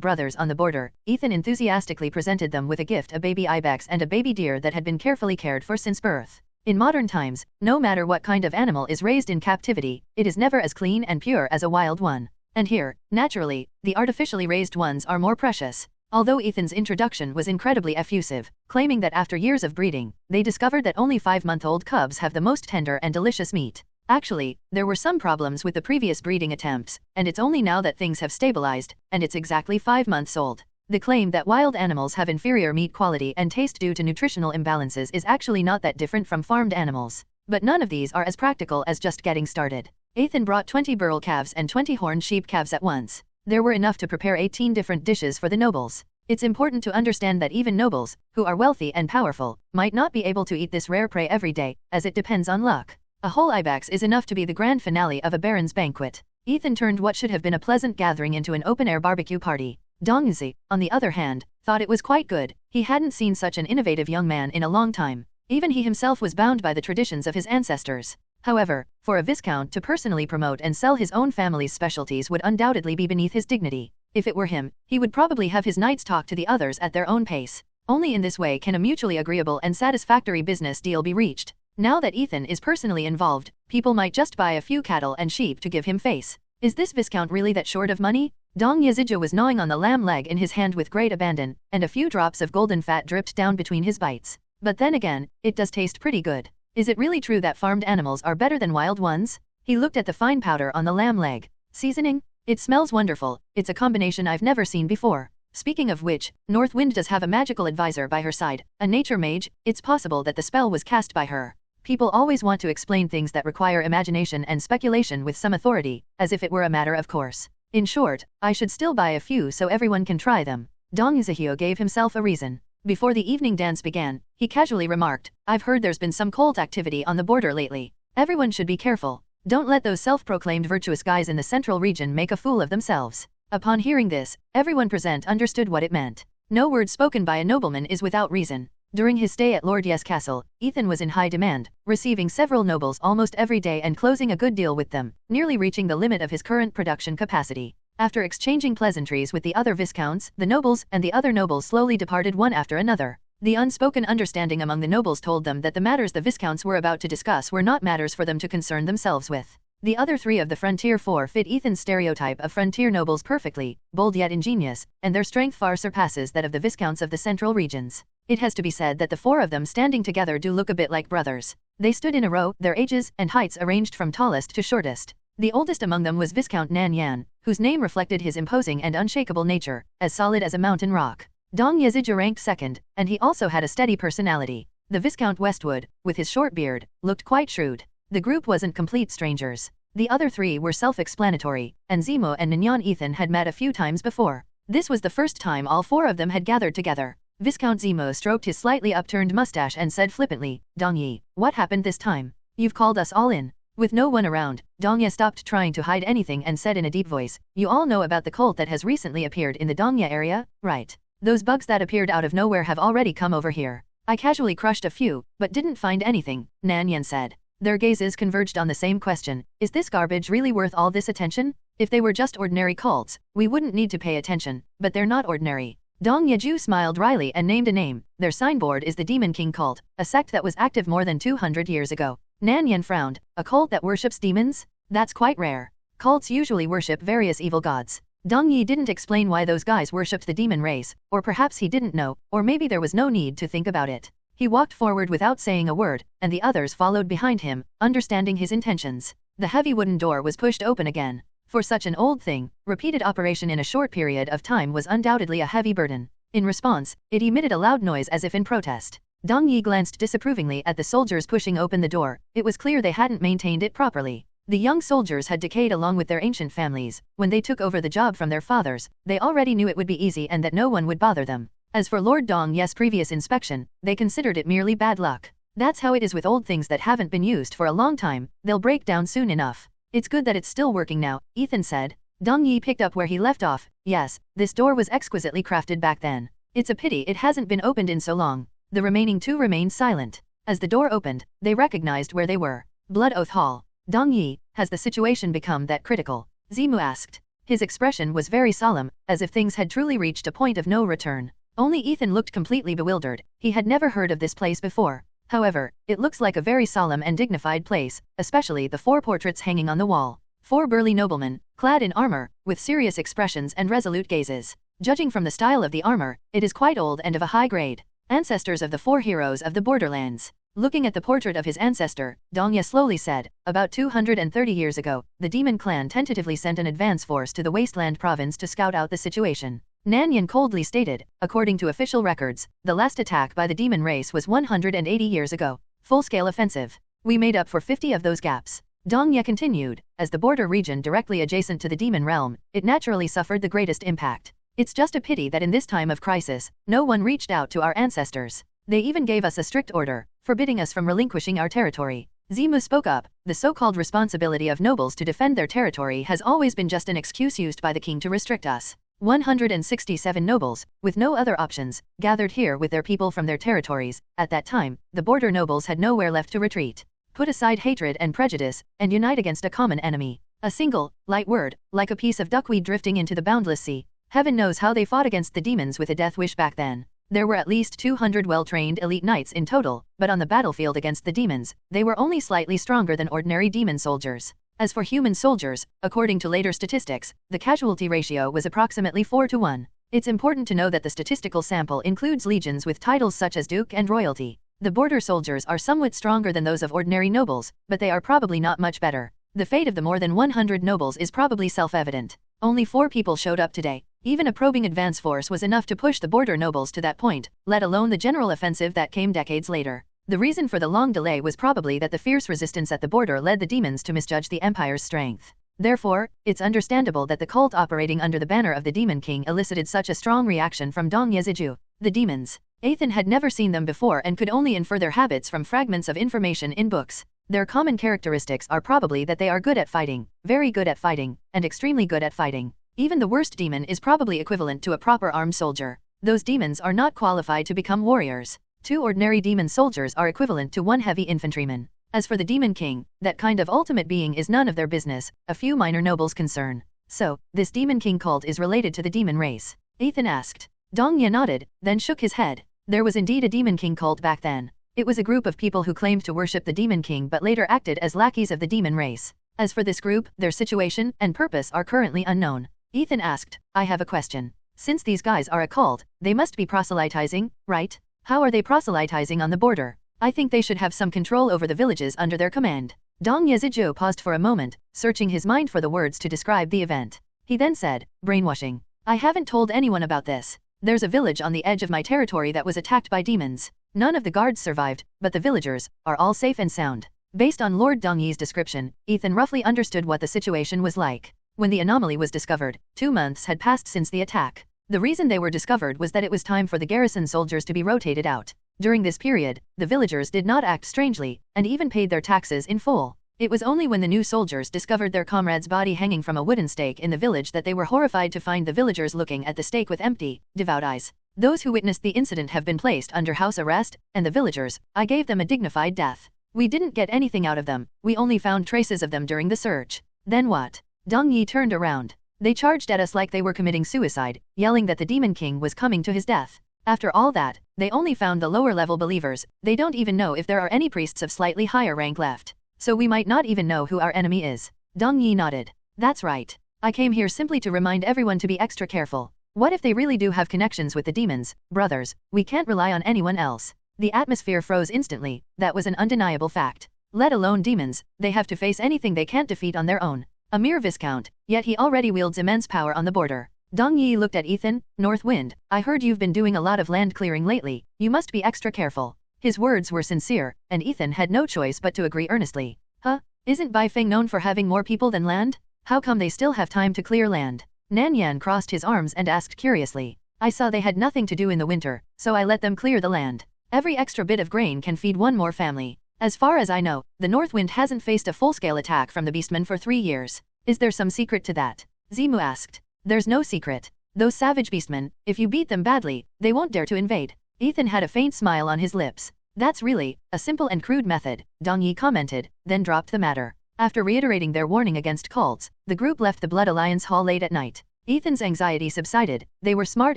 brothers on the border, Ethan enthusiastically presented them with a gift, a baby ibex and a baby deer that had been carefully cared for since birth. In modern times, no matter what kind of animal is raised in captivity, it is never as clean and pure as a wild one. And here, naturally, the artificially raised ones are more precious. Although Ethan's introduction was incredibly effusive, claiming that after years of breeding, they discovered that only 5-month-old cubs have the most tender and delicious meat. Actually, there were some problems with the previous breeding attempts, and it's only now that things have stabilized, and it's exactly 5 months old. The claim that wild animals have inferior meat quality and taste due to nutritional imbalances is actually not that different from farmed animals. But none of these are as practical as just getting started. Ethan brought 20 burrell calves and 20 horned sheep calves at once. There were enough to prepare 18 different dishes for the nobles. It's important to understand that even nobles, who are wealthy and powerful, might not be able to eat this rare prey every day, as it depends on luck. A whole ibex is enough to be the grand finale of a baron's banquet. Ethan turned what should have been a pleasant gathering into an open-air barbecue party. Dong Yuzi, on the other hand, thought it was quite good. He hadn't seen such an innovative young man in a long time. Even he himself was bound by the traditions of his ancestors. However, for a viscount to personally promote and sell his own family's specialties would undoubtedly be beneath his dignity. If it were him, he would probably have his knights talk to the others at their own pace. Only in this way can a mutually agreeable and satisfactory business deal be reached. Now that Ethan is personally involved, people might just buy a few cattle and sheep to give him face. Is this viscount really that short of money? Dong Yazija was gnawing on the lamb leg in his hand with great abandon, and a few drops of golden fat dripped down between his bites. But then again, it does taste pretty good. Is it really true that farmed animals are better than wild ones? He looked at the fine powder on the lamb leg. Seasoning? It smells wonderful. It's a combination I've never seen before. Speaking of which, North Wind does have a magical advisor by her side, a nature mage. It's possible that the spell was cast by her. People always want to explain things that require imagination and speculation with some authority, as if it were a matter of course. In short, I should still buy a few so everyone can try them. Dong Yuzahio gave himself a reason. Before the evening dance began, he casually remarked, I've heard there's been some cult activity on the border lately. Everyone should be careful. Don't let those self-proclaimed virtuous guys in the central region make a fool of themselves. Upon hearing this, everyone present understood what it meant. No word spoken by a nobleman is without reason. During his stay at Lord Ye's castle, Ethan was in high demand, receiving several nobles almost every day and closing a good deal with them, nearly reaching the limit of his current production capacity. After exchanging pleasantries with the other viscounts, the nobles and the other nobles slowly departed one after another. The unspoken understanding among the nobles told them that the matters the viscounts were about to discuss were not matters for them to concern themselves with. The other 3 of the Frontier 4 fit Ethan's stereotype of frontier nobles perfectly, bold yet ingenious, and their strength far surpasses that of the viscounts of the central regions. It has to be said that the 4 of them standing together do look a bit like brothers. They stood in a row, their ages and heights arranged from tallest to shortest. The oldest among them was Viscount Nan Yan, whose name reflected his imposing and unshakable nature, as solid as a mountain rock. Dong Yazija ranked second, and he also had a steady personality. The Viscount Westwood, with his short beard, looked quite shrewd. The group wasn't complete strangers. The other 3 were self-explanatory, and Zemo and Nignan Ethan had met a few times before. This was the first time all 4 of them had gathered together. Viscount Zemo stroked his slightly upturned mustache and said flippantly, Dongyi, what happened this time? You've called us all in. With no one around, Dongye stopped trying to hide anything and said in a deep voice, you all know about the cult that has recently appeared in the Dongye area, right? Those bugs that appeared out of nowhere have already come over here. I casually crushed a few, but didn't find anything, Nan Yan said. Their gazes converged on the same question, is this garbage really worth all this attention? If they were just ordinary cults, we wouldn't need to pay attention, but they're not ordinary. Dong Yeju smiled wryly and named a name. Their signboard is the Demon King cult, a sect that was active more than 200 years ago. Nan Yan frowned. A cult that worships demons? That's quite rare. Cults usually worship various evil gods. Dong Yi didn't explain why those guys worshipped the demon race, or perhaps he didn't know, or maybe there was no need to think about it. He walked forward without saying a word, and the others followed behind him, understanding his intentions. The heavy wooden door was pushed open again. For such an old thing, repeated operation in a short period of time was undoubtedly a heavy burden. In response, it emitted a loud noise as if in protest. Dong Yi glanced disapprovingly at the soldiers pushing open the door. It was clear they hadn't maintained it properly. The young soldiers had decayed along with their ancient families. When they took over the job from their fathers, they already knew it would be easy and that no one would bother them. As for Lord Dong Ye's previous inspection, they considered it merely bad luck. That's how it is with old things that haven't been used for a long time, they'll break down soon enough. It's good that it's still working now, Ethan said. Dong Yi picked up where he left off. Yes, this door was exquisitely crafted back then. It's a pity it hasn't been opened in so long. The remaining two remained silent. As the door opened, they recognized where they were. Blood Oath Hall. Dong Yi, has the situation become that critical? Zimu asked. His expression was very solemn, as if things had truly reached a point of no return. Only Ethan looked completely bewildered. He had never heard of this place before. However, it looks like a very solemn and dignified place, especially the 4 portraits hanging on the wall. 4 burly noblemen, clad in armor, with serious expressions and resolute gazes. Judging from the style of the armor, it is quite old and of a high grade. Ancestors of the 4 heroes of the borderlands. Looking at the portrait of his ancestor, Dong Ye slowly said, about 230 years ago, the demon clan tentatively sent an advance force to the Wasteland province to scout out the situation. Nan Yin coldly stated, according to official records, the last attack by the demon race was 180 years ago. Full-scale offensive. We made up for 50 of those gaps. Dong Ye continued, as the border region directly adjacent to the demon realm, it naturally suffered the greatest impact. It's just a pity that in this time of crisis, no one reached out to our ancestors. They even gave us a strict order, forbidding us from relinquishing our territory. Zimu spoke up, the so-called responsibility of nobles to defend their territory has always been just an excuse used by the king to restrict us. 167 nobles, with no other options, gathered here with their people from their territories. At that time, the border nobles had nowhere left to retreat. Put aside hatred and prejudice, and unite against a common enemy. A single, light word, like a piece of duckweed drifting into the boundless sea. Heaven knows how they fought against the demons with a death wish back then. There were at least 200 well-trained elite knights in total, but on the battlefield against the demons, they were only slightly stronger than ordinary demon soldiers. As for human soldiers, according to later statistics, the casualty ratio was approximately 4-1. It's important to know that the statistical sample includes legions with titles such as Duke and Royalty. The border soldiers are somewhat stronger than those of ordinary nobles, but they are probably not much better. The fate of the more than 100 nobles is probably self-evident. Only 4 people showed up today. Even a probing advance force was enough to push the border nobles to that point, let alone the general offensive that came decades later. The reason for the long delay was probably that the fierce resistance at the border led the demons to misjudge the Empire's strength. Therefore, it's understandable that the cult operating under the banner of the Demon King elicited such a strong reaction from Dong Yeziju. The demons. Ethan had never seen them before and could only infer their habits from fragments of information in books. Their common characteristics are probably that they are good at fighting, very good at fighting, and extremely good at fighting. Even the worst demon is probably equivalent to a proper armed soldier. Those demons are not qualified to become warriors. 2 ordinary demon soldiers are equivalent to 1 heavy infantryman. As for the Demon King, that kind of ultimate being is none of their business, a few minor nobles' concern. So, this Demon King cult is related to the demon race? Ethan asked. Dong Ye nodded, then shook his head. There was indeed a Demon King cult back then. It was a group of people who claimed to worship the Demon King but later acted as lackeys of the demon race. As for this group, their situation and purpose are currently unknown. Ethan asked, I have a question. Since these guys are a cult, they must be proselytizing, right? How are they proselytizing on the border? I think they should have some control over the villages under their command. Dong Yeziju paused for a moment, searching his mind for the words to describe the event. He then said, brainwashing. I haven't told anyone about this. There's a village on the edge of my territory that was attacked by demons. None of the guards survived, but the villagers are all safe and sound. Based on Lord Dong Yi's description, Ethan roughly understood what the situation was like. When the anomaly was discovered, 2 months had passed since the attack. The reason they were discovered was that it was time for the garrison soldiers to be rotated out. During this period, the villagers did not act strangely, and even paid their taxes in full. It was only when the new soldiers discovered their comrade's body hanging from a wooden stake in the village that they were horrified to find the villagers looking at the stake with empty, devout eyes. Those who witnessed the incident have been placed under house arrest, and the villagers, I gave them a dignified death. We didn't get anything out of them, we only found traces of them during the search. Then what? Dong Yi turned around. They charged at us like they were committing suicide, yelling that the Demon King was coming to his death. After all that, they only found the lower-level believers. They don't even know if there are any priests of slightly higher rank left. So we might not even know who our enemy is. Dong Yi nodded. That's right. I came here simply to remind everyone to be extra careful. What if they really do have connections with the demons? Brothers, we can't rely on anyone else. The atmosphere froze instantly. That was an undeniable fact. Let alone demons, they have to face anything they can't defeat on their own. A mere viscount, yet he already wields immense power on the border. Dong Yi looked at Ethan. North Wind, I heard you've been doing a lot of land clearing lately. You must be extra careful. His words were sincere, and Ethan had no choice but to agree earnestly. Huh? Isn't Baifeng known for having more people than land? How come they still have time to clear land? Nan Yan crossed his arms and asked curiously. I saw they had nothing to do in the winter, so I let them clear the land. Every extra bit of grain can feed one more family. As far as I know, the North Wind hasn't faced a full-scale attack from the Beastmen for 3 years. Is there some secret to that? Zimu asked. There's no secret. Those savage Beastmen, if you beat them badly, they won't dare to invade. Ethan had a faint smile on his lips. That's really a simple and crude method, Dong Yi commented, then dropped the matter. After reiterating their warning against cults, the group left the Blood Alliance hall late at night. Ethan's anxiety subsided. They were smart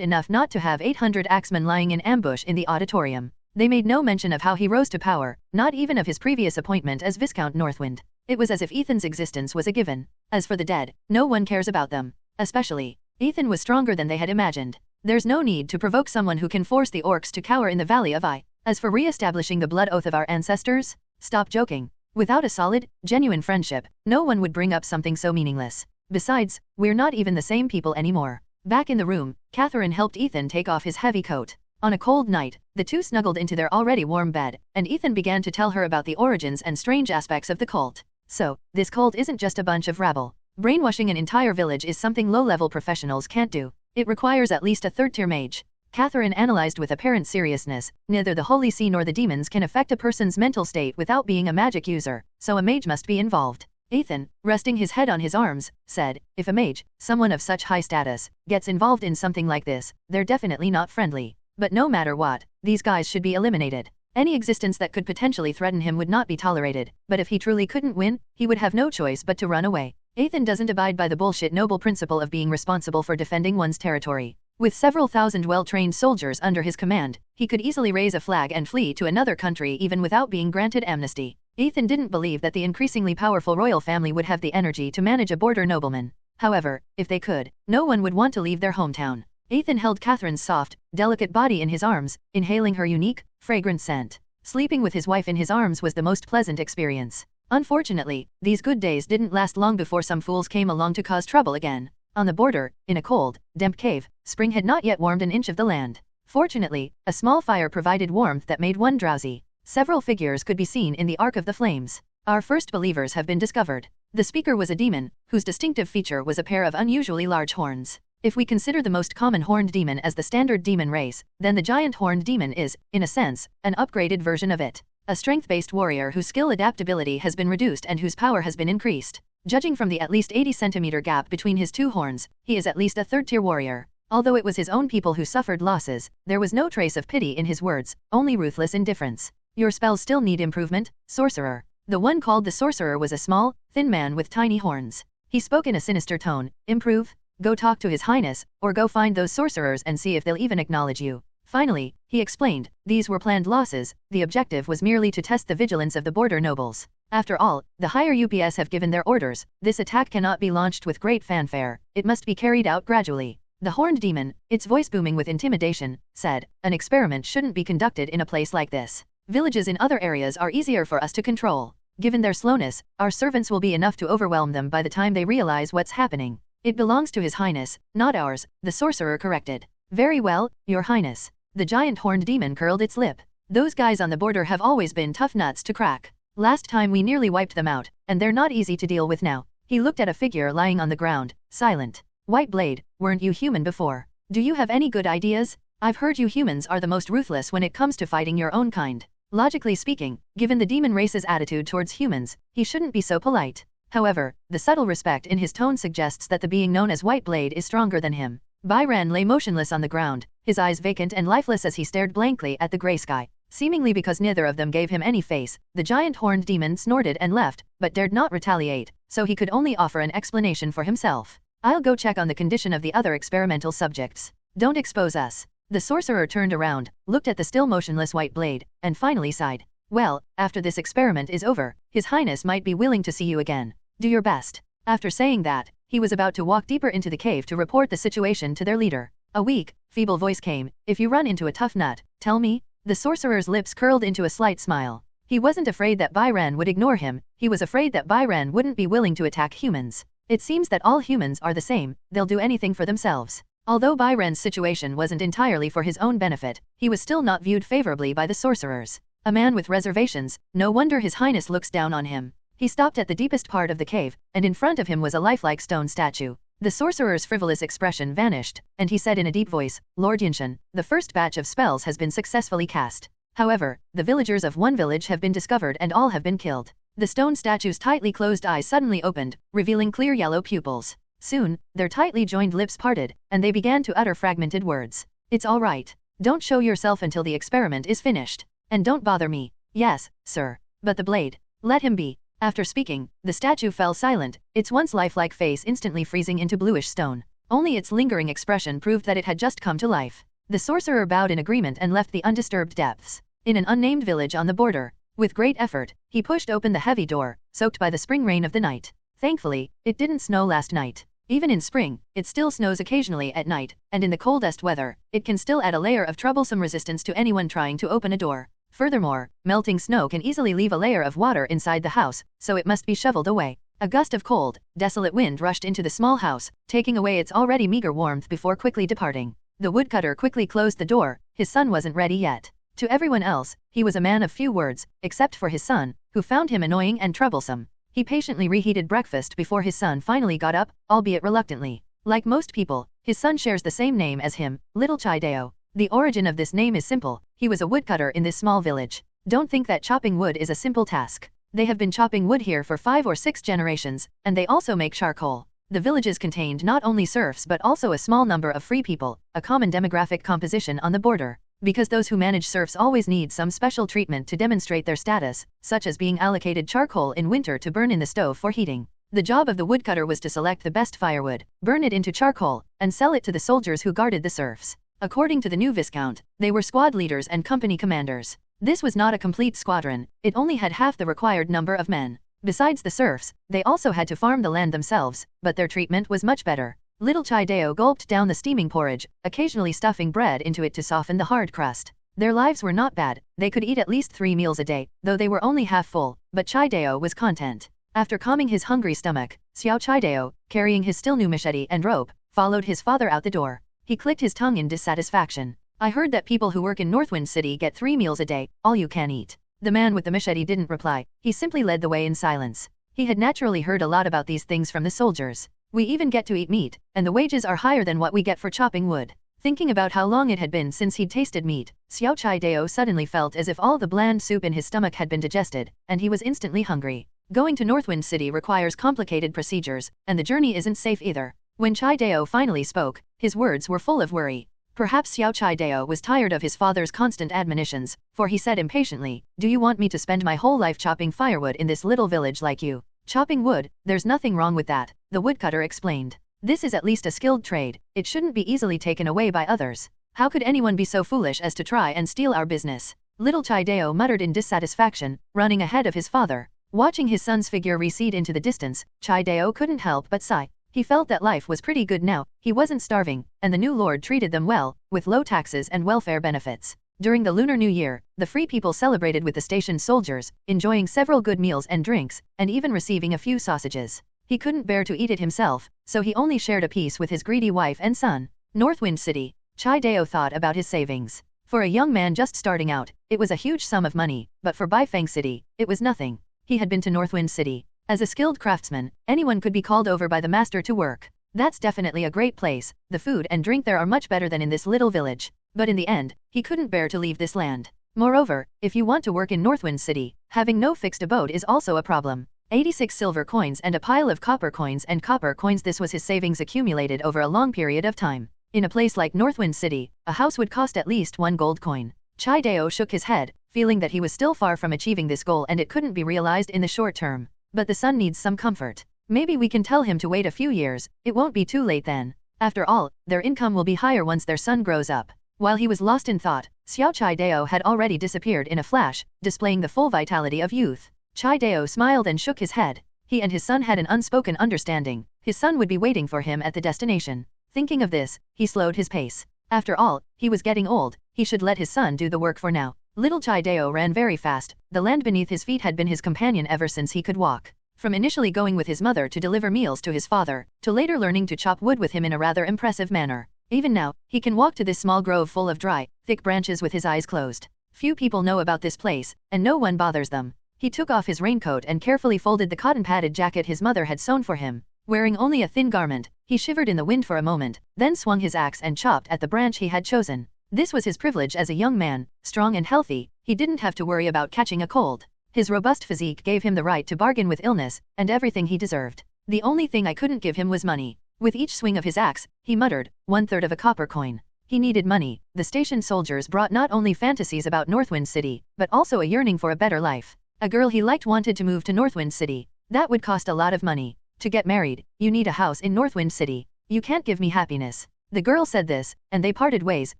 enough not to have 800 axemen lying in ambush in the auditorium. They made no mention of how he rose to power, not even of his previous appointment as Viscount Northwind. It was as if Ethan's existence was a given. As for the dead, no one cares about them. Especially, Ethan was stronger than they had imagined. There's no need to provoke someone who can force the orcs to cower in the Valley of Ai. As for re-establishing the blood oath of our ancestors, stop joking. Without a solid, genuine friendship, no one would bring up something so meaningless. Besides, we're not even the same people anymore. Back in the room, Catherine helped Ethan take off his heavy coat. On a cold night, the two snuggled into their already warm bed, and Ethan began to tell her about the origins and strange aspects of the cult. So, this cult isn't just a bunch of rabble. Brainwashing an entire village is something low-level professionals can't do. It requires at least a third-tier mage. Catherine analyzed with apparent seriousness. Neither the Holy See nor the demons can affect a person's mental state without being a magic user, so a mage must be involved. Ethan, resting his head on his arms, said, if a mage, someone of such high status, gets involved in something like this, they're definitely not friendly. But no matter what, these guys should be eliminated. Any existence that could potentially threaten him would not be tolerated, but if he truly couldn't win, he would have no choice but to run away. Ethan doesn't abide by the bullshit noble principle of being responsible for defending one's territory. With several thousand well-trained soldiers under his command, he could easily raise a flag and flee to another country even without being granted amnesty. Ethan didn't believe that the increasingly powerful royal family would have the energy to manage a border nobleman. However, if they could, no one would want to leave their hometown. Ethan held Catherine's soft, delicate body in his arms, inhaling her unique, fragrant scent. Sleeping with his wife in his arms was the most pleasant experience. Unfortunately, these good days didn't last long before some fools came along to cause trouble again. On the border, in a cold, damp cave, spring had not yet warmed an inch of the land. Fortunately, a small fire provided warmth that made one drowsy. Several figures could be seen in the arc of the flames. Our first believers have been discovered. The speaker was a demon, whose distinctive feature was a pair of unusually large horns. If we consider the most common horned demon as the standard demon race, then the giant horned demon is, in a sense, an upgraded version of it. A strength-based warrior whose skill adaptability has been reduced and whose power has been increased. Judging from the at least 80-centimeter gap between his two horns, he is at least a third-tier warrior. Although it was his own people who suffered losses, there was no trace of pity in his words, only ruthless indifference. Your spells still need improvement, sorcerer. The one called the sorcerer was a small, thin man with tiny horns. He spoke in a sinister tone. Improve? Go talk to His Highness, or go find those sorcerers and see if they'll even acknowledge you. Finally, he explained, these were planned losses, the objective was merely to test the vigilance of the border nobles. After all, the higher UPS have given their orders, this attack cannot be launched with great fanfare, it must be carried out gradually. The horned demon, its voice booming with intimidation, said, an experiment shouldn't be conducted in a place like this. Villages in other areas are easier for us to control. Given their slowness, our servants will be enough to overwhelm them by the time they realize what's happening. It belongs to His Highness, not ours, the sorcerer corrected. Very well, Your Highness. The giant horned demon curled its lip. Those guys on the border have always been tough nuts to crack. Last time we nearly wiped them out, and they're not easy to deal with now. He looked at a figure lying on the ground, silent. White Blade, weren't you human before? Do you have any good ideas? I've heard you humans are the most ruthless when it comes to fighting your own kind. Logically speaking, given the demon race's attitude towards humans, he shouldn't be so polite. However, the subtle respect in his tone suggests that the being known as White Blade is stronger than him. Byran lay motionless on the ground, his eyes vacant and lifeless as he stared blankly at the grey sky. Seemingly because neither of them gave him any face, the giant horned demon snorted and left, but dared not retaliate, so he could only offer an explanation for himself. I'll go check on the condition of the other experimental subjects. Don't expose us. The sorcerer turned around, looked at the still motionless White Blade, and finally sighed. Well, after this experiment is over, His Highness might be willing to see you again. Do your best. After saying that, he was about to walk deeper into the cave to report the situation to their leader. A weak, feeble voice came, if you run into a tough nut, tell me. The sorcerer's lips curled into a slight smile. He wasn't afraid that Byran would ignore him, he was afraid that Byran wouldn't be willing to attack humans. It seems that all humans are the same, they'll do anything for themselves. Although Byran's situation wasn't entirely for his own benefit, he was still not viewed favorably by the sorcerers. A man with reservations, no wonder His Highness looks down on him. He stopped at the deepest part of the cave, and in front of him was a lifelike stone statue. The sorcerer's frivolous expression vanished, and he said in a deep voice, Lord Yinshan, the first batch of spells has been successfully cast. However, the villagers of one village have been discovered and all have been killed. The stone statue's tightly closed eyes suddenly opened, revealing clear yellow pupils. Soon, their tightly joined lips parted, and they began to utter fragmented words. It's all right. Don't show yourself until the experiment is finished. And don't bother me. Yes, sir. But the blade. Let him be. After speaking, the statue fell silent, its once lifelike face instantly freezing into bluish stone. Only its lingering expression proved that it had just come to life. The sorcerer bowed in agreement and left the undisturbed depths. In an unnamed village on the border, with great effort, he pushed open the heavy door, soaked by the spring rain of the night. Thankfully, it didn't snow last night. Even in spring, it still snows occasionally at night, and in the coldest weather, it can still add a layer of troublesome resistance to anyone trying to open a door. Furthermore, melting snow can easily leave a layer of water inside the house, so it must be shoveled away. A gust of cold, desolate wind rushed into the small house, taking away its already meager warmth before quickly departing. The woodcutter quickly closed the door. His son wasn't ready yet. To everyone else, he was a man of few words, except for his son, who found him annoying and troublesome. He patiently reheated breakfast before his son finally got up, albeit reluctantly. Like most people, his son shares the same name as him, Little Chideo. The origin of this name is simple. He was a woodcutter in this small village. Don't think that chopping wood is a simple task. They have been chopping wood here for 5 or 6 generations, and they also make charcoal. The villages contained not only serfs but also a small number of free people, a common demographic composition on the border. Because those who manage serfs always need some special treatment to demonstrate their status, such as being allocated charcoal in winter to burn in the stove for heating. The job of the woodcutter was to select the best firewood, burn it into charcoal, and sell it to the soldiers who guarded the serfs. According to the new viscount, they were squad leaders and company commanders. This was not a complete squadron, it only had half the required number of men. Besides the serfs, they also had to farm the land themselves, but their treatment was much better. Little Chideo gulped down the steaming porridge, occasionally stuffing bread into it to soften the hard crust. Their lives were not bad, they could eat at least 3 meals a day, though they were only half full, but Chideo was content. After calming his hungry stomach, Xiao Chideo, carrying his still new machete and rope, followed his father out the door. He clicked his tongue in dissatisfaction. I heard that people who work in Northwind City get 3 meals a day, all you can eat. The man with the machete didn't reply, he simply led the way in silence. He had naturally heard a lot about these things from the soldiers. We even get to eat meat, and the wages are higher than what we get for chopping wood. Thinking about how long it had been since he'd tasted meat, Xiao Chideo suddenly felt as if all the bland soup in his stomach had been digested, and he was instantly hungry. Going to Northwind City requires complicated procedures, and the journey isn't safe either. When Chideo finally spoke, his words were full of worry. Perhaps Xiao Chideo was tired of his father's constant admonitions, for he said impatiently, "Do you want me to spend my whole life chopping firewood in this little village like you?" Chopping wood, there's nothing wrong with that, the woodcutter explained. This is at least a skilled trade, it shouldn't be easily taken away by others. How could anyone be so foolish as to try and steal our business? Little Chideo muttered in dissatisfaction, running ahead of his father. Watching his son's figure recede into the distance, Chideo couldn't help but sigh. He felt that life was pretty good now, he wasn't starving, and the new lord treated them well, with low taxes and welfare benefits. During the Lunar New Year, the free people celebrated with the station soldiers, enjoying several good meals and drinks, and even receiving a few sausages. He couldn't bear to eat it himself, so he only shared a piece with his greedy wife and son. Northwind City. Chideo thought about his savings. For a young man just starting out, it was a huge sum of money, but for Baifeng City, it was nothing. He had been to Northwind City. As a skilled craftsman, anyone could be called over by the master to work. That's definitely a great place, the food and drink there are much better than in this little village. But in the end, he couldn't bear to leave this land. Moreover, if you want to work in Northwind City, having no fixed abode is also a problem. 86 silver coins and a pile of copper coins, this was his savings accumulated over a long period of time. In a place like Northwind City, a house would cost at least 1 gold coin. Chideo shook his head, feeling that he was still far from achieving this goal and it couldn't be realized in the short term. But the son needs some comfort. Maybe we can tell him to wait a few years, it won't be too late then. After all, their income will be higher once their son grows up. While he was lost in thought, Xiao Chideo had already disappeared in a flash, displaying the full vitality of youth. Chideo smiled and shook his head. He and his son had an unspoken understanding. His son would be waiting for him at the destination. Thinking of this, he slowed his pace. After all, he was getting old, he should let his son do the work for now. Little Chideo ran very fast, the land beneath his feet had been his companion ever since he could walk. From initially going with his mother to deliver meals to his father, to later learning to chop wood with him in a rather impressive manner. Even now, he can walk to this small grove full of dry, thick branches with his eyes closed. Few people know about this place, and no one bothers them. He took off his raincoat and carefully folded the cotton-padded jacket his mother had sewn for him. Wearing only a thin garment, he shivered in the wind for a moment, then swung his axe and chopped at the branch he had chosen. This was his privilege as a young man, strong and healthy. He didn't have to worry about catching a cold. His robust physique gave him the right to bargain with illness, and everything he deserved. The only thing I couldn't give him was money. With each swing of his axe, he muttered, 1/3 of a copper coin. He needed money. The station soldiers brought not only fantasies about Northwind City, but also a yearning for a better life. A girl he liked wanted to move to Northwind City. That would cost a lot of money. To get married, you need a house in Northwind City. You can't give me happiness. The girl said this, and they parted ways,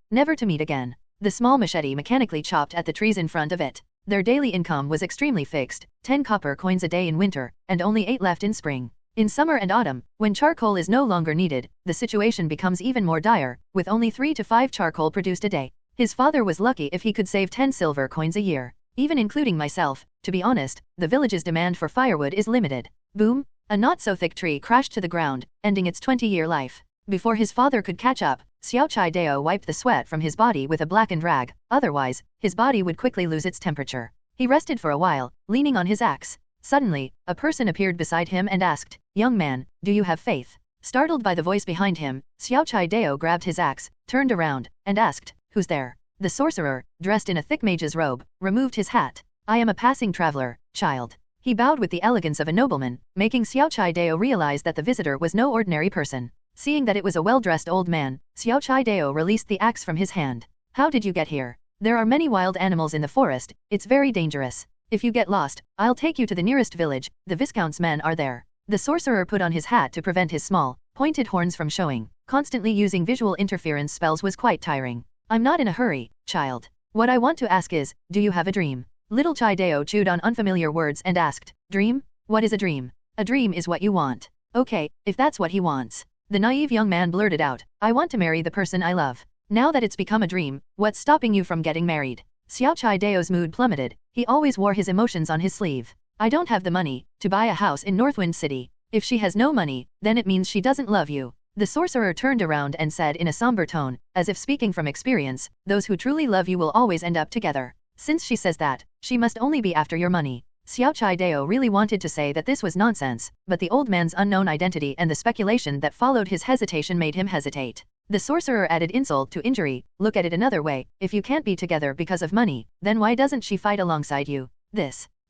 never to meet again. The small machete mechanically chopped at the trees in front of it. Their daily income was extremely fixed, 10 copper coins a day in winter, and only 8 left in spring. In summer and autumn, when charcoal is no longer needed, the situation becomes even more dire, with only 3 to 5 charcoal produced a day. His father was lucky if he could save 10 silver coins a year. Even including myself, to be honest, the village's demand for firewood is limited. Boom! A not-so-thick tree crashed to the ground, ending its 20-year life. Before his father could catch up, Xiao Chai Dao wiped the sweat from his body with a blackened rag, otherwise, his body would quickly lose its temperature. He rested for a while, leaning on his axe. Suddenly, a person appeared beside him and asked, "Young man, do you have faith?" Startled by the voice behind him, Xiao Chai Dao grabbed his axe, turned around, and asked, "Who's there?" The sorcerer, dressed in a thick mage's robe, removed his hat. "I am a passing traveler, child." He bowed with the elegance of a nobleman, making Xiao Chai Dao realize that the visitor was no ordinary person. Seeing that it was a well-dressed old man, Xiao Chai Dao released the axe from his hand. "How did you get here? There are many wild animals in the forest, it's very dangerous. If you get lost, I'll take you to the nearest village, the Viscount's men are there." The sorcerer put on his hat to prevent his small, pointed horns from showing. Constantly using visual interference spells was quite tiring. "I'm not in a hurry, child. What I want to ask is, do you have a dream?" Little Chai Dao chewed on unfamiliar words and asked, "Dream? What is a dream?" "A dream is what you want." "Okay, if that's what he wants." The naive young man blurted out, "I want to marry the person I love." "Now that it's become a dream, what's stopping you from getting married?" Xiao Chai Dao's mood plummeted. He always wore his emotions on his sleeve. "I don't have the money to buy a house in Northwind City. If she has no money, then it means she doesn't love you." The sorcerer turned around and said in a somber tone, as if speaking from experience, "Those who truly love you will always end up together. Since she says that, she must only be after your money." Xiao Chai Dao really wanted to say that this was nonsense, but the old man's unknown identity and the speculation that followed his hesitation made him hesitate. The sorcerer added insult to injury. "Look at it another way, if you can't be together because of money, then why doesn't she fight alongside you?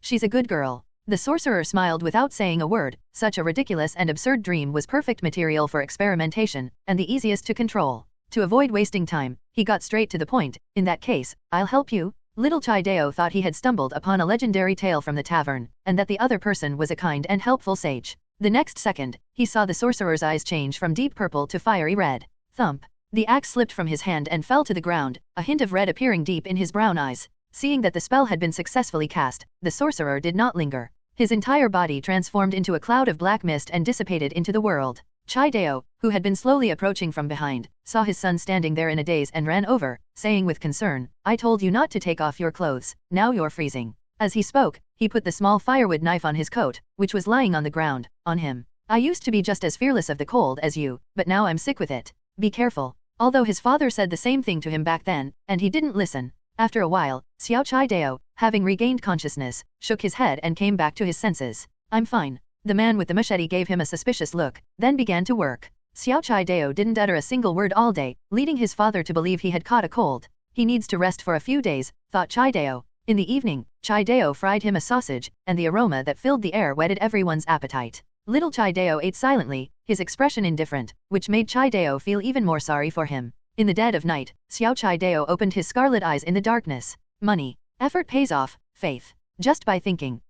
She's a good girl." The sorcerer smiled without saying a word. Such a ridiculous and absurd dream was perfect material for experimentation, and the easiest to control. To avoid wasting time, he got straight to the point. "In that case, I'll help you." Little Chai Dao thought he had stumbled upon a legendary tale from the tavern, and that the other person was a kind and helpful sage. The next second, he saw the sorcerer's eyes change from deep purple to fiery red. Thump! The axe slipped from his hand and fell to the ground, a hint of red appearing deep in his brown eyes. Seeing that the spell had been successfully cast, the sorcerer did not linger. His entire body transformed into a cloud of black mist and dissipated into the world. Chai Dao, who had been slowly approaching from behind, saw his son standing there in a daze and ran over, saying with concern, "I told you not to take off your clothes, now you're freezing." As he spoke, he put the small firewood knife on his coat, which was lying on the ground, on him. "I used to be just as fearless of the cold as you, but now I'm sick with it. Be careful." Although his father said the same thing to him back then, and he didn't listen. After a while, Xiao Chai Dao, having regained consciousness, shook his head and came back to his senses. "I'm fine." The man with the machete gave him a suspicious look, then began to work. Xiao Chai Dao didn't utter a single word all day, leading his father to believe he had caught a cold. He needs to rest for a few days, thought Chai Dao. In the evening, Chai Dao fried him a sausage, and the aroma that filled the air whetted everyone's appetite. Little Chai Dao ate silently, his expression indifferent, which made Chai Dao feel even more sorry for him. In the dead of night, Xiao Chai Dao opened his scarlet eyes in the darkness. Money. Effort pays off, faith. Just by thinking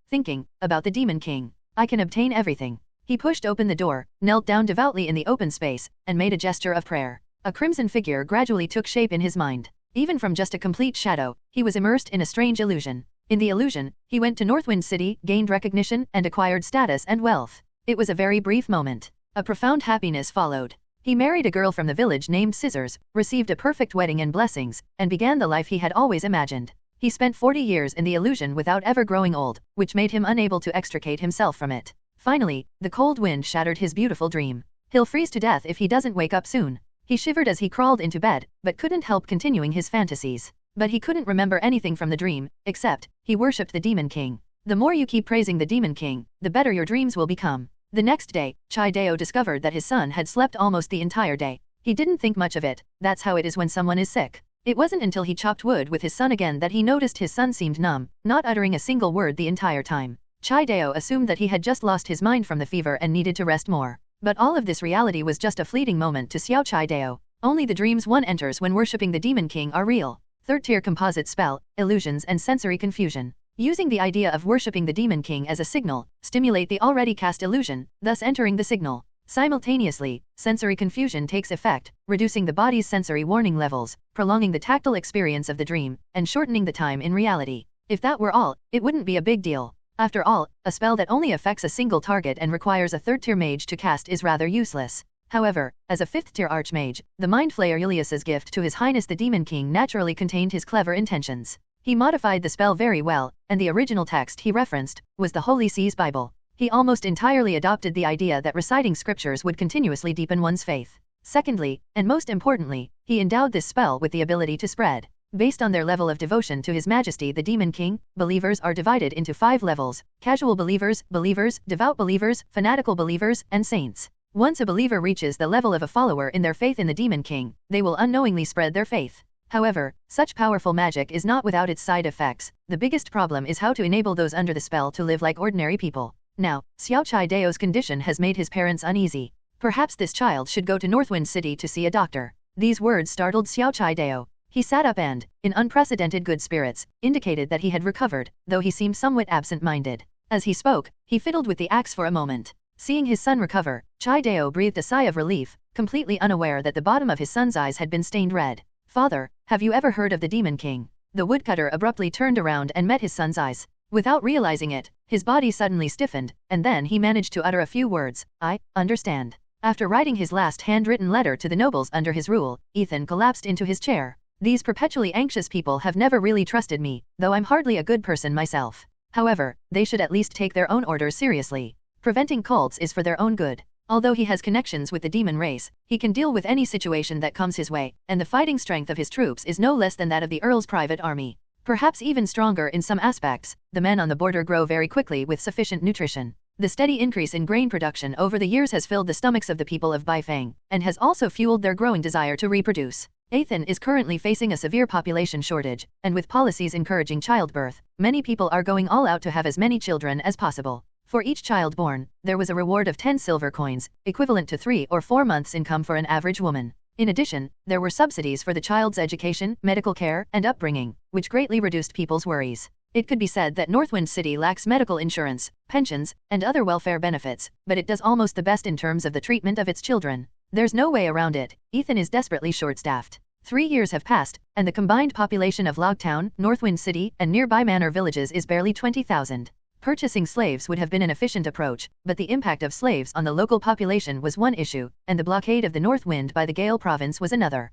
about the Demon King, I can obtain everything. He pushed open the door, knelt down devoutly in the open space, and made a gesture of prayer. A crimson figure gradually took shape in his mind. Even from just a complete shadow, he was immersed in a strange illusion. In the illusion, he went to Northwind City, gained recognition, and acquired status and wealth. It was a very brief moment. A profound happiness followed. He married a girl from the village named Scissors, received a perfect wedding and blessings, and began the life he had always imagined. He spent 40 years in the illusion without ever growing old, which made him unable to extricate himself from it. Finally, the cold wind shattered his beautiful dream. He'll freeze to death if he doesn't wake up soon. He shivered as he crawled into bed, but couldn't help continuing his fantasies. But he couldn't remember anything from the dream, except, he worshipped the Demon King. The more you keep praising the Demon King, the better your dreams will become. The next day, Chai Deo discovered that his son had slept almost the entire day. He didn't think much of it, that's how it is when someone is sick. It wasn't until he chopped wood with his son again that he noticed his son seemed numb, not uttering a single word the entire time. Chai Deo assumed that he had just lost his mind from the fever and needed to rest more. But all of this reality was just a fleeting moment to Xiao Chai Deo. Only the dreams one enters when worshipping the Demon King are real. Third-tier composite spell, illusions and sensory confusion. Using the idea of worshipping the Demon King as a signal, stimulate the already cast illusion, thus entering the signal. Simultaneously, sensory confusion takes effect, reducing the body's sensory warning levels, prolonging the tactile experience of the dream, and shortening the time in reality. If that were all, it wouldn't be a big deal. After all, a spell that only affects a single target and requires a third-tier mage to cast is rather useless. However, as a fifth-tier archmage, the Mind Flayer Julius's gift to His Highness the Demon King naturally contained his clever intentions. He modified the spell very well, and the original text he referenced was the Holy See's Bible. He almost entirely adopted the idea that reciting scriptures would continuously deepen one's faith. Secondly, and most importantly, he endowed this spell with the ability to spread. Based on their level of devotion to His Majesty the Demon King, believers are divided into 5 levels: casual believers, believers, devout believers, fanatical believers, and saints. Once a believer reaches the level of a follower in their faith in the Demon King, they will unknowingly spread their faith. However, such powerful magic is not without its side effects. The biggest problem is how to enable those under the spell to live like ordinary people. Now, Xiao Chai Deo's condition has made his parents uneasy. Perhaps this child should go to Northwind City to see a doctor. These words startled Xiao Chai Deo. He sat up and, in unprecedented good spirits, indicated that he had recovered, though he seemed somewhat absent-minded. As he spoke, he fiddled with the axe for a moment. Seeing his son recover, Chai Deo breathed a sigh of relief, completely unaware that the bottom of his son's eyes had been stained red. "Father, have you ever heard of the Demon King?" The woodcutter abruptly turned around and met his son's eyes. Without realizing it, his body suddenly stiffened, and then he managed to utter a few words. "I understand." After writing his last handwritten letter to the nobles under his rule, Ethan collapsed into his chair. "These perpetually anxious people have never really trusted me, though I'm hardly a good person myself. However, they should at least take their own orders seriously. Preventing cults is for their own good. Although he has connections with the demon race, he can deal with any situation that comes his way, and the fighting strength of his troops is no less than that of the Earl's private army. Perhaps even stronger in some aspects. The men on the border grow very quickly with sufficient nutrition. The steady increase in grain production over the years has filled the stomachs of the people of Baifeng, and has also fueled their growing desire to reproduce. Athen is currently facing a severe population shortage, and with policies encouraging childbirth, many people are going all out to have as many children as possible. For each child born, there was a reward of 10 silver coins, equivalent to 3 or 4 months' income for an average woman. In addition, there were subsidies for the child's education, medical care, and upbringing, which greatly reduced people's worries. It could be said that Northwind City lacks medical insurance, pensions, and other welfare benefits, but it does almost the best in terms of the treatment of its children. There's no way around it. Ethan is desperately short-staffed. 3 years have passed, and the combined population of Logtown, Northwind City, and nearby manor villages is barely 20,000. Purchasing slaves would have been an efficient approach, but the impact of slaves on the local population was one issue, and the blockade of the North Wind by the Gale province was another.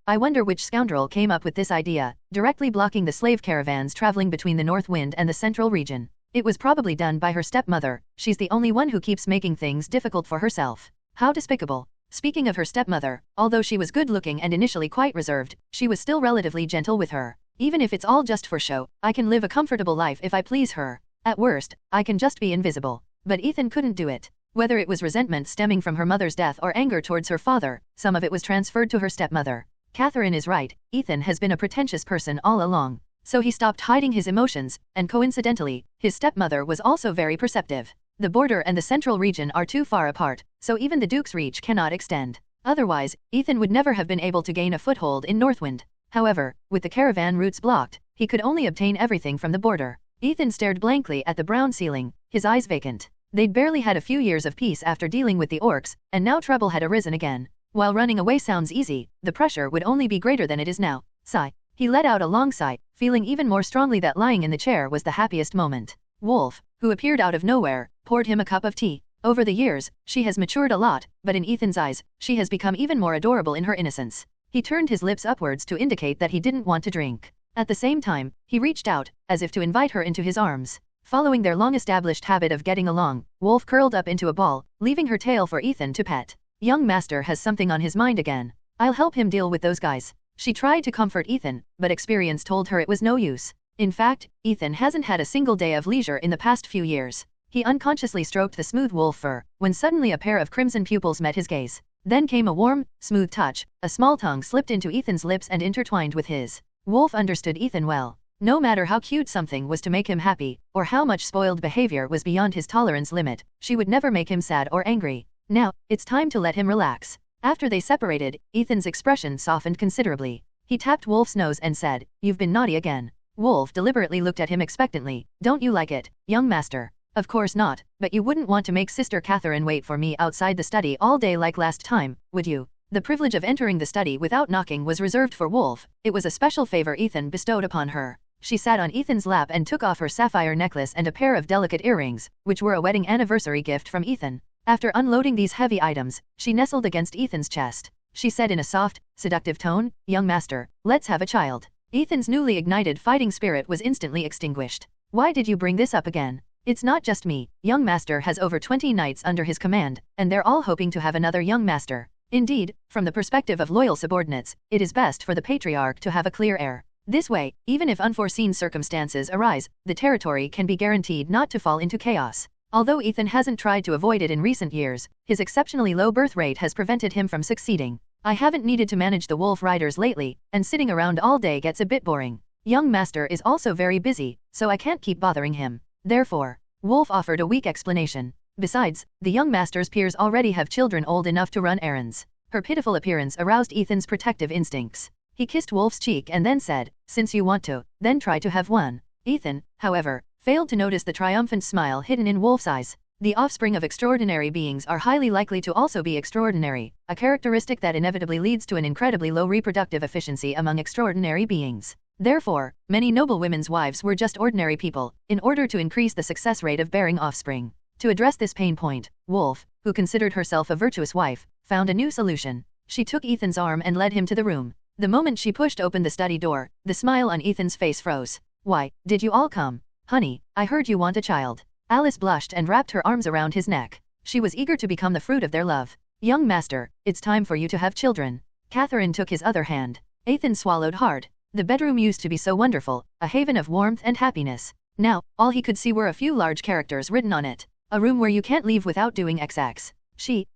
I wonder which scoundrel came up with this idea, directly blocking the slave caravans traveling between the North Wind and the central region. It was probably done by her stepmother. She's the only one who keeps making things difficult for herself. How despicable. Speaking of her stepmother, although she was good-looking and initially quite reserved, she was still relatively gentle with her. Even if it's all just for show, I can live a comfortable life if I please her. At worst, I can just be invisible. But Ethan couldn't do it. Whether it was resentment stemming from her mother's death or anger towards her father, some of it was transferred to her stepmother. Catherine is right, Ethan has been a pretentious person all along. So he stopped hiding his emotions, and coincidentally, his stepmother was also very perceptive. The border and the central region are too far apart, so even the Duke's reach cannot extend. Otherwise, Ethan would never have been able to gain a foothold in Northwind. However, with the caravan routes blocked, he could only obtain everything from the border. Ethan stared blankly at the brown ceiling, his eyes vacant. They'd barely had a few years of peace after dealing with the orcs, and now trouble had arisen again. While running away sounds easy, the pressure would only be greater than it is now. Sigh. He let out a long sigh, feeling even more strongly that lying in the chair was the happiest moment. Wolf, who appeared out of nowhere, poured him a cup of tea. Over the years, she has matured a lot, but in Ethan's eyes, she has become even more adorable in her innocence. He turned his lips upwards to indicate that he didn't want to drink. At the same time, he reached out, as if to invite her into his arms. Following their long-established habit of getting along, Wolf curled up into a ball, leaving her tail for Ethan to pet. Young master has something on his mind again. I'll help him deal with those guys. She tried to comfort Ethan, but experience told her it was no use. In fact, Ethan hasn't had a single day of leisure in the past few years. He unconsciously stroked the smooth wolf fur, when suddenly a pair of crimson pupils met his gaze. Then came a warm, smooth touch, a small tongue slipped into Ethan's lips and intertwined with his. Wolf understood Ethan well. No matter how cute something was to make him happy, or how much spoiled behavior was beyond his tolerance limit, she would never make him sad or angry. Now, it's time to let him relax. After they separated, Ethan's expression softened considerably. He tapped Wolf's nose and said, "You've been naughty again." Wolf deliberately looked at him expectantly. "Don't you like it, young master?" "Of course not, but you wouldn't want to make Sister Catherine wait for me outside the study all day like last time, would you?" The privilege of entering the study without knocking was reserved for Wolf. It was a special favor Ethan bestowed upon her. She sat on Ethan's lap and took off her sapphire necklace and a pair of delicate earrings, which were a wedding anniversary gift from Ethan. After unloading these heavy items, she nestled against Ethan's chest. She said in a soft, seductive tone, "Young master, let's have a child." Ethan's newly ignited fighting spirit was instantly extinguished. "Why did you bring this up again? It's not just me, young master has over 20 knights under his command, and they're all hoping to have another young master. Indeed, from the perspective of loyal subordinates, it is best for the patriarch to have a clear heir. This way, even if unforeseen circumstances arise, the territory can be guaranteed not to fall into chaos." Although Ethan hasn't tried to avoid it in recent years, his exceptionally low birth rate has prevented him from succeeding. "I haven't needed to manage the wolf riders lately, and sitting around all day gets a bit boring. Young master is also very busy, so I can't keep bothering him. Therefore." Wolf offered a weak explanation. Besides, the young master's peers already have children old enough to run errands. Her pitiful appearance aroused Ethan's protective instincts. He kissed Wolf's cheek and then said, "Since you want to, then try to have one." Ethan, however, failed to notice the triumphant smile hidden in Wolf's eyes. The offspring of extraordinary beings are highly likely to also be extraordinary, a characteristic that inevitably leads to an incredibly low reproductive efficiency among extraordinary beings. Therefore, many noble women's wives were just ordinary people, in order to increase the success rate of bearing offspring. To address this pain point, Wolf, who considered herself a virtuous wife, found a new solution. She took Ethan's arm and led him to the room. The moment she pushed open the study door, the smile on Ethan's face froze. "Why, did you all come? Honey, I heard you want a child." Alice blushed and wrapped her arms around his neck. She was eager to become the fruit of their love. "Young master, it's time for you to have children." Catherine took his other hand. Ethan swallowed hard. The bedroom used to be so wonderful, a haven of warmth and happiness. Now, all he could see were a few large characters written on it. "A room where you can't leave without doing XX.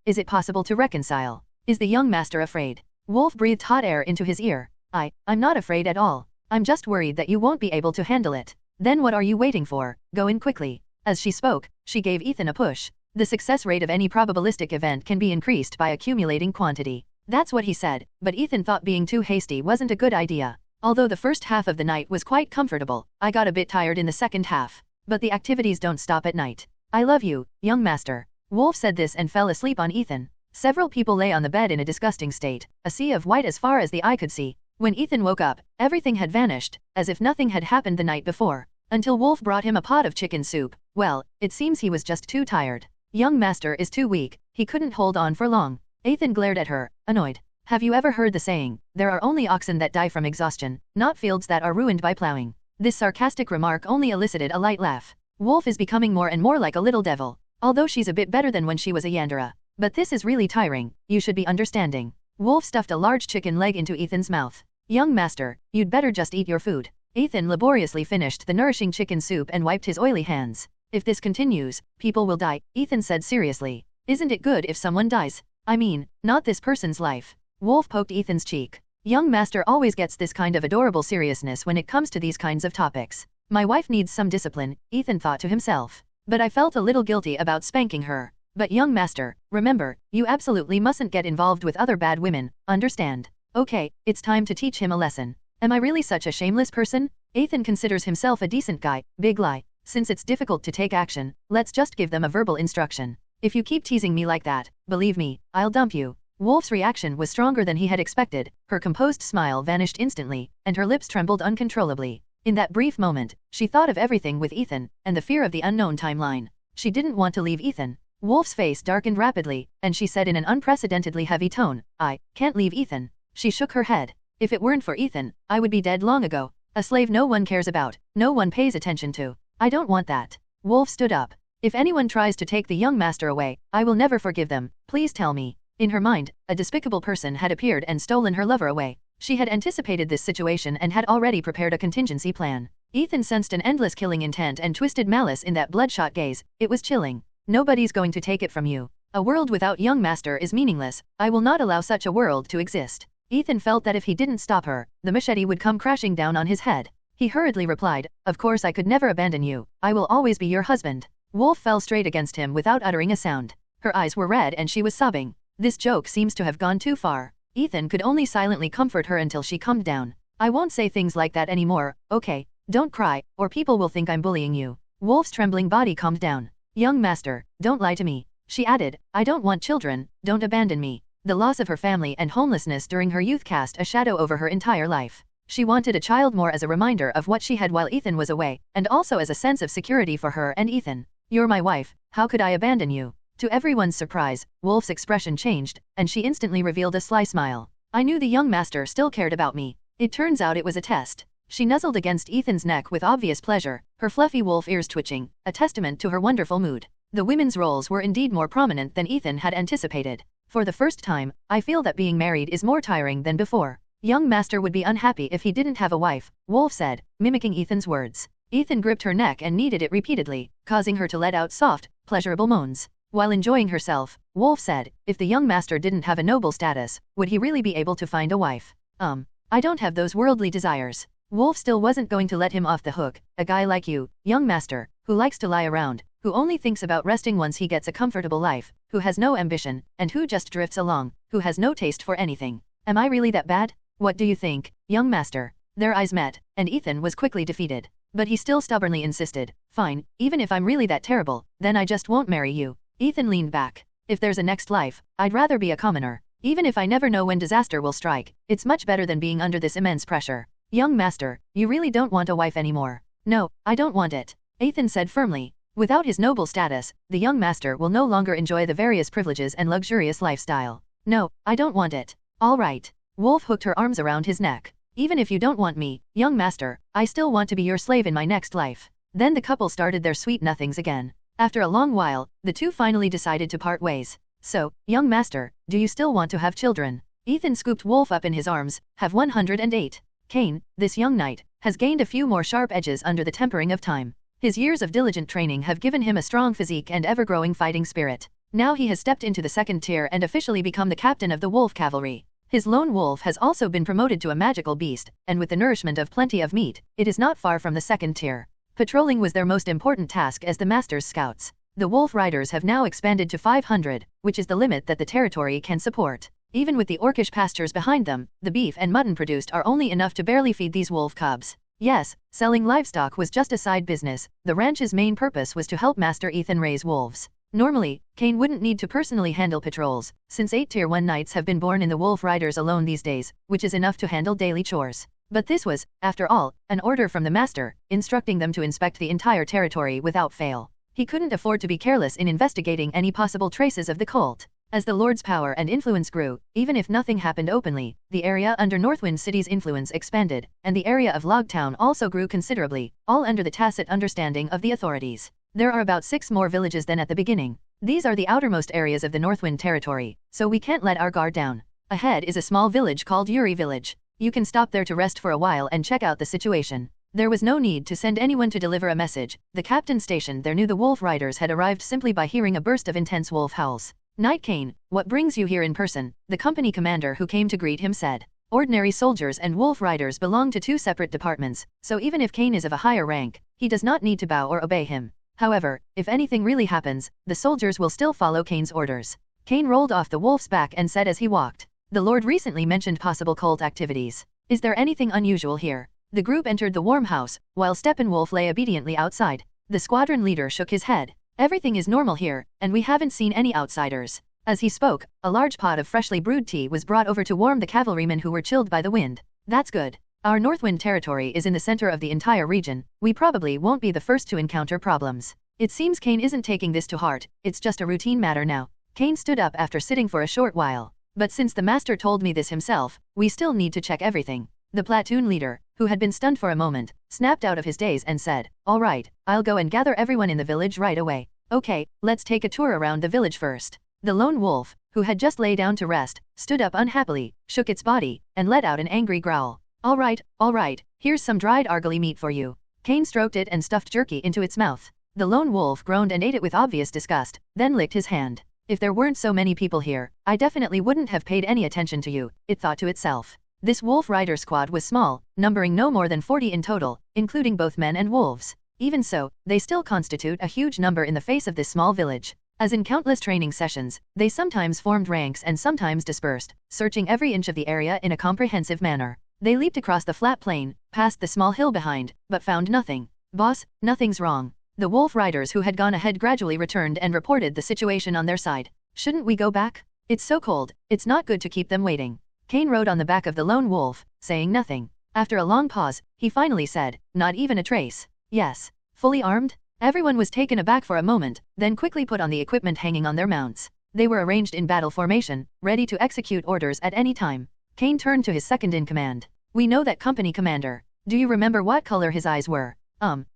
Is it possible to reconcile? Is the young master afraid?" Wolf breathed hot air into his ear. I'm not afraid at all. I'm just worried that you won't be able to handle it." "Then what are you waiting for? Go in quickly." As she spoke, she gave Ethan a push. The success rate of any probabilistic event can be increased by accumulating quantity. That's what he said, but Ethan thought being too hasty wasn't a good idea. "Although the first half of the night was quite comfortable, I got a bit tired in the second half. But the activities don't stop at night. I love you, young master." Wolf said this and fell asleep on Ethan. Several people lay on the bed in a disgusting state, a sea of white as far as the eye could see. When Ethan woke up, everything had vanished, as if nothing had happened the night before. Until Wolf brought him a pot of chicken soup. Well, it seems he was just too tired. Young master is too weak, he couldn't hold on for long. Ethan glared at her, annoyed. "Have you ever heard the saying, there are only oxen that die from exhaustion, not fields that are ruined by plowing?" This sarcastic remark only elicited a light laugh. Wolf is becoming more and more like a little devil. Although she's a bit better than when she was a Yandere. But this is really tiring, you should be understanding. Wolf stuffed a large chicken leg into Ethan's mouth. "Young master, you'd better just eat your food." Ethan laboriously finished the nourishing chicken soup and wiped his oily hands. "If this continues, people will die," Ethan said seriously. "Isn't it good if someone dies? I mean, not this person's life." Wolf poked Ethan's cheek. Young master always gets this kind of adorable seriousness when it comes to these kinds of topics. "My wife needs some discipline," Ethan thought to himself. "But I felt a little guilty about spanking her. But young master, remember, you absolutely mustn't get involved with other bad women, understand? Okay, it's time to teach him a lesson. Am I really such a shameless person?" Ethan considers himself a decent guy, big lie. "Since it's difficult to take action, let's just give them a verbal instruction. If you keep teasing me like that, believe me, I'll dump you." Wolf's reaction was stronger than he had expected. Her composed smile vanished instantly, and her lips trembled uncontrollably. In that brief moment, she thought of everything with Ethan, and the fear of the unknown timeline. She didn't want to leave Ethan. Wolf's face darkened rapidly, and she said in an unprecedentedly heavy tone, "I can't leave Ethan." She shook her head. "If it weren't for Ethan, I would be dead long ago. A slave no one cares about, no one pays attention to. I don't want that." Wolf stood up. "If anyone tries to take the young master away, I will never forgive them, please tell me." In her mind, a despicable person had appeared and stolen her lover away. She had anticipated this situation and had already prepared a contingency plan. Ethan sensed an endless killing intent and twisted malice in that bloodshot gaze. It was chilling. Nobody's going to take it from you. A world without young master is meaningless. I will not allow such a world to exist. Ethan felt that if he didn't stop her, the machete would come crashing down on his head. He hurriedly replied, "Of course I could never abandon you. I will always be your husband." Wolf fell straight against him without uttering a sound. Her eyes were red and she was sobbing. This joke seems to have gone too far. Ethan could only silently comfort her until she calmed down. "I won't say things like that anymore, okay? Don't cry, or people will think I'm bullying you." Wolf's trembling body calmed down. "Young master, don't lie to me," she added. "I don't want children, don't abandon me." The loss of her family and homelessness during her youth cast a shadow over her entire life. She wanted a child more as a reminder of what she had while Ethan was away, and also as a sense of security for her and Ethan. "You're my wife, how could I abandon you?" To everyone's surprise, Wolf's expression changed, and she instantly revealed a sly smile. "I knew the young master still cared about me. It turns out it was a test." She nuzzled against Ethan's neck with obvious pleasure, her fluffy wolf ears twitching, a testament to her wonderful mood. The women's roles were indeed more prominent than Ethan had anticipated. "For the first time, I feel that being married is more tiring than before. Young master would be unhappy if he didn't have a wife," Wolf said, mimicking Ethan's words. Ethan gripped her neck and kneaded it repeatedly, causing her to let out soft, pleasurable moans. While enjoying herself, Wolf said, "If the young master didn't have a noble status, would he really be able to find a wife?" I don't have those worldly desires." Wolf still wasn't going to let him off the hook. "A guy like you, young master, who likes to lie around, who only thinks about resting once he gets a comfortable life, who has no ambition, and who just drifts along, who has no taste for anything. Am I really that bad? What do you think, young master?" Their eyes met, and Ethan was quickly defeated. But he still stubbornly insisted, "Fine, even if I'm really that terrible, then I just won't marry you." Ethan leaned back. "If there's a next life, I'd rather be a commoner. Even if I never know when disaster will strike, it's much better than being under this immense pressure." "Young master, you really don't want a wife anymore?" "No, I don't want it," Ethan said firmly. Without his noble status, the young master will no longer enjoy the various privileges and luxurious lifestyle. "No, I don't want it." "All right." Wolf hooked her arms around his neck. "Even if you don't want me, young master, I still want to be your slave in my next life." Then the couple started their sweet nothings again. After a long while, the two finally decided to part ways. "So, young master, do you still want to have children?" Ethan scooped Wolf up in his arms. "Have 108. Cain, this young knight, has gained a few more sharp edges under the tempering of time. His years of diligent training have given him a strong physique and ever-growing fighting spirit. Now he has stepped into the second tier and officially become the captain of the wolf cavalry. His lone wolf has also been promoted to a magical beast, and with the nourishment of plenty of meat, it is not far from the second tier. Patrolling was their most important task as the master's scouts. The wolf riders have now expanded to 500, which is the limit that the territory can support. Even with the orcish pastures behind them, the beef and mutton produced are only enough to barely feed these wolf cubs. Yes, selling livestock was just a side business. The ranch's main purpose was to help Master Ethan raise wolves. Normally, Cain wouldn't need to personally handle patrols, since 8 Tier 1 knights have been born in the wolf riders alone these days, which is enough to handle daily chores. But this was, after all, an order from the master, instructing them to inspect the entire territory without fail. He couldn't afford to be careless in investigating any possible traces of the cult. As the Lord's power and influence grew, even if nothing happened openly, the area under Northwind City's influence expanded, and the area of Logtown also grew considerably, all under the tacit understanding of the authorities. There are about 6 more villages than at the beginning. These are the outermost areas of the Northwind territory, so we can't let our guard down. Ahead is a small village called Yuri Village. You can stop there to rest for a while and check out the situation. There was no need to send anyone to deliver a message. The captain stationed there knew the wolf riders had arrived simply by hearing a burst of intense wolf howls. "Knight Cain, what brings you here in person?" the company commander who came to greet him said. Ordinary soldiers and wolf riders belong to 2 separate departments, so even if Cain is of a higher rank, he does not need to bow or obey him. However, if anything really happens, the soldiers will still follow Cain's orders. Cain rolled off the wolf's back and said as he walked, "The Lord recently mentioned possible cult activities. Is there anything unusual here?" The group entered the warm house, while Steppenwolf lay obediently outside. The squadron leader shook his head. "Everything is normal here, and we haven't seen any outsiders." As he spoke, a large pot of freshly brewed tea was brought over to warm the cavalrymen who were chilled by the wind. "That's good. Our Northwind territory is in the center of the entire region. We probably won't be the first to encounter problems. It seems Cain isn't taking this to heart, it's just a routine matter now." Cain stood up after sitting for a short while. "But since the master told me this himself, we still need to check everything." The platoon leader, who had been stunned for a moment, snapped out of his daze and said, "All right, I'll go and gather everyone in the village right away." "Okay, let's take a tour around the village first." The lone wolf, who had just lay down to rest, stood up unhappily, shook its body, and let out an angry growl. All right, here's some dried argali meat for you. Cain stroked it and stuffed jerky into its mouth. The lone wolf groaned and ate it with obvious disgust, then licked his hand. If there weren't so many people here, I definitely wouldn't have paid any attention to you, it thought to itself. This wolf rider squad was small, numbering no more than 40 in total, including both men and wolves. Even so, they still constitute a huge number in the face of this small village. As in countless training sessions, they sometimes formed ranks and sometimes dispersed, searching every inch of the area in a comprehensive manner. They leaped across the flat plain, past the small hill behind, but found nothing. Boss, nothing's wrong. The wolf riders who had gone ahead gradually returned and reported the situation on their side. Shouldn't we go back? It's so cold, it's not good to keep them waiting. Cain rode on the back of the lone wolf, saying nothing. After a long pause, he finally said, not even a trace. Yes. Fully armed? Everyone was taken aback for a moment, then quickly put on the equipment hanging on their mounts. They were arranged in battle formation, ready to execute orders at any time. Cain turned to his second-in-command. We know that company commander. Do you remember what color his eyes were?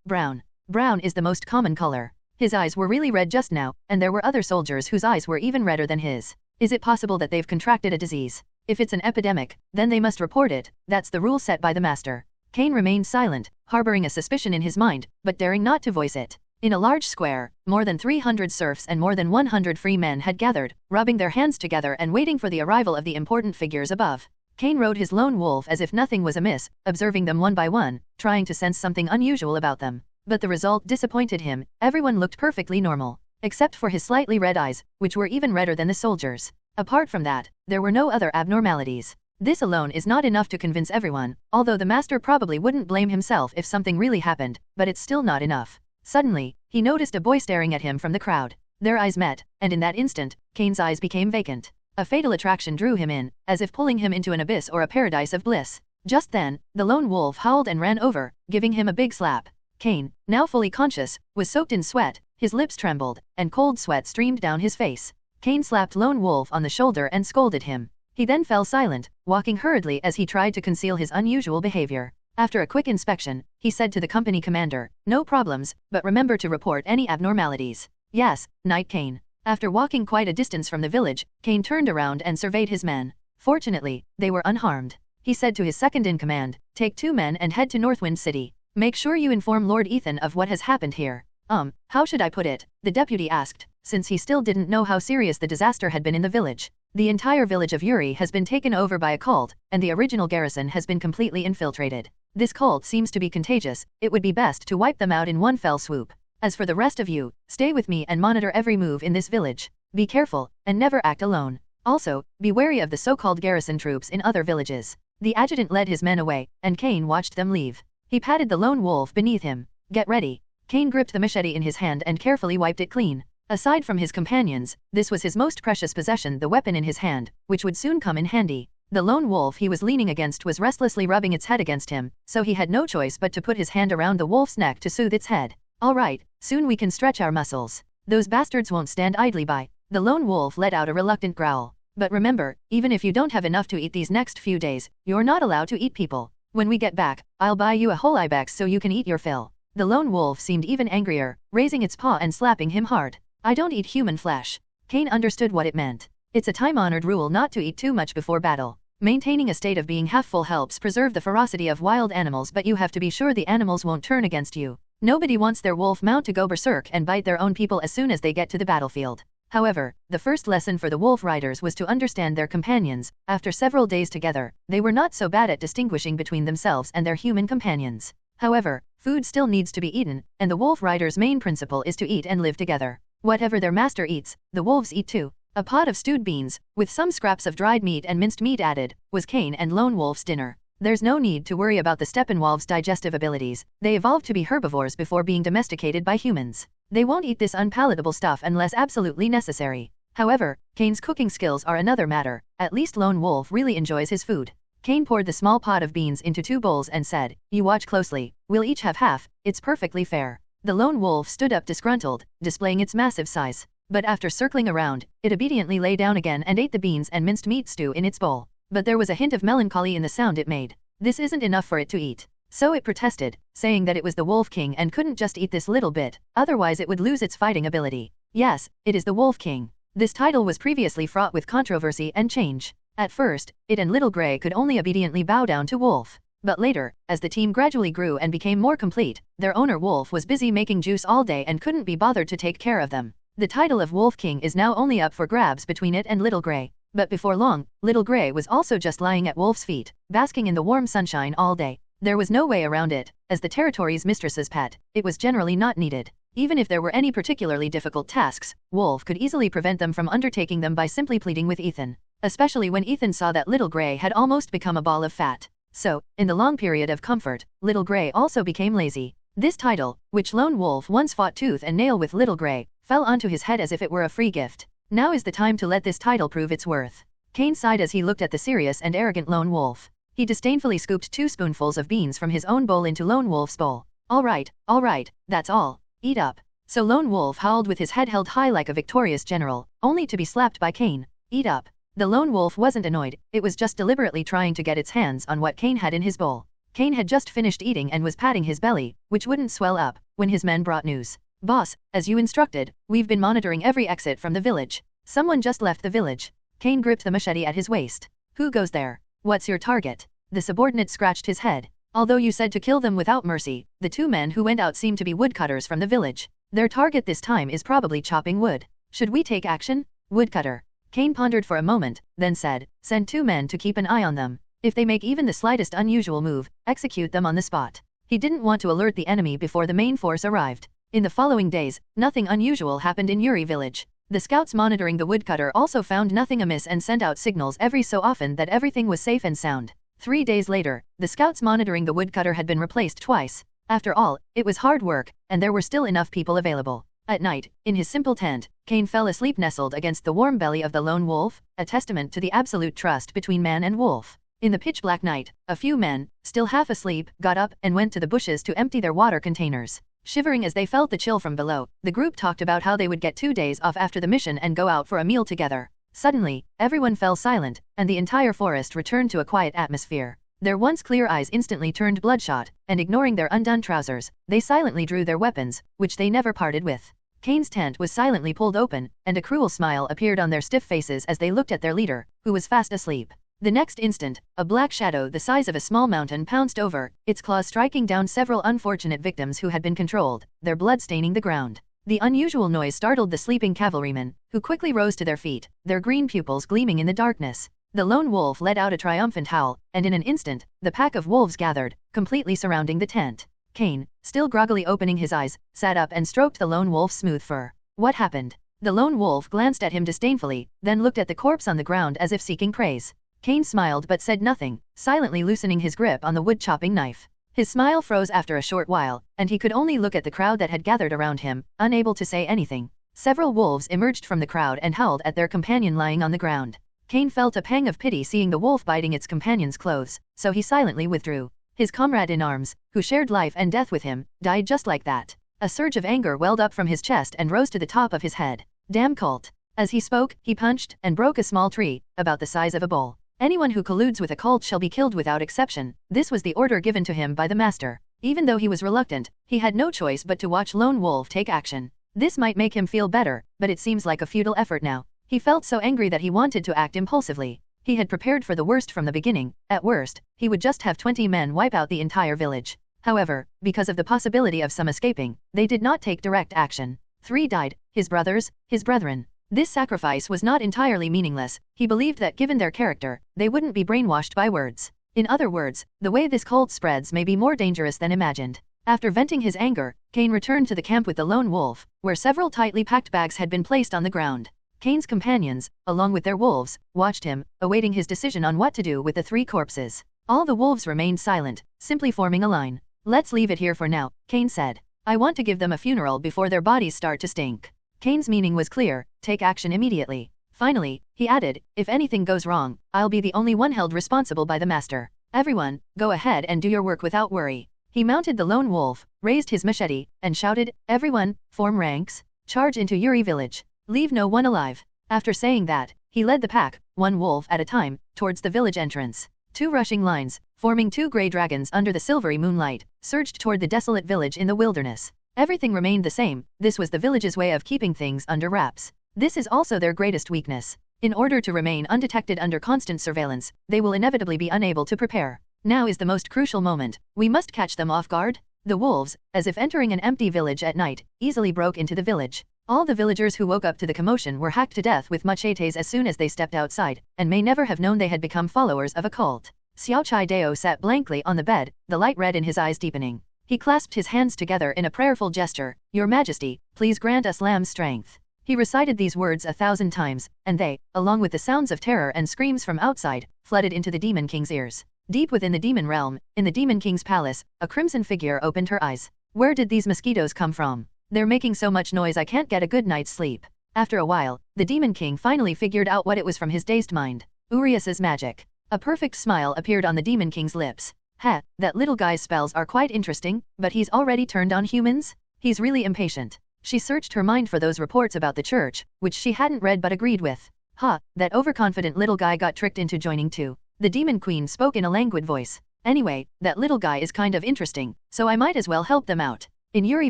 Brown. Brown is the most common color. His eyes were really red just now, and there were other soldiers whose eyes were even redder than his. Is it possible that they've contracted a disease? If it's an epidemic, then they must report it. That's the rule set by the master. Cain remained silent, harboring a suspicion in his mind, but daring not to voice it. In a large square, more than 300 serfs and more than 100 free men had gathered, rubbing their hands together and waiting for the arrival of the important figures above. Cain rode his lone wolf as if nothing was amiss, observing them one by one, trying to sense something unusual about them. But the result disappointed him. Everyone looked perfectly normal, except for his slightly red eyes, which were even redder than the soldiers. Apart from that, there were no other abnormalities. This alone is not enough to convince everyone, although the master probably wouldn't blame himself if something really happened, but it's still not enough. Suddenly, he noticed a boy staring at him from the crowd. Their eyes met, and in that instant, Cain's eyes became vacant. A fatal attraction drew him in, as if pulling him into an abyss or a paradise of bliss. Just then, the lone wolf howled and ran over, giving him a big slap. Cain, now fully conscious, was soaked in sweat, his lips trembled, and cold sweat streamed down his face. Cain slapped Lone Wolf on the shoulder and scolded him. He then fell silent, walking hurriedly as he tried to conceal his unusual behavior. After a quick inspection, he said to the company commander, "No problems, but remember to report any abnormalities." "Yes, Knight Cain." After walking quite a distance from the village, Cain turned around and surveyed his men. Fortunately, they were unharmed. He said to his second-in-command, "Take 2 men and head to Northwind City. Make sure you inform Lord Ethan of what has happened here." How should I put it?" the deputy asked, since he still didn't know how serious the disaster had been in the village. The entire village of Uri has been taken over by a cult, and the original garrison has been completely infiltrated. This cult seems to be contagious. It would be best to wipe them out in one fell swoop. As for the rest of you, stay with me and monitor every move in this village. Be careful, and never act alone. Also, be wary of the so-called garrison troops in other villages. The adjutant led his men away, and Cain watched them leave. He patted the lone wolf beneath him. "Get ready." Cain gripped the machete in his hand and carefully wiped it clean. Aside from his companions, this was his most precious possession, the weapon in his hand, which would soon come in handy. The lone wolf he was leaning against was restlessly rubbing its head against him, so he had no choice but to put his hand around the wolf's neck to soothe its head. "All right, soon we can stretch our muscles. Those bastards won't stand idly by." The lone wolf let out a reluctant growl. "But remember, even if you don't have enough to eat these next few days, you're not allowed to eat people. When we get back, I'll buy you a whole ibex so you can eat your fill." The lone wolf seemed even angrier, raising its paw and slapping him hard. "I don't eat human flesh." Cain understood what it meant. It's a time-honored rule not to eat too much before battle. Maintaining a state of being half full helps preserve the ferocity of wild animals, but you have to be sure the animals won't turn against you. Nobody wants their wolf mount to go berserk and bite their own people as soon as they get to the battlefield. However, the first lesson for the wolf riders was to understand their companions. After several days together, they were not so bad at distinguishing between themselves and their human companions. However, food still needs to be eaten, and the wolf riders' main principle is to eat and live together. Whatever their master eats, the wolves eat too. A pot of stewed beans, with some scraps of dried meat and minced meat added, was Cain and Lone Wolf's dinner. There's no need to worry about the steppenwolves' digestive abilities. They evolved to be herbivores before being domesticated by humans. They won't eat this unpalatable stuff unless absolutely necessary. However, Cain's cooking skills are another matter. At least Lone Wolf really enjoys his food. Cain poured the small pot of beans into 2 bowls and said, "You watch closely. We'll each have half. It's perfectly fair." The lone wolf stood up disgruntled, displaying its massive size. But after circling around, it obediently lay down again and ate the beans and minced meat stew in its bowl. But there was a hint of melancholy in the sound it made. This isn't enough for it to eat. So it protested, saying that it was the Wolf King and couldn't just eat this little bit, otherwise it would lose its fighting ability. "Yes, it is the Wolf King. This title was previously fraught with controversy and change. At first, it and Little Grey could only obediently bow down to Wolf. But later, as the team gradually grew and became more complete, their owner Wolf was busy making juice all day and couldn't be bothered to take care of them. The title of Wolf King is now only up for grabs between it and Little Grey. But before long, Little Grey was also just lying at Wolf's feet, basking in the warm sunshine all day. There was no way around it. As the territory's mistress's pet, it was generally not needed. Even if there were any particularly difficult tasks, Wolf could easily prevent them from undertaking them by simply pleading with Ethan. Especially when Ethan saw that Little Grey had almost become a ball of fat. So, in the long period of comfort, Little Grey also became lazy. This title, which Lone Wolf once fought tooth and nail with Little Grey, fell onto his head as if it were a free gift. Now is the time to let this title prove its worth. Kane sighed as he looked at the serious and arrogant Lone Wolf. He disdainfully scooped 2 spoonfuls of beans from his own bowl into Lone Wolf's bowl. All right, that's all. Eat up. So Lone Wolf howled with his head held high like a victorious general, only to be slapped by Kane. Eat up. The Lone Wolf wasn't annoyed, it was just deliberately trying to get its hands on what Kane had in his bowl. Kane had just finished eating and was patting his belly, which wouldn't swell up, when his men brought news. Boss, as you instructed, we've been monitoring every exit from the village. Someone just left the village. Kane gripped the machete at his waist. Who goes there? What's your target? The subordinate scratched his head. Although you said to kill them without mercy, the 2 men who went out seem to be woodcutters from the village. Their target this time is probably chopping wood. Should we take action? Woodcutter. Kane pondered for a moment, then said, send 2 men to keep an eye on them. If they make even the slightest unusual move, execute them on the spot. He didn't want to alert the enemy before the main force arrived. In the following days, nothing unusual happened in Yuri village. The scouts monitoring the woodcutter also found nothing amiss and sent out signals every so often that everything was safe and sound. 3 days later, the scouts monitoring the woodcutter had been replaced twice. After all, it was hard work, and there were still enough people available. At night, in his simple tent, Kane fell asleep nestled against the warm belly of the Lone Wolf, a testament to the absolute trust between man and wolf. In the pitch-black night, a few men, still half asleep, got up and went to the bushes to empty their water containers. Shivering as they felt the chill from below, the group talked about how they would get 2 days off after the mission and go out for a meal together. Suddenly, everyone fell silent, and the entire forest returned to a quiet atmosphere. Their once clear eyes instantly turned bloodshot, and ignoring their undone trousers, they silently drew their weapons, which they never parted with. Kane's tent was silently pulled open, and a cruel smile appeared on their stiff faces as they looked at their leader, who was fast asleep. The next instant, a black shadow the size of a small mountain pounced over, its claws striking down several unfortunate victims who had been controlled, their blood staining the ground. The unusual noise startled the sleeping cavalrymen, who quickly rose to their feet, their green pupils gleaming in the darkness. The Lone Wolf let out a triumphant howl, and in an instant, the pack of wolves gathered, completely surrounding the tent. Kane, still groggily opening his eyes, sat up and stroked the Lone Wolf's smooth fur. What happened? The Lone Wolf glanced at him disdainfully, then looked at the corpse on the ground as if seeking praise. Kane smiled but said nothing, silently loosening his grip on the wood-chopping knife. His smile froze after a short while, and he could only look at the crowd that had gathered around him, unable to say anything. Several wolves emerged from the crowd and howled at their companion lying on the ground. Kane felt a pang of pity seeing the wolf biting its companion's clothes, so he silently withdrew. His comrade in arms, who shared life and death with him, died just like that. A surge of anger welled up from his chest and rose to the top of his head. Damn cult. As he spoke, he punched and broke a small tree, about the size of a bowl. Anyone who colludes with a cult shall be killed without exception. This was the order given to him by the master. Even though he was reluctant, he had no choice but to watch Lone Wolf take action. This might make him feel better, but it seems like a futile effort now. He felt so angry that he wanted to act impulsively. He had prepared for the worst from the beginning. At worst, he would just have 20 men wipe out the entire village. However, because of the possibility of some escaping, they did not take direct action. 3 died, his brothers, his brethren. This sacrifice was not entirely meaningless. He believed that given their character, they wouldn't be brainwashed by words. In other words, the way this cult spreads may be more dangerous than imagined. After venting his anger, Kane returned to the camp with the Lone Wolf, where several tightly packed bags had been placed on the ground. Kane's companions, along with their wolves, watched him, awaiting his decision on what to do with the 3 corpses. All the wolves remained silent, simply forming a line. Let's leave it here for now, Kane said. I want to give them a funeral before their bodies start to stink. Kane's meaning was clear, take action immediately. Finally, he added, if anything goes wrong, I'll be the only one held responsible by the master. Everyone, go ahead and do your work without worry. He mounted the Lone Wolf, raised his machete, and shouted, everyone, form ranks, charge into Yuri village. Leave no one alive. After saying that, he led the pack, 1 wolf at a time, towards the village entrance. 2 rushing lines, forming 2 grey dragons under the silvery moonlight, surged toward the desolate village in the wilderness. Everything remained the same. This was the village's way of keeping things under wraps. This is also their greatest weakness. In order to remain undetected under constant surveillance, they will inevitably be unable to prepare. Now is the most crucial moment. We must catch them off guard. The wolves, as if entering an empty village at night, easily broke into the village. All the villagers who woke up to the commotion were hacked to death with machetes as soon as they stepped outside, and may never have known they had become followers of a cult. Xiao Chai Dao sat blankly on the bed, the light red in his eyes deepening. He clasped his hands together in a prayerful gesture. Your Majesty, please grant us lamb's strength. He recited these words 1,000 times, and they, along with the sounds of terror and screams from outside, flooded into the Demon King's ears. Deep within the Demon Realm, in the Demon King's palace, a crimson figure opened her eyes. Where did these mosquitoes come from? They're making so much noise I can't get a good night's sleep. After a while, the Demon King finally figured out what it was from his dazed mind. Urias's magic. A perfect smile appeared on the Demon King's lips. That little guy's spells are quite interesting, but he's already turned on humans? He's really impatient. She searched her mind for those reports about the church, which she hadn't read but agreed with. That overconfident little guy got tricked into joining too. The Demon Queen spoke in a languid voice. Anyway, that little guy is kind of interesting, so I might as well help them out. In Yuri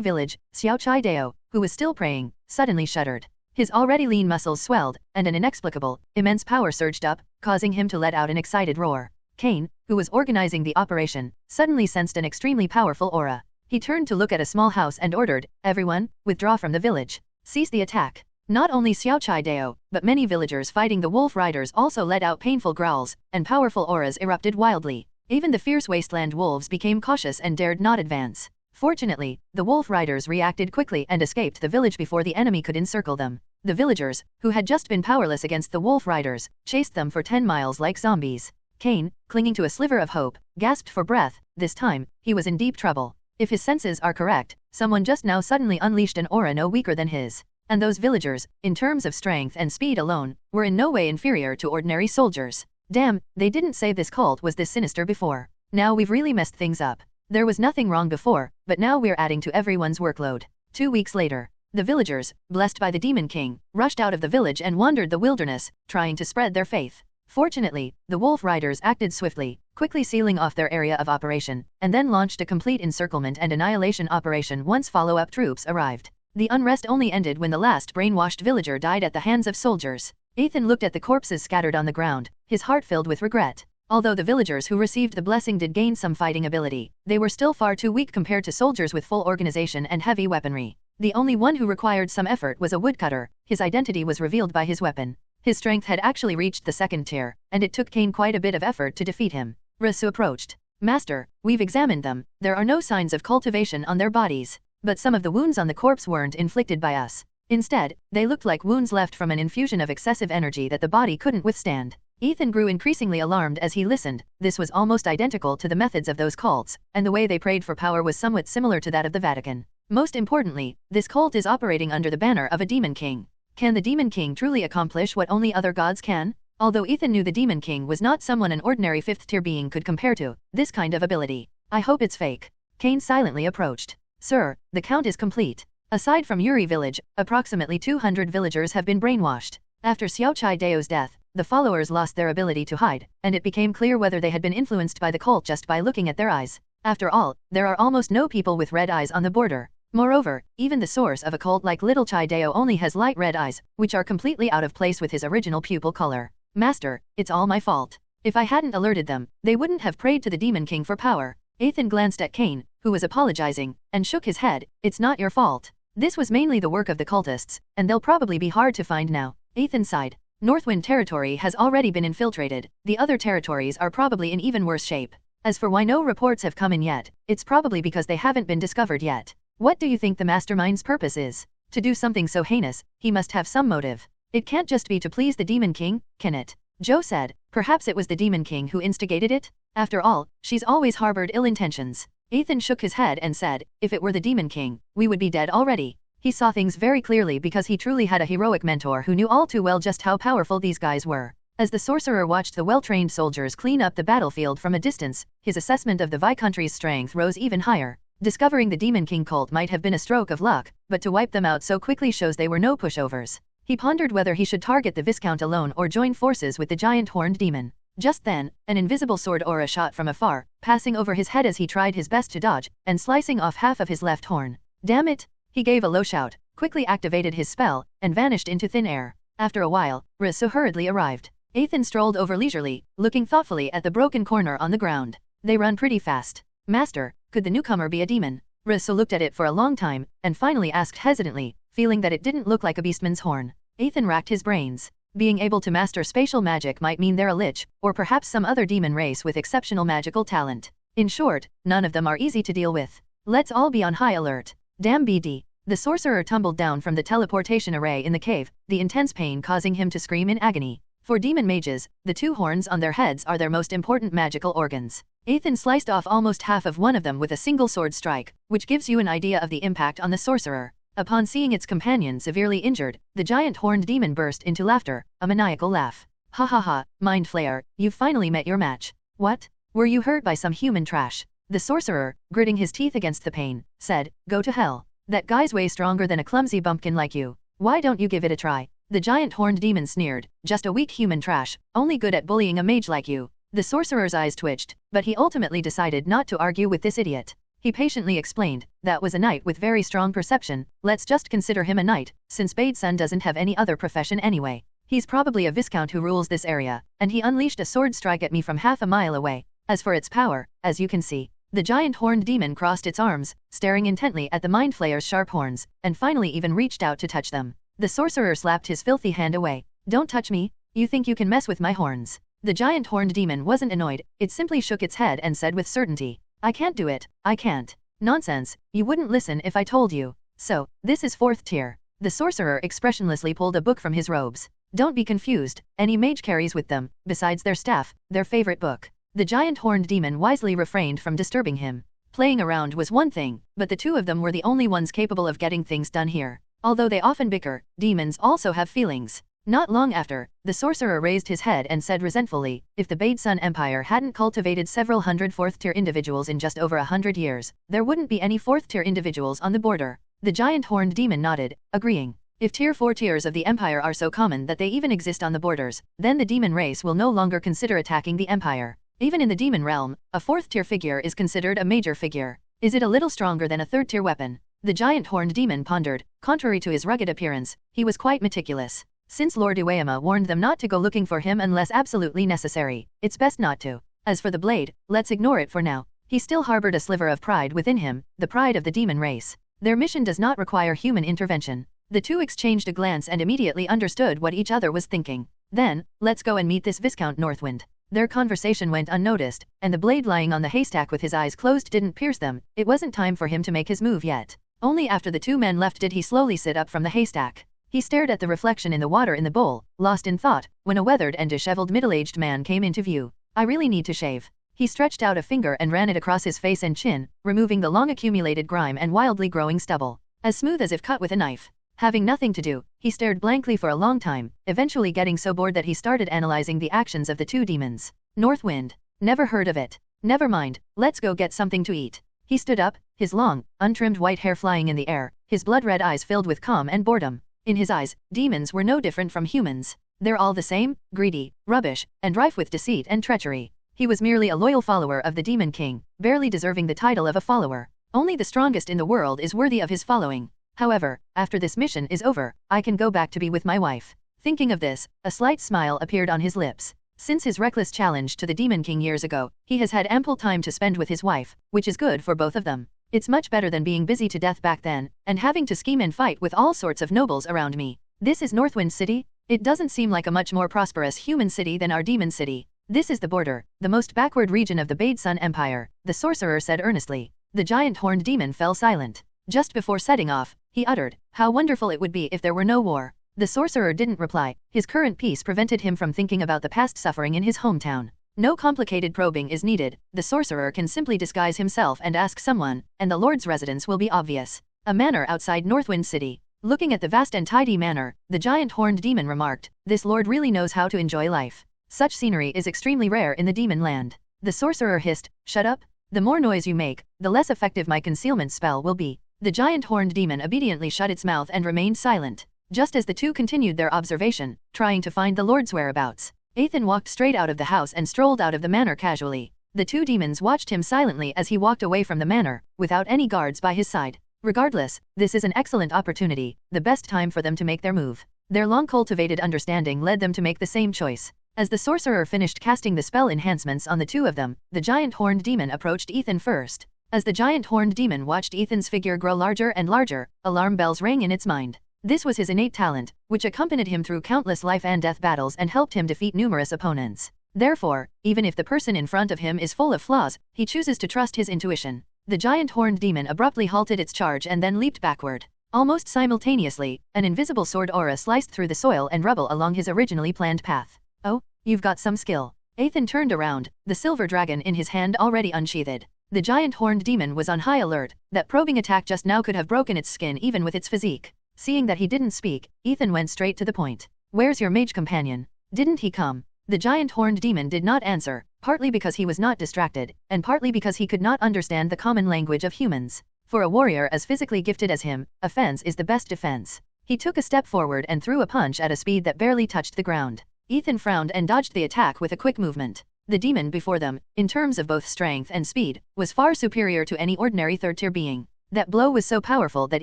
village, Xiao Chai Dao, who was still praying, suddenly shuddered. His already lean muscles swelled, and an inexplicable, immense power surged up, causing him to let out an excited roar. Kane, who was organizing the operation, suddenly sensed an extremely powerful aura. He turned to look at a small house and ordered, everyone, withdraw from the village. Cease the attack. Not only Xiao Chai Dao, but many villagers fighting the wolf riders also let out painful growls, and powerful auras erupted wildly. Even the fierce wasteland wolves became cautious and dared not advance. Fortunately, the wolf riders reacted quickly and escaped the village before the enemy could encircle them. The villagers, who had just been powerless against the wolf riders, chased them for 10 miles like zombies. Kane, clinging to a sliver of hope, gasped for breath. This time, he was in deep trouble. If his senses are correct, someone just now suddenly unleashed an aura no weaker than his. And those villagers, in terms of strength and speed alone, were in no way inferior to ordinary soldiers. Damn, they didn't say this cult was this sinister before. Now we've really messed things up. There was nothing wrong before, but now we're adding to everyone's workload. 2 weeks later, the villagers, blessed by the Demon King, rushed out of the village and wandered the wilderness, trying to spread their faith. Fortunately, the wolf riders acted swiftly, quickly sealing off their area of operation, and then launched a complete encirclement and annihilation operation once follow-up troops arrived. The unrest only ended when the last brainwashed villager died at the hands of soldiers. Ethan looked at the corpses scattered on the ground, his heart filled with regret. Although the villagers who received the blessing did gain some fighting ability, they were still far too weak compared to soldiers with full organization and heavy weaponry. The only one who required some effort was a woodcutter. His identity was revealed by his weapon. His strength had actually reached the 2nd tier, and it took Kane quite a bit of effort to defeat him. Rasu approached. Master, we've examined them. There are no signs of cultivation on their bodies. But some of the wounds on the corpse weren't inflicted by us. Instead, they looked like wounds left from an infusion of excessive energy that the body couldn't withstand. Ethan grew increasingly alarmed as he listened. This was almost identical to the methods of those cults, and the way they prayed for power was somewhat similar to that of the Vatican. Most importantly, this cult is operating under the banner of a Demon King. Can the Demon King truly accomplish what only other gods can? Although Ethan knew the Demon King was not someone an ordinary 5th-tier being could compare to, this kind of ability. I hope it's fake. Kane silently approached. Sir, the count is complete. Aside from Yuri village, approximately 200 villagers have been brainwashed. After Xiao Chai Dao's death, the followers lost their ability to hide, and it became clear whether they had been influenced by the cult just by looking at their eyes. After all, there are almost no people with red eyes on the border. Moreover, even the source of a cult like Little Chai Dao only has light red eyes, which are completely out of place with his original pupil color. Master, it's all my fault. If I hadn't alerted them, they wouldn't have prayed to the Demon King for power. Ethan glanced at Kane, who was apologizing, and shook his head. It's not your fault. This was mainly the work of the cultists, and they'll probably be hard to find now. Ethan sighed. Northwind territory has already been infiltrated. The other territories are probably in even worse shape. As for why no reports have come in yet, it's probably because they haven't been discovered yet. What do you think the mastermind's purpose is? To do something so heinous, he must have some motive. It can't just be to please the Demon King, can it? Joe said. Perhaps it was the Demon King who instigated it? After all, she's always harbored ill intentions. Ethan shook his head and said, if it were the Demon King, we would be dead already. He saw things very clearly because he truly had a heroic mentor who knew all too well just how powerful these guys were. As the sorcerer watched the well-trained soldiers clean up the battlefield from a distance, his assessment of the Viscountry's strength rose even higher. Discovering the Demon King cult might have been a stroke of luck, but to wipe them out so quickly shows they were no pushovers. He pondered whether he should target the Viscount alone or join forces with the giant horned demon. Just then, an invisible sword aura shot from afar, passing over his head as he tried his best to dodge, and slicing off half of his left horn. Damn it! He gave a low shout, quickly activated his spell, and vanished into thin air. After a while, Risso hurriedly arrived. Ethan strolled over leisurely, looking thoughtfully at the broken corner on the ground. They run pretty fast. Master, could the newcomer be a demon? Risso looked at it for a long time, and finally asked hesitantly, feeling that it didn't look like a beastman's horn. Ethan racked his brains. Being able to master spatial magic might mean they're a lich, or perhaps some other demon race with exceptional magical talent. In short, none of them are easy to deal with. Let's all be on high alert. Damn BD. The sorcerer tumbled down from the teleportation array in the cave, the intense pain causing him to scream in agony. For demon mages, the two horns on their heads are their most important magical organs. Ethan sliced off almost half of one of them with a single sword strike, which gives you an idea of the impact on the sorcerer. Upon seeing its companion severely injured, the giant horned demon burst into laughter, a maniacal laugh. Ha ha ha, Mind Flayer, you've finally met your match. What? Were you hurt by some human trash? The sorcerer, gritting his teeth against the pain, said, go to hell. That guy's way stronger than a clumsy bumpkin like you. Why don't you give it a try? The giant horned demon sneered, just a weak human trash, only good at bullying a mage like you. The sorcerer's eyes twitched, but he ultimately decided not to argue with this idiot. He patiently explained, that was a knight with very strong perception, let's just consider him a knight, since Badeson doesn't have any other profession anyway. He's probably a viscount who rules this area, and he unleashed a sword strike at me from half a mile away. As for its power, as you can see, the giant horned demon crossed its arms, staring intently at the Mind Flayer's sharp horns, and finally even reached out to touch them. The sorcerer slapped his filthy hand away. Don't touch me, you think you can mess with my horns? The giant horned demon wasn't annoyed, it simply shook its head and said with certainty, I can't do it, I can't. Nonsense, you wouldn't listen if I told you. So, this is 4th tier. The sorcerer expressionlessly pulled a book from his robes. Don't be confused, any mage carries with them, besides their staff, their favorite book. The giant horned demon wisely refrained from disturbing him. Playing around was one thing, but the two of them were the only ones capable of getting things done here. Although they often bicker, demons also have feelings. Not long after, the sorcerer raised his head and said resentfully, if the Badeson Empire hadn't cultivated several hundred 4th-tier individuals in just over 100 years, there wouldn't be any 4th-tier individuals on the border. The giant horned demon nodded, agreeing. If tier 4 tiers of the Empire are so common that they even exist on the borders, then the demon race will no longer consider attacking the Empire. Even in the demon realm, a 4th-tier figure is considered a major figure. Is it a little stronger than a 3rd-tier weapon? The giant horned demon pondered. Contrary to his rugged appearance, he was quite meticulous. Since Lord Ueyama warned them not to go looking for him unless absolutely necessary, it's best not to. As for the blade, let's ignore it for now. He still harbored a sliver of pride within him, the pride of the demon race. Their mission does not require human intervention. The two exchanged a glance and immediately understood what each other was thinking. Then, let's go and meet this Viscount Northwind. Their conversation went unnoticed, and the blade lying on the haystack with his eyes closed didn't pierce them. It wasn't time for him to make his move yet. Only after the two men left did he slowly sit up from the haystack. He stared at the reflection in the water in the bowl, lost in thought, when a weathered and disheveled middle-aged man came into view. I really need to shave. He stretched out a finger and ran it across his face and chin, removing the long-accumulated grime and wildly growing stubble. As smooth as if cut with a knife. Having nothing to do, he stared blankly for a long time, eventually getting so bored that he started analyzing the actions of the two demons. Northwind. Never heard of it. Never mind, let's go get something to eat. He stood up, his long, untrimmed white hair flying in the air, his blood-red eyes filled with calm and boredom. In his eyes, demons were no different from humans. They're all the same, greedy, rubbish, and rife with deceit and treachery. He was merely a loyal follower of the Demon King, barely deserving the title of a follower. Only the strongest in the world is worthy of his following. However, after this mission is over, I can go back to be with my wife. Thinking of this, a slight smile appeared on his lips. Since his reckless challenge to the Demon King years ago, he has had ample time to spend with his wife, which is good for both of them. It's much better than being busy to death back then, and having to scheme and fight with all sorts of nobles around me. This is Northwind City? It doesn't seem like a much more prosperous human city than our demon city. This is the border, the most backward region of the Badeson Empire, the sorcerer said earnestly. The giant horned demon fell silent. Just before setting off, he uttered, how wonderful it would be if there were no war. The sorcerer didn't reply. His current peace prevented him from thinking about the past suffering in his hometown. No complicated probing is needed, the sorcerer can simply disguise himself and ask someone, and the Lord's residence will be obvious. A manor outside Northwind City. Looking at the vast and tidy manor, the giant horned demon remarked, this lord really knows how to enjoy life. Such scenery is extremely rare in the demon land. The sorcerer hissed, shut up. The more noise you make, the less effective my concealment spell will be. The giant horned demon obediently shut its mouth and remained silent. Just as the two continued their observation, trying to find the Lord's whereabouts, Ethan walked straight out of the house and strolled out of the manor casually. The two demons watched him silently as he walked away from the manor, without any guards by his side. Regardless, this is an excellent opportunity, the best time for them to make their move. Their long-cultivated understanding led them to make the same choice. As the sorcerer finished casting the spell enhancements on the two of them, the giant horned demon approached Ethan first. As the giant horned demon watched Ethan's figure grow larger and larger, alarm bells rang in its mind. This was his innate talent, which accompanied him through countless life and death battles and helped him defeat numerous opponents. Therefore, even if the person in front of him is full of flaws, he chooses to trust his intuition. The giant horned demon abruptly halted its charge and then leaped backward. Almost simultaneously, an invisible sword aura sliced through the soil and rubble along his originally planned path. Oh, you've got some skill. Ethan turned around, the silver dragon in his hand already unsheathed. The giant horned demon was on high alert. That probing attack just now could have broken its skin even with its physique. Seeing that he didn't speak, Ethan went straight to the point. Where's your mage companion? Didn't he come? The giant horned demon did not answer, partly because he was not distracted, and partly because he could not understand the common language of humans. For a warrior as physically gifted as him, offense is the best defense. He took a step forward and threw a punch at a speed that barely touched the ground. Ethan frowned and dodged the attack with a quick movement. The demon before them, in terms of both strength and speed, was far superior to any ordinary third-tier being. That blow was so powerful that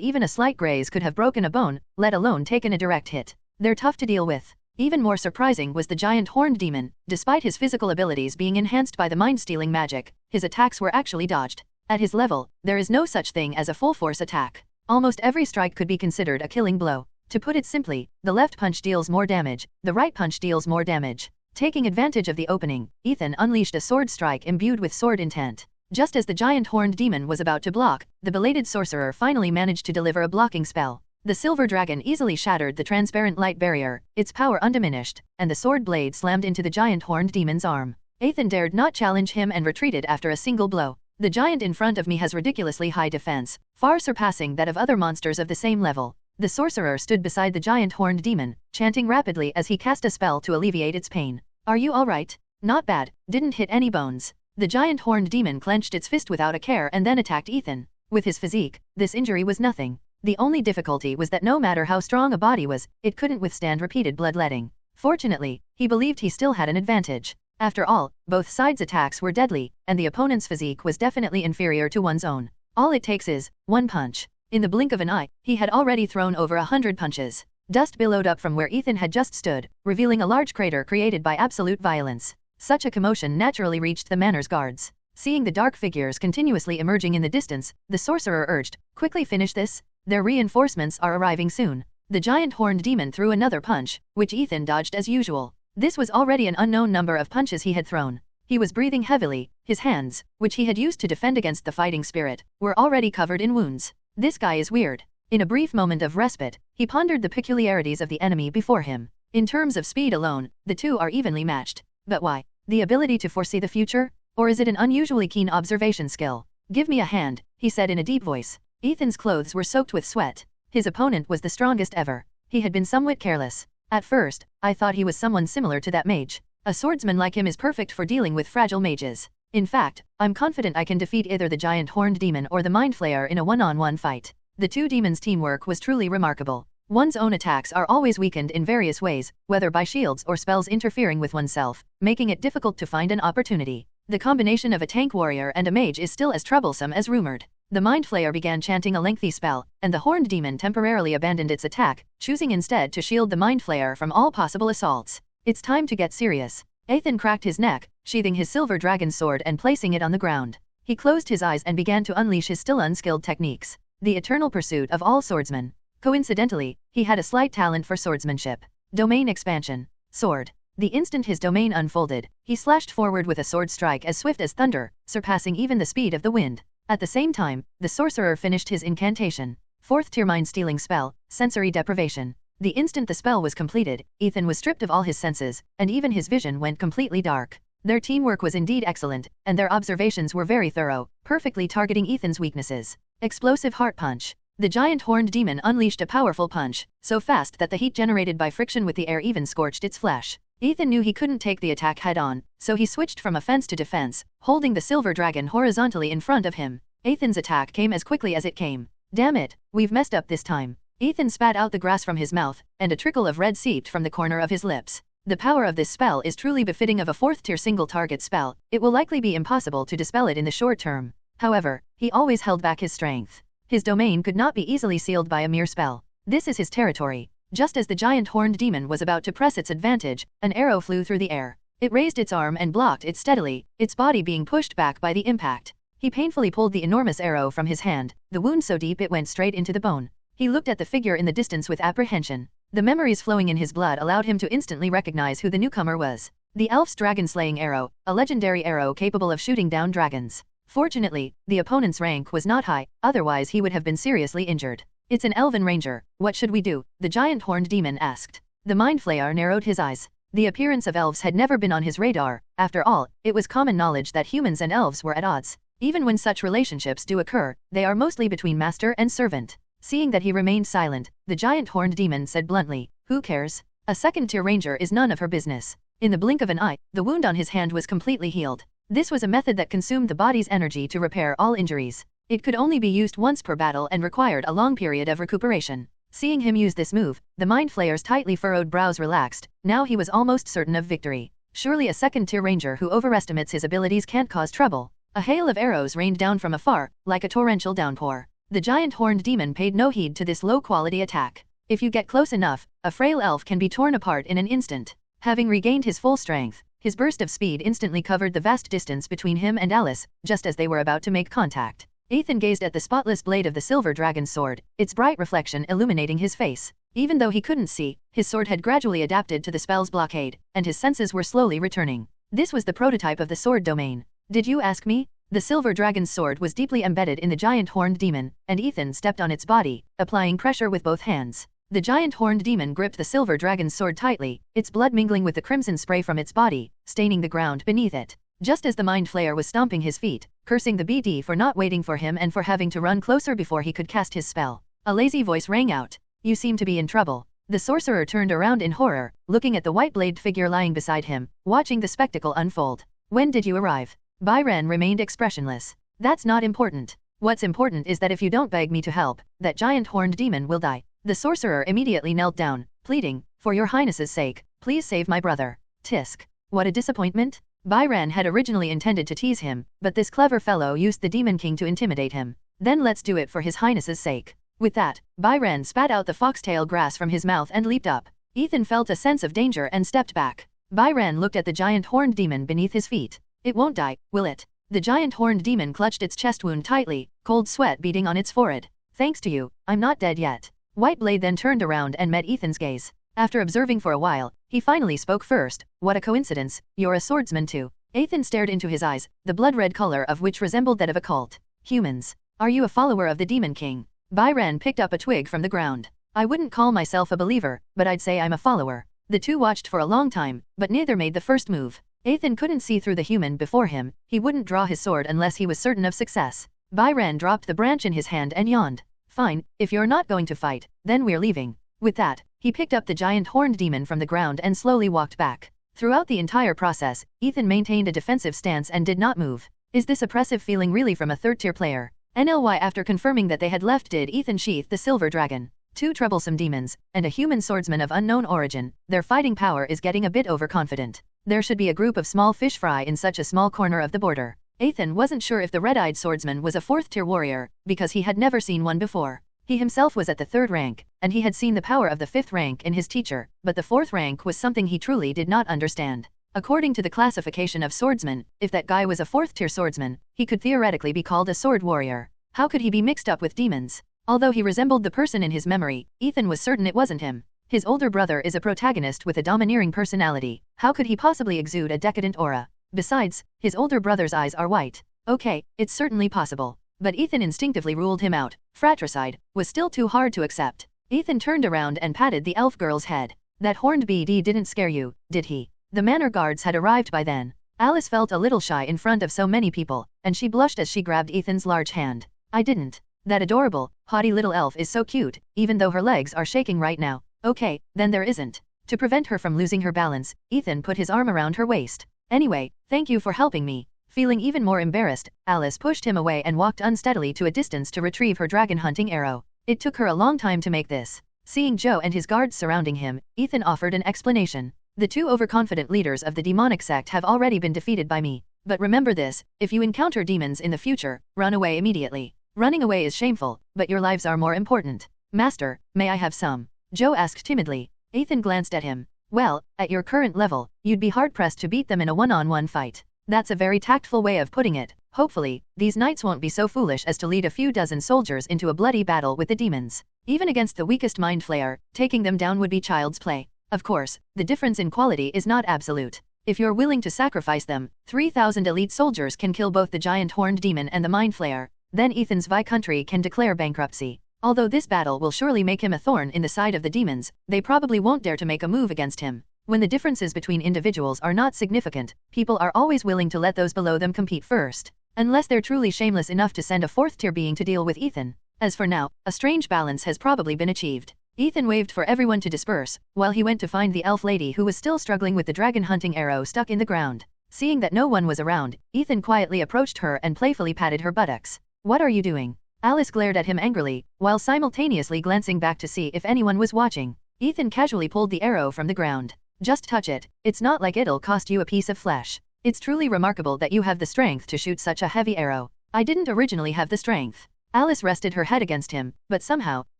even a slight graze could have broken a bone, let alone taken a direct hit. They're tough to deal with. Even more surprising was the giant horned demon. Despite his physical abilities being enhanced by the mind-stealing magic, his attacks were actually dodged. At his level, there is no such thing as a full-force attack. Almost every strike could be considered a killing blow. To put it simply, the left punch deals more damage, the right punch deals more damage. Taking advantage of the opening, Ethan unleashed a sword strike imbued with sword intent. Just as the giant horned demon was about to block, the belated sorcerer finally managed to deliver a blocking spell. The silver dragon easily shattered the transparent light barrier, its power undiminished, and the sword blade slammed into the giant horned demon's arm. Ethan dared not challenge him and retreated after a single blow. The giant in front of me has ridiculously high defense, far surpassing that of other monsters of the same level. The sorcerer stood beside the giant horned demon, chanting rapidly as he cast a spell to alleviate its pain. Are you alright? Not bad, didn't hit any bones. The giant horned demon clenched its fist without a care and then attacked Ethan. With his physique, this injury was nothing. The only difficulty was that no matter how strong a body was, it couldn't withstand repeated bloodletting. Fortunately, he believed he still had an advantage. After all, both sides' attacks were deadly, and the opponent's physique was definitely inferior to one's own. All it takes is one punch. In the blink of an eye, he had already thrown over 100 punches. Dust billowed up from where Ethan had just stood, revealing a large crater created by absolute violence. Such a commotion naturally reached the manor's guards. Seeing the dark figures continuously emerging in the distance, the sorcerer urged, "Quickly finish this. Their reinforcements are arriving soon." The giant horned demon threw another punch, which Ethan dodged as usual. This was already an unknown number of punches he had thrown. He was breathing heavily. His hands, which he had used to defend against the fighting spirit, were already covered in wounds. This guy is weird. In a brief moment of respite, he pondered the peculiarities of the enemy before him. In terms of speed alone, the two are evenly matched. But why? The ability to foresee the future? Or is it an unusually keen observation skill? "Give me a hand," he said in a deep voice. Ethan's clothes were soaked with sweat. His opponent was the strongest ever. He had been somewhat careless. At first, I thought he was someone similar to that mage. A swordsman like him is perfect for dealing with fragile mages. In fact, I'm confident I can defeat either the giant horned demon or the mind flayer in a one-on-one fight. The two demons' teamwork was truly remarkable. One's own attacks are always weakened in various ways, whether by shields or spells interfering with oneself, making it difficult to find an opportunity. The combination of a tank warrior and a mage is still as troublesome as rumored. The mind flayer began chanting a lengthy spell, and the horned demon temporarily abandoned its attack, choosing instead to shield the mind flayer from all possible assaults. It's time to get serious. Ethan cracked his neck, sheathing his silver dragon sword and placing it on the ground. He closed his eyes and began to unleash his still unskilled techniques. The eternal pursuit of all swordsmen. Coincidentally, he had a slight talent for swordsmanship. Domain expansion. Sword. The instant his domain unfolded, he slashed forward with a sword strike as swift as thunder, surpassing even the speed of the wind. At the same time, the sorcerer finished his incantation. 4th tier mind-stealing spell, sensory deprivation. The instant the spell was completed, Ethan was stripped of all his senses, and even his vision went completely dark. Their teamwork was indeed excellent, and their observations were very thorough, perfectly targeting Ethan's weaknesses. Explosive heart punch. The giant horned demon unleashed a powerful punch, so fast that the heat generated by friction with the air even scorched its flesh. Ethan knew he couldn't take the attack head-on, so he switched from offense to defense, holding the silver dragon horizontally in front of him. Ethan's attack came as quickly as it came. "Damn it, we've messed up this time." Ethan spat out the grass from his mouth, and a trickle of red seeped from the corner of his lips. The power of this spell is truly befitting of a 4th-tier single-target spell. It will likely be impossible to dispel it in the short term. However, he always held back his strength. His domain could not be easily sealed by a mere spell. This is his territory. Just as the giant horned demon was about to press its advantage, an arrow flew through the air. It raised its arm and blocked it steadily, its body being pushed back by the impact. He painfully pulled the enormous arrow from his hand, the wound so deep it went straight into the bone. He looked at the figure in the distance with apprehension. The memories flowing in his blood allowed him to instantly recognize who the newcomer was. The elf's dragon-slaying arrow, a legendary arrow capable of shooting down dragons. Fortunately, the opponent's rank was not high, otherwise he would have been seriously injured. It's an elven ranger, what should we do? The giant horned demon asked. The mind flayer narrowed his eyes. The appearance of elves had never been on his radar. After all, it was common knowledge that humans and elves were at odds. Even when such relationships do occur, they are mostly between master and servant. Seeing that he remained silent, the giant horned demon said bluntly, "Who cares? A second-tier ranger is none of her business." In the blink of an eye, the wound on his hand was completely healed. This was a method that consumed the body's energy to repair all injuries. It could only be used once per battle and required a long period of recuperation. Seeing him use this move, the mind flayer's tightly furrowed brows relaxed. Now he was almost certain of victory. Surely a second-tier ranger who overestimates his abilities can't cause trouble. A hail of arrows rained down from afar, like a torrential downpour. The giant horned demon paid no heed to this low-quality attack. If you get close enough, a frail elf can be torn apart in an instant. Having regained his full strength, his burst of speed instantly covered the vast distance between him and Alice, just as they were about to make contact. Ethan gazed at the spotless blade of the silver dragon's sword, its bright reflection illuminating his face. Even though he couldn't see, his sword had gradually adapted to the spell's blockade, and his senses were slowly returning. This was the prototype of the sword domain. Did you ask me? The silver dragon's sword was deeply embedded in the giant horned demon, and Ethan stepped on its body, applying pressure with both hands. The giant horned demon gripped the silver dragon's sword tightly, its blood mingling with the crimson spray from its body, staining the ground beneath it. Just as the mind flayer was stomping his feet, cursing the BD for not waiting for him and for having to run closer before he could cast his spell, a lazy voice rang out. "You seem to be in trouble." The sorcerer turned around in horror, looking at the white-bladed figure lying beside him, watching the spectacle unfold. "When did you arrive?" Byron remained expressionless. "That's not important. What's important is that if you don't beg me to help, that giant horned demon will die." The sorcerer immediately knelt down, pleading, "For your highness's sake, please save my brother." Tisk. What a disappointment. Byron had originally intended to tease him, but this clever fellow used the Demon King to intimidate him. Then let's do it for his highness's sake. With that, Byron spat out the foxtail grass from his mouth and leaped up. Ethan felt a sense of danger and stepped back. Byron looked at the giant horned demon beneath his feet. "It won't die, will it?" The giant horned demon clutched its chest wound tightly, cold sweat beading on its forehead. "Thanks to you, I'm not dead yet." Whiteblade then turned around and met Ethan's gaze. After observing for a while, he finally spoke first. "What a coincidence, you're a swordsman too." Ethan stared into his eyes, the blood-red color of which resembled that of a cult. "Humans. Are you a follower of the Demon King?" Byron picked up a twig from the ground. "I wouldn't call myself a believer, but I'd say I'm a follower." The two watched for a long time, but neither made the first move. Ethan couldn't see through the human before him. He wouldn't draw his sword unless he was certain of success. Byron dropped the branch in his hand and yawned. "Fine, if you're not going to fight, then we're leaving." With that, he picked up the giant horned demon from the ground and slowly walked back. Throughout the entire process, Ethan maintained a defensive stance and did not move. Is this oppressive feeling really from a third-tier player? NLY. After confirming that they had left, did Ethan sheath the silver dragon. Two troublesome demons, and a human swordsman of unknown origin. Their fighting power is getting a bit overconfident. There should be a group of small fish fry in such a small corner of the border. Ethan wasn't sure if the red-eyed swordsman was a fourth-tier warrior, because he had never seen one before. He himself was at the 3rd rank, and he had seen the power of the 5th rank in his teacher, but the 4th rank was something he truly did not understand. According to the classification of swordsman, if that guy was a 4th-tier swordsman, he could theoretically be called a sword warrior. How could he be mixed up with demons? Although he resembled the person in his memory, Ethan was certain it wasn't him. His older brother is a protagonist with a domineering personality. How could he possibly exude a decadent aura? Besides, his older brother's eyes are white. Okay, it's certainly possible. But Ethan instinctively ruled him out. Fratricide was still too hard to accept. Ethan turned around and patted the elf girl's head. "That horned BD didn't scare you, did he?" The manor guards had arrived by then. Alice felt a little shy in front of so many people, and she blushed as she grabbed Ethan's large hand. "I didn't. That adorable, haughty little elf is so cute, even though her legs are shaking right now." "Okay, then there isn't." To prevent her from losing her balance, Ethan put his arm around her waist. "Anyway, thank you for helping me." Feeling even more embarrassed, Alice pushed him away and walked unsteadily to a distance to retrieve her dragon hunting arrow. It took her a long time to make this. Seeing Joe and his guards surrounding him, Ethan offered an explanation. "The two overconfident leaders of the demonic sect have already been defeated by me. But remember this, if you encounter demons in the future, run away immediately." Running away is shameful, but your lives are more important. Master, may I have some? Joe asked timidly. Ethan glanced at him. Well, at your current level, you'd be hard-pressed to beat them in a one-on-one fight. That's a very tactful way of putting it. Hopefully, these knights won't be so foolish as to lead a few dozen soldiers into a bloody battle with the demons. Even against the weakest mind flayer, taking them down would be child's play. Of course, the difference in quality is not absolute. If you're willing to sacrifice them, 3,000 elite soldiers can kill both the giant horned demon and the mind flayer. Then Ethan's Viscountry can declare bankruptcy. Although this battle will surely make him a thorn in the side of the demons, they probably won't dare to make a move against him. When the differences between individuals are not significant, people are always willing to let those below them compete first. Unless they're truly shameless enough to send a fourth-tier being to deal with Ethan. As for now, a strange balance has probably been achieved. Ethan waved for everyone to disperse, while he went to find the elf lady who was still struggling with the dragon hunting arrow stuck in the ground. Seeing that no one was around, Ethan quietly approached her and playfully patted her buttocks. What are you doing? Alice glared at him angrily, while simultaneously glancing back to see if anyone was watching. Ethan casually pulled the arrow from the ground. Just touch it, it's not like it'll cost you a piece of flesh. It's truly remarkable that you have the strength to shoot such a heavy arrow. I didn't originally have the strength. Alice rested her head against him, but somehow,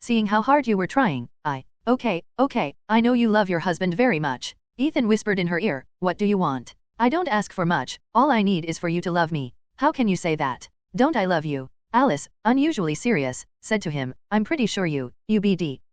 seeing how hard you were trying, Okay, I know you love your husband very much. Ethan whispered in her ear, what do you want? I don't ask for much, all I need is for you to love me. How can you say that? Don't I love you? Alice, unusually serious, said to him, I'm pretty sure you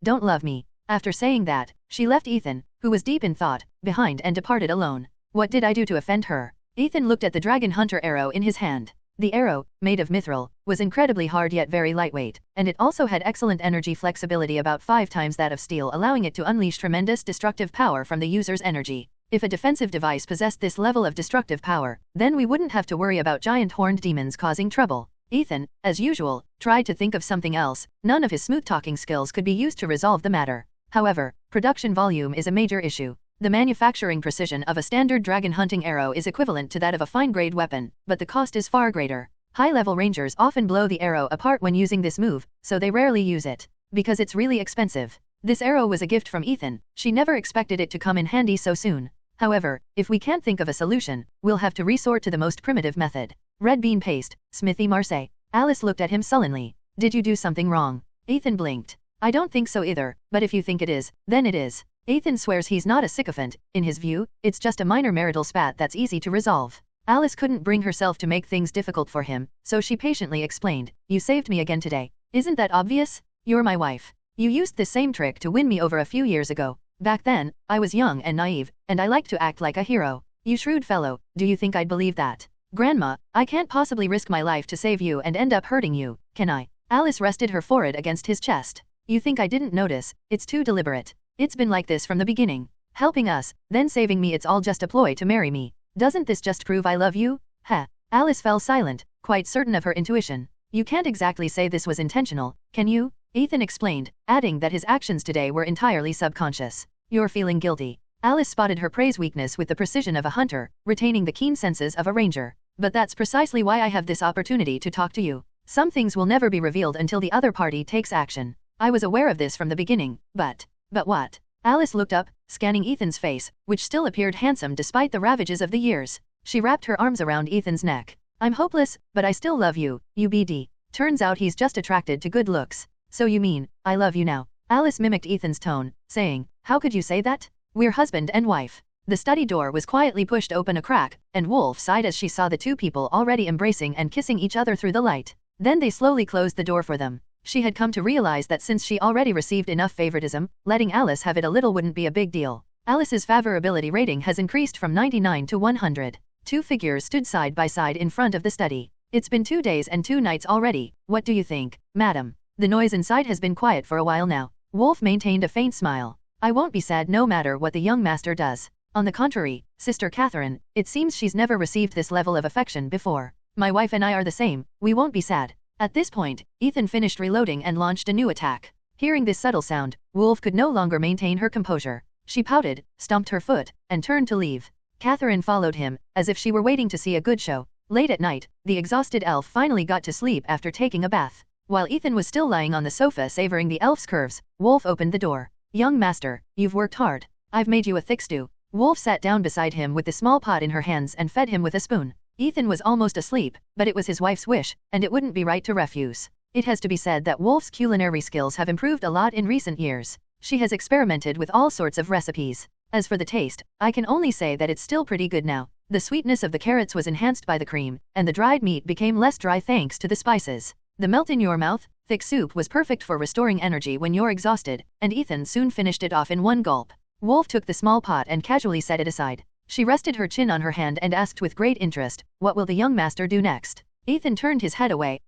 don't love me. After saying that, she left Ethan, who was deep in thought, behind and departed alone. What did I do to offend her? Ethan looked at the dragon hunter arrow in his hand. The arrow, made of mithril, was incredibly hard yet very lightweight, and it also had excellent energy flexibility, about 5 times that of steel, allowing it to unleash tremendous destructive power from the user's energy. If a defensive device possessed this level of destructive power, then we wouldn't have to worry about giant horned demons causing trouble. Ethan, as usual, tried to think of something else. None of his smooth-talking skills could be used to resolve the matter. However, production volume is a major issue. The manufacturing precision of a standard dragon hunting arrow is equivalent to that of a fine-grade weapon, but the cost is far greater. High-level rangers often blow the arrow apart when using this move, so they rarely use it. Because it's really expensive. This arrow was a gift from Ethan. She never expected it to come in handy so soon. However, if we can't think of a solution, we'll have to resort to the most primitive method. Red bean paste, Smithy Marseille. Alice looked at him sullenly. Did you do something wrong? Ethan blinked. I don't think so either, but if you think it is, then it is. Ethan swears he's not a sycophant. In his view, it's just a minor marital spat that's easy to resolve. Alice couldn't bring herself to make things difficult for him, so she patiently explained, you saved me again today. Isn't that obvious? You're my wife. You used this same trick to win me over a few years ago. Back then, I was young and naive, and I liked to act like a hero. You shrewd fellow, do you think I'd believe that? Grandma, I can't possibly risk my life to save you and end up hurting you, can I? Alice rested her forehead against his chest. You think I didn't notice? It's too deliberate. It's been like this from the beginning. Helping us, then saving me, it's all just a ploy to marry me. Doesn't this just prove I love you? Heh. Alice fell silent, quite certain of her intuition. You can't exactly say this was intentional, can you? Ethan explained, adding that his actions today were entirely subconscious. You're feeling guilty. Alice spotted her prey's weakness with the precision of a hunter, retaining the keen senses of a ranger. But that's precisely why I have this opportunity to talk to you. Some things will never be revealed until the other party takes action. I was aware of this from the beginning, but what? Alice looked up, scanning Ethan's face, which still appeared handsome despite the ravages of the years. She wrapped her arms around Ethan's neck. I'm hopeless, but I still love you, UBD. Turns out he's just attracted to good looks. So you mean, I love you now? Alice mimicked Ethan's tone, saying, how could you say that? We're husband and wife. The study door was quietly pushed open a crack, and Wolf sighed as she saw the two people already embracing and kissing each other through the light. Then they slowly closed the door for them. She had come to realize that since she already received enough favoritism, letting Alice have it a little wouldn't be a big deal. Alice's favorability rating has increased from 99 to 100. 2 figures stood side by side in front of the study. It's been 2 days and 2 nights already. What do you think, madam? The noise inside has been quiet for a while now. Wolf maintained a faint smile. I won't be sad no matter what the young master does. On the contrary, Sister Catherine, it seems she's never received this level of affection before. My wife and I are the same, we won't be sad. At this point, Ethan finished reloading and launched a new attack. Hearing this subtle sound, Wolf could no longer maintain her composure. She pouted, stomped her foot, and turned to leave. Catherine followed him, as if she were waiting to see a good show. Late at night, the exhausted elf finally got to sleep after taking a bath. While Ethan was still lying on the sofa savoring the elf's curves, Wolf opened the door. Young master, you've worked hard. I've made you a thick stew. Wolf sat down beside him with the small pot in her hands and fed him with a spoon. Ethan was almost asleep, but it was his wife's wish, and it wouldn't be right to refuse. It has to be said that Wolf's culinary skills have improved a lot in recent years. She has experimented with all sorts of recipes. As for the taste, I can only say that it's still pretty good now. The sweetness of the carrots was enhanced by the cream, and the dried meat became less dry thanks to the spices. The melt-in-your-mouth, thick soup was perfect for restoring energy when you're exhausted, and Ethan soon finished it off in one gulp. Wolf took the small pot and casually set it aside. She rested her chin on her hand and asked with great interest, "What will the young master do next?" Ethan turned his head away.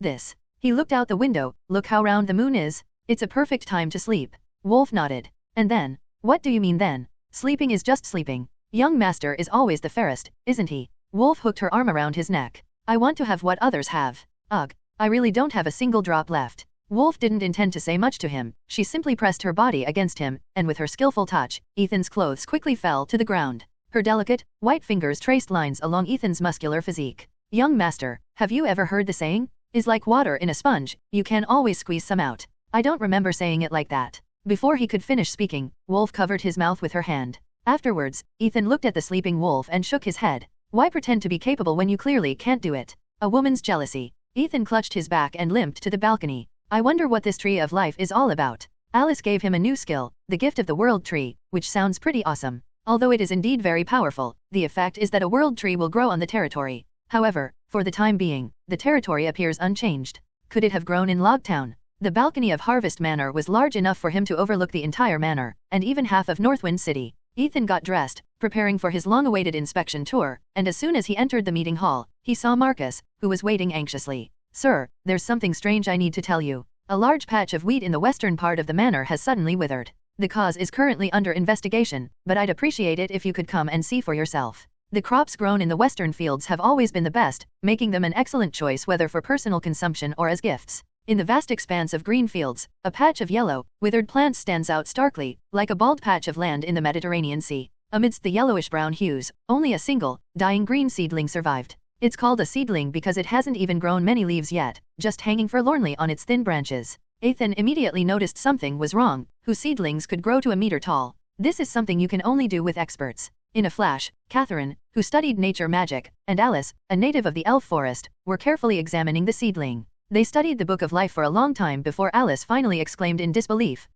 This. He looked out the window. "Look how round the moon is. It's a perfect time to sleep." Wolf nodded. "And then?" "What do you mean then? Sleeping is just sleeping. Young master is always the fairest, isn't he?" Wolf hooked her arm around his neck. "I want to have what others have. Ugh. I really don't have a single drop left." Wolf didn't intend to say much to him. She simply pressed her body against him, and with her skillful touch, Ethan's clothes quickly fell to the ground. Her delicate, white fingers traced lines along Ethan's muscular physique. "Young master, have you ever heard the saying? Is like water in a sponge, you can always squeeze some out." "I don't remember saying it like that." Before he could finish speaking, Wolf covered his mouth with her hand. Afterwards, Ethan looked at the sleeping Wolf and shook his head. "Why pretend to be capable when you clearly can't do it?" A woman's jealousy. Ethan clutched his back and limped to the balcony. "I wonder what this tree of life is all about." Alice gave him a new skill, the gift of the world tree, which sounds pretty awesome. Although it is indeed very powerful, the effect is that a world tree will grow on the territory. However, for the time being, the territory appears unchanged. Could it have grown in Logtown? The balcony of Harvest Manor was large enough for him to overlook the entire manor, and even half of Northwind City. Ethan got dressed, preparing for his long-awaited inspection tour, and as soon as he entered the meeting hall, he saw Marcus, who was waiting anxiously. "Sir, there's something strange I need to tell you. A large patch of wheat in the western part of the manor has suddenly withered. The cause is currently under investigation, but I'd appreciate it if you could come and see for yourself. The crops grown in the western fields have always been the best, making them an excellent choice whether for personal consumption or as gifts. In the vast expanse of green fields, a patch of yellow, withered plants stands out starkly, like a bald patch of land in the Mediterranean Sea. Amidst the yellowish-brown hues, only a single, dying green seedling survived. It's called a seedling because it hasn't even grown many leaves yet, just hanging forlornly on its thin branches." Ethan immediately noticed something was wrong, whose seedlings could grow to a meter tall. This is something you can only do with experts. In a flash, Catherine, who studied nature magic, and Alice, a native of the elf forest, were carefully examining the seedling. They studied the Book of Life for a long time before Alice finally exclaimed in disbelief,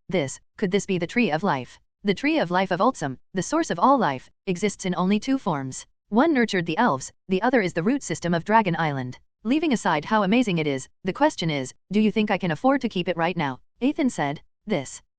Could this be the Tree of Life? The Tree of Life of Ultsum, the source of all life, exists in only two forms. One nurtured the elves, the other is the root system of Dragon Island. Leaving aside how amazing it is, the question is, do you think I can afford to keep it right now? Ethan said.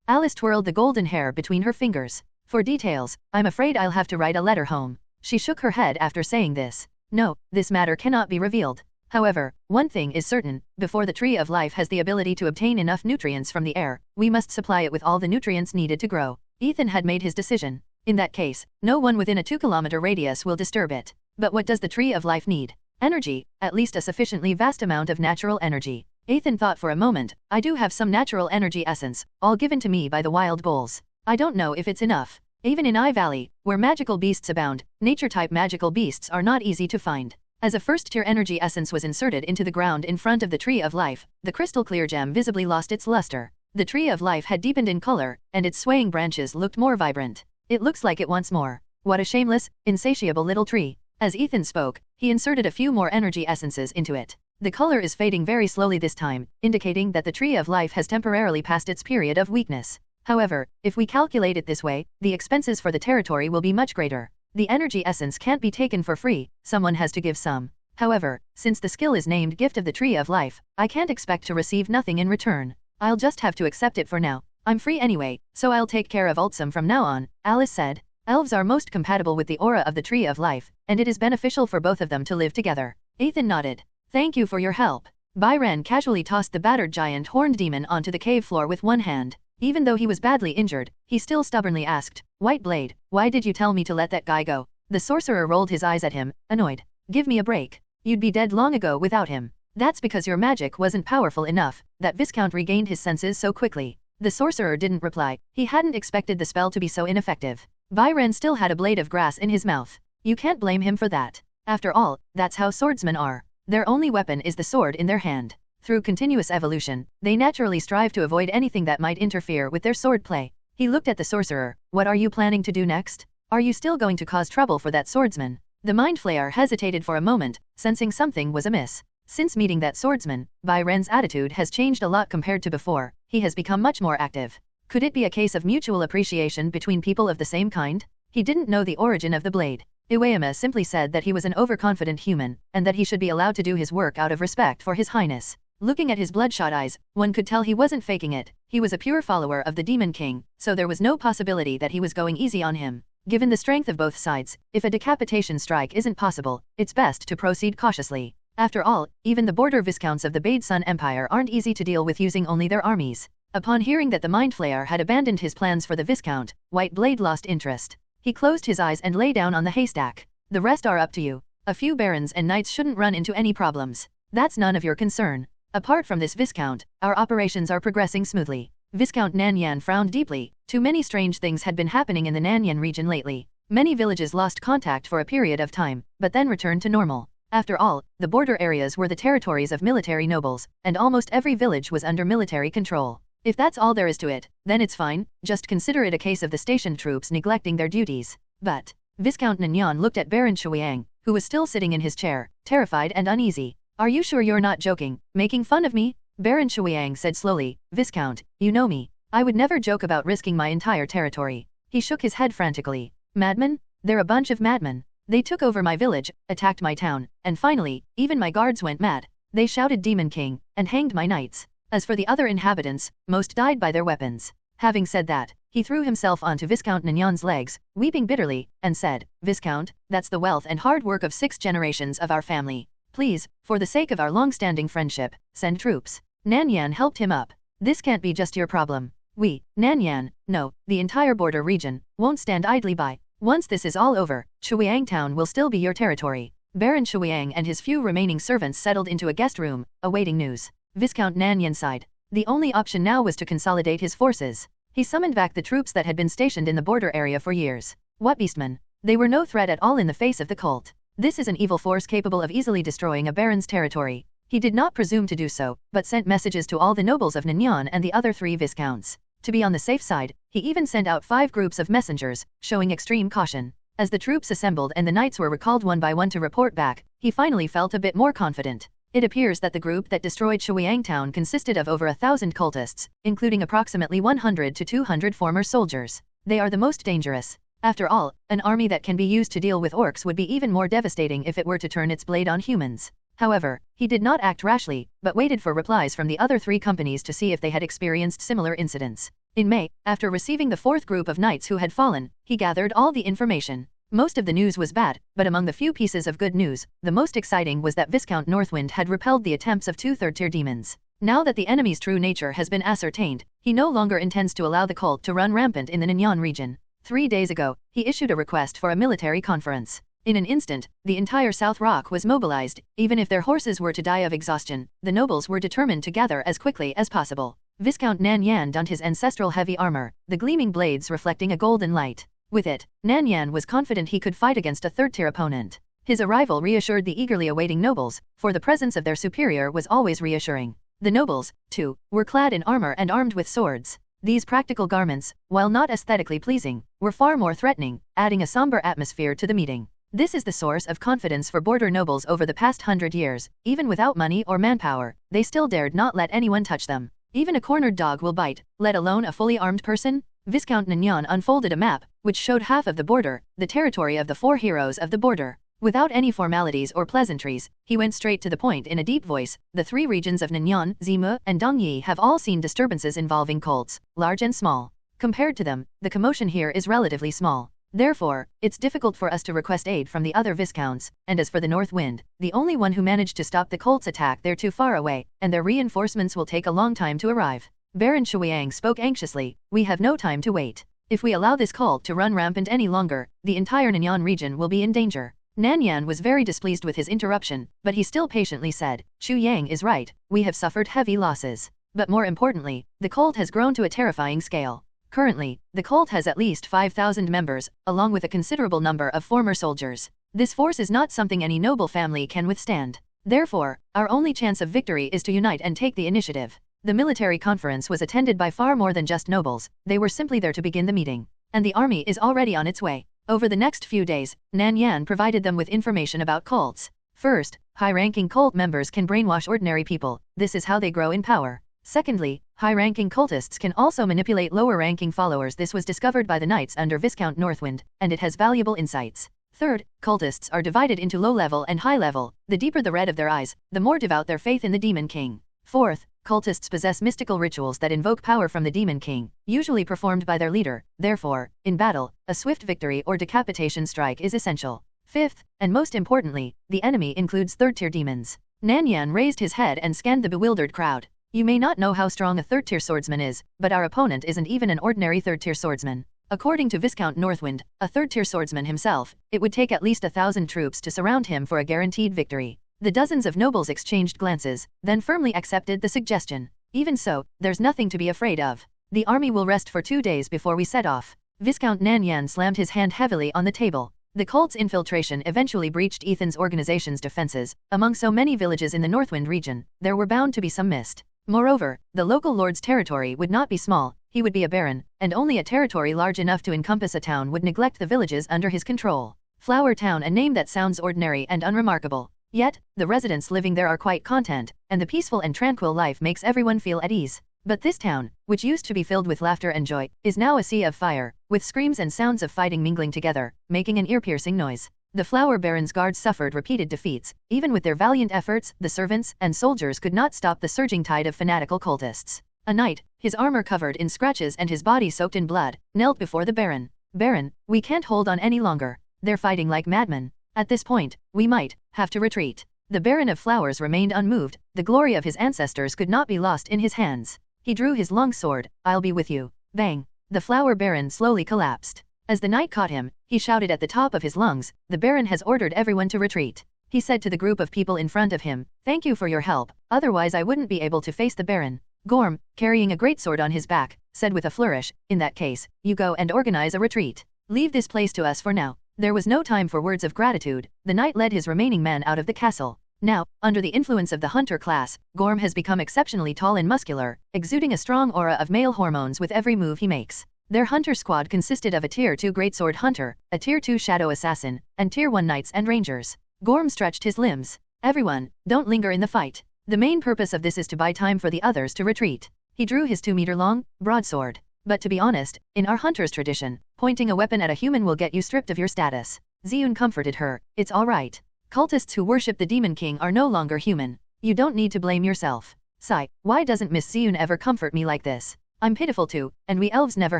Alice twirled the golden hair between her fingers. "For details, I'm afraid I'll have to write a letter home." She shook her head after saying this. "No, this matter cannot be revealed. However, one thing is certain, before the Tree of Life has the ability to obtain enough nutrients from the air, we must supply it with all the nutrients needed to grow." Ethan had made his decision. In that case, no one within a 2-kilometer radius will disturb it. But what does the Tree of Life need? Energy, at least a sufficiently vast amount of natural energy. Ethan thought for a moment. "I do have some natural energy essence, all given to me by the wild bulls. I don't know if it's enough. Even in Eye Valley, where magical beasts abound, nature-type magical beasts are not easy to find." As a first-tier energy essence was inserted into the ground in front of the Tree of Life, the crystal-clear gem visibly lost its luster. The Tree of Life had deepened in color, and its swaying branches looked more vibrant. "It looks like it wants more. What a shameless, insatiable little tree." As Ethan spoke, he inserted a few more energy essences into it. The color is fading very slowly this time, indicating that the Tree of Life has temporarily passed its period of weakness. However, if we calculate it this way, the expenses for the territory will be much greater. The energy essence can't be taken for free, someone has to give some. However, since the skill is named Gift of the Tree of Life, I can't expect to receive nothing in return. I'll just have to accept it for now. I'm free anyway, so I'll take care of Ultsum from now on, Alice said. Elves are most compatible with the aura of the Tree of Life, and it is beneficial for both of them to live together. Ethan nodded. "Thank you for your help." Byron casually tossed the battered giant horned demon onto the cave floor with one hand. Even though he was badly injured, he still stubbornly asked, "White Blade, why did you tell me to let that guy go?" The sorcerer rolled his eyes at him, annoyed. "Give me a break. You'd be dead long ago without him. That's because your magic wasn't powerful enough." That Viscount regained his senses so quickly. The sorcerer didn't reply. He hadn't expected the spell to be so ineffective. Byron still had a blade of grass in his mouth. You can't blame him for that. After all, that's how swordsmen are. Their only weapon is the sword in their hand. Through continuous evolution, they naturally strive to avoid anything that might interfere with their swordplay. He looked at the sorcerer. "What are you planning to do next? Are you still going to cause trouble for that swordsman?" The mind flayer hesitated for a moment, sensing something was amiss. Since meeting that swordsman, Bai Ren's attitude has changed a lot compared to before. He has become much more active. Could it be a case of mutual appreciation between people of the same kind? He didn't know the origin of the blade. Iwayama simply said that he was an overconfident human, and that he should be allowed to do his work out of respect for his highness. Looking at his bloodshot eyes, one could tell he wasn't faking it. He was a pure follower of the Demon King, so there was no possibility that he was going easy on him. Given the strength of both sides, if a decapitation strike isn't possible, it's best to proceed cautiously. After all, even the border viscounts of the Bade Sun Empire aren't easy to deal with using only their armies. Upon hearing that the Mind Flayer had abandoned his plans for the Viscount, White Blade lost interest. He closed his eyes and lay down on the haystack. The rest are up to you. A few barons and knights shouldn't run into any problems. That's none of your concern. Apart from this Viscount, our operations are progressing smoothly. Viscount Nanyan frowned deeply. Too many strange things had been happening in the Nanyan region lately. Many villages lost contact for a period of time, but then returned to normal. After all, the border areas were the territories of military nobles, and almost every village was under military control. If that's all there is to it, then it's fine, just consider it a case of the stationed troops neglecting their duties. But Viscount Nanyan looked at Baron Shuiyang, who was still sitting in his chair, terrified and uneasy. Are you sure you're not joking, making fun of me? Baron Shuiyang said slowly, Viscount, you know me. I would never joke about risking my entire territory. He shook his head frantically. Madmen? They're a bunch of madmen. They took over my village, attacked my town, and finally, even my guards went mad. They shouted Demon King, and hanged my knights. As for the other inhabitants, most died by their weapons. Having said that, he threw himself onto Viscount Nanyan's legs, weeping bitterly, and said, Viscount, that's the wealth and hard work of 6 generations of our family. Please, for the sake of our long-standing friendship, send troops. Nanyan helped him up. This can't be just your problem. We, Nanyan, no, the entire border region, won't stand idly by. Once this is all over, Shuiyang Town will still be your territory. Baron Shuiyang and his few remaining servants settled into a guest room, awaiting news. Viscount Nanyan sighed. The only option now was to consolidate his forces. He summoned back the troops that had been stationed in the border area for years. What beastmen? They were no threat at all in the face of the cult. This is an evil force capable of easily destroying a baron's territory. He did not presume to do so, but sent messages to all the nobles of Nanyan and the other 3 viscounts. To be on the safe side, he even sent out 5 groups of messengers, showing extreme caution. As the troops assembled and the knights were recalled one by one to report back, he finally felt a bit more confident. It appears that the group that destroyed Shuiyang Town consisted of over 1,000 cultists, including approximately 100 to 200 former soldiers. They are the most dangerous. After all, an army that can be used to deal with orcs would be even more devastating if it were to turn its blade on humans. However, he did not act rashly, but waited for replies from the other 3 companies to see if they had experienced similar incidents. In May, after receiving the 4th group of knights who had fallen, he gathered all the information. Most of the news was bad, but among the few pieces of good news, the most exciting was that Viscount Northwind had repelled the attempts of 2 third-tier demons. Now that the enemy's true nature has been ascertained, he no longer intends to allow the cult to run rampant in the Nanyan region. 3 days ago, he issued a request for a military conference. In an instant, the entire South Rock was mobilized. Even if their horses were to die of exhaustion, the nobles were determined to gather as quickly as possible. Viscount Nanyan donned his ancestral heavy armor, the gleaming blades reflecting a golden light. With it, Nanyan was confident he could fight against a 3rd-tier opponent. His arrival reassured the eagerly awaiting nobles, for the presence of their superior was always reassuring. The nobles, too, were clad in armor and armed with swords. These practical garments, while not aesthetically pleasing, were far more threatening, adding a somber atmosphere to the meeting. This is the source of confidence for border nobles over the past 100 years. Even without money or manpower, they still dared not let anyone touch them. Even a cornered dog will bite, let alone a fully armed person. Viscount Nanyan unfolded a map, which showed half of the border, the territory of the 4 heroes of the border. Without any formalities or pleasantries, he went straight to the point in a deep voice. The 3 regions of Nanyan, Zimu, and Dongyi have all seen disturbances involving cults, large and small. Compared to them, the commotion here is relatively small. Therefore, it's difficult for us to request aid from the other viscounts, and as for the North Wind, the only one who managed to stop the cult's attack, they're too far away, and their reinforcements will take a long time to arrive. Baron Shuiyang spoke anxiously. We have no time to wait. If we allow this cult to run rampant any longer, the entire Nanyan region will be in danger. Nanyan was very displeased with his interruption, but he still patiently said, Shuiyang is right, we have suffered heavy losses. But more importantly, the cult has grown to a terrifying scale. Currently, the cult has at least 5,000 members, along with a considerable number of former soldiers. This force is not something any noble family can withstand. Therefore, our only chance of victory is to unite and take the initiative. The military conference was attended by far more than just nobles. They were simply there to begin the meeting. And the army is already on its way. Over the next few days, Nanyan provided them with information about cults. First, high-ranking cult members can brainwash ordinary people. This is how they grow in power. Secondly, high-ranking cultists can also manipulate lower-ranking followers. This was discovered by the Knights under Viscount Northwind, and it has valuable insights. Third, cultists are divided into low-level and high-level. The deeper the red of their eyes, the more devout their faith in the Demon King. Fourth, cultists possess mystical rituals that invoke power from the Demon King, usually performed by their leader. Therefore, in battle, a swift victory or decapitation strike is essential. Fifth, and most importantly, the enemy includes third-tier demons. Nanyan raised his head and scanned the bewildered crowd. You may not know how strong a third-tier swordsman is, but our opponent isn't even an ordinary third-tier swordsman. According to Viscount Northwind, a third-tier swordsman himself, it would take at least 1,000 troops to surround him for a guaranteed victory. The dozens of nobles exchanged glances, then firmly accepted the suggestion. Even so, there's nothing to be afraid of. The army will rest for 2 days before we set off. Viscount Nanyan slammed his hand heavily on the table. The cult's infiltration eventually breached Ethan's organization's defenses. Among so many villages in the Northwind region, there were bound to be some missed. Moreover, the local lord's territory would not be small. He would be a baron, and only a territory large enough to encompass a town would neglect the villages under his control. Flower Town, a name that sounds ordinary and unremarkable. Yet, the residents living there are quite content, and the peaceful and tranquil life makes everyone feel at ease. But this town, which used to be filled with laughter and joy, is now a sea of fire, with screams and sounds of fighting mingling together, making an ear-piercing noise. The Flower Baron's guards suffered repeated defeats. Even with their valiant efforts, the servants and soldiers could not stop the surging tide of fanatical cultists. A knight, his armor covered in scratches and his body soaked in blood, knelt before the Baron. Baron, we can't hold on any longer. They're fighting like madmen. At this point, we might have to retreat. The Baron of Flowers remained unmoved. The glory of his ancestors could not be lost in his hands. He drew his long sword. I'll be with you. Bang! The Flower Baron slowly collapsed. As the knight caught him, he shouted at the top of his lungs, "The Baron has ordered everyone to retreat." He said to the group of people in front of him, "Thank you for your help, otherwise I wouldn't be able to face the Baron." Gorm, carrying a greatsword on his back, said with a flourish, "In that case, you go and organize a retreat. Leave this place to us for now." There was no time for words of gratitude. The knight led his remaining men out of the castle. Now, under the influence of the hunter class, Gorm has become exceptionally tall and muscular, exuding a strong aura of male hormones with every move he makes. Their hunter squad consisted of a Tier 2 Greatsword Hunter, a Tier 2 Shadow Assassin, and Tier 1 Knights and Rangers. Gorm stretched his limbs. "Everyone, don't linger in the fight. The main purpose of this is to buy time for the others to retreat." He drew his 2-meter-long broadsword. "But to be honest, in our hunter's tradition, pointing a weapon at a human will get you stripped of your status." Ziyun comforted her. "It's all right. Cultists who worship the Demon King are no longer human. You don't need to blame yourself." Sigh, why doesn't Miss Ziyun ever comfort me like this? I'm pitiful too, and we elves never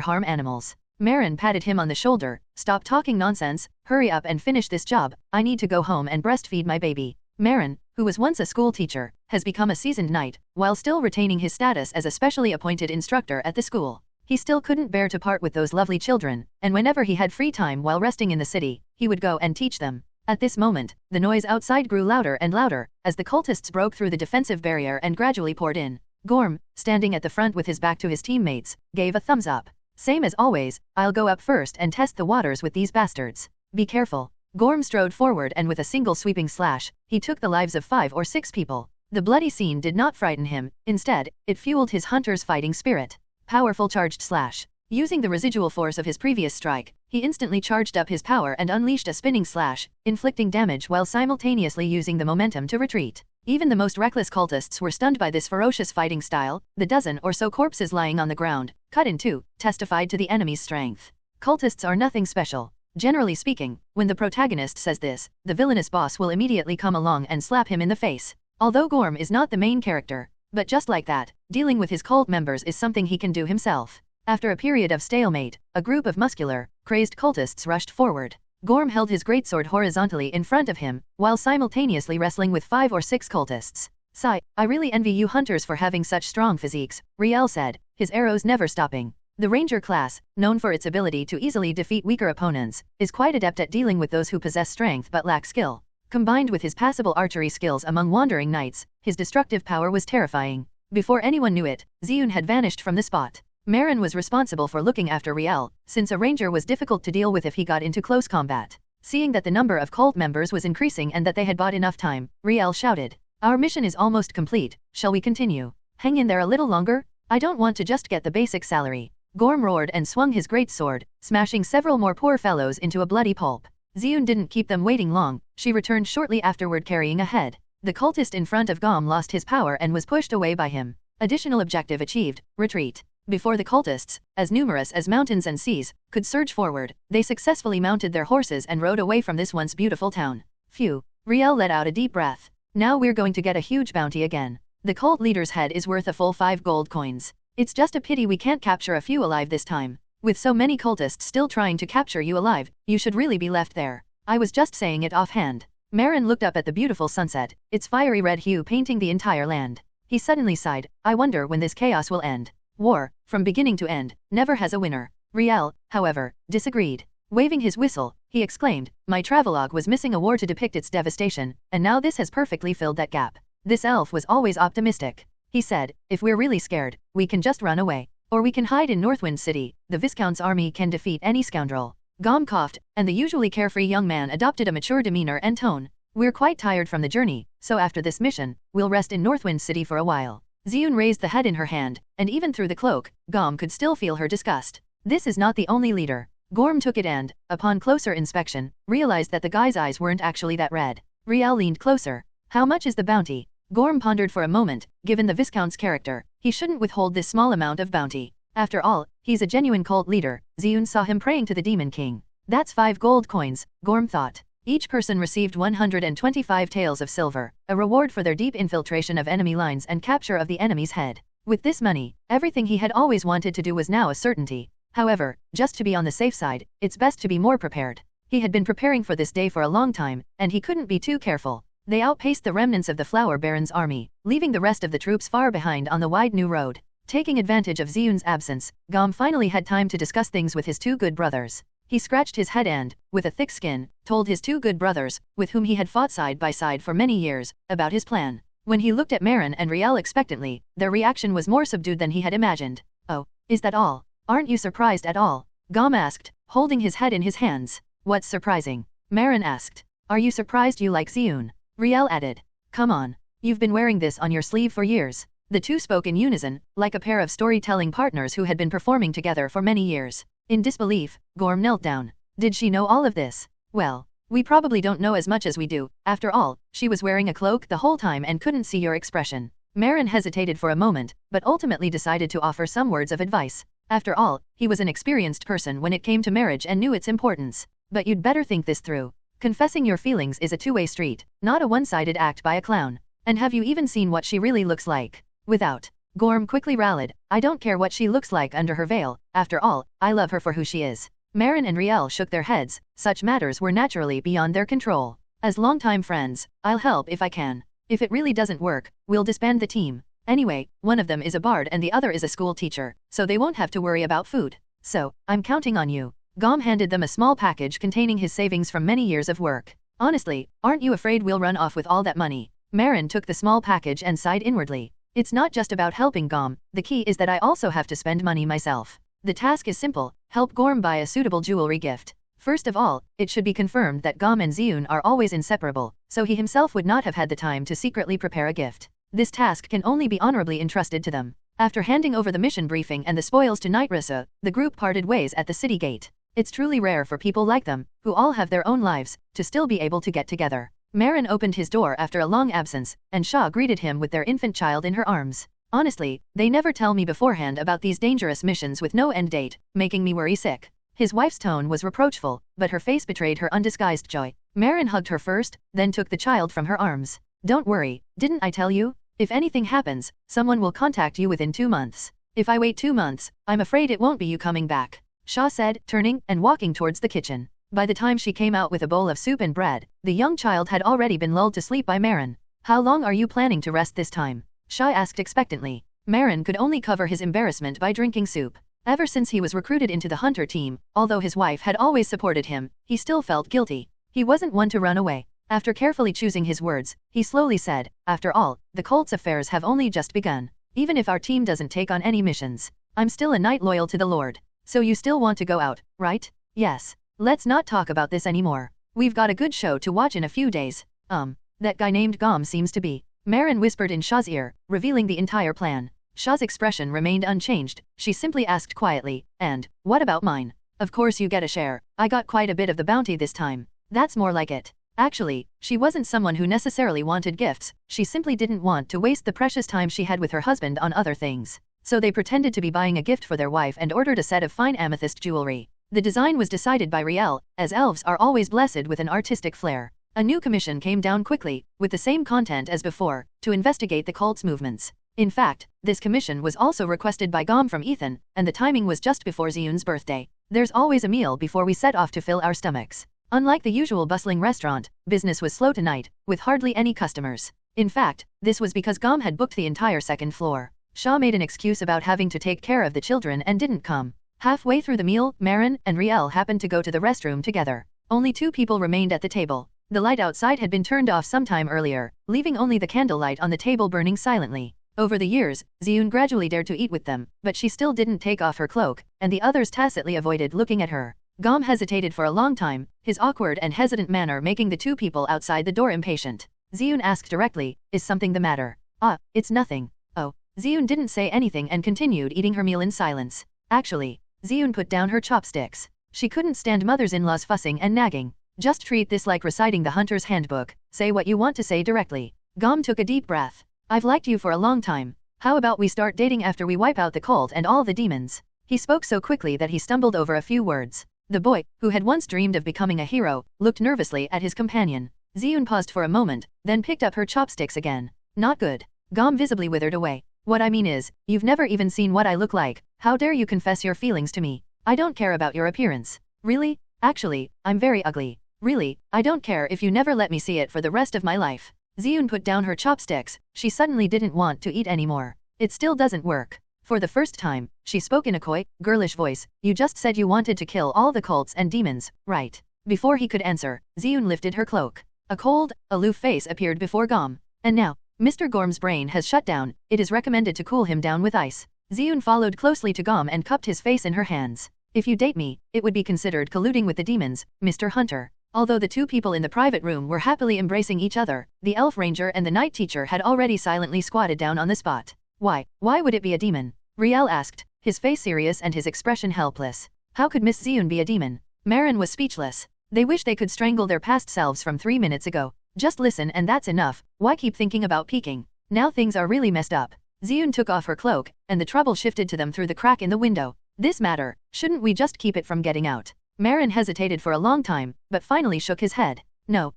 harm animals. Marin patted him on the shoulder. "Stop talking nonsense, hurry up and finish this job. I need to go home and breastfeed my baby." Marin, who was once a school teacher, has become a seasoned knight, while still retaining his status as a specially appointed instructor at the school. He still couldn't bear to part with those lovely children, and whenever he had free time while resting in the city, he would go and teach them. At this moment, the noise outside grew louder and louder, as the cultists broke through the defensive barrier and gradually poured in. Gorm, standing at the front with his back to his teammates, gave a thumbs up. "Same as always, I'll go up first and test the waters with these bastards. Be careful." Gorm strode forward and with a single sweeping slash, he took the lives of 5 or 6 people. The bloody scene did not frighten him, instead, it fueled his hunter's fighting spirit. Powerful charged slash. Using the residual force of his previous strike, he instantly charged up his power and unleashed a spinning slash, inflicting damage while simultaneously using the momentum to retreat. Even the most reckless cultists were stunned by this ferocious fighting style. The dozen or so corpses lying on the ground, cut in two, testified to the enemy's strength. Cultists are nothing special. Generally speaking, when the protagonist says this, the villainous boss will immediately come along and slap him in the face. Although Gorm is not the main character, but just like that, dealing with his cult members is something he can do himself. After a period of stalemate, a group of muscular, crazed cultists rushed forward. Gorm held his greatsword horizontally in front of him, while simultaneously wrestling with 5 or 6 cultists. "Sigh, I really envy you hunters for having such strong physiques," Riel said, his arrows never stopping. The ranger class, known for its ability to easily defeat weaker opponents, is quite adept at dealing with those who possess strength but lack skill. Combined with his passable archery skills among wandering knights, his destructive power was terrifying. Before anyone knew it, Ziyun had vanished from the spot. Marin was responsible for looking after Riel, since a ranger was difficult to deal with if he got into close combat. Seeing that the number of cult members was increasing and that they had bought enough time, Riel shouted, "Our mission is almost complete, shall we continue? Hang in there a little longer? I don't want to just get the basic salary." Gorm roared and swung his great sword, smashing several more poor fellows into a bloody pulp. Ziyun didn't keep them waiting long, she returned shortly afterward carrying a head. The cultist in front of Gom lost his power and was pushed away by him. Additional objective achieved, retreat. Before the cultists, as numerous as mountains and seas, could surge forward, they successfully mounted their horses and rode away from this once beautiful town. Phew. Riel let out a deep breath. Now we're going to get a huge bounty again. The cult leader's head is worth a full 5 gold coins. It's just a pity we can't capture a few alive this time. With so many cultists still trying to capture you alive, you should really be left there. I was just saying it offhand. Marin looked up at the beautiful sunset, its fiery red hue painting the entire land. He suddenly sighed, I wonder when this chaos will end. War, from beginning to end, never has a winner. Riel, however, disagreed. Waving his whistle, he exclaimed, my travelogue was missing a war to depict its devastation, and now this has perfectly filled that gap. This elf was always optimistic. He said, if we're really scared, we can just run away. Or we can hide in Northwind City, the Viscount's army can defeat any scoundrel. Gom coughed, and the usually carefree young man adopted a mature demeanor and tone. We're quite tired from the journey, so after this mission, we'll rest in Northwind City for a while. Ziyun raised the head in her hand, and even through the cloak, Gom could still feel her disgust. This is not the only leader. Gorm took it and, upon closer inspection, realized that the guy's eyes weren't actually that red. Riel leaned closer. How much is the bounty? Gorm pondered for a moment. Given the Viscount's character, he shouldn't withhold this small amount of bounty. After all, he's a genuine cult leader. Ziyun saw him praying to the Demon King. That's 5 gold coins, Gorm thought. Each person received 125 taels of silver, a reward for their deep infiltration of enemy lines and capture of the enemy's head. With this money, everything he had always wanted to do was now a certainty. However, just to be on the safe side, it's best to be more prepared. He had been preparing for this day for a long time, and he couldn't be too careful. They outpaced the remnants of the Flower Baron's army, leaving the rest of the troops far behind on the wide new road. Taking advantage of Ziyun's absence, Gom finally had time to discuss things with his 2 good brothers. He scratched his head and, with a thick skin, told his 2 good brothers, with whom he had fought side by side for many years, about his plan. When he looked at Marin and Riel expectantly, their reaction was more subdued than he had imagined. Oh, is that all? Aren't you surprised at all? Gom asked, holding his head in his hands. What's surprising? Marin asked. Are you surprised you like Ziyun? Riel added. Come on. You've been wearing this on your sleeve for years. The 2 spoke in unison, like a pair of storytelling partners who had been performing together for many years. In disbelief, Gorm knelt down. Did she know all of this? Well, we probably don't know as much as we do. After all, she was wearing a cloak the whole time and couldn't see your expression. Marin hesitated for a moment, but ultimately decided to offer some words of advice. After all, he was an experienced person when it came to marriage and knew its importance. But you'd better think this through. Confessing your feelings is a two-way street, not a one-sided act by a clown. And have you even seen what she really looks like? Without. Gorm quickly rallied. I don't care what she looks like under her veil. After all, I love her for who she is. Marin and Riel shook their heads. Such matters were naturally beyond their control. As longtime friends, I'll help if I can. If it really doesn't work, we'll disband the team. Anyway, one of them is a bard and the other is a school teacher, so they won't have to worry about food. So, I'm counting on you. Gom handed them a small package containing his savings from many years of work. Honestly, aren't you afraid we'll run off with all that money? Marin took the small package and sighed inwardly. It's not just about helping Gom, the key is that I also have to spend money myself. The task is simple, help Gorm buy a suitable jewelry gift. First of all, it should be confirmed that Gom and Ziyun are always inseparable, so he himself would not have had the time to secretly prepare a gift. This task can only be honorably entrusted to them. After handing over the mission briefing and the spoils to Nightrissa, the group parted ways at the city gate. It's truly rare for people like them, who all have their own lives, to still be able to get together. Marin opened his door after a long absence, and Shaw greeted him with their infant child in her arms. Honestly, they never tell me beforehand about these dangerous missions with no end date, making me worry sick. His wife's tone was reproachful, but her face betrayed her undisguised joy. Marin hugged her first, then took the child from her arms. Don't worry, didn't I tell you? If anything happens, someone will contact you within 2 months. If I wait 2 months, I'm afraid it won't be you coming back, Shaw said, turning and walking towards the kitchen. By the time she came out with a bowl of soup and bread, the young child had already been lulled to sleep by Marin. How long are you planning to rest this time? Shaw asked expectantly. Marin could only cover his embarrassment by drinking soup. Ever since he was recruited into the hunter team, although his wife had always supported him, he still felt guilty. He wasn't one to run away. After carefully choosing his words, he slowly said, after all, the cult's affairs have only just begun. Even if our team doesn't take on any missions, I'm still a knight loyal to the Lord. So you still want to go out, right? Yes. Let's not talk about this anymore. We've got a good show to watch in a few days. That guy named Gom seems to be. Marin whispered in Shaw's ear, revealing the entire plan. Shaw's expression remained unchanged. She simply asked quietly, and, what about mine? Of course you get a share. I got quite a bit of the bounty this time. That's more like it. Actually, she wasn't someone who necessarily wanted gifts, she simply didn't want to waste the precious time she had with her husband on other things. So they pretended to be buying a gift for their wife and ordered a set of fine amethyst jewelry. The design was decided by Riel, as elves are always blessed with an artistic flair. A new commission came down quickly, with the same content as before, to investigate the cult's movements. In fact, this commission was also requested by Gom from Ethan, and the timing was just before Ziyun's birthday. There's always a meal before we set off to fill our stomachs. Unlike the usual bustling restaurant, business was slow tonight, with hardly any customers. In fact, this was because Gom had booked the entire second floor. Shaw made an excuse about having to take care of the children and didn't come. Halfway through the meal, Marin and Riel happened to go to the restroom together. Only 2 people remained at the table. The light outside had been turned off some time earlier, leaving only the candlelight on the table burning silently. Over the years, Ziyun gradually dared to eat with them, but she still didn't take off her cloak, and the others tacitly avoided looking at her. Gom hesitated for a long time, his awkward and hesitant manner making the 2 people outside the door impatient. Ziyun asked directly, "Is something the matter?" "Ah, it's nothing." "Oh." Ziyun didn't say anything and continued eating her meal in silence. Actually, Ziyun put down her chopsticks. She couldn't stand mothers-in-law's fussing and nagging. Just treat this like reciting the hunter's handbook, say what you want to say directly. Gom took a deep breath. "I've liked you for a long time. How about we start dating after we wipe out the cult and all the demons?" He spoke so quickly that he stumbled over a few words. The boy, who had once dreamed of becoming a hero, looked nervously at his companion. Ziyun paused for a moment, then picked up her chopsticks again. "Not good." Gom visibly withered away. "What I mean is, you've never even seen what I look like. How dare you confess your feelings to me? I don't care about your appearance." "Really? Actually, I'm very ugly." "Really, I don't care if you never let me see it for the rest of my life." Ziyun put down her chopsticks. She suddenly didn't want to eat anymore. "It still doesn't work." For the first time, she spoke in a coy, girlish voice. "You just said you wanted to kill all the cults and demons, right?" Before he could answer, Ziyun lifted her cloak. A cold, aloof face appeared before Gom. "And now, Mr. Gorm's brain has shut down, it is recommended to cool him down with ice." Ziyun followed closely to Gom and cupped his face in her hands. "If you date me, it would be considered colluding with the demons, Mr. Hunter." Although the 2 people in the private room were happily embracing each other, the elf ranger and the night teacher had already silently squatted down on the spot. Why would it be a demon?" Riel asked, his face serious and his expression helpless. How could Miss Ziyun be a demon? Marin was speechless. They wish they could strangle their past selves from 3 minutes ago. Just listen and that's enough, why keep thinking about peeking? Now things are really messed up. Ziyun took off her cloak, and the trouble shifted to them through the crack in the window. "This matter, shouldn't we just keep it from getting out?" Marin hesitated for a long time, but finally shook his head. No,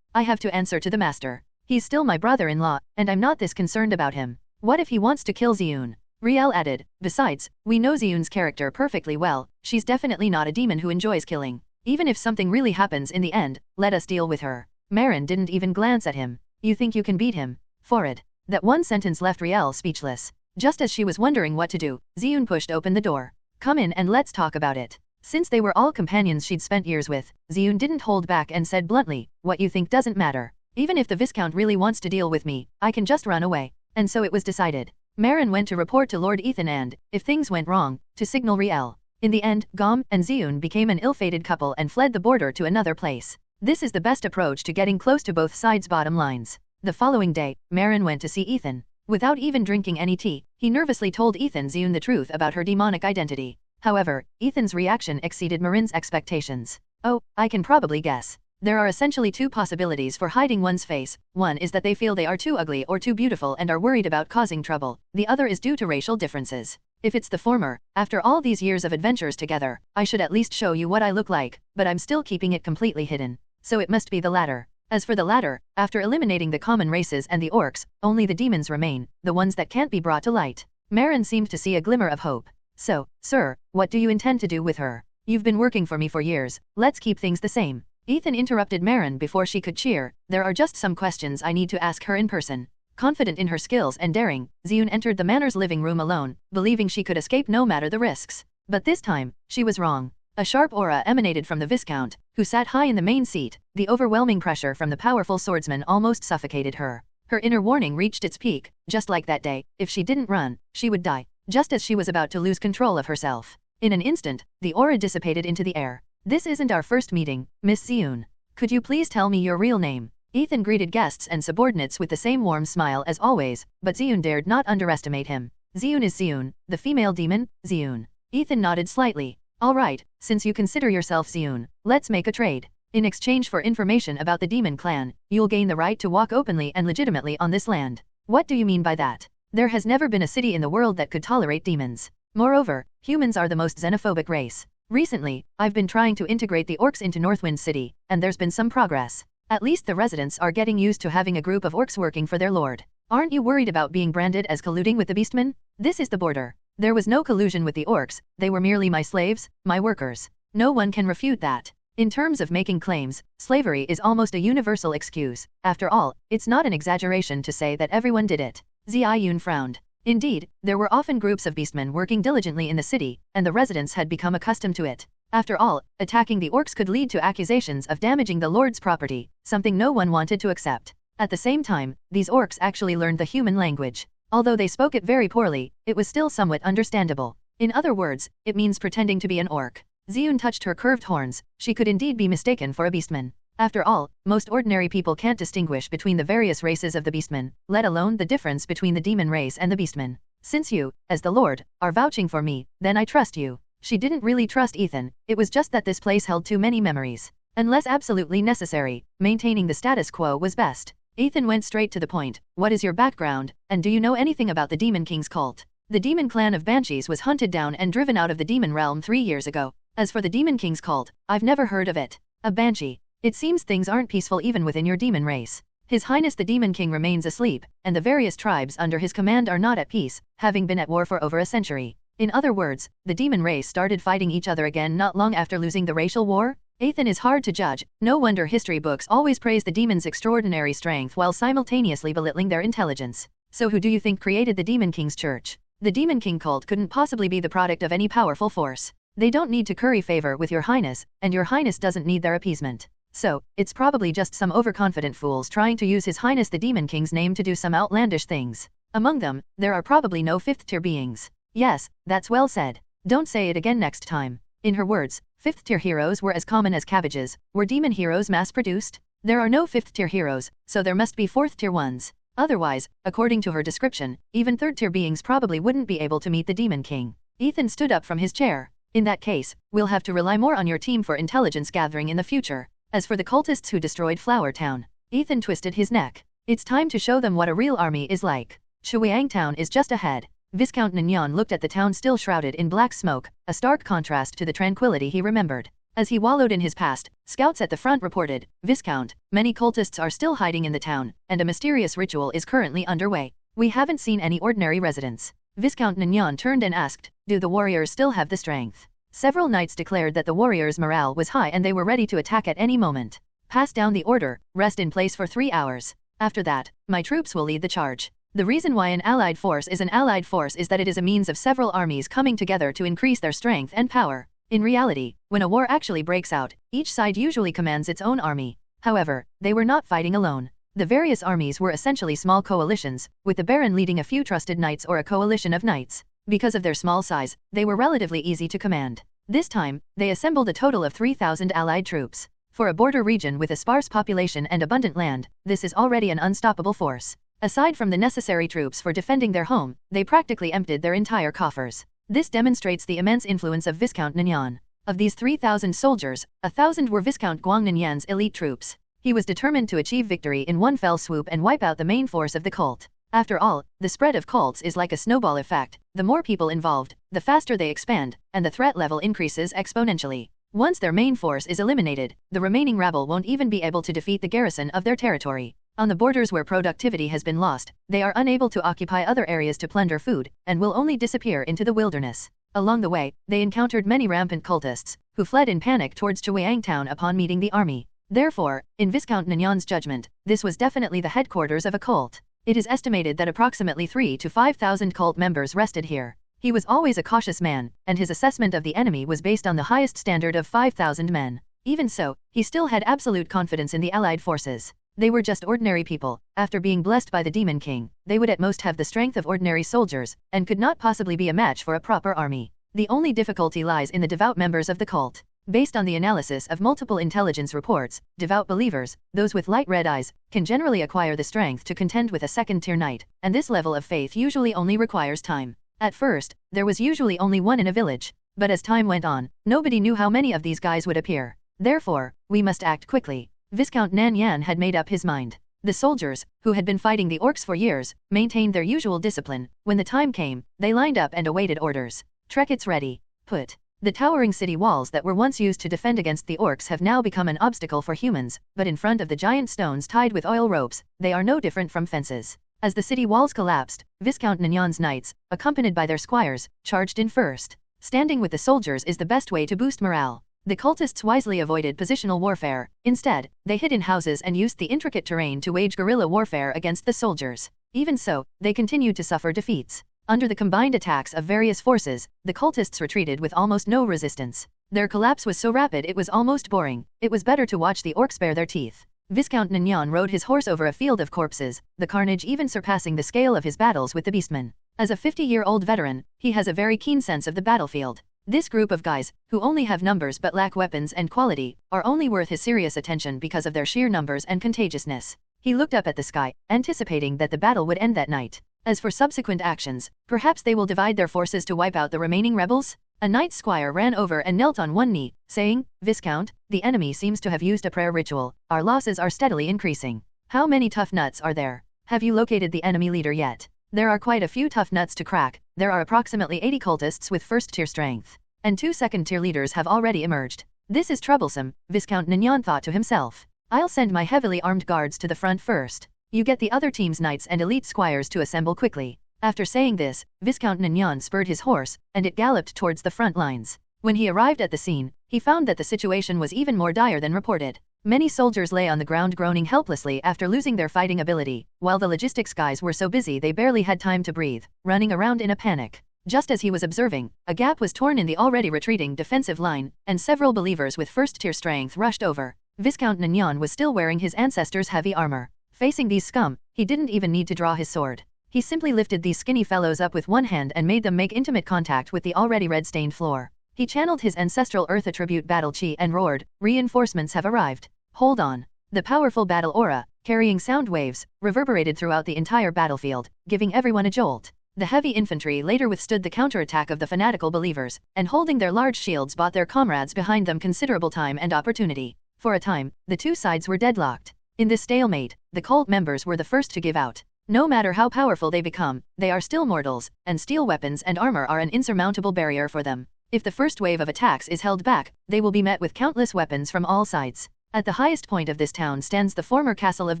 I have to answer to the master. He's still my brother-in-law, and I'm not this concerned about him. What if he wants to kill Ziyun? Riel added, "Besides, we know Ziyun's character perfectly well, she's definitely not a demon who enjoys killing. Even if something really happens in the end, let us deal with her." Marin didn't even glance at him. "You think you can beat him?" "Forrid." That one sentence left Riel speechless. Just as she was wondering what to do, Ziyun pushed open the door. "Come in and let's talk about it." Since they were all companions she'd spent years with, Ziyun didn't hold back and said bluntly, "What you think doesn't matter. Even if the Viscount really wants to deal with me, I can just run away." And so it was decided. Marin went to report to Lord Ethan and, if things went wrong, to signal Riel. In the end, Gom and Ziyun became an ill-fated couple and fled the border to another place. This is the best approach to getting close to both sides' bottom lines. The following day, Marin went to see Ethan. Without even drinking any tea, he nervously told Ziyun the truth about her demonic identity. However, Ethan's reaction exceeded Marin's expectations. "Oh, I can probably guess. There are essentially 2 possibilities for hiding one's face. One is that they feel they are too ugly or too beautiful and are worried about causing trouble. The other is due to racial differences. If it's the former, after all these years of adventures together, I should at least show you what I look like, but I'm still keeping it completely hidden. So it must be the latter. As for the latter, after eliminating the common races and the orcs, only the demons remain, the ones that can't be brought to light." Marin seemed to see a glimmer of hope. "So, sir, what do you intend to do with her? You've been working for me for years, let's keep things the same." Ethan interrupted Marin before she could cheer. "There are just some questions I need to ask her in person." Confident in her skills and daring, Ziyun entered the manor's living room alone, believing she could escape no matter the risks. But this time, she was wrong. A sharp aura emanated from the Viscount, who sat high in the main seat. The overwhelming pressure from the powerful swordsman almost suffocated her. Her inner warning reached its peak. Just like that day, if she didn't run, she would die. Just as she was about to lose control of herself. In an instant, the aura dissipated into the air. "This isn't our first meeting, Miss Ziyun. Could you please tell me your real name?" Ethan greeted guests and subordinates with the same warm smile as always, but Ziyun dared not underestimate him. "Ziyun is Ziyun, the female demon, Ziyun." Ethan nodded slightly. "All right, since you consider yourself Ziyun, let's make a trade. In exchange for information about the demon clan, you'll gain the right to walk openly and legitimately on this land. What do you mean by that? There has never been a city in the world that could tolerate demons. Moreover, humans are the most xenophobic race. Recently, I've been trying to integrate the orcs into Northwind City, and there's been some progress. At least the residents are getting used to having a group of orcs working for their lord. Aren't you worried about being branded as colluding with the beastmen? This is the border. There was no collusion with the orcs, they were merely my slaves, my workers. No one can refute that. In terms of making claims, slavery is almost a universal excuse. After all, it's not an exaggeration to say that everyone did it. Ziyun frowned. Indeed, there were often groups of beastmen working diligently in the city, and the residents had become accustomed to it. After all, attacking the orcs could lead to accusations of damaging the lord's property, something no one wanted to accept. At the same time, these orcs actually learned the human language. Although they spoke it very poorly, it was still somewhat understandable. In other words, it means pretending to be an orc. Ziyun touched her curved horns. She could indeed be mistaken for a beastman. After all, most ordinary people can't distinguish between the various races of the beastmen, let alone the difference between the demon race and the beastmen. Since you, as the lord, are vouching for me, then I trust you. She didn't really trust Ethan, it was just that this place held too many memories. Unless absolutely necessary, maintaining the status quo was best. Ethan went straight to the point. What is your background, and do you know anything about the Demon King's cult? The demon clan of Banshees was hunted down and driven out of the demon realm 3 years ago. As for the Demon King's cult, I've never heard of it. A Banshee. It seems things aren't peaceful even within your demon race. His Highness the Demon King remains asleep, and the various tribes under his command are not at peace, having been at war for over a century. In other words, the demon race started fighting each other again not long after losing the racial war? Ethan is hard to judge. No wonder history books always praise the demons' extraordinary strength while simultaneously belittling their intelligence. So who do you think created the Demon King's church? The Demon King cult couldn't possibly be the product of any powerful force. They don't need to curry favor with your highness, and your highness doesn't need their appeasement. So, it's probably just some overconfident fools trying to use his highness the Demon King's name to do some outlandish things. Among them, there are probably no 5th-tier beings. Yes, that's well said. Don't say it again next time. In her words, 5th-tier heroes were as common as cabbages. Were demon heroes mass-produced? There are no 5th-tier heroes, so there must be 4th-tier ones. Otherwise, according to her description, even 3rd-tier beings probably wouldn't be able to meet the Demon King. Ethan stood up from his chair. In that case, we'll have to rely more on your team for intelligence gathering in the future. As for the cultists who destroyed Flower Town, Ethan twisted his neck. It's time to show them what a real army is like. Shuiyang Town is just ahead. Viscount Nignan looked at the town still shrouded in black smoke, a stark contrast to the tranquility he remembered. As he wallowed in his past, scouts at the front reported, Viscount, many cultists are still hiding in the town, and a mysterious ritual is currently underway. We haven't seen any ordinary residents. Viscount Nignan turned and asked, do the warriors still have the strength? Several knights declared that the warriors' morale was high and they were ready to attack at any moment. Pass down the order, rest in place for 3 hours. After that, my troops will lead the charge. The reason why an allied force is that it is a means of several armies coming together to increase their strength and power. In reality, when a war actually breaks out, each side usually commands its own army. However, they were not fighting alone. The various armies were essentially small coalitions, with the Baron leading a few trusted knights or a coalition of knights. Because of their small size, they were relatively easy to command. This time, they assembled a total of 3,000 allied troops. For a border region with a sparse population and abundant land, this is already an unstoppable force. Aside from the necessary troops for defending their home, they practically emptied their entire coffers. This demonstrates the immense influence of Viscount Nignan. Of these 3,000 soldiers, 1,000 were Viscount Guang Nignan's elite troops. He was determined to achieve victory in one fell swoop and wipe out the main force of the cult. After all, the spread of cults is like a snowball effect. The more people involved, the faster they expand, and the threat level increases exponentially. Once their main force is eliminated, the remaining rabble won't even be able to defeat the garrison of their territory. On the borders where productivity has been lost, they are unable to occupy other areas to plunder food, and will only disappear into the wilderness. Along the way, they encountered many rampant cultists, who fled in panic towards Chuiyang Town upon meeting the army. Therefore, in Viscount Nignan's judgment, this was definitely the headquarters of a cult. It is estimated that approximately 3,000 to 5,000 cult members rested here. He was always a cautious man, and his assessment of the enemy was based on the highest standard of 5,000 men. Even so, he still had absolute confidence in the allied forces. They were just ordinary people. After being blessed by the Demon King, they would at most have the strength of ordinary soldiers, and could not possibly be a match for a proper army. The only difficulty lies in the devout members of the cult. Based on the analysis of multiple intelligence reports, devout believers, those with light red eyes, can generally acquire the strength to contend with a second-tier knight, and this level of faith usually only requires time. At first, there was usually only one in a village, but as time went on, nobody knew how many of these guys would appear. Therefore, we must act quickly. Viscount Nan Yan had made up his mind. The soldiers, who had been fighting the orcs for years, maintained their usual discipline. When the time came, they lined up and awaited orders. Trek, it's ready. Put. The towering city walls that were once used to defend against the orcs have now become an obstacle for humans, but in front of the giant stones tied with oil ropes, they are no different from fences. As the city walls collapsed, Viscount Nanyan's knights, accompanied by their squires, charged in first. Standing with the soldiers is the best way to boost morale. The cultists wisely avoided positional warfare. Instead, they hid in houses and used the intricate terrain to wage guerrilla warfare against the soldiers. Even so, they continued to suffer defeats. Under the combined attacks of various forces, the cultists retreated with almost no resistance. Their collapse was so rapid it was almost boring. It was better to watch the orcs bare their teeth. Viscount Nanyan rode his horse over a field of corpses, the carnage even surpassing the scale of his battles with the beastmen. As a 50-year-old veteran, he has a very keen sense of the battlefield. This group of guys, who only have numbers but lack weapons and quality, are only worth his serious attention because of their sheer numbers and contagiousness. He looked up at the sky, anticipating that the battle would end that night. As for subsequent actions, perhaps they will divide their forces to wipe out the remaining rebels? A knight squire ran over and knelt on one knee, saying, "Viscount, the enemy seems to have used a prayer ritual. Our losses are steadily increasing. How many tough nuts are there? Have you located the enemy leader yet?" There are quite a few tough nuts to crack. There are approximately 80 cultists with first-tier strength, and 2 second-tier leaders have already emerged. This is troublesome, Viscount Nanyan thought to himself. I'll send my heavily armed guards to the front first. You get the other team's knights and elite squires to assemble quickly. After saying this, Viscount Nanyan spurred his horse, and it galloped towards the front lines. When he arrived at the scene, he found that the situation was even more dire than reported. Many soldiers lay on the ground groaning helplessly after losing their fighting ability, while the logistics guys were so busy they barely had time to breathe, running around in a panic. Just as he was observing, a gap was torn in the already retreating defensive line, and several believers with first-tier strength rushed over. Viscount Nanyan was still wearing his ancestors' heavy armor. Facing these scum, he didn't even need to draw his sword. He simply lifted these skinny fellows up with one hand and made them make intimate contact with the already red-stained floor. He channeled his ancestral earth attribute battle chi and roared, "Reinforcements have arrived. Hold on." The powerful battle aura, carrying sound waves, reverberated throughout the entire battlefield, giving everyone a jolt. The heavy infantry later withstood the counterattack of the fanatical believers, and holding their large shields bought their comrades behind them considerable time and opportunity. For a time, the two sides were deadlocked. In this stalemate, the cult members were the first to give out. No matter how powerful they become, they are still mortals, and steel weapons and armor are an insurmountable barrier for them. If the first wave of attacks is held back, they will be met with countless weapons from all sides. At the highest point of this town stands the former castle of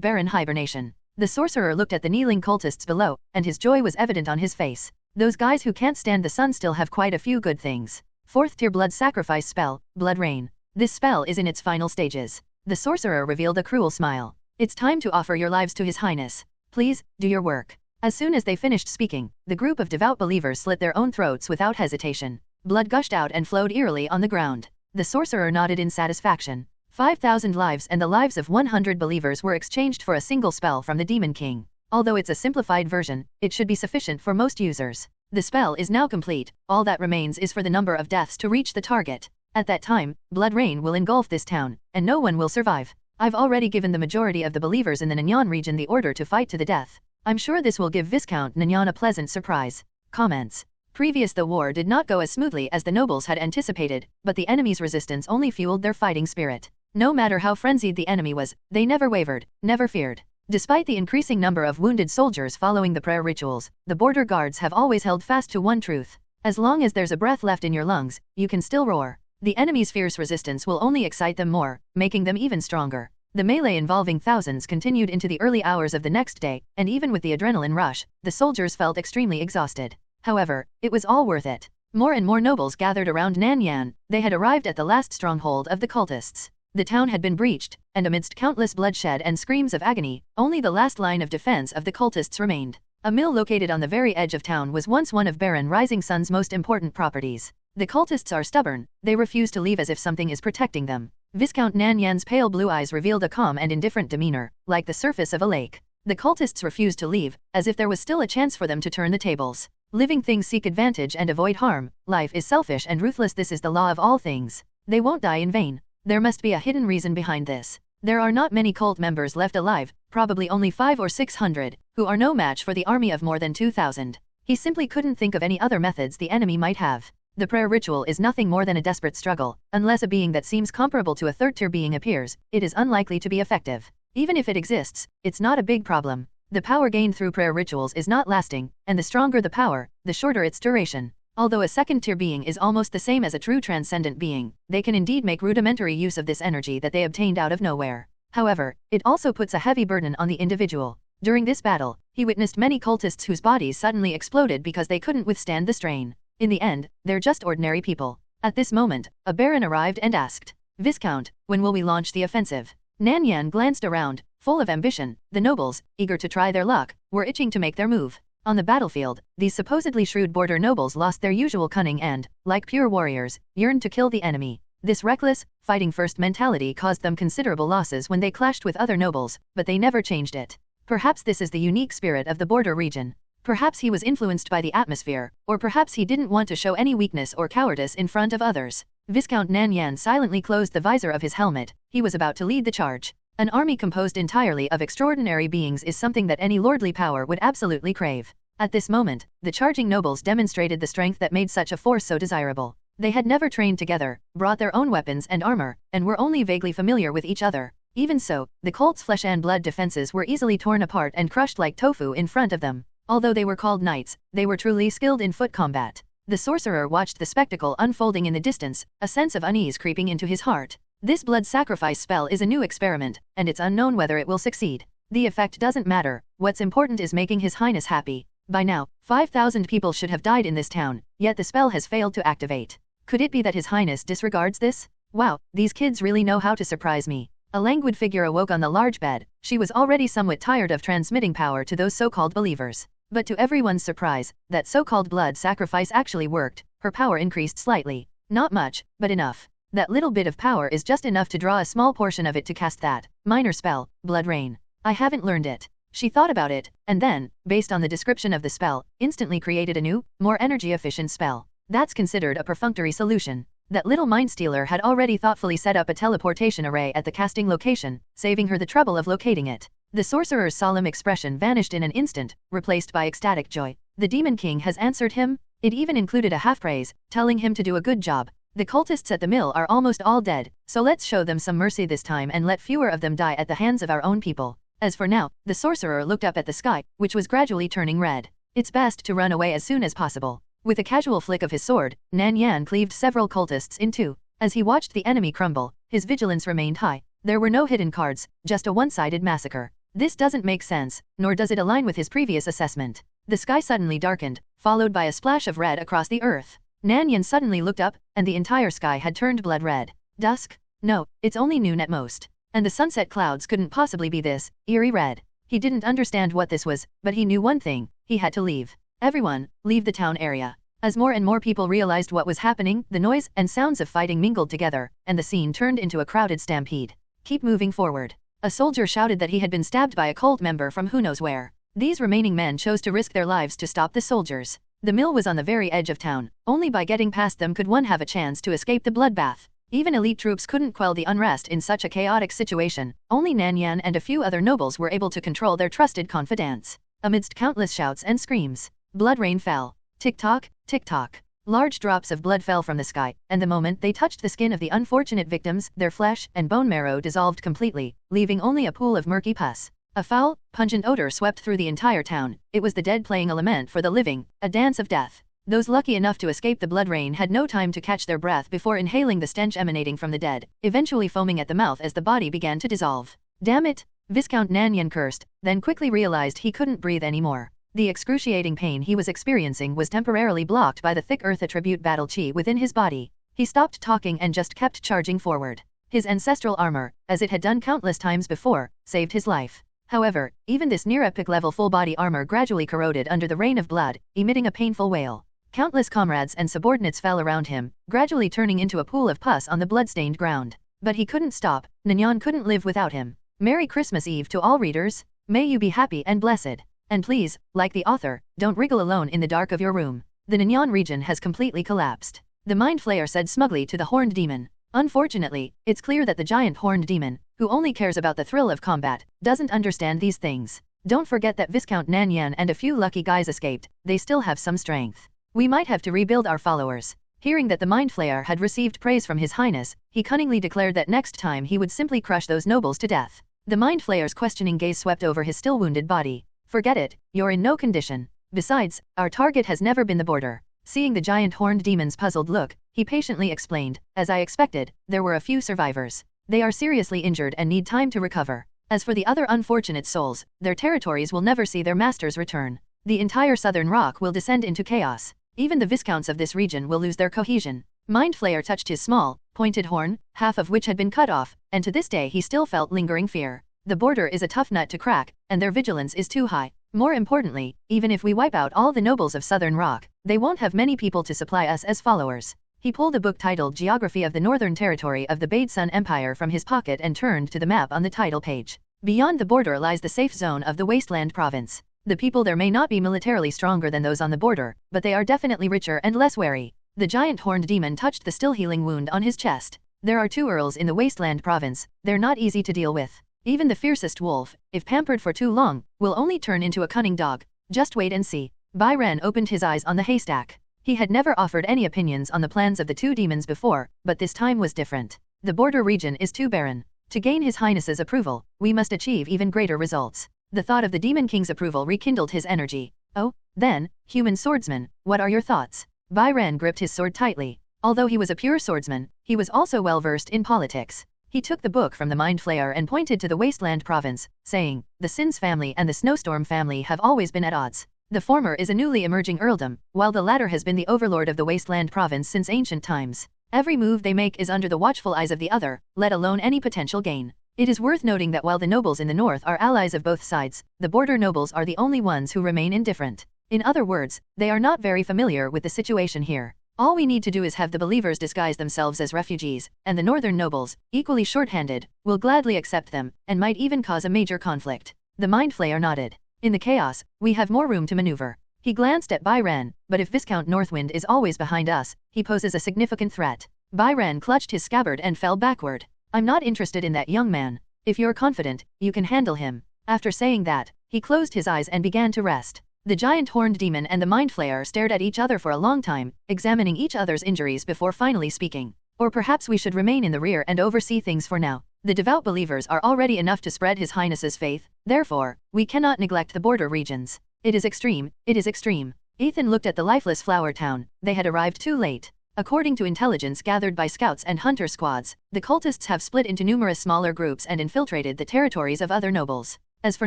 Baron Hibernation. The sorcerer looked at the kneeling cultists below, and his joy was evident on his face. Those guys who can't stand the sun still have quite a few good things. 4th-tier blood sacrifice spell, Blood Rain. This spell is in its final stages. The sorcerer revealed a cruel smile. "It's time to offer your lives to His Highness. Please, do your work." As soon as they finished speaking, the group of devout believers slit their own throats without hesitation. Blood gushed out and flowed eerily on the ground. The sorcerer nodded in satisfaction. 5,000 lives and the lives of 100 believers were exchanged for a single spell from the Demon King. Although it's a simplified version, it should be sufficient for most users. The spell is now complete. All that remains is for the number of deaths to reach the target. At that time, blood rain will engulf this town, and no one will survive. I've already given the majority of the believers in the Nanyan region the order to fight to the death. I'm sure this will give Viscount Nanyan a pleasant surprise. Comments. Previous the war did not go as smoothly as the nobles had anticipated, but the enemy's resistance only fueled their fighting spirit. No matter how frenzied the enemy was, they never wavered, never feared. Despite the increasing number of wounded soldiers following the prayer rituals, the border guards have always held fast to one truth. As long as there's a breath left in your lungs, you can still roar. The enemy's fierce resistance will only excite them more, making them even stronger. The melee involving thousands continued into the early hours of the next day, and even with the adrenaline rush, the soldiers felt extremely exhausted. However, it was all worth it. More and more nobles gathered around Nanyan. They had arrived at the last stronghold of the cultists. The town had been breached, and amidst countless bloodshed and screams of agony, only the last line of defense of the cultists remained. A mill located on the very edge of town was once one of Baron Rising Sun's most important properties. The cultists are stubborn, they refuse to leave as if something is protecting them. Viscount Nanyan's pale blue eyes revealed a calm and indifferent demeanor, like the surface of a lake. The cultists refused to leave, as if there was still a chance for them to turn the tables. Living things seek advantage and avoid harm. Life is selfish and ruthless. This is the law of all things. They won't die in vain. There must be a hidden reason behind this. There are not many cult members left alive, probably only 500 or 600, who are no match for the army of more than 2,000. He simply couldn't think of any other methods the enemy might have. The prayer ritual is nothing more than a desperate struggle. Unless a being that seems comparable to a third-tier being appears, it is unlikely to be effective. Even if it exists, it's not a big problem. The power gained through prayer rituals is not lasting, and the stronger the power, the shorter its duration. Although a second-tier being is almost the same as a true transcendent being, they can indeed make rudimentary use of this energy that they obtained out of nowhere. However, it also puts a heavy burden on the individual. During this battle, he witnessed many cultists whose bodies suddenly exploded because they couldn't withstand the strain. In the end, they're just ordinary people. At this moment, a baron arrived and asked, "Viscount, when will we launch the offensive?" Nan Yan glanced around, full of ambition. The nobles, eager to try their luck, were itching to make their move. On the battlefield, these supposedly shrewd border nobles lost their usual cunning and, like pure warriors, yearned to kill the enemy. This reckless, fighting-first mentality caused them considerable losses when they clashed with other nobles, but they never changed it. Perhaps this is the unique spirit of the border region. Perhaps he was influenced by the atmosphere, or perhaps he didn't want to show any weakness or cowardice in front of others. Viscount Nan Yan silently closed the visor of his helmet. He was about to lead the charge. An army composed entirely of extraordinary beings is something that any lordly power would absolutely crave. At this moment, the charging nobles demonstrated the strength that made such a force so desirable. They had never trained together, brought their own weapons and armor, and were only vaguely familiar with each other. Even so, the cult's flesh and blood defenses were easily torn apart and crushed like tofu in front of them. Although they were called knights, they were truly skilled in foot combat. The sorcerer watched the spectacle unfolding in the distance, a sense of unease creeping into his heart. This blood sacrifice spell is a new experiment, and it's unknown whether it will succeed. The effect doesn't matter, what's important is making His Highness happy. By now, 5,000 people should have died in this town, yet the spell has failed to activate. Could it be that His Highness disregards this? Wow, these kids really know how to surprise me. A languid figure awoke on the large bed. She was already somewhat tired of transmitting power to those so-called believers. But to everyone's surprise, that so-called blood sacrifice actually worked. Her power increased slightly. Not much, but enough. That little bit of power is just enough to draw a small portion of it to cast that minor spell, Blood Rain. I haven't learned it. She thought about it, and then, based on the description of the spell, instantly created a new, more energy-efficient spell. That's considered a perfunctory solution. That little mind stealer had already thoughtfully set up a teleportation array at the casting location, saving her the trouble of locating it. The sorcerer's solemn expression vanished in an instant, replaced by ecstatic joy. The Demon King has answered him. It even included a half-praise, telling him to do a good job. The cultists at the mill are almost all dead, so let's show them some mercy this time and let fewer of them die at the hands of our own people. As for now, the sorcerer looked up at the sky, which was gradually turning red. It's best to run away as soon as possible. With a casual flick of his sword, Nan Yan cleaved several cultists in two. As he watched the enemy crumble, his vigilance remained high. There were no hidden cards, just a one-sided massacre. This doesn't make sense, nor does it align with his previous assessment. The sky suddenly darkened, followed by a splash of red across the earth. Nan Yan suddenly looked up, and the entire sky had turned blood red. Dusk? No, it's only noon at most. And the sunset clouds couldn't possibly be this eerie red. He didn't understand what this was, but he knew one thing: he had to leave. Everyone, leave the town area. As more and more people realized what was happening, the noise and sounds of fighting mingled together, and the scene turned into a crowded stampede. Keep moving forward. A soldier shouted that he had been stabbed by a cult member from who knows where. These remaining men chose to risk their lives to stop the soldiers. The mill was on the very edge of town. Only by getting past them could one have a chance to escape the bloodbath. Even elite troops couldn't quell the unrest in such a chaotic situation. Only Nan Yan and a few other nobles were able to control their trusted confidants. Amidst countless shouts and screams, blood rain fell. Tick-tock, tick-tock. Large drops of blood fell from the sky, and the moment they touched the skin of the unfortunate victims, their flesh and bone marrow dissolved completely, leaving only a pool of murky pus. A foul, pungent odor swept through the entire town. It was the dead playing a lament for the living, a dance of death. Those lucky enough to escape the blood rain had no time to catch their breath before inhaling the stench emanating from the dead, eventually foaming at the mouth as the body began to dissolve. Damn it! Viscount Nan Yan cursed, then quickly realized he couldn't breathe anymore. The excruciating pain he was experiencing was temporarily blocked by the thick earth attribute battle chi within his body. He stopped talking and just kept charging forward. His ancestral armor, as it had done countless times before, saved his life. However, even this near-epic level full-body armor gradually corroded under the rain of blood, emitting a painful wail. Countless comrades and subordinates fell around him, gradually turning into a pool of pus on the blood-stained ground. But he couldn't stop. Nyan couldn't live without him. Merry Christmas Eve to all readers. May you be happy and blessed. And please, like the author, don't wriggle alone in the dark of your room. The Nyan region has completely collapsed. The Mind Flayer said smugly to the Horned Demon. Unfortunately, it's clear that the giant Horned Demon, who only cares about the thrill of combat, doesn't understand these things. Don't forget that Viscount Nan Yan and a few lucky guys escaped. They still have some strength. We might have to rebuild our followers. Hearing that the Mind Flayer had received praise from His Highness, he cunningly declared that next time he would simply crush those nobles to death. The Mind Flayer's questioning gaze swept over his still wounded body. Forget it, you're in no condition. Besides, our target has never been the border. Seeing the giant horned demon's puzzled look, he patiently explained, as I expected, there were a few survivors. They are seriously injured and need time to recover. As for the other unfortunate souls, their territories will never see their masters return. The entire southern rock will descend into chaos. Even the viscounts of this region will lose their cohesion. Mind Flayer touched his small, pointed horn, half of which had been cut off, and to this day he still felt lingering fear. The border is a tough nut to crack, and their vigilance is too high. More importantly, even if we wipe out all the nobles of Southern Rock, they won't have many people to supply us as followers. He pulled a book titled Geography of the Northern Territory of the Bade Sun Empire from his pocket and turned to the map on the title page. Beyond the border lies the safe zone of the Wasteland Province. The people there may not be militarily stronger than those on the border, but they are definitely richer and less wary. The giant horned demon touched the still healing wound on his chest. There are 2 earls in the Wasteland Province. They're not easy to deal with. Even the fiercest wolf, if pampered for too long, will only turn into a cunning dog. Just wait and see. Bai Ren opened his eyes on the haystack. He had never offered any opinions on the plans of the 2 demons before, but this time was different. The border region is too barren. To gain His Highness's approval, we must achieve even greater results. The thought of the Demon King's approval rekindled his energy. Oh, then, human swordsman, what are your thoughts? Bai Ren gripped his sword tightly. Although he was a pure swordsman, he was also well versed in politics. He took the book from the Mind Flayer and pointed to the Wasteland Province, saying, the Sins family and the Snowstorm family have always been at odds. The former is a newly emerging earldom, while the latter has been the overlord of the Wasteland Province since ancient times. Every move they make is under the watchful eyes of the other, let alone any potential gain. It is worth noting that while the nobles in the north are allies of both sides, the border nobles are the only ones who remain indifferent. In other words, they are not very familiar with the situation here. All we need to do is have the believers disguise themselves as refugees, and the northern nobles, equally short-handed, will gladly accept them, and might even cause a major conflict. The Mind Flayer nodded. In the chaos, we have more room to maneuver. He glanced at Bai Ren, but if Viscount Northwind is always behind us, he poses a significant threat. Bai Ren clutched his scabbard and fell backward. I'm not interested in that young man. If you're confident, you can handle him. After saying that, he closed his eyes and began to rest. The giant horned demon and the Mind Flayer stared at each other for a long time, examining each other's injuries before finally speaking. Or perhaps we should remain in the rear and oversee things for now. The devout believers are already enough to spread His Highness's faith, therefore, we cannot neglect the border regions. It is extreme, it is extreme. Ethan looked at the lifeless flower town. They had arrived too late. According to intelligence gathered by scouts and hunter squads, the cultists have split into numerous smaller groups and infiltrated the territories of other nobles. As for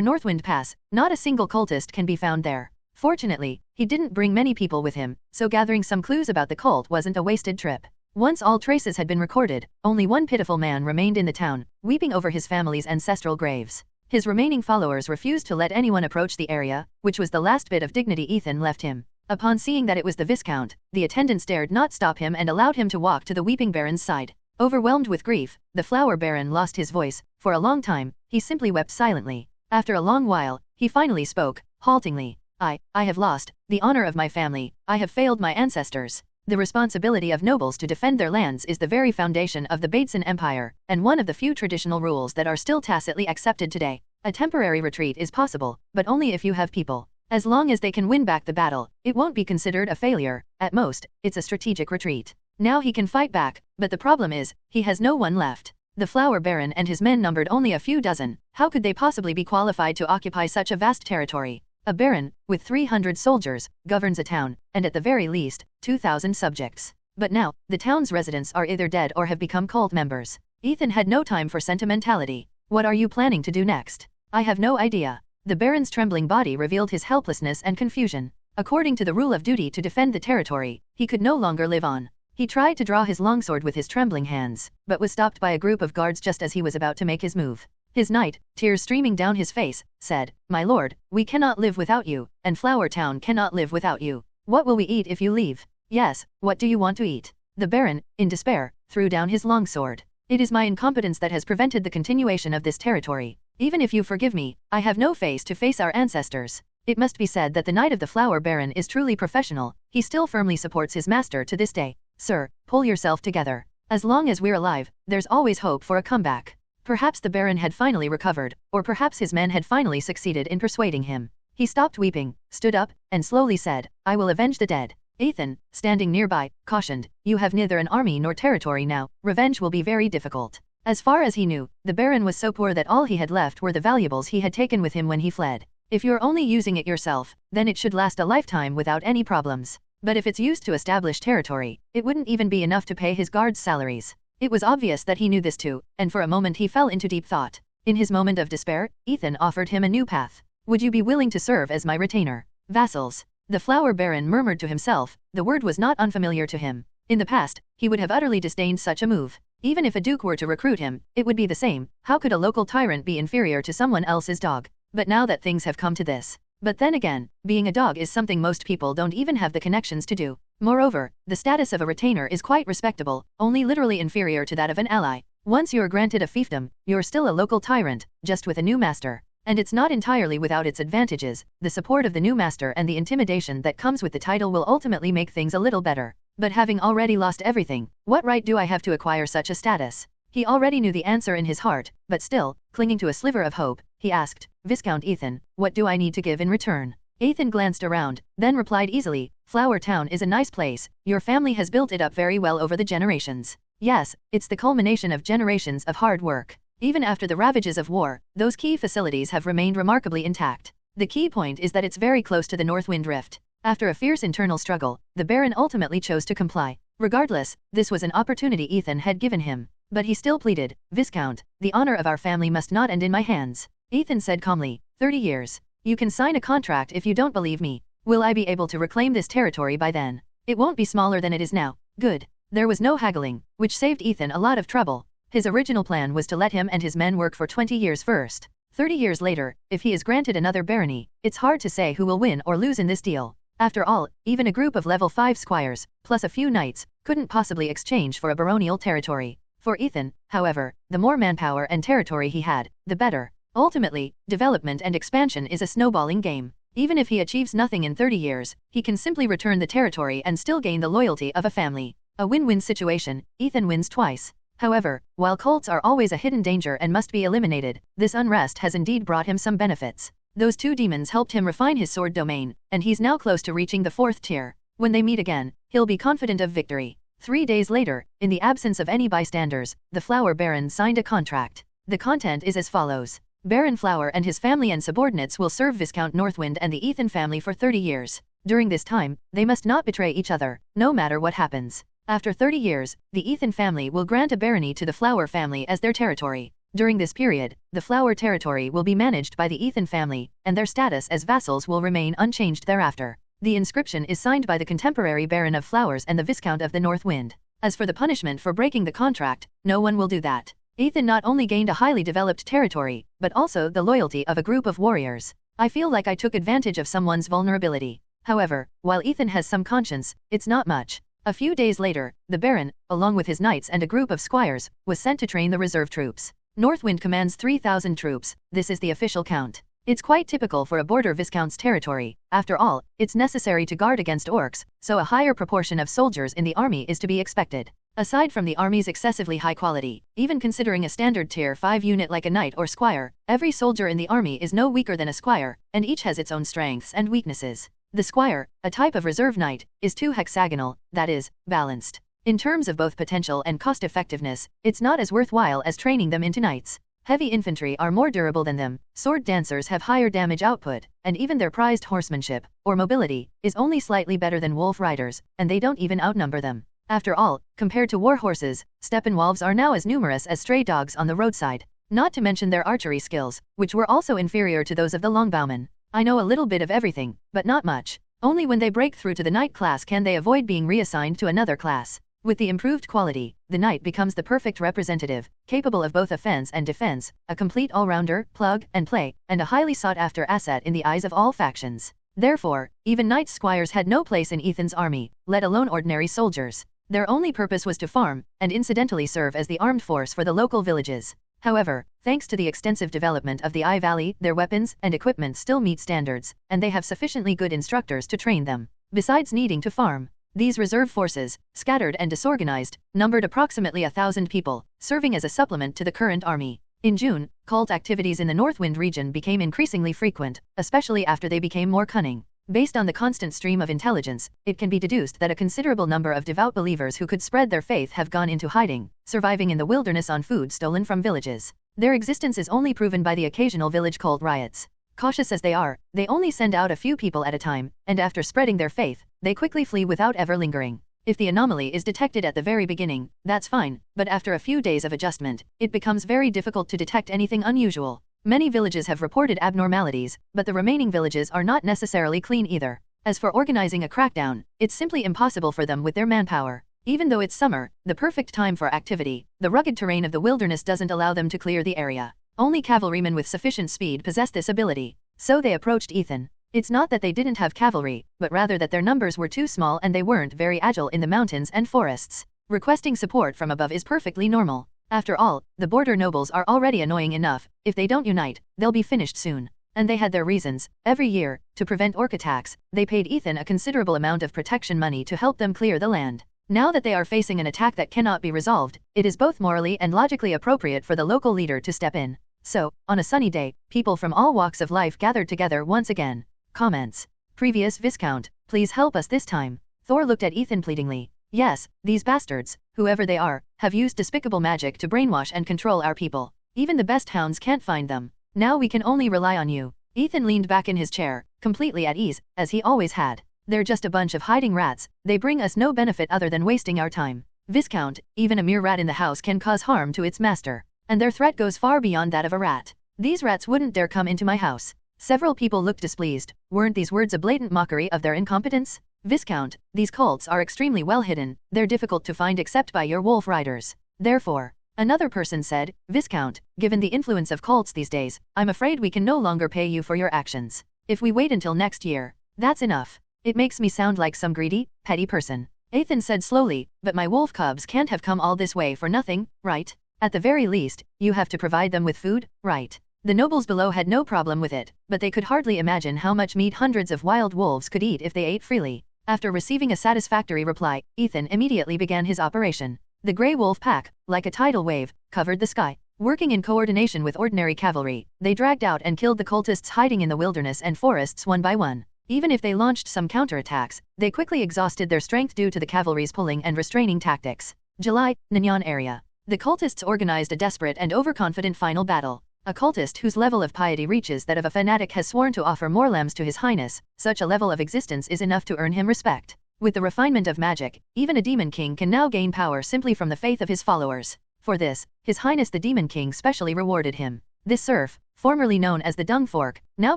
Northwind Pass, not a single cultist can be found there. Fortunately, he didn't bring many people with him, so gathering some clues about the cult wasn't a wasted trip. Once all traces had been recorded, only one pitiful man remained in the town, weeping over his family's ancestral graves. His remaining followers refused to let anyone approach the area, which was the last bit of dignity Ethan left him. Upon seeing that it was the Viscount, the attendants dared not stop him and allowed him to walk to the weeping Baron's side. Overwhelmed with grief, the Flower Baron lost his voice. For a long time, he simply wept silently. After a long while, he finally spoke, haltingly. I have lost the honor of my family. I have failed my ancestors. The responsibility of nobles to defend their lands is the very foundation of the Badesun Empire, and one of the few traditional rules that are still tacitly accepted today. A temporary retreat is possible, but only if you have people. As long as they can win back the battle, it won't be considered a failure. At most, it's a strategic retreat. Now he can fight back, but the problem is, he has no one left. The Flower Baron and his men numbered only a few dozen. How could they possibly be qualified to occupy such a vast territory? A baron, with 300 soldiers, governs a town, and at the very least, 2,000 subjects. But now, the town's residents are either dead or have become cult members. Ethan had no time for sentimentality. What are you planning to do next? I have no idea. The baron's trembling body revealed his helplessness and confusion. According to the rule of duty to defend the territory, he could no longer live on. He tried to draw his longsword with his trembling hands, but was stopped by a group of guards just as he was about to make his move. His knight, tears streaming down his face, said, "My lord, we cannot live without you, and Flower Town cannot live without you. What will we eat if you leave?" "Yes, what do you want to eat?" The baron, in despair, threw down his longsword. "It is my incompetence that has prevented the continuation of this territory. Even if you forgive me, I have no face to face our ancestors." It must be said that the Knight of the Flower Baron is truly professional. He still firmly supports his master to this day. "Sir, pull yourself together. As long as we're alive, there's always hope for a comeback." Perhaps the Baron had finally recovered, or perhaps his men had finally succeeded in persuading him. He stopped weeping, stood up, and slowly said, "I will avenge the dead." Ethan, standing nearby, cautioned, "You have neither an army nor territory now, revenge will be very difficult." As far as he knew, the Baron was so poor that all he had left were the valuables he had taken with him when he fled. If you're only using it yourself, then it should last a lifetime without any problems. But if it's used to establish territory, it wouldn't even be enough to pay his guards' salaries. It was obvious that he knew this too, and for a moment he fell into deep thought. In his moment of despair, Ethan offered him a new path. "Would you be willing to serve as my retainer?" Vassals. The Flower Baron murmured to himself, the word was not unfamiliar to him. In the past, he would have utterly disdained such a move. Even if a duke were to recruit him, it would be the same. How could a local tyrant be inferior to someone else's dog? But now that things have come to this. But then again, being a dog is something most people don't even have the connections to do. Moreover, the status of a retainer is quite respectable, only literally inferior to that of an ally. Once you're granted a fiefdom, you're still a local tyrant, just with a new master. And it's not entirely without its advantages. The support of the new master and the intimidation that comes with the title will ultimately make things a little better. But having already lost everything, what right do I have to acquire such a status? He already knew the answer in his heart, but still, clinging to a sliver of hope, he asked, "Viscount Ethan, what do I need to give in return?" Ethan glanced around, then replied easily, "Flower Town is a nice place, your family has built it up very well over the generations." Yes, it's the culmination of generations of hard work. Even after the ravages of war, those key facilities have remained remarkably intact. The key point is that it's very close to the Northwind Rift. After a fierce internal struggle, the Baron ultimately chose to comply. Regardless, this was an opportunity Ethan had given him. But he still pleaded, "Viscount, the honor of our family must not end in my hands." Ethan said calmly, 30 years. You can sign a contract if you don't believe me. Will I be able to reclaim this territory by then? It won't be smaller than it is now. Good. There was no haggling, which saved Ethan a lot of trouble. His original plan was to let him and his men work for 20 years first. 30 years later, if he is granted another barony, it's hard to say who will win or lose in this deal. After all, even a group of level 5 squires, plus a few knights, couldn't possibly exchange for a baronial territory. For Ethan, however, the more manpower and territory he had, the better. Ultimately, development and expansion is a snowballing game. Even if he achieves nothing in 30 years, he can simply return the territory and still gain the loyalty of a family. A win-win situation. Ethan wins twice. However, while cults are always a hidden danger and must be eliminated, this unrest has indeed brought him some benefits. Those 2 demons helped him refine his sword domain, and he's now close to reaching the 4th tier. When they meet again, he'll be confident of victory. 3 days later, in the absence of any bystanders, the Flower Baron signed a contract. The content is as follows. Baron Flower and his family and subordinates will serve Viscount Northwind and the Ethan family for 30 years. During this time, they must not betray each other, no matter what happens. After 30 years, the Ethan family will grant a barony to the Flower family as their territory. During this period, the Flower territory will be managed by the Ethan family, and their status as vassals will remain unchanged thereafter. The inscription is signed by the contemporary Baron of Flowers and the Viscount of the North Wind. As for the punishment for breaking the contract, no one will do that. Ethan not only gained a highly developed territory, but also the loyalty of a group of warriors. I feel like I took advantage of someone's vulnerability. However, while Ethan has some conscience, it's not much. A few days later, the Baron, along with his knights and a group of squires, was sent to train the reserve troops. Northwind commands 3,000 troops, this is the official count. It's quite typical for a border viscount's territory. After all, it's necessary to guard against orcs, so a higher proportion of soldiers in the army is to be expected. Aside from the army's excessively high quality, even considering a standard tier 5 unit like a knight or squire, every soldier in the army is no weaker than a squire, and each has its own strengths and weaknesses. The squire, a type of reserve knight, is 2 hexagonal, that is, balanced. In terms of both potential and cost effectiveness, it's not as worthwhile as training them into knights. Heavy infantry are more durable than them, sword dancers have higher damage output, and even their prized horsemanship, or mobility, is only slightly better than wolf riders, and they don't even outnumber them. After all, compared to war horses, steppenwolves are now as numerous as stray dogs on the roadside. Not to mention their archery skills, which were also inferior to those of the longbowmen. I know a little bit of everything, but not much. Only when they break through to the knight class can they avoid being reassigned to another class. With the improved quality, the knight becomes the perfect representative, capable of both offense and defense, a complete all-rounder, plug and play, and a highly sought-after asset in the eyes of all factions. Therefore, even knights squires had no place in Ethan's army, let alone ordinary soldiers. Their only purpose was to farm, and incidentally serve as the armed force for the local villages. However, thanks to the extensive development of the Eye Valley, their weapons and equipment still meet standards, and they have sufficiently good instructors to train them. Besides needing to farm, these reserve forces, scattered and disorganized, numbered approximately 1,000 people, serving as a supplement to the current army. In June, cult activities in the Northwind region became increasingly frequent, especially after they became more cunning. Based on the constant stream of intelligence, it can be deduced that a considerable number of devout believers who could spread their faith have gone into hiding, surviving in the wilderness on food stolen from villages. Their existence is only proven by the occasional village cult riots. Cautious as they are, they only send out a few people at a time, and after spreading their faith, they quickly flee without ever lingering. If the anomaly is detected at the very beginning, that's fine, but after a few days of adjustment, it becomes very difficult to detect anything unusual. Many villages have reported abnormalities, but the remaining villages are not necessarily clean either. As for organizing a crackdown, it's simply impossible for them with their manpower. Even though it's summer, the perfect time for activity, the rugged terrain of the wilderness doesn't allow them to clear the area. Only cavalrymen with sufficient speed possess this ability. So they approached Ethan. It's not that they didn't have cavalry, but rather that their numbers were too small and they weren't very agile in the mountains and forests. Requesting support from above is perfectly normal. After all, the border nobles are already annoying enough. If they don't unite, they'll be finished soon. And they had their reasons. Every year, to prevent orc attacks, they paid Ethan a considerable amount of protection money to help them clear the land. Now that they are facing an attack that cannot be resolved, it is both morally and logically appropriate for the local leader to step in. So, on a sunny day, people from all walks of life gathered together once again. Comments. Previous Viscount, please help us this time. Thor looked at Ethan pleadingly. Yes, these bastards, whoever they are, have used despicable magic to brainwash and control our people. Even the best hounds can't find them. Now we can only rely on you. Ethan leaned back in his chair, completely at ease, as he always had. They're just a bunch of hiding rats, they bring us no benefit other than wasting our time. Viscount, even a mere rat in the house can cause harm to its master. And their threat goes far beyond that of a rat. These rats wouldn't dare come into my house. Several people looked displeased. Weren't these words a blatant mockery of their incompetence? Viscount, these cults are extremely well hidden, they're difficult to find except by your wolf riders. Therefore, another person said, Viscount, given the influence of cults these days, I'm afraid we can no longer pay you for your actions. If we wait until next year, that's enough. It makes me sound like some greedy, petty person. Ethan said slowly, but my wolf cubs can't have come all this way for nothing, right? At the very least, you have to provide them with food, right? The nobles below had no problem with it, but they could hardly imagine how much meat hundreds of wild wolves could eat if they ate freely. After receiving a satisfactory reply, Ethan immediately began his operation. The Grey Wolf Pack, like a tidal wave, covered the sky. Working in coordination with ordinary cavalry, they dragged out and killed the cultists hiding in the wilderness and forests one by one. Even if they launched some counterattacks, they quickly exhausted their strength due to the cavalry's pulling and restraining tactics. July, Nanyang area. The cultists organized a desperate and overconfident final battle. A cultist whose level of piety reaches that of a fanatic has sworn to offer more lambs to his highness. Such a level of existence is enough to earn him respect. With the refinement of magic, even a demon king can now gain power simply from the faith of his followers. For this, his highness the demon king specially rewarded him. This serf, formerly known as the Dung Fork, now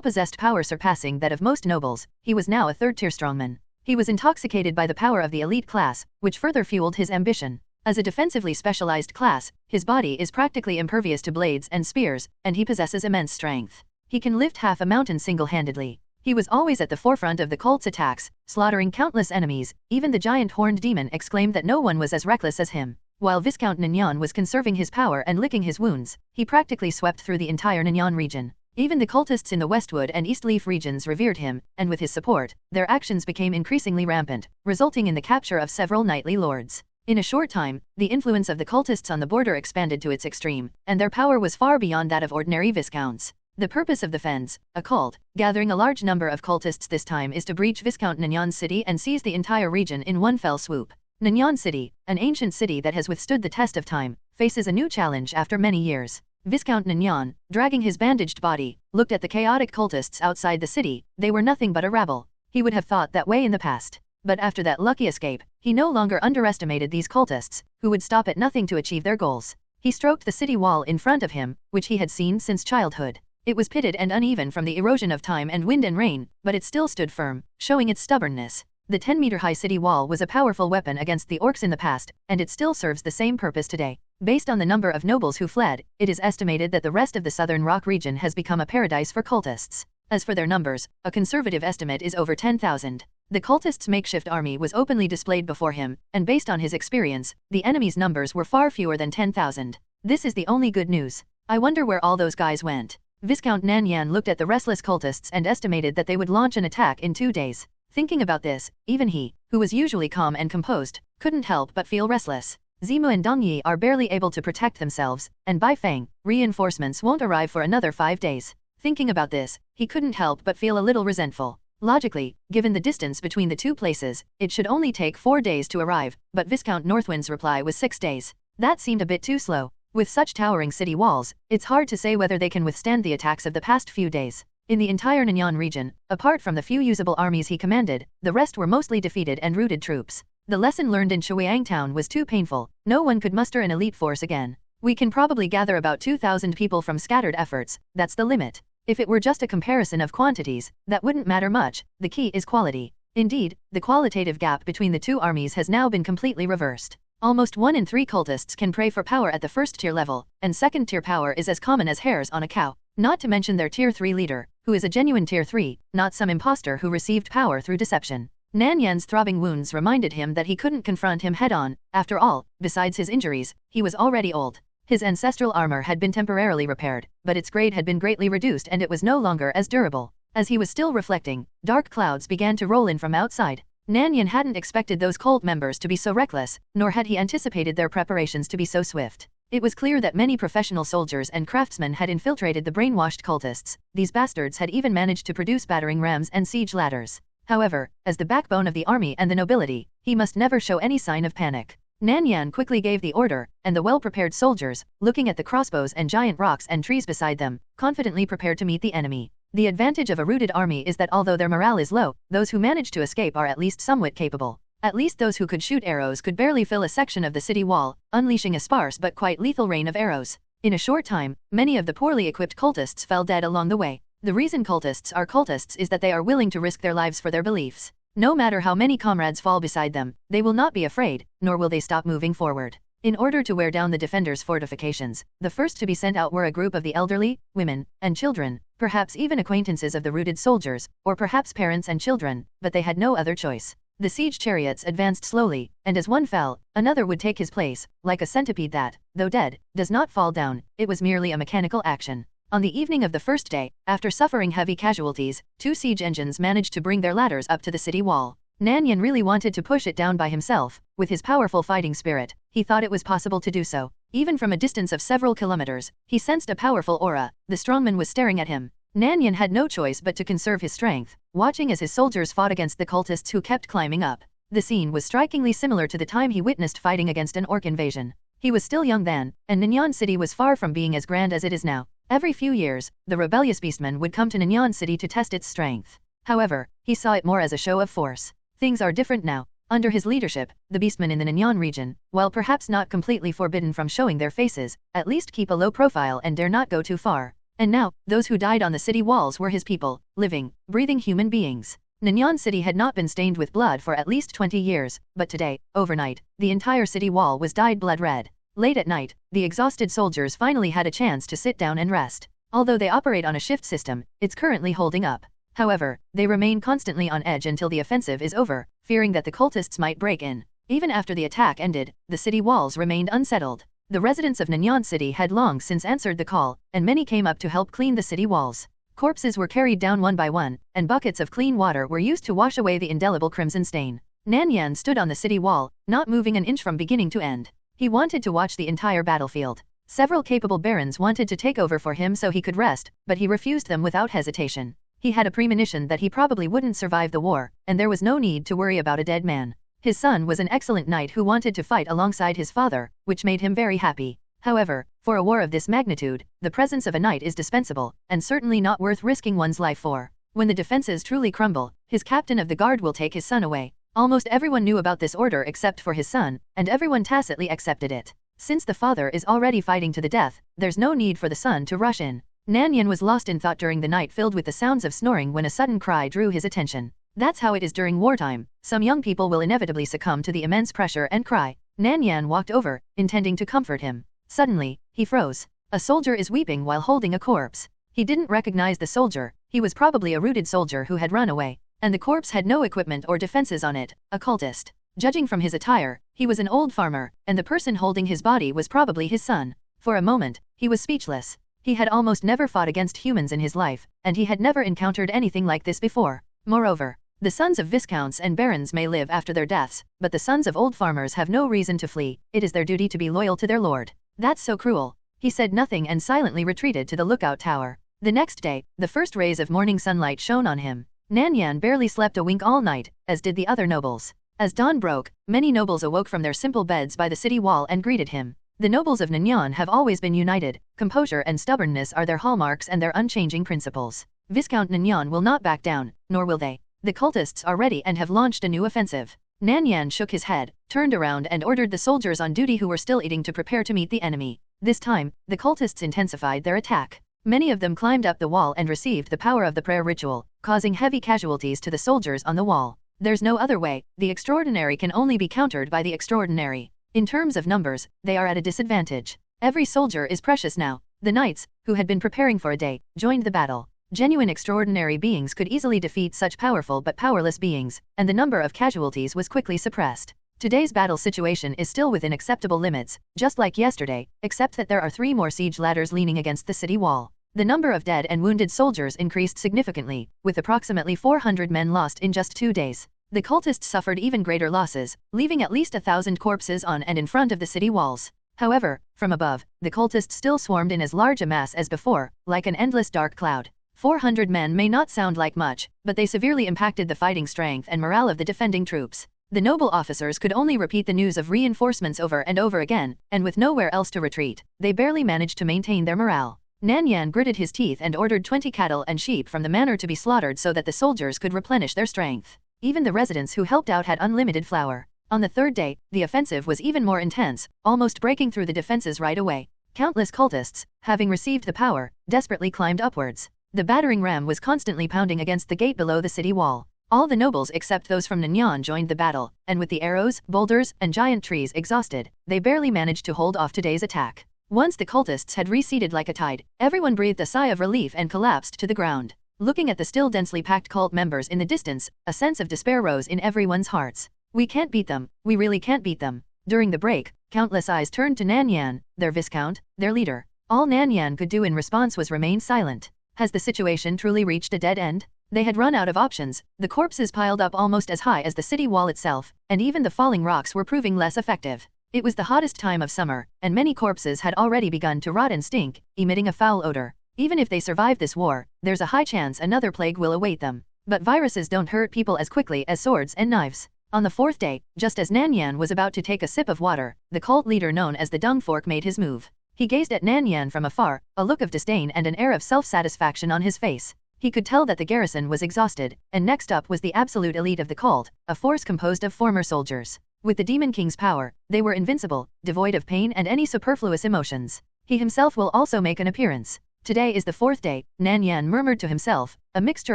possessed power surpassing that of most nobles. He was now a third-tier strongman. He was intoxicated by the power of the elite class, which further fueled his ambition. As a defensively specialized class, his body is practically impervious to blades and spears, and he possesses immense strength. He can lift half a mountain single-handedly. He was always at the forefront of the cult's attacks, slaughtering countless enemies. Even the giant horned demon exclaimed that no one was as reckless as him. While Viscount Nanyang was conserving his power and licking his wounds, he practically swept through the entire Nanyang region. Even the cultists in the Westwood and Eastleaf regions revered him, and with his support, their actions became increasingly rampant, resulting in the capture of several knightly lords. In a short time, the influence of the cultists on the border expanded to its extreme, and their power was far beyond that of ordinary viscounts. The purpose of the Fens, a cult, gathering a large number of cultists this time is to breach Viscount Nanyang City and seize the entire region in one fell swoop. Nanyang City, an ancient city that has withstood the test of time, faces a new challenge after many years. Viscount Nanyang, dragging his bandaged body, looked at the chaotic cultists outside the city. They were nothing but a rabble. He would have thought that way in the past. But after that lucky escape, he no longer underestimated these cultists, who would stop at nothing to achieve their goals. He stroked the city wall in front of him, which he had seen since childhood. It was pitted and uneven from the erosion of time and wind and rain, but it still stood firm, showing its stubbornness. The 10-meter-high city wall was a powerful weapon against the orcs in the past, and it still serves the same purpose today. Based on the number of nobles who fled, it is estimated that the rest of the southern rock region has become a paradise for cultists. As for their numbers, a conservative estimate is over 10,000. The cultists' makeshift army was openly displayed before him, and based on his experience, the enemy's numbers were far fewer than 10,000. This is the only good news. I wonder where all those guys went. Viscount Nanyang looked at the restless cultists and estimated that they would launch an attack in 2 days. Thinking about this, even he, who was usually calm and composed, couldn't help but feel restless. Zimu and Dongyi are barely able to protect themselves, and Bai Feng, reinforcements won't arrive for another 5 days. Thinking about this, he couldn't help but feel a little resentful. Logically, given the distance between the two places, it should only take 4 days to arrive, but Viscount Northwind's reply was 6 days. That seemed a bit too slow. With such towering city walls, it's hard to say whether they can withstand the attacks of the past few days. In the entire Nanyang region, apart from the few usable armies he commanded, the rest were mostly defeated and routed troops. The lesson learned in Shuiyang town was too painful. No one could muster an elite force again. We can probably gather about 2,000 people from scattered efforts, that's the limit. If it were just a comparison of quantities, that wouldn't matter much, the key is quality. Indeed, the qualitative gap between the two armies has now been completely reversed. Almost 1 in 3 cultists can pray for power at the first-tier level, and second-tier power is as common as hairs on a cow. Not to mention their Tier 3 leader, who is a genuine Tier 3, not some imposter who received power through deception. Nanyan's throbbing wounds reminded him that he couldn't confront him head-on. After all, besides his injuries, he was already old. His ancestral armor had been temporarily repaired, but its grade had been greatly reduced and it was no longer as durable. As he was still reflecting, dark clouds began to roll in from outside. Nanyan hadn't expected those cult members to be so reckless, nor had he anticipated their preparations to be so swift. It was clear that many professional soldiers and craftsmen had infiltrated the brainwashed cultists. These bastards had even managed to produce battering rams and siege ladders. However, as the backbone of the army and the nobility, he must never show any sign of panic. Nanyan quickly gave the order, and the well-prepared soldiers, looking at the crossbows and giant rocks and trees beside them, confidently prepared to meet the enemy. The advantage of a rooted army is that although their morale is low, those who manage to escape are at least somewhat capable. At least those who could shoot arrows could barely fill a section of the city wall, unleashing a sparse but quite lethal rain of arrows. In a short time, many of the poorly equipped cultists fell dead along the way. The reason cultists are cultists is that they are willing to risk their lives for their beliefs. No matter how many comrades fall beside them, they will not be afraid, nor will they stop moving forward. In order to wear down the defenders' fortifications, the first to be sent out were a group of the elderly, women, and children, perhaps even acquaintances of the rooted soldiers, or perhaps parents and children, but they had no other choice. The siege chariots advanced slowly, and as one fell, another would take his place, like a centipede that, though dead, does not fall down. It was merely a mechanical action. On the evening of the first day, after suffering heavy casualties, 2 siege engines managed to bring their ladders up to the city wall. Nanyan really wanted to push it down by himself. With his powerful fighting spirit, he thought it was possible to do so. Even from a distance of several kilometers, he sensed a powerful aura. The strongman was staring at him. Nanyan had no choice but to conserve his strength, watching as his soldiers fought against the cultists who kept climbing up. The scene was strikingly similar to the time he witnessed fighting against an orc invasion. He was still young then, and Nanyang City was far from being as grand as it is now. Every few years, the rebellious beastmen would come to Nanyang City to test its strength. However, he saw it more as a show of force. Things are different now. Under his leadership, the beastmen in the Nanyang region, while perhaps not completely forbidden from showing their faces, at least keep a low profile and dare not go too far. And now, those who died on the city walls were his people, living, breathing human beings. Nanyang City had not been stained with blood for at least 20 years, but today, overnight, the entire city wall was dyed blood red. Late at night, the exhausted soldiers finally had a chance to sit down and rest. Although they operate on a shift system, it's currently holding up. However, they remain constantly on edge until the offensive is over, fearing that the cultists might break in. Even after the attack ended, the city walls remained unsettled. The residents of Nanyang City had long since answered the call, and many came up to help clean the city walls. Corpses were carried down one by one, and buckets of clean water were used to wash away the indelible crimson stain. Nanyan stood on the city wall, not moving an inch from beginning to end. He wanted to watch the entire battlefield. Several capable barons wanted to take over for him so he could rest, but he refused them without hesitation. He had a premonition that he probably wouldn't survive the war, and there was no need to worry about a dead man. His son was an excellent knight who wanted to fight alongside his father, which made him very happy. However, for a war of this magnitude, the presence of a knight is dispensable, and certainly not worth risking one's life for. When the defenses truly crumble, his captain of the guard will take his son away. Almost everyone knew about this order except for his son, and everyone tacitly accepted it. Since the father is already fighting to the death, there's no need for the son to rush in. Nanyan was lost in thought during the night filled with the sounds of snoring when a sudden cry drew his attention. That's how it is during wartime. Some young people will inevitably succumb to the immense pressure and cry. Nanyan walked over, intending to comfort him. Suddenly, he froze. A soldier is weeping while holding a corpse. He didn't recognize the soldier. He was probably a rooted soldier who had run away. And the corpse had no equipment or defenses on it, a cultist. Judging from his attire, he was an old farmer, and the person holding his body was probably his son. For a moment, he was speechless. He had almost never fought against humans in his life, and he had never encountered anything like this before. Moreover, the sons of viscounts and barons may live after their deaths, but the sons of old farmers have no reason to flee. It is their duty to be loyal to their lord. That's so cruel. He said nothing and silently retreated to the lookout tower. The next day, the first rays of morning sunlight shone on him. Nan Yan barely slept a wink all night, as did the other nobles. As dawn broke, many nobles awoke from their simple beds by the city wall and greeted him. The nobles of Nanyang have always been united. Composure and stubbornness are their hallmarks and their unchanging principles. Viscount Nanyang will not back down, nor will they. The cultists are ready and have launched a new offensive. Nan Yan shook his head, turned around and ordered the soldiers on duty who were still eating to prepare to meet the enemy. This time, the cultists intensified their attack. Many of them climbed up the wall and received the power of the prayer ritual, causing heavy casualties to the soldiers on the wall. There's no other way. The extraordinary can only be countered by the extraordinary. In terms of numbers, they are at a disadvantage. Every soldier is precious now. The knights, who had been preparing for a day, joined the battle. Genuine extraordinary beings could easily defeat such powerful but powerless beings, and the number of casualties was quickly suppressed. Today's battle situation is still within acceptable limits, just like yesterday, except that there are 3 more siege ladders leaning against the city wall. The number of dead and wounded soldiers increased significantly, with approximately 400 men lost in just 2 days. The cultists suffered even greater losses, leaving at least 1,000 corpses on and in front of the city walls. However, from above, the cultists still swarmed in as large a mass as before, like an endless dark cloud. 400 men may not sound like much, but they severely impacted the fighting strength and morale of the defending troops. The noble officers could only repeat the news of reinforcements over and over again, and with nowhere else to retreat, they barely managed to maintain their morale. Nan Yan gritted his teeth and ordered 20 cattle and sheep from the manor to be slaughtered so that the soldiers could replenish their strength. Even the residents who helped out had unlimited flour. On the 3rd day, the offensive was even more intense, almost breaking through the defenses right away. Countless cultists, having received the power, desperately climbed upwards. The battering ram was constantly pounding against the gate below the city wall. All the nobles except those from Nanyang joined the battle, and with the arrows, boulders, and giant trees exhausted, they barely managed to hold off today's attack. Once the cultists had receded like a tide, everyone breathed a sigh of relief and collapsed to the ground. Looking at the still densely packed cult members in the distance, a sense of despair rose in everyone's hearts. We can't beat them. We really can't beat them. During the break, countless eyes turned to Nan Yan, their viscount, their leader. All Nan Yan could do in response was remain silent. Has the situation truly reached a dead end? They had run out of options. The corpses piled up almost as high as the city wall itself, and even the falling rocks were proving less effective. It was the hottest time of summer, and many corpses had already begun to rot and stink, emitting a foul odor. Even if they survive this war, there's a high chance another plague will await them. But viruses don't hurt people as quickly as swords and knives. On the 4th day, just as Nan Yan was about to take a sip of water, the cult leader known as the Dung Fork made his move. He gazed at Nan Yan from afar, a look of disdain and an air of self-satisfaction on his face. He could tell that the garrison was exhausted, and next up was the absolute elite of the cult, a force composed of former soldiers. With the Demon King's power, they were invincible, devoid of pain and any superfluous emotions. He himself will also make an appearance. Today is the 4th day, Nan Yan murmured to himself, a mixture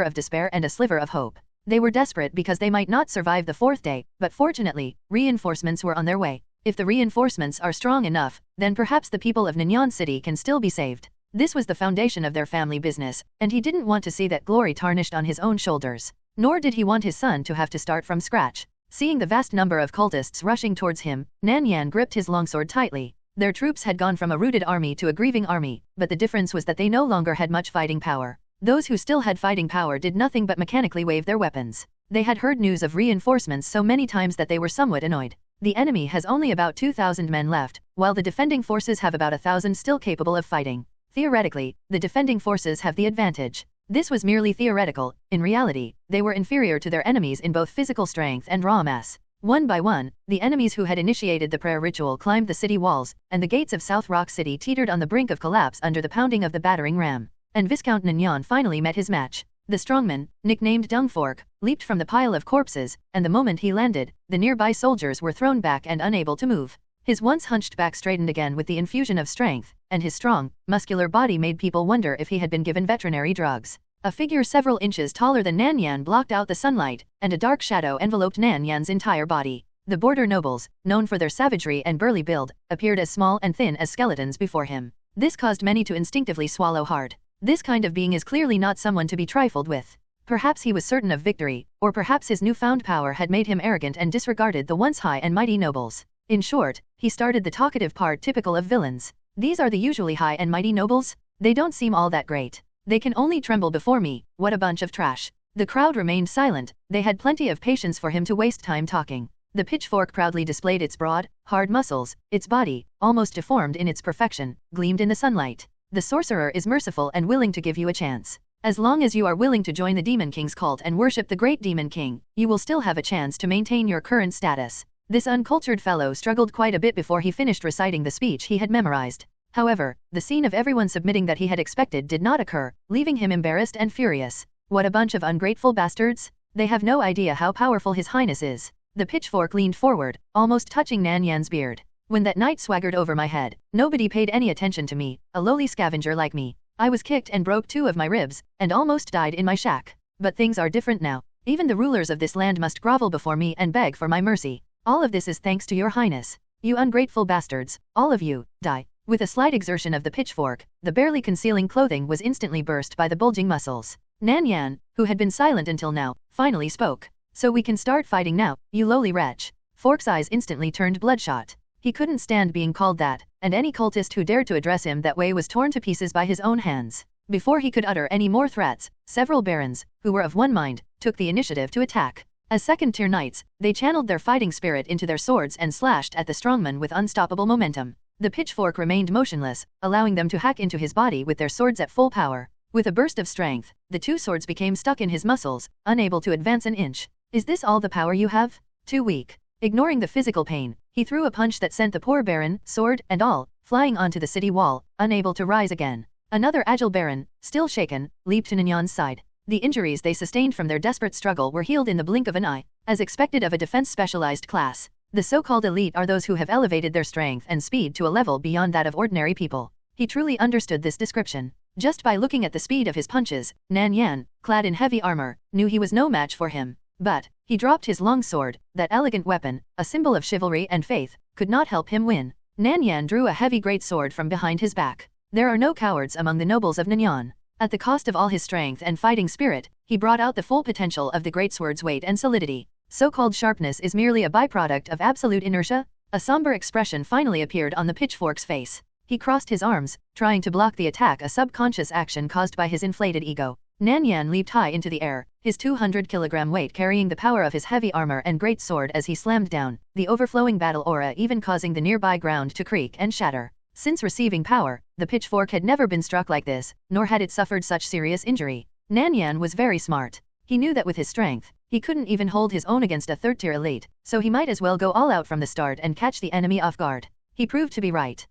of despair and a sliver of hope. They were desperate because they might not survive the 4th day, but fortunately, reinforcements were on their way. If the reinforcements are strong enough, then perhaps the people of Nanyang City can still be saved. This was the foundation of their family business, and he didn't want to see that glory tarnished on his own shoulders. Nor did he want his son to have to start from scratch. Seeing the vast number of cultists rushing towards him, Nan Yan gripped his longsword tightly. Their troops had gone from a routed army to a grieving army, but the difference was that they no longer had much fighting power. Those who still had fighting power did nothing but mechanically wave their weapons. They had heard news of reinforcements so many times that they were somewhat annoyed. The enemy has only about 2,000 men left, while the defending forces have about 1,000 still capable of fighting. Theoretically, the defending forces have the advantage. This was merely theoretical. In reality, they were inferior to their enemies in both physical strength and raw mass. One by one, the enemies who had initiated the prayer ritual climbed the city walls, and the gates of South Rock City teetered on the brink of collapse under the pounding of the battering ram. And Viscount Nanyang finally met his match. The strongman, nicknamed Dung Fork, leaped from the pile of corpses, and the moment he landed, the nearby soldiers were thrown back and unable to move. His once hunched back straightened again with the infusion of strength, and his strong, muscular body made people wonder if he had been given veterinary drugs. A figure several inches taller than Nan Yan blocked out the sunlight, and a dark shadow enveloped Nan Yan's entire body. The border nobles, known for their savagery and burly build, appeared as small and thin as skeletons before him. This caused many to instinctively swallow hard. This kind of being is clearly not someone to be trifled with. Perhaps he was certain of victory, or perhaps his newfound power had made him arrogant and disregarded the once high and mighty nobles. In short, he started the talkative part typical of villains. These are the usually high and mighty nobles? They don't seem all that great. They can only tremble before me. What a bunch of trash. The crowd remained silent. They had plenty of patience for him to waste time talking. The pitchfork proudly displayed its broad, hard muscles. Its body, almost deformed in its perfection, gleamed in the sunlight. The sorcerer is merciful and willing to give you a chance. As long as you are willing to join the Demon King's cult and worship the great Demon King, you will still have a chance to maintain your current status. This uncultured fellow struggled quite a bit before he finished reciting the speech he had memorized. However, the scene of everyone submitting that he had expected did not occur, leaving him embarrassed and furious. What a bunch of ungrateful bastards! They have no idea how powerful His Highness is. The pitchfork leaned forward, almost touching Nan Yan's beard. When that knight swaggered over my head, nobody paid any attention to me, a lowly scavenger like me. I was kicked and broke 2 of my ribs, and almost died in my shack. But things are different now. Even the rulers of this land must grovel before me and beg for my mercy. All of this is thanks to your highness. You ungrateful bastards, all of you, die. With a slight exertion of the pitchfork, the barely concealing clothing was instantly burst by the bulging muscles. Nan Yan, who had been silent until now, finally spoke. So we can start fighting now, you lowly wretch. Fork's eyes instantly turned bloodshot. He couldn't stand being called that, and any cultist who dared to address him that way was torn to pieces by his own hands. Before he could utter any more threats, several barons, who were of one mind, took the initiative to attack. As second-tier knights, they channeled their fighting spirit into their swords and slashed at the strongman with unstoppable momentum. The pitchfork remained motionless, allowing them to hack into his body with their swords at full power. With a burst of strength, the 2 swords became stuck in his muscles, unable to advance an inch. Is this all the power you have? Too weak. Ignoring the physical pain, he threw a punch that sent the poor baron, sword and all, flying onto the city wall, unable to rise again. Another agile baron, still shaken, leaped to Nanyang's side. The injuries they sustained from their desperate struggle were healed in the blink of an eye, as expected of a defense-specialized class. The so-called elite are those who have elevated their strength and speed to a level beyond that of ordinary people. He truly understood this description. Just by looking at the speed of his punches, Nan Yan, clad in heavy armor, knew he was no match for him. But he dropped his long sword, that elegant weapon, a symbol of chivalry and faith, could not help him win. Nan Yan drew a heavy great sword from behind his back. There are no cowards among the nobles of Nanyang. At the cost of all his strength and fighting spirit, he brought out the full potential of the great sword's weight and solidity. So-called sharpness is merely a byproduct of absolute inertia. A somber expression finally appeared on the pitchfork's face. He crossed his arms, trying to block the attack, a subconscious action caused by his inflated ego. Nan Yan leaped high into the air, his 200-kilogram weight carrying the power of his heavy armor and great sword as he slammed down, the overflowing battle aura even causing the nearby ground to creak and shatter. Since receiving power, the pitchfork had never been struck like this, nor had it suffered such serious injury. Nan Yan was very smart. He knew that with his strength, he couldn't even hold his own against a third-tier elite, so he might as well go all out from the start and catch the enemy off guard. He proved to be right.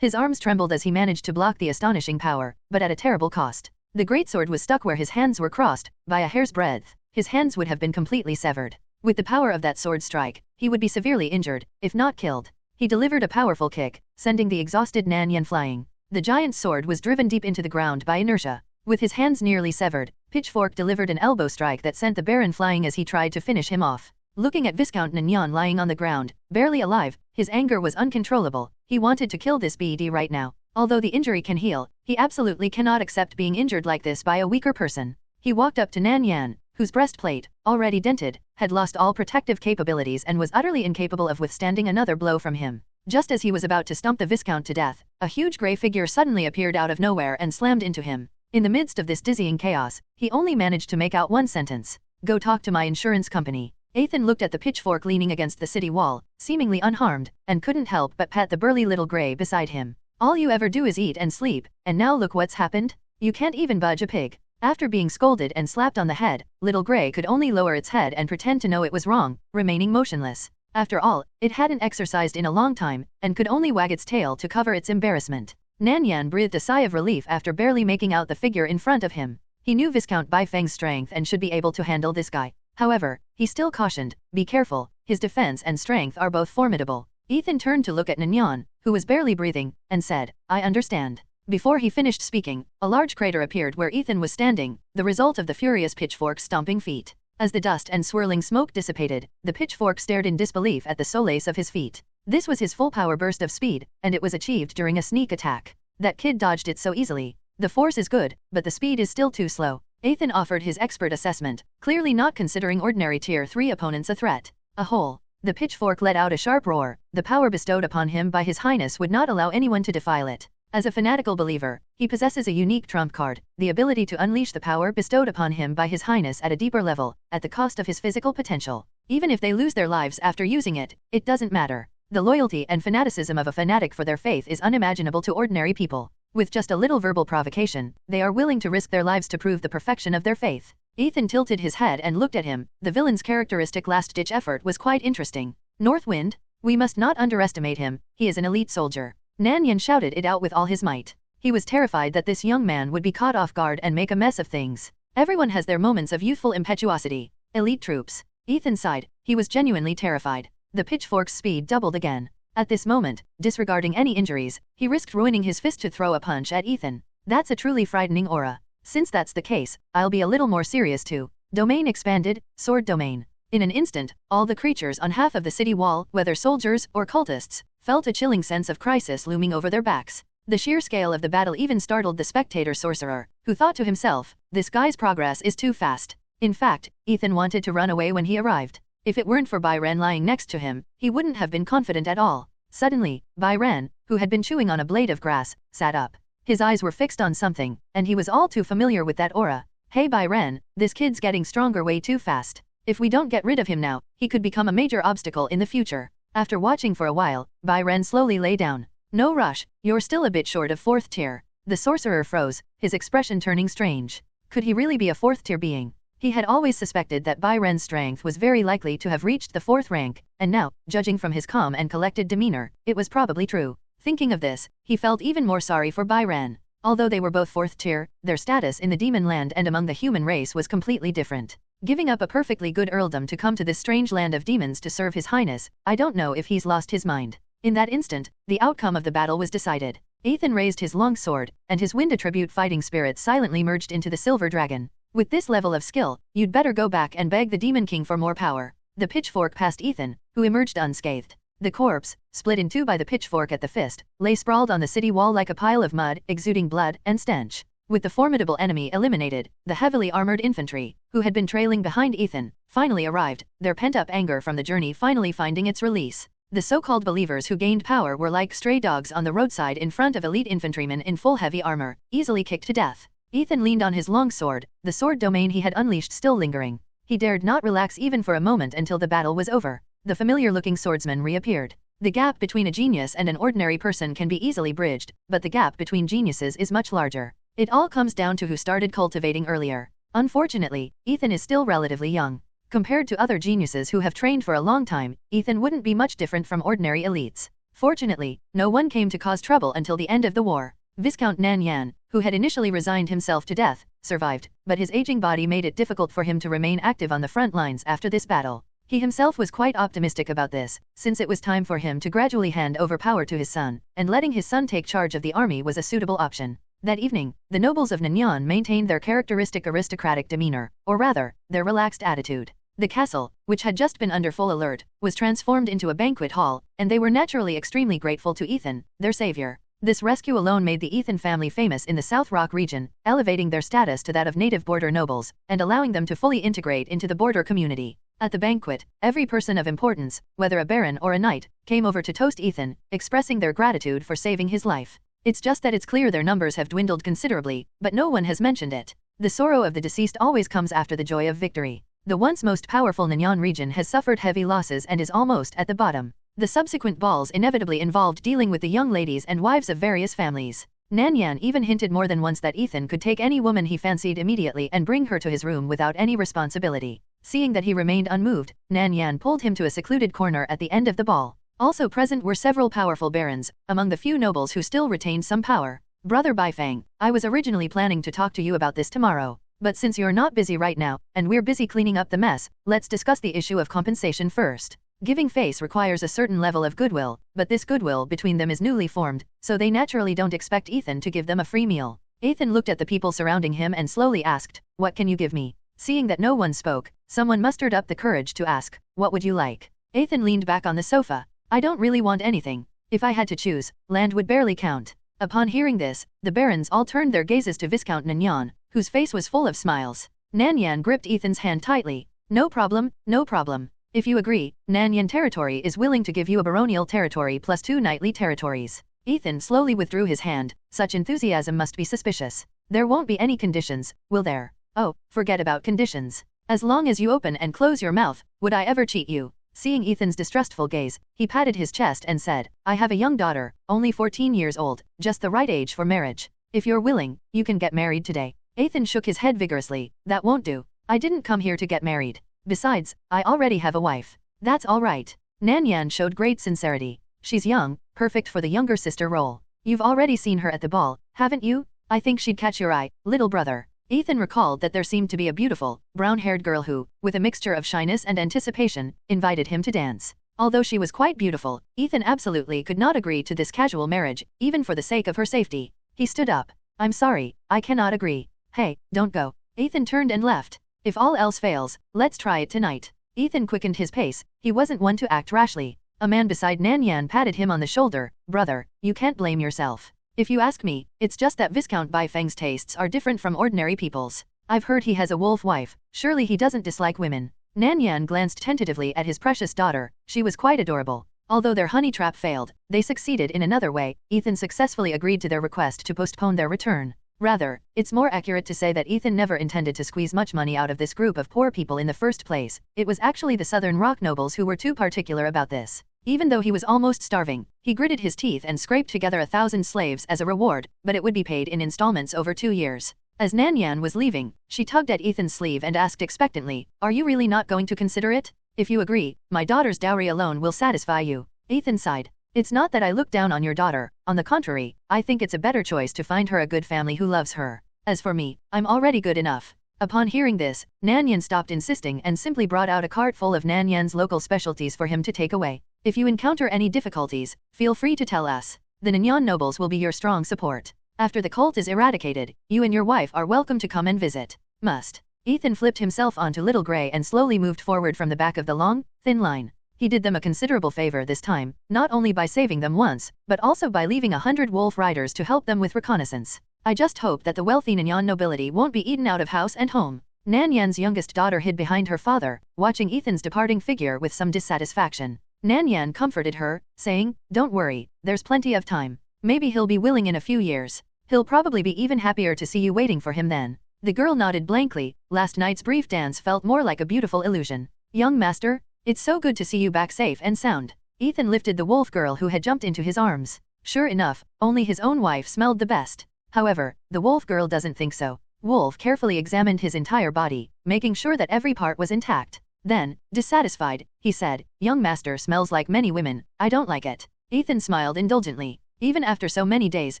His arms trembled as he managed to block the astonishing power, but at a terrible cost. The greatsword was stuck where his hands were crossed, by a hair's breadth. His hands would have been completely severed. With the power of that sword strike, he would be severely injured, if not killed. He delivered a powerful kick, sending the exhausted Nan Yan flying. The giant's sword was driven deep into the ground by inertia. With his hands nearly severed, Pitchfork delivered an elbow strike that sent the Baron flying as he tried to finish him off. Looking at Viscount Nanyang lying on the ground, barely alive, his anger was uncontrollable. He wanted to kill this BD right now. Although the injury can heal, he absolutely cannot accept being injured like this by a weaker person. He walked up to Nan Yan, whose breastplate, already dented, had lost all protective capabilities and was utterly incapable of withstanding another blow from him. Just as he was about to stomp the Viscount to death, a huge grey figure suddenly appeared out of nowhere and slammed into him. In the midst of this dizzying chaos, he only managed to make out one sentence. "Go talk to my insurance company." Ethan looked at the pitchfork leaning against the city wall, seemingly unharmed, and couldn't help but pat the burly little grey beside him. "All you ever do is eat and sleep, and now look what's happened? You can't even budge a pig." After being scolded and slapped on the head, little grey could only lower its head and pretend to know it was wrong, remaining motionless. After all, it hadn't exercised in a long time, and could only wag its tail to cover its embarrassment. Nan Yan breathed a sigh of relief after barely making out the figure in front of him. He knew Viscount Baifeng's strength and should be able to handle this guy. However, he still cautioned, "Be careful, his defense and strength are both formidable." Ethan turned to look at Nanyang, who was barely breathing, and said, "I understand." Before he finished speaking, a large crater appeared where Ethan was standing, the result of the furious pitchfork's stomping feet. As the dust and swirling smoke dissipated, the pitchfork stared in disbelief at the solace of his feet. This was his full power burst of speed, and it was achieved during a sneak attack. That kid dodged it so easily. The force is good, but the speed is still too slow. Ethan offered his expert assessment, clearly not considering ordinary Tier 3 opponents a threat. A hole. The pitchfork let out a sharp roar. The power bestowed upon him by His Highness would not allow anyone to defile it. As a fanatical believer, he possesses a unique trump card, the ability to unleash the power bestowed upon him by His Highness at a deeper level, at the cost of his physical potential. Even if they lose their lives after using it, it doesn't matter. The loyalty and fanaticism of a fanatic for their faith is unimaginable to ordinary people. With just a little verbal provocation, they are willing to risk their lives to prove the perfection of their faith. Ethan tilted his head and looked at him. The villain's characteristic last-ditch effort was quite interesting. Northwind? We must not underestimate him, he is an elite soldier. Nan Yan shouted it out with all his might. He was terrified that this young man would be caught off guard and make a mess of things. Everyone has their moments of youthful impetuosity. Elite troops. Ethan sighed. He was genuinely terrified. The pitchfork's speed doubled again. At this moment, disregarding any injuries, he risked ruining his fist to throw a punch at Ethan. That's a truly frightening aura. Since that's the case, I'll be a little more serious too. Domain expanded, sword domain. In an instant, all the creatures on half of the city wall, whether soldiers or cultists, felt a chilling sense of crisis looming over their backs. The sheer scale of the battle even startled the spectator sorcerer, who thought to himself, this guy's progress is too fast. In fact, Ethan wanted to run away when he arrived. If it weren't for Bai Ren lying next to him, he wouldn't have been confident at all. Suddenly, Bai Ren, who had been chewing on a blade of grass, sat up. His eyes were fixed on something, and he was all too familiar with that aura. Hey Bai Ren, this kid's getting stronger way too fast. If we don't get rid of him now, he could become a major obstacle in the future. After watching for a while, Bai Ren slowly lay down. No rush, you're still a bit short of 4th tier. The sorcerer froze, his expression turning strange. Could he really be a 4th tier being? He had always suspected that Bai Ren's strength was very likely to have reached the 4th rank, and now, judging from his calm and collected demeanor, it was probably true. Thinking of this, he felt even more sorry for Bai Ren. Although they were both 4th tier, their status in the demon land and among the human race was completely different. Giving up a perfectly good earldom to come to this strange land of demons to serve his highness, I don't know if he's lost his mind. In that instant, the outcome of the battle was decided. Ethan raised his long sword, and his wind attribute fighting spirit silently merged into the silver dragon. With this level of skill, you'd better go back and beg the Demon King for more power. The pitchfork passed Ethan, who emerged unscathed. The corpse, split in two by the pitchfork at the fist, lay sprawled on the city wall like a pile of mud, exuding blood and stench. With the formidable enemy eliminated, the heavily armored infantry, who had been trailing behind Ethan, finally arrived, their pent-up anger from the journey finally finding its release. The so-called believers who gained power were like stray dogs on the roadside in front of elite infantrymen in full heavy armor, easily kicked to death. Ethan leaned on his long sword, the sword domain he had unleashed still lingering. He dared not relax even for a moment until the battle was over. The familiar-looking swordsman reappeared. The gap between a genius and an ordinary person can be easily bridged, but the gap between geniuses is much larger. It all comes down to who started cultivating earlier. Unfortunately, Ethan is still relatively young. Compared to other geniuses who have trained for a long time, Ethan wouldn't be much different from ordinary elites. Fortunately, no one came to cause trouble until the end of the war. Viscount Nan Yan, who had initially resigned himself to death, survived, but his aging body made it difficult for him to remain active on the front lines after this battle. He himself was quite optimistic about this, since it was time for him to gradually hand over power to his son, and letting his son take charge of the army was a suitable option. That evening, the nobles of Nanyang maintained their characteristic aristocratic demeanor, or rather, their relaxed attitude. The castle, which had just been under full alert, was transformed into a banquet hall, and they were naturally extremely grateful to Ethan, their savior. This rescue alone made the Ethan family famous in the South Rock region, elevating their status to that of native border nobles, and allowing them to fully integrate into the border community. At the banquet, every person of importance, whether a baron or a knight, came over to toast Ethan, expressing their gratitude for saving his life. It's just that it's clear their numbers have dwindled considerably, but no one has mentioned it. The sorrow of the deceased always comes after the joy of victory. The once most powerful Nanyang region has suffered heavy losses and is almost at the bottom. The subsequent balls inevitably involved dealing with the young ladies and wives of various families. Nanyang even hinted more than once that Ethan could take any woman he fancied immediately and bring her to his room without any responsibility. Seeing that he remained unmoved, Nanyang pulled him to a secluded corner at the end of the ball. Also present were several powerful barons, among the few nobles who still retained some power. Brother Baifang, I was originally planning to talk to you about this tomorrow. But since you're not busy right now, and we're busy cleaning up the mess, let's discuss the issue of compensation first. Giving face requires a certain level of goodwill, but this goodwill between them is newly formed, so they naturally don't expect Ethan to give them a free meal. Ethan looked at the people surrounding him and slowly asked, "What can you give me?" Seeing that no one spoke, someone mustered up the courage to ask, "What would you like?" Ethan leaned back on the sofa. "I don't really want anything. If I had to choose, land would barely count." Upon hearing this, the barons all turned their gazes to Viscount Nanyang, whose face was full of smiles. Nanyang gripped Ethan's hand tightly. "No problem, no problem. If you agree, Nanyang territory is willing to give you a baronial territory plus 2 knightly territories." Ethan slowly withdrew his hand. Such enthusiasm must be suspicious. "There won't be any conditions, will there?" "Oh, forget about conditions. As long as you open and close your mouth, would I ever cheat you?" Seeing Ethan's distrustful gaze, he patted his chest and said, I have a young daughter, only 14 years old, just the right age for marriage. If you're willing, you can get married today. Ethan shook his head vigorously. That won't do. I didn't come here to get married. Besides, I already have a wife. That's all right. Nanyan showed great sincerity. She's young, perfect for the younger sister role. You've already seen her at the ball, haven't you? I think she'd catch your eye, little brother. Ethan recalled that there seemed to be a beautiful, brown-haired girl who, with a mixture of shyness and anticipation, invited him to dance. Although she was quite beautiful, Ethan absolutely could not agree to this casual marriage, even for the sake of her safety. He stood up. I'm sorry, I cannot agree. Hey, don't go. Ethan turned and left. If all else fails, let's try it tonight. Ethan quickened his pace. He wasn't one to act rashly. A man beside Nanyan patted him on the shoulder. Brother, you can't blame yourself. If you ask me, it's just that Viscount Baifeng's tastes are different from ordinary people's. I've heard he has a wolf wife, surely he doesn't dislike women. Nanyan glanced tentatively at his precious daughter. She was quite adorable. Although their honey trap failed, they succeeded in another way. Ethan successfully agreed to their request to postpone their return. Rather, it's more accurate to say that Ethan never intended to squeeze much money out of this group of poor people in the first place. It was actually the Southern Rock nobles who were too particular about this. Even though he was almost starving, he gritted his teeth and scraped together 1,000 slaves as a reward, but it would be paid in installments over 2 years. As Nanyan was leaving, she tugged at Ethan's sleeve and asked expectantly, Are you really not going to consider it? If you agree, my daughter's dowry alone will satisfy you. Ethan sighed. It's not that I look down on your daughter, on the contrary, I think it's a better choice to find her a good family who loves her. As for me, I'm already good enough. Upon hearing this, Nanyan stopped insisting and simply brought out a cart full of Nanyan's local specialties for him to take away. If you encounter any difficulties, feel free to tell us. The Nanyan nobles will be your strong support. After the cult is eradicated, you and your wife are welcome to come and visit. Must. Ethan flipped himself onto Little Gray and slowly moved forward from the back of the long, thin line. He did them a considerable favor this time, not only by saving them once, but also by leaving 100 wolf riders to help them with reconnaissance. I just hope that the wealthy Nanyan nobility won't be eaten out of house and home. Nanyan's youngest daughter hid behind her father, watching Ethan's departing figure with some dissatisfaction. Nanyan comforted her, saying, Don't worry, there's plenty of time. Maybe he'll be willing in a few years. He'll probably be even happier to see you waiting for him then. The girl nodded blankly. Last night's brief dance felt more like a beautiful illusion. Young master, it's so good to see you back safe and sound. Ethan lifted the wolf girl who had jumped into his arms. Sure enough, only his own wife smelled the best. However, the wolf girl doesn't think so. Wolf carefully examined his entire body, making sure that every part was intact. Then, dissatisfied, he said, Young master smells like many women, I don't like it. Ethan smiled indulgently. Even after so many days,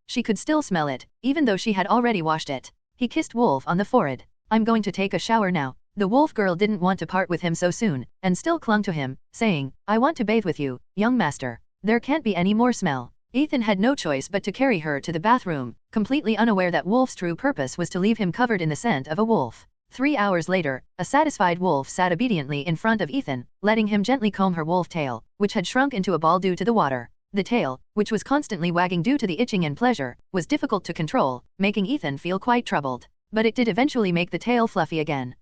she could still smell it, even though she had already washed it. He kissed Wolf on the forehead. I'm going to take a shower now. The wolf girl didn't want to part with him so soon, and still clung to him, saying, I want to bathe with you, young master. There can't be any more smell. Ethan had no choice but to carry her to the bathroom, completely unaware that Wolf's true purpose was to leave him covered in the scent of a wolf. 3 hours later, a satisfied wolf sat obediently in front of Ethan, letting him gently comb her wolf tail, which had shrunk into a ball due to the water. The tail, which was constantly wagging due to the itching and pleasure, was difficult to control, making Ethan feel quite troubled. But it did eventually make the tail fluffy again.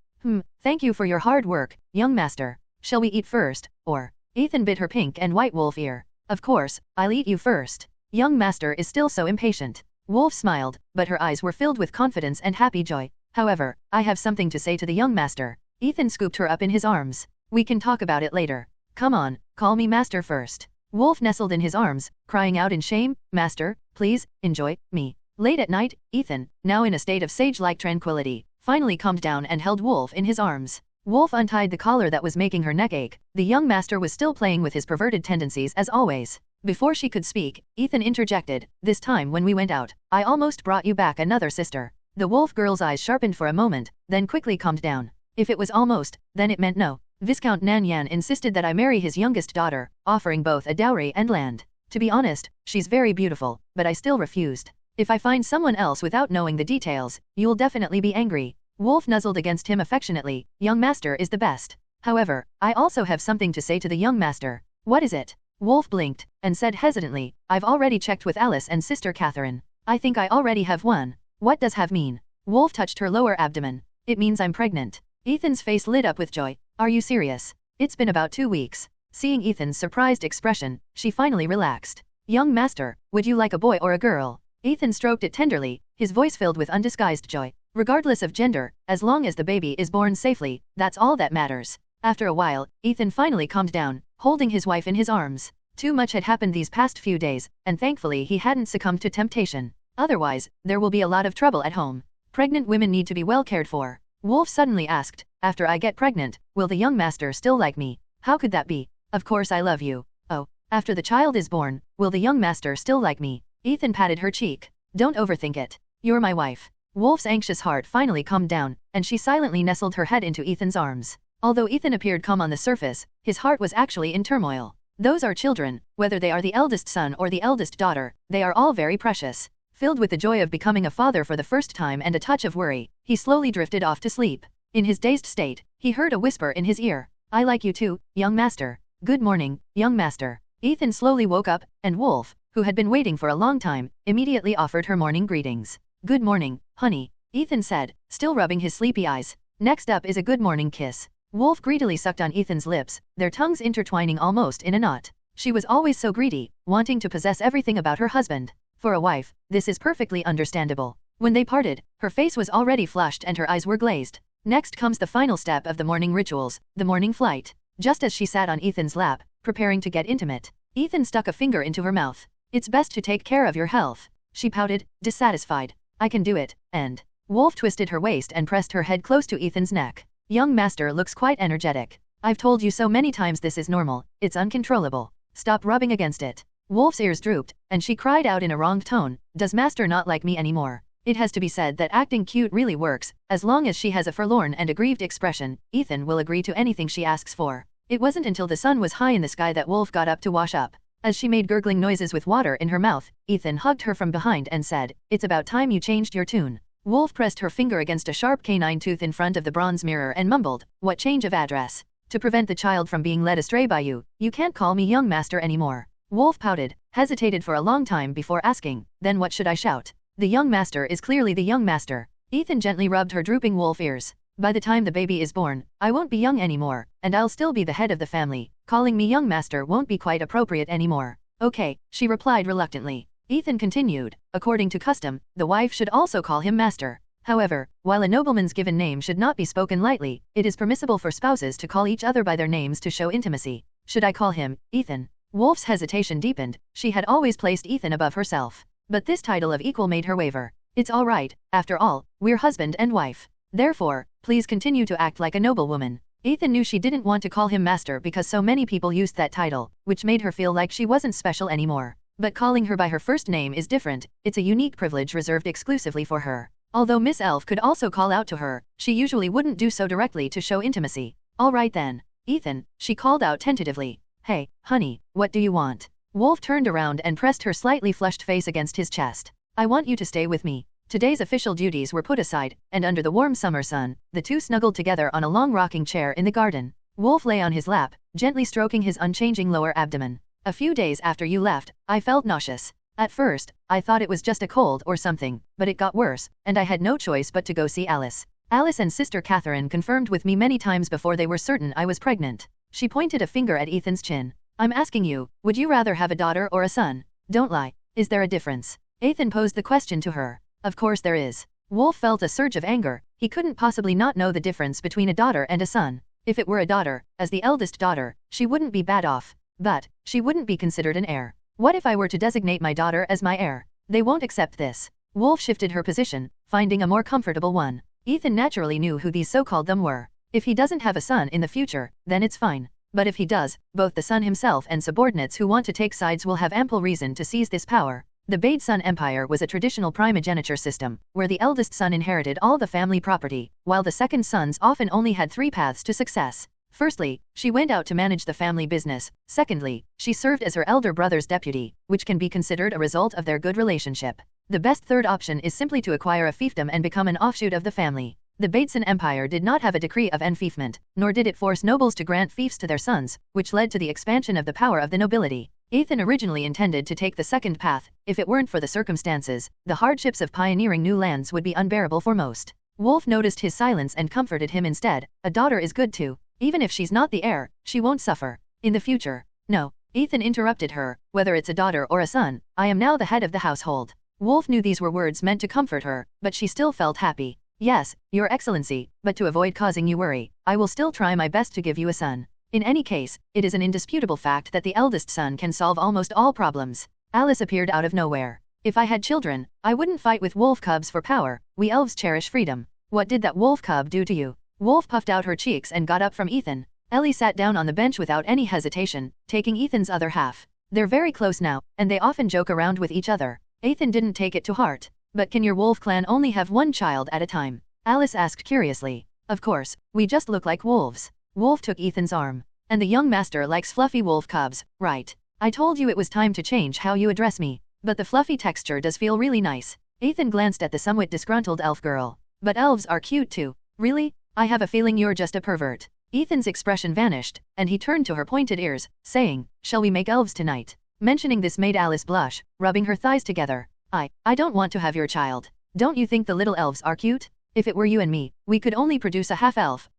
Thank you for your hard work, young master. Shall we eat first, or? Ethan bit her pink and white wolf ear. Of course, I'll eat you first. Young master is still so impatient. Wolf smiled, but her eyes were filled with confidence and happy joy. However, I have something to say to the young master. Ethan scooped her up in his arms. We can talk about it later. Come on, call me master first. Wolf nestled in his arms, crying out in shame, Master, please, enjoy me. Late at night, Ethan, now in a state of sage-like tranquility, finally calmed down and held Wolf in his arms. Wolf untied the collar that was making her neck ache. The young master was still playing with his perverted tendencies as always. Before she could speak, Ethan interjected, This time when we went out, I almost brought you back another sister. The wolf girl's eyes sharpened for a moment, then quickly calmed down. If it was almost, then it meant no. Viscount Nanyan insisted that I marry his youngest daughter, offering both a dowry and land. To be honest, she's very beautiful, but I still refused. If I find someone else without knowing the details, you'll definitely be angry. Wolf nuzzled against him affectionately. Young master is the best. However, I also have something to say to the young master. What is it? Wolf blinked, and said hesitantly, I've already checked with Alice and Sister Catherine. I think I already have one. What does have mean? Wolf touched her lower abdomen. It means I'm pregnant. Ethan's face lit up with joy. Are you serious? It's been about 2 weeks. Seeing Ethan's surprised expression, she finally relaxed. Young master, would you like a boy or a girl? Ethan stroked it tenderly, his voice filled with undisguised joy. Regardless of gender, as long as the baby is born safely, that's all that matters. After a while, Ethan finally calmed down, holding his wife in his arms. Too much had happened these past few days, and thankfully he hadn't succumbed to temptation. Otherwise, there will be a lot of trouble at home. Pregnant women need to be well cared for. Wolf suddenly asked, after I get pregnant, will the young master still like me? How could that be? Of course I love you. Oh, after the child is born, will the young master still like me? Ethan patted her cheek. Don't overthink it. You're my wife. Wolf's anxious heart finally calmed down, and she silently nestled her head into Ethan's arms. Although Ethan appeared calm on the surface, his heart was actually in turmoil. Those are children, whether they are the eldest son or the eldest daughter, they are all very precious. Filled with the joy of becoming a father for the first time and a touch of worry, he slowly drifted off to sleep. In his dazed state, he heard a whisper in his ear. I like you too, young master. Good morning, young master. Ethan slowly woke up, and Wolf, who had been waiting for a long time, immediately offered her morning greetings. Good morning, honey, Ethan said, still rubbing his sleepy eyes. Next up is a good morning kiss. Wolf greedily sucked on Ethan's lips, their tongues intertwining almost in a knot. She was always so greedy, wanting to possess everything about her husband. For a wife, this is perfectly understandable. When they parted, her face was already flushed and her eyes were glazed. Next comes the final step of the morning rituals, the morning flight. Just as she sat on Ethan's lap, preparing to get intimate, Ethan stuck a finger into her mouth. It's best to take care of your health. She pouted, dissatisfied. I can do it, and Wolf twisted her waist and pressed her head close to Ethan's neck. Young master looks quite energetic. I've told you so many times this is normal, it's uncontrollable. Stop rubbing against it. Wolf's ears drooped, and she cried out in a wronged tone, does master not like me anymore? It has to be said that acting cute really works. As long as she has a forlorn and aggrieved expression, Ethan will agree to anything she asks for. It wasn't until the sun was high in the sky that Wolf got up to wash up. As she made gurgling noises with water in her mouth, Ethan hugged her from behind and said, it's about time you changed your tune. Wolf pressed her finger against a sharp canine tooth in front of the bronze mirror and mumbled, what change of address? To prevent the child from being led astray by you, you can't call me young master anymore. Wolf pouted, hesitated for a long time before asking, then what should I shout? The young master is clearly the young master. Ethan gently rubbed her drooping wolf ears. By the time the baby is born, I won't be young anymore, and I'll still be the head of the family. Calling me young master won't be quite appropriate anymore. Okay, she replied reluctantly. Ethan continued, according to custom, the wife should also call him master. However, while a nobleman's given name should not be spoken lightly, it is permissible for spouses to call each other by their names to show intimacy. Should I call him Ethan? Wolf's hesitation deepened. She had always placed Ethan above herself. But this title of equal made her waver. It's all right, after all, we're husband and wife. Therefore, please continue to act like a noblewoman. Ethan knew she didn't want to call him master because so many people used that title, which made her feel like she wasn't special anymore. But calling her by her first name is different, it's a unique privilege reserved exclusively for her. Although Miss Elf could also call out to her, she usually wouldn't do so directly to show intimacy. All right then. Ethan, she called out tentatively. Hey, honey, what do you want? Wolf turned around and pressed her slightly flushed face against his chest. I want you to stay with me. Today's official duties were put aside, and under the warm summer sun, the two snuggled together on a long rocking chair in the garden. Wolf lay on his lap, gently stroking his unchanging lower abdomen. A few days after you left, I felt nauseous. At first, I thought it was just a cold or something, but it got worse, and I had no choice but to go see Alice. Alice and Sister Catherine confirmed with me many times before they were certain I was pregnant. She pointed a finger at Ethan's chin. I'm asking you, would you rather have a daughter or a son? Don't lie. Is there a difference? Ethan posed the question to her. Of course there is. Wolf felt a surge of anger. He couldn't possibly not know the difference between a daughter and a son. If it were a daughter, as the eldest daughter, she wouldn't be bad off. But, she wouldn't be considered an heir. What if I were to designate my daughter as my heir? They won't accept this. Wolf shifted her position, finding a more comfortable one. Ethan naturally knew who these so-called them were. If he doesn't have a son in the future, then it's fine. But if he does, both the son himself and subordinates who want to take sides will have ample reason to seize this power. The Bade Son Empire was a traditional primogeniture system, where the eldest son inherited all the family property, while the second sons often only had three paths to success. Firstly, she went out to manage the family business. Secondly, she served as her elder brother's deputy, which can be considered a result of their good relationship. The best third option is simply to acquire a fiefdom and become an offshoot of the family. The Bateson Empire did not have a decree of enfeoffment, nor did it force nobles to grant fiefs to their sons, which led to the expansion of the power of the nobility. Ethan originally intended to take the second path. If it weren't for the circumstances, the hardships of pioneering new lands would be unbearable for most. Wolf noticed his silence and comforted him instead. A daughter is good too. Even if she's not the heir, she won't suffer. In the future. No. Ethan interrupted her. Whether it's a daughter or a son, I am now the head of the household. Wolf knew these were words meant to comfort her, but she still felt happy. Yes, Your Excellency, but to avoid causing you worry, I will still try my best to give you a son. In any case, it is an indisputable fact that the eldest son can solve almost all problems. Alice appeared out of nowhere. If I had children, I wouldn't fight with wolf cubs for power. We elves cherish freedom. What did that wolf cub do to you? Wolf puffed out her cheeks and got up from Ethan. Ellie sat down on the bench without any hesitation, taking Ethan's other half. They're very close now, and they often joke around with each other. Ethan didn't take it to heart. But can your wolf clan only have one child at a time? Alice asked curiously. Of course, we just look like wolves. Wolf took Ethan's arm. And the young master likes fluffy wolf cubs, right? I told you it was time to change how you address me. But the fluffy texture does feel really nice. Ethan glanced at the somewhat disgruntled elf girl. But elves are cute too. Really? I have a feeling you're just a pervert. Ethan's expression vanished, and he turned to her pointed ears, saying, shall we make elves tonight? Mentioning this made Alice blush, rubbing her thighs together. I don't want to have your child. Don't you think the little elves are cute? If it were you and me, we could only produce a half-elf.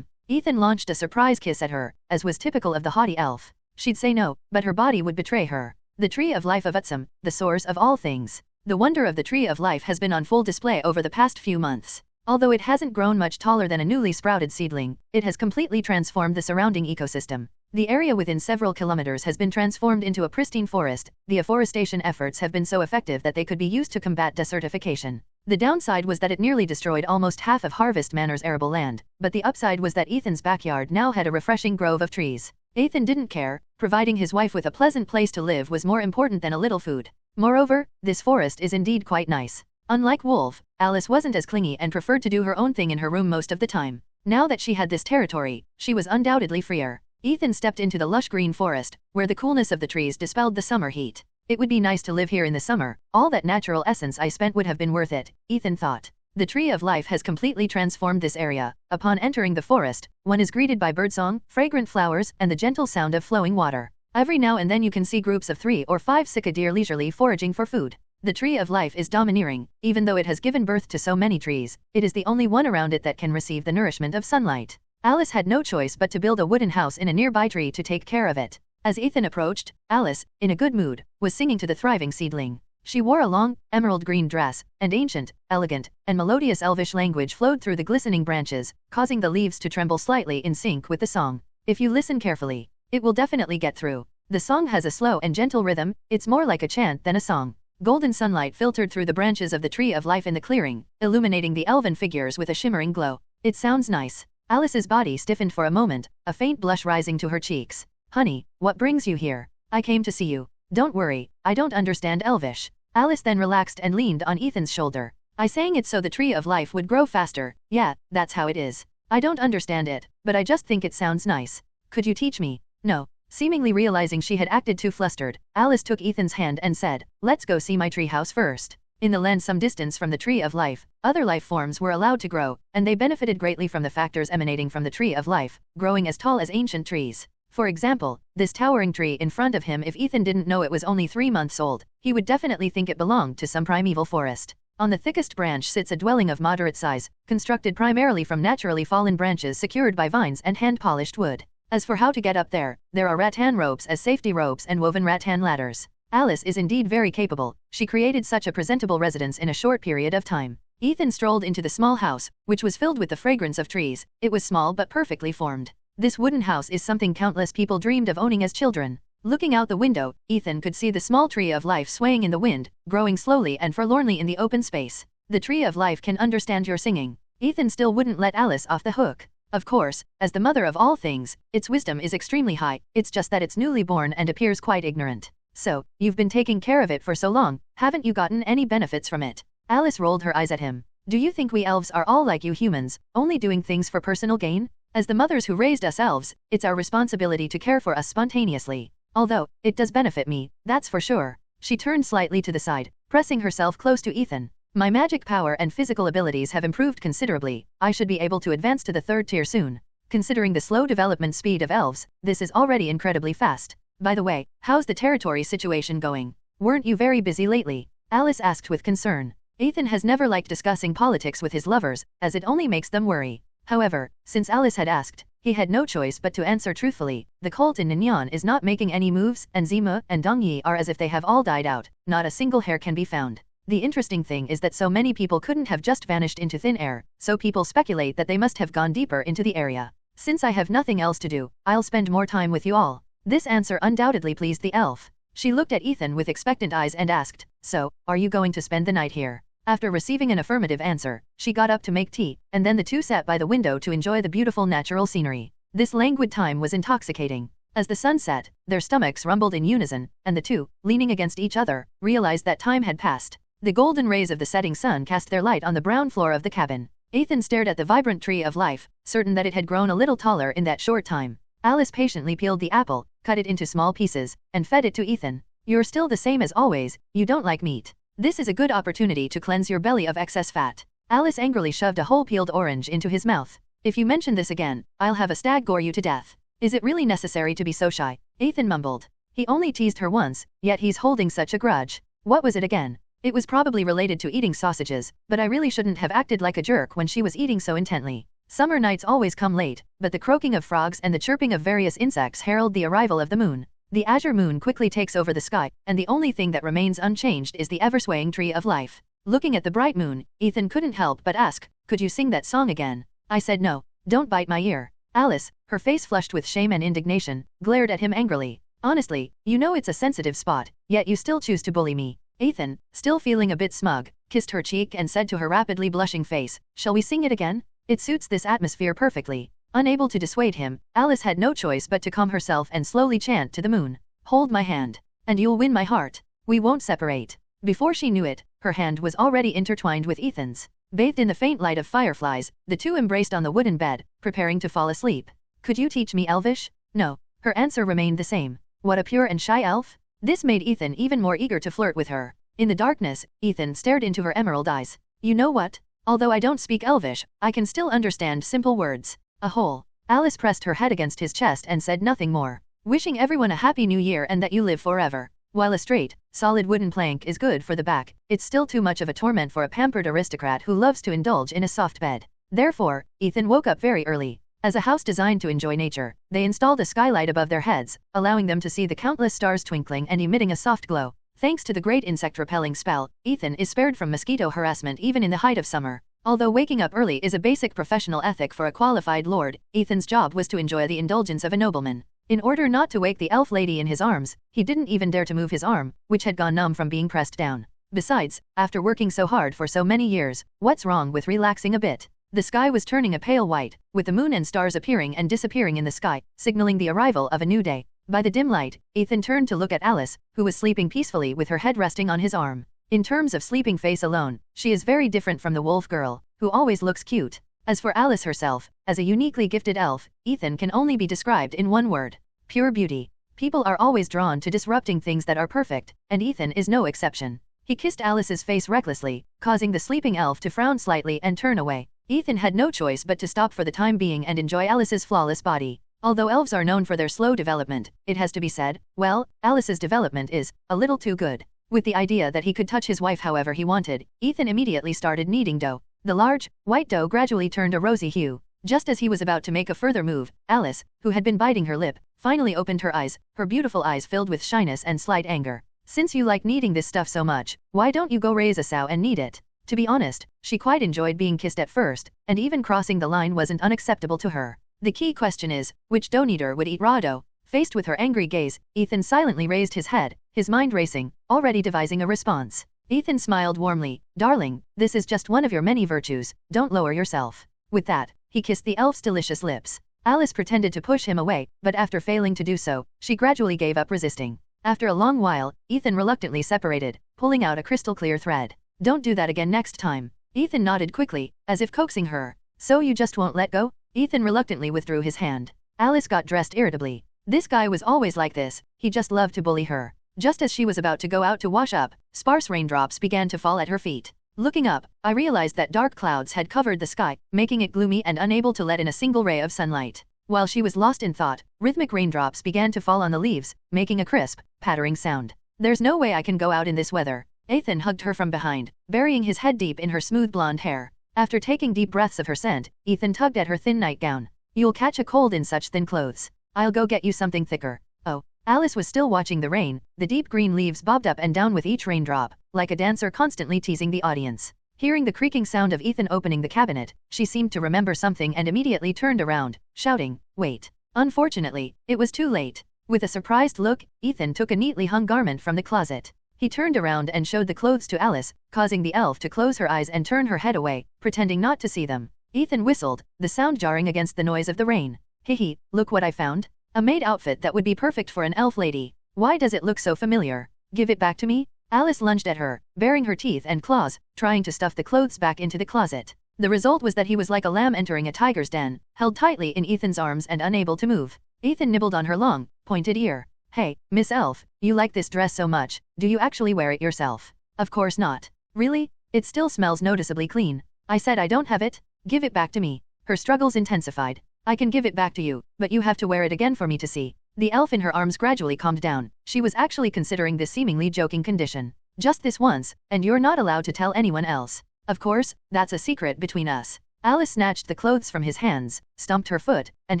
Ethan launched a surprise kiss at her, as was typical of the haughty elf. She'd say no, but her body would betray her. The Tree of Life of Utsum, the source of all things. The wonder of the Tree of Life has been on full display over the past few months. Although it hasn't grown much taller than a newly sprouted seedling, it has completely transformed the surrounding ecosystem. The area within several kilometers has been transformed into a pristine forest. The afforestation efforts have been so effective that they could be used to combat desertification. The downside was that it nearly destroyed almost half of Harvest Manor's arable land, but the upside was that Ethan's backyard now had a refreshing grove of trees. Ethan didn't care, providing his wife with a pleasant place to live was more important than a little food. Moreover, this forest is indeed quite nice. Unlike Wolf, Alice wasn't as clingy and preferred to do her own thing in her room most of the time. Now that she had this territory, she was undoubtedly freer. Ethan stepped into the lush green forest, where the coolness of the trees dispelled the summer heat. It would be nice to live here in the summer. All that natural essence I spent would have been worth it, Ethan thought. The Tree of Life has completely transformed this area. Upon entering the forest, one is greeted by birdsong, fragrant flowers, and the gentle sound of flowing water. Every now and then you can see groups of 3 or 5 sika deer leisurely foraging for food. The Tree of Life is domineering. Even though it has given birth to so many trees, it is the only one around it that can receive the nourishment of sunlight. Alice had no choice but to build a wooden house in a nearby tree to take care of it. As Ethan approached, Alice, in a good mood, was singing to the thriving seedling. She wore a long, emerald green dress, and ancient, elegant, and melodious elvish language flowed through the glistening branches, causing the leaves to tremble slightly in sync with the song. If you listen carefully, it will definitely get through. The song has a slow and gentle rhythm. It's more like a chant than a song. Golden sunlight filtered through the branches of the Tree of Life in the clearing, illuminating the elven figures with a shimmering glow. It sounds nice. Alice's body stiffened for a moment, a faint blush rising to her cheeks. Honey, what brings you here? I came to see you. Don't worry, I don't understand Elvish. Alice then relaxed and leaned on Ethan's shoulder. I sang it so the Tree of Life would grow faster. Yeah, that's how it is. I don't understand it, but I just think it sounds nice. Could you teach me? No. Seemingly realizing she had acted too flustered, Alice took Ethan's hand and said, let's go see my treehouse first. In the land some distance from the Tree of Life, other life forms were allowed to grow, and they benefited greatly from the factors emanating from the Tree of Life, growing as tall as ancient trees. For example, this towering tree in front of him, if Ethan didn't know it was only 3 months old, he would definitely think it belonged to some primeval forest. On the thickest branch sits a dwelling of moderate size, constructed primarily from naturally fallen branches secured by vines and hand-polished wood. As for how to get up there are rattan ropes as safety ropes and woven rattan ladders. Alice is indeed very capable. She created such a presentable residence in a short period of time. Ethan strolled into the small house, which was filled with the fragrance of trees. It was small but perfectly formed. This wooden house is something countless people dreamed of owning as children. Looking out the window, Ethan could see the small Tree of Life swaying in the wind, growing slowly and forlornly in the open space. The Tree of Life can understand your singing. Ethan still wouldn't let Alice off the hook. Of course, as the mother of all things, its wisdom is extremely high. It's just that it's newly born and appears quite ignorant. So, you've been taking care of it for so long, haven't you gotten any benefits from it? Alice rolled her eyes at him. Do you think we elves are all like you humans, only doing things for personal gain? As the mothers who raised us elves, it's our responsibility to care for us spontaneously. Although, it does benefit me, that's for sure. She turned slightly to the side, pressing herself close to Ethan. My magic power and physical abilities have improved considerably. I should be able to advance to the 3rd tier soon. Considering the slow development speed of elves, this is already incredibly fast. By the way, how's the territory situation going? Weren't you very busy lately? Alice asked with concern. Ethan has never liked discussing politics with his lovers, as it only makes them worry. However, since Alice had asked, he had no choice but to answer truthfully. The cult in Ningyan is not making any moves, and Zima and Dongyi are as if they have all died out. Not a single hair can be found. The interesting thing is that so many people couldn't have just vanished into thin air, so people speculate that they must have gone deeper into the area. Since I have nothing else to do, I'll spend more time with you all. This answer undoubtedly pleased the elf. She looked at Ethan with expectant eyes and asked, "So, are you going to spend the night here?" After receiving an affirmative answer, she got up to make tea, and then the two sat by the window to enjoy the beautiful natural scenery. This languid time was intoxicating. As the sun set, their stomachs rumbled in unison, and the two, leaning against each other, realized that time had passed. The golden rays of the setting sun cast their light on the brown floor of the cabin. Ethan stared at the vibrant tree of life, certain that it had grown a little taller in that short time. Alice patiently peeled the apple, cut it into small pieces, and fed it to Ethan. "You're still the same as always, you don't like meat. This is a good opportunity to cleanse your belly of excess fat." Alice angrily shoved a whole peeled orange into his mouth. "If you mention this again, I'll have a stag gore you to death." "Is it really necessary to be so shy?" Ethan mumbled. He only teased her once, yet he's holding such a grudge. What was it again? It was probably related to eating sausages, but I really shouldn't have acted like a jerk when she was eating so intently. Summer nights always come late, but the croaking of frogs and the chirping of various insects herald the arrival of the moon. The azure moon quickly takes over the sky, and the only thing that remains unchanged is the ever-swaying tree of life. Looking at the bright moon, Ethan couldn't help but ask, "Could you sing that song again?" I said no. "Don't bite my ear." Alice, her face flushed with shame and indignation, glared at him angrily. "Honestly, you know it's a sensitive spot, yet you still choose to bully me." Ethan, still feeling a bit smug, kissed her cheek and said to her rapidly blushing face, "Shall we sing it again? It suits this atmosphere perfectly." Unable to dissuade him, Alice had no choice but to calm herself and slowly chant to the moon, "Hold my hand, and you'll win my heart. We won't separate." Before she knew it, her hand was already intertwined with Ethan's. Bathed in the faint light of fireflies, the two embraced on the wooden bed, preparing to fall asleep. "Could you teach me Elvish?" "No." Her answer remained the same. What a pure and shy elf? This made Ethan even more eager to flirt with her. In the darkness, Ethan stared into her emerald eyes. "You know what? Although I don't speak Elvish, I can still understand simple words. A hole." Alice pressed her head against his chest and said nothing more. "Wishing everyone a happy new year and that you live forever." While a straight, solid wooden plank is good for the back, it's still too much of a torment for a pampered aristocrat who loves to indulge in a soft bed. Therefore, Ethan woke up very early. As a house designed to enjoy nature, they installed a skylight above their heads, allowing them to see the countless stars twinkling and emitting a soft glow. Thanks to the great insect-repelling spell, Ethan is spared from mosquito harassment even in the height of summer. Although waking up early is a basic professional ethic for a qualified lord, Ethan's job was to enjoy the indulgence of a nobleman. In order not to wake the elf lady in his arms, he didn't even dare to move his arm, which had gone numb from being pressed down. Besides, after working so hard for so many years, what's wrong with relaxing a bit? The sky was turning a pale white, with the moon and stars appearing and disappearing in the sky, signaling the arrival of a new day. By the dim light, Ethan turned to look at Alice, who was sleeping peacefully with her head resting on his arm. In terms of sleeping face alone, she is very different from the wolf girl, who always looks cute. As for Alice herself, as a uniquely gifted elf, Ethan can only be described in one word: pure beauty. People are always drawn to disrupting things that are perfect, and Ethan is no exception. He kissed Alice's face recklessly, causing the sleeping elf to frown slightly and turn away. Ethan had no choice but to stop for the time being and enjoy Alice's flawless body. Although elves are known for their slow development, it has to be said, well, Alice's development is a little too good. With the idea that he could touch his wife however he wanted, Ethan immediately started kneading dough. The large, white dough gradually turned a rosy hue. Just as he was about to make a further move, Alice, who had been biting her lip, finally opened her eyes, her beautiful eyes filled with shyness and slight anger. "Since you like kneading this stuff so much, why don't you go raise a sow and knead it?" To be honest, she quite enjoyed being kissed at first, and even crossing the line wasn't unacceptable to her. The key question is, which dough kneader would eat raw dough? Faced with her angry gaze, Ethan silently raised his head, his mind racing, already devising a response. Ethan smiled warmly. "Darling, this is just one of your many virtues, don't lower yourself." With that, he kissed the elf's delicious lips. Alice pretended to push him away, but after failing to do so, she gradually gave up resisting. After a long while, Ethan reluctantly separated, pulling out a crystal-clear thread. "Don't do that again next time." Ethan nodded quickly, as if coaxing her. "So you just won't let go?" Ethan reluctantly withdrew his hand. Alice got dressed irritably. This guy was always like this, he just loved to bully her. Just as she was about to go out to wash up, sparse raindrops began to fall at her feet. Looking up, I realized that dark clouds had covered the sky, making it gloomy and unable to let in a single ray of sunlight. While she was lost in thought, rhythmic raindrops began to fall on the leaves, making a crisp, pattering sound. "There's no way I can go out in this weather." Ethan hugged her from behind, burying his head deep in her smooth blonde hair. After taking deep breaths of her scent, Ethan tugged at her thin nightgown. "You'll catch a cold in such thin clothes. I'll go get you something thicker." "Oh." Alice was still watching the rain, the deep green leaves bobbed up and down with each raindrop, like a dancer constantly teasing the audience. Hearing the creaking sound of Ethan opening the cabinet, she seemed to remember something and immediately turned around, shouting, "Wait." Unfortunately, it was too late. With a surprised look, Ethan took a neatly hung garment from the closet. He turned around and showed the clothes to Alice, causing the elf to close her eyes and turn her head away, pretending not to see them. Ethan whistled, the sound jarring against the noise of the rain. "Hehe, look what I found. A maid outfit that would be perfect for an elf lady. Why does it look so familiar? Give it back to me?" Alice lunged at her, baring her teeth and claws, trying to stuff the clothes back into the closet. The result was that he was like a lamb entering a tiger's den, held tightly in Ethan's arms and unable to move. Ethan nibbled on her long, pointed ear. "Hey, Miss Elf, you like this dress so much, do you actually wear it yourself?" "Of course not." "Really? It still smells noticeably clean." "I said I don't have it. Give it back to me." Her struggles intensified. "I can give it back to you, but you have to wear it again for me to see." The elf in her arms gradually calmed down. She was actually considering this seemingly joking condition. "Just this once, and you're not allowed to tell anyone else. Of course, that's a secret between us." Alice snatched the clothes from his hands, stumped her foot, and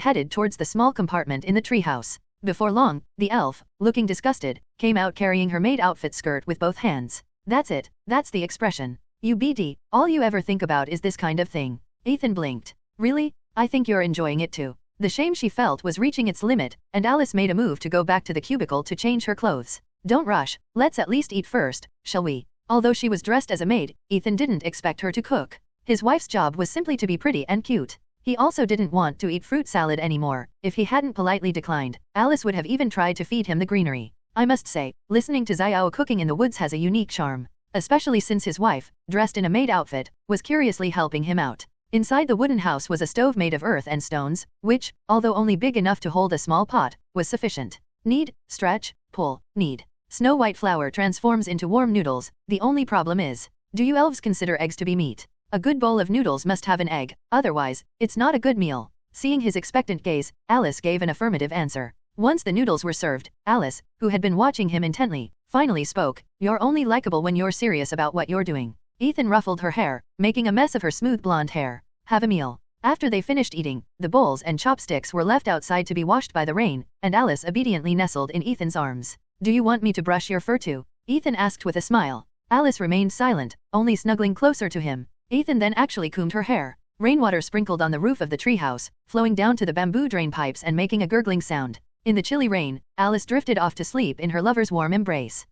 headed towards the small compartment in the treehouse. Before long, the elf, looking disgusted, came out carrying her maid outfit skirt with both hands. "That's it, that's the expression. You BD, all you ever think about is this kind of thing." Ethan blinked. "Really? I think you're enjoying it too." The shame she felt was reaching its limit, and Alice made a move to go back to the cubicle to change her clothes. "Don't rush, let's at least eat first, shall we?" Although she was dressed as a maid, Ethan didn't expect her to cook. His wife's job was simply to be pretty and cute. He also didn't want to eat fruit salad anymore. If he hadn't politely declined, Alice would have even tried to feed him the greenery. I must say, listening to Xiao cooking in the woods has a unique charm. Especially since his wife, dressed in a maid outfit, was curiously helping him out. Inside the wooden house was a stove made of earth and stones, which, although only big enough to hold a small pot, was sufficient. Knead, stretch, pull, knead. Snow White flour transforms into warm noodles. The only problem is, do you elves consider eggs to be meat? A good bowl of noodles must have an egg, otherwise, it's not a good meal. Seeing his expectant gaze, Alice gave an affirmative answer. Once the noodles were served, Alice, who had been watching him intently, finally spoke. "You're only likable when you're serious about what you're doing." Ethan ruffled her hair, making a mess of her smooth blonde hair. "Have a meal." After they finished eating, the bowls and chopsticks were left outside to be washed by the rain, and Alice obediently nestled in Ethan's arms. "Do you want me to brush your fur too?" Ethan asked with a smile. Alice remained silent, only snuggling closer to him. Ethan then actually combed her hair. Rainwater sprinkled on the roof of the treehouse, flowing down to the bamboo drain pipes and making a gurgling sound. In the chilly rain, Alice drifted off to sleep in her lover's warm embrace.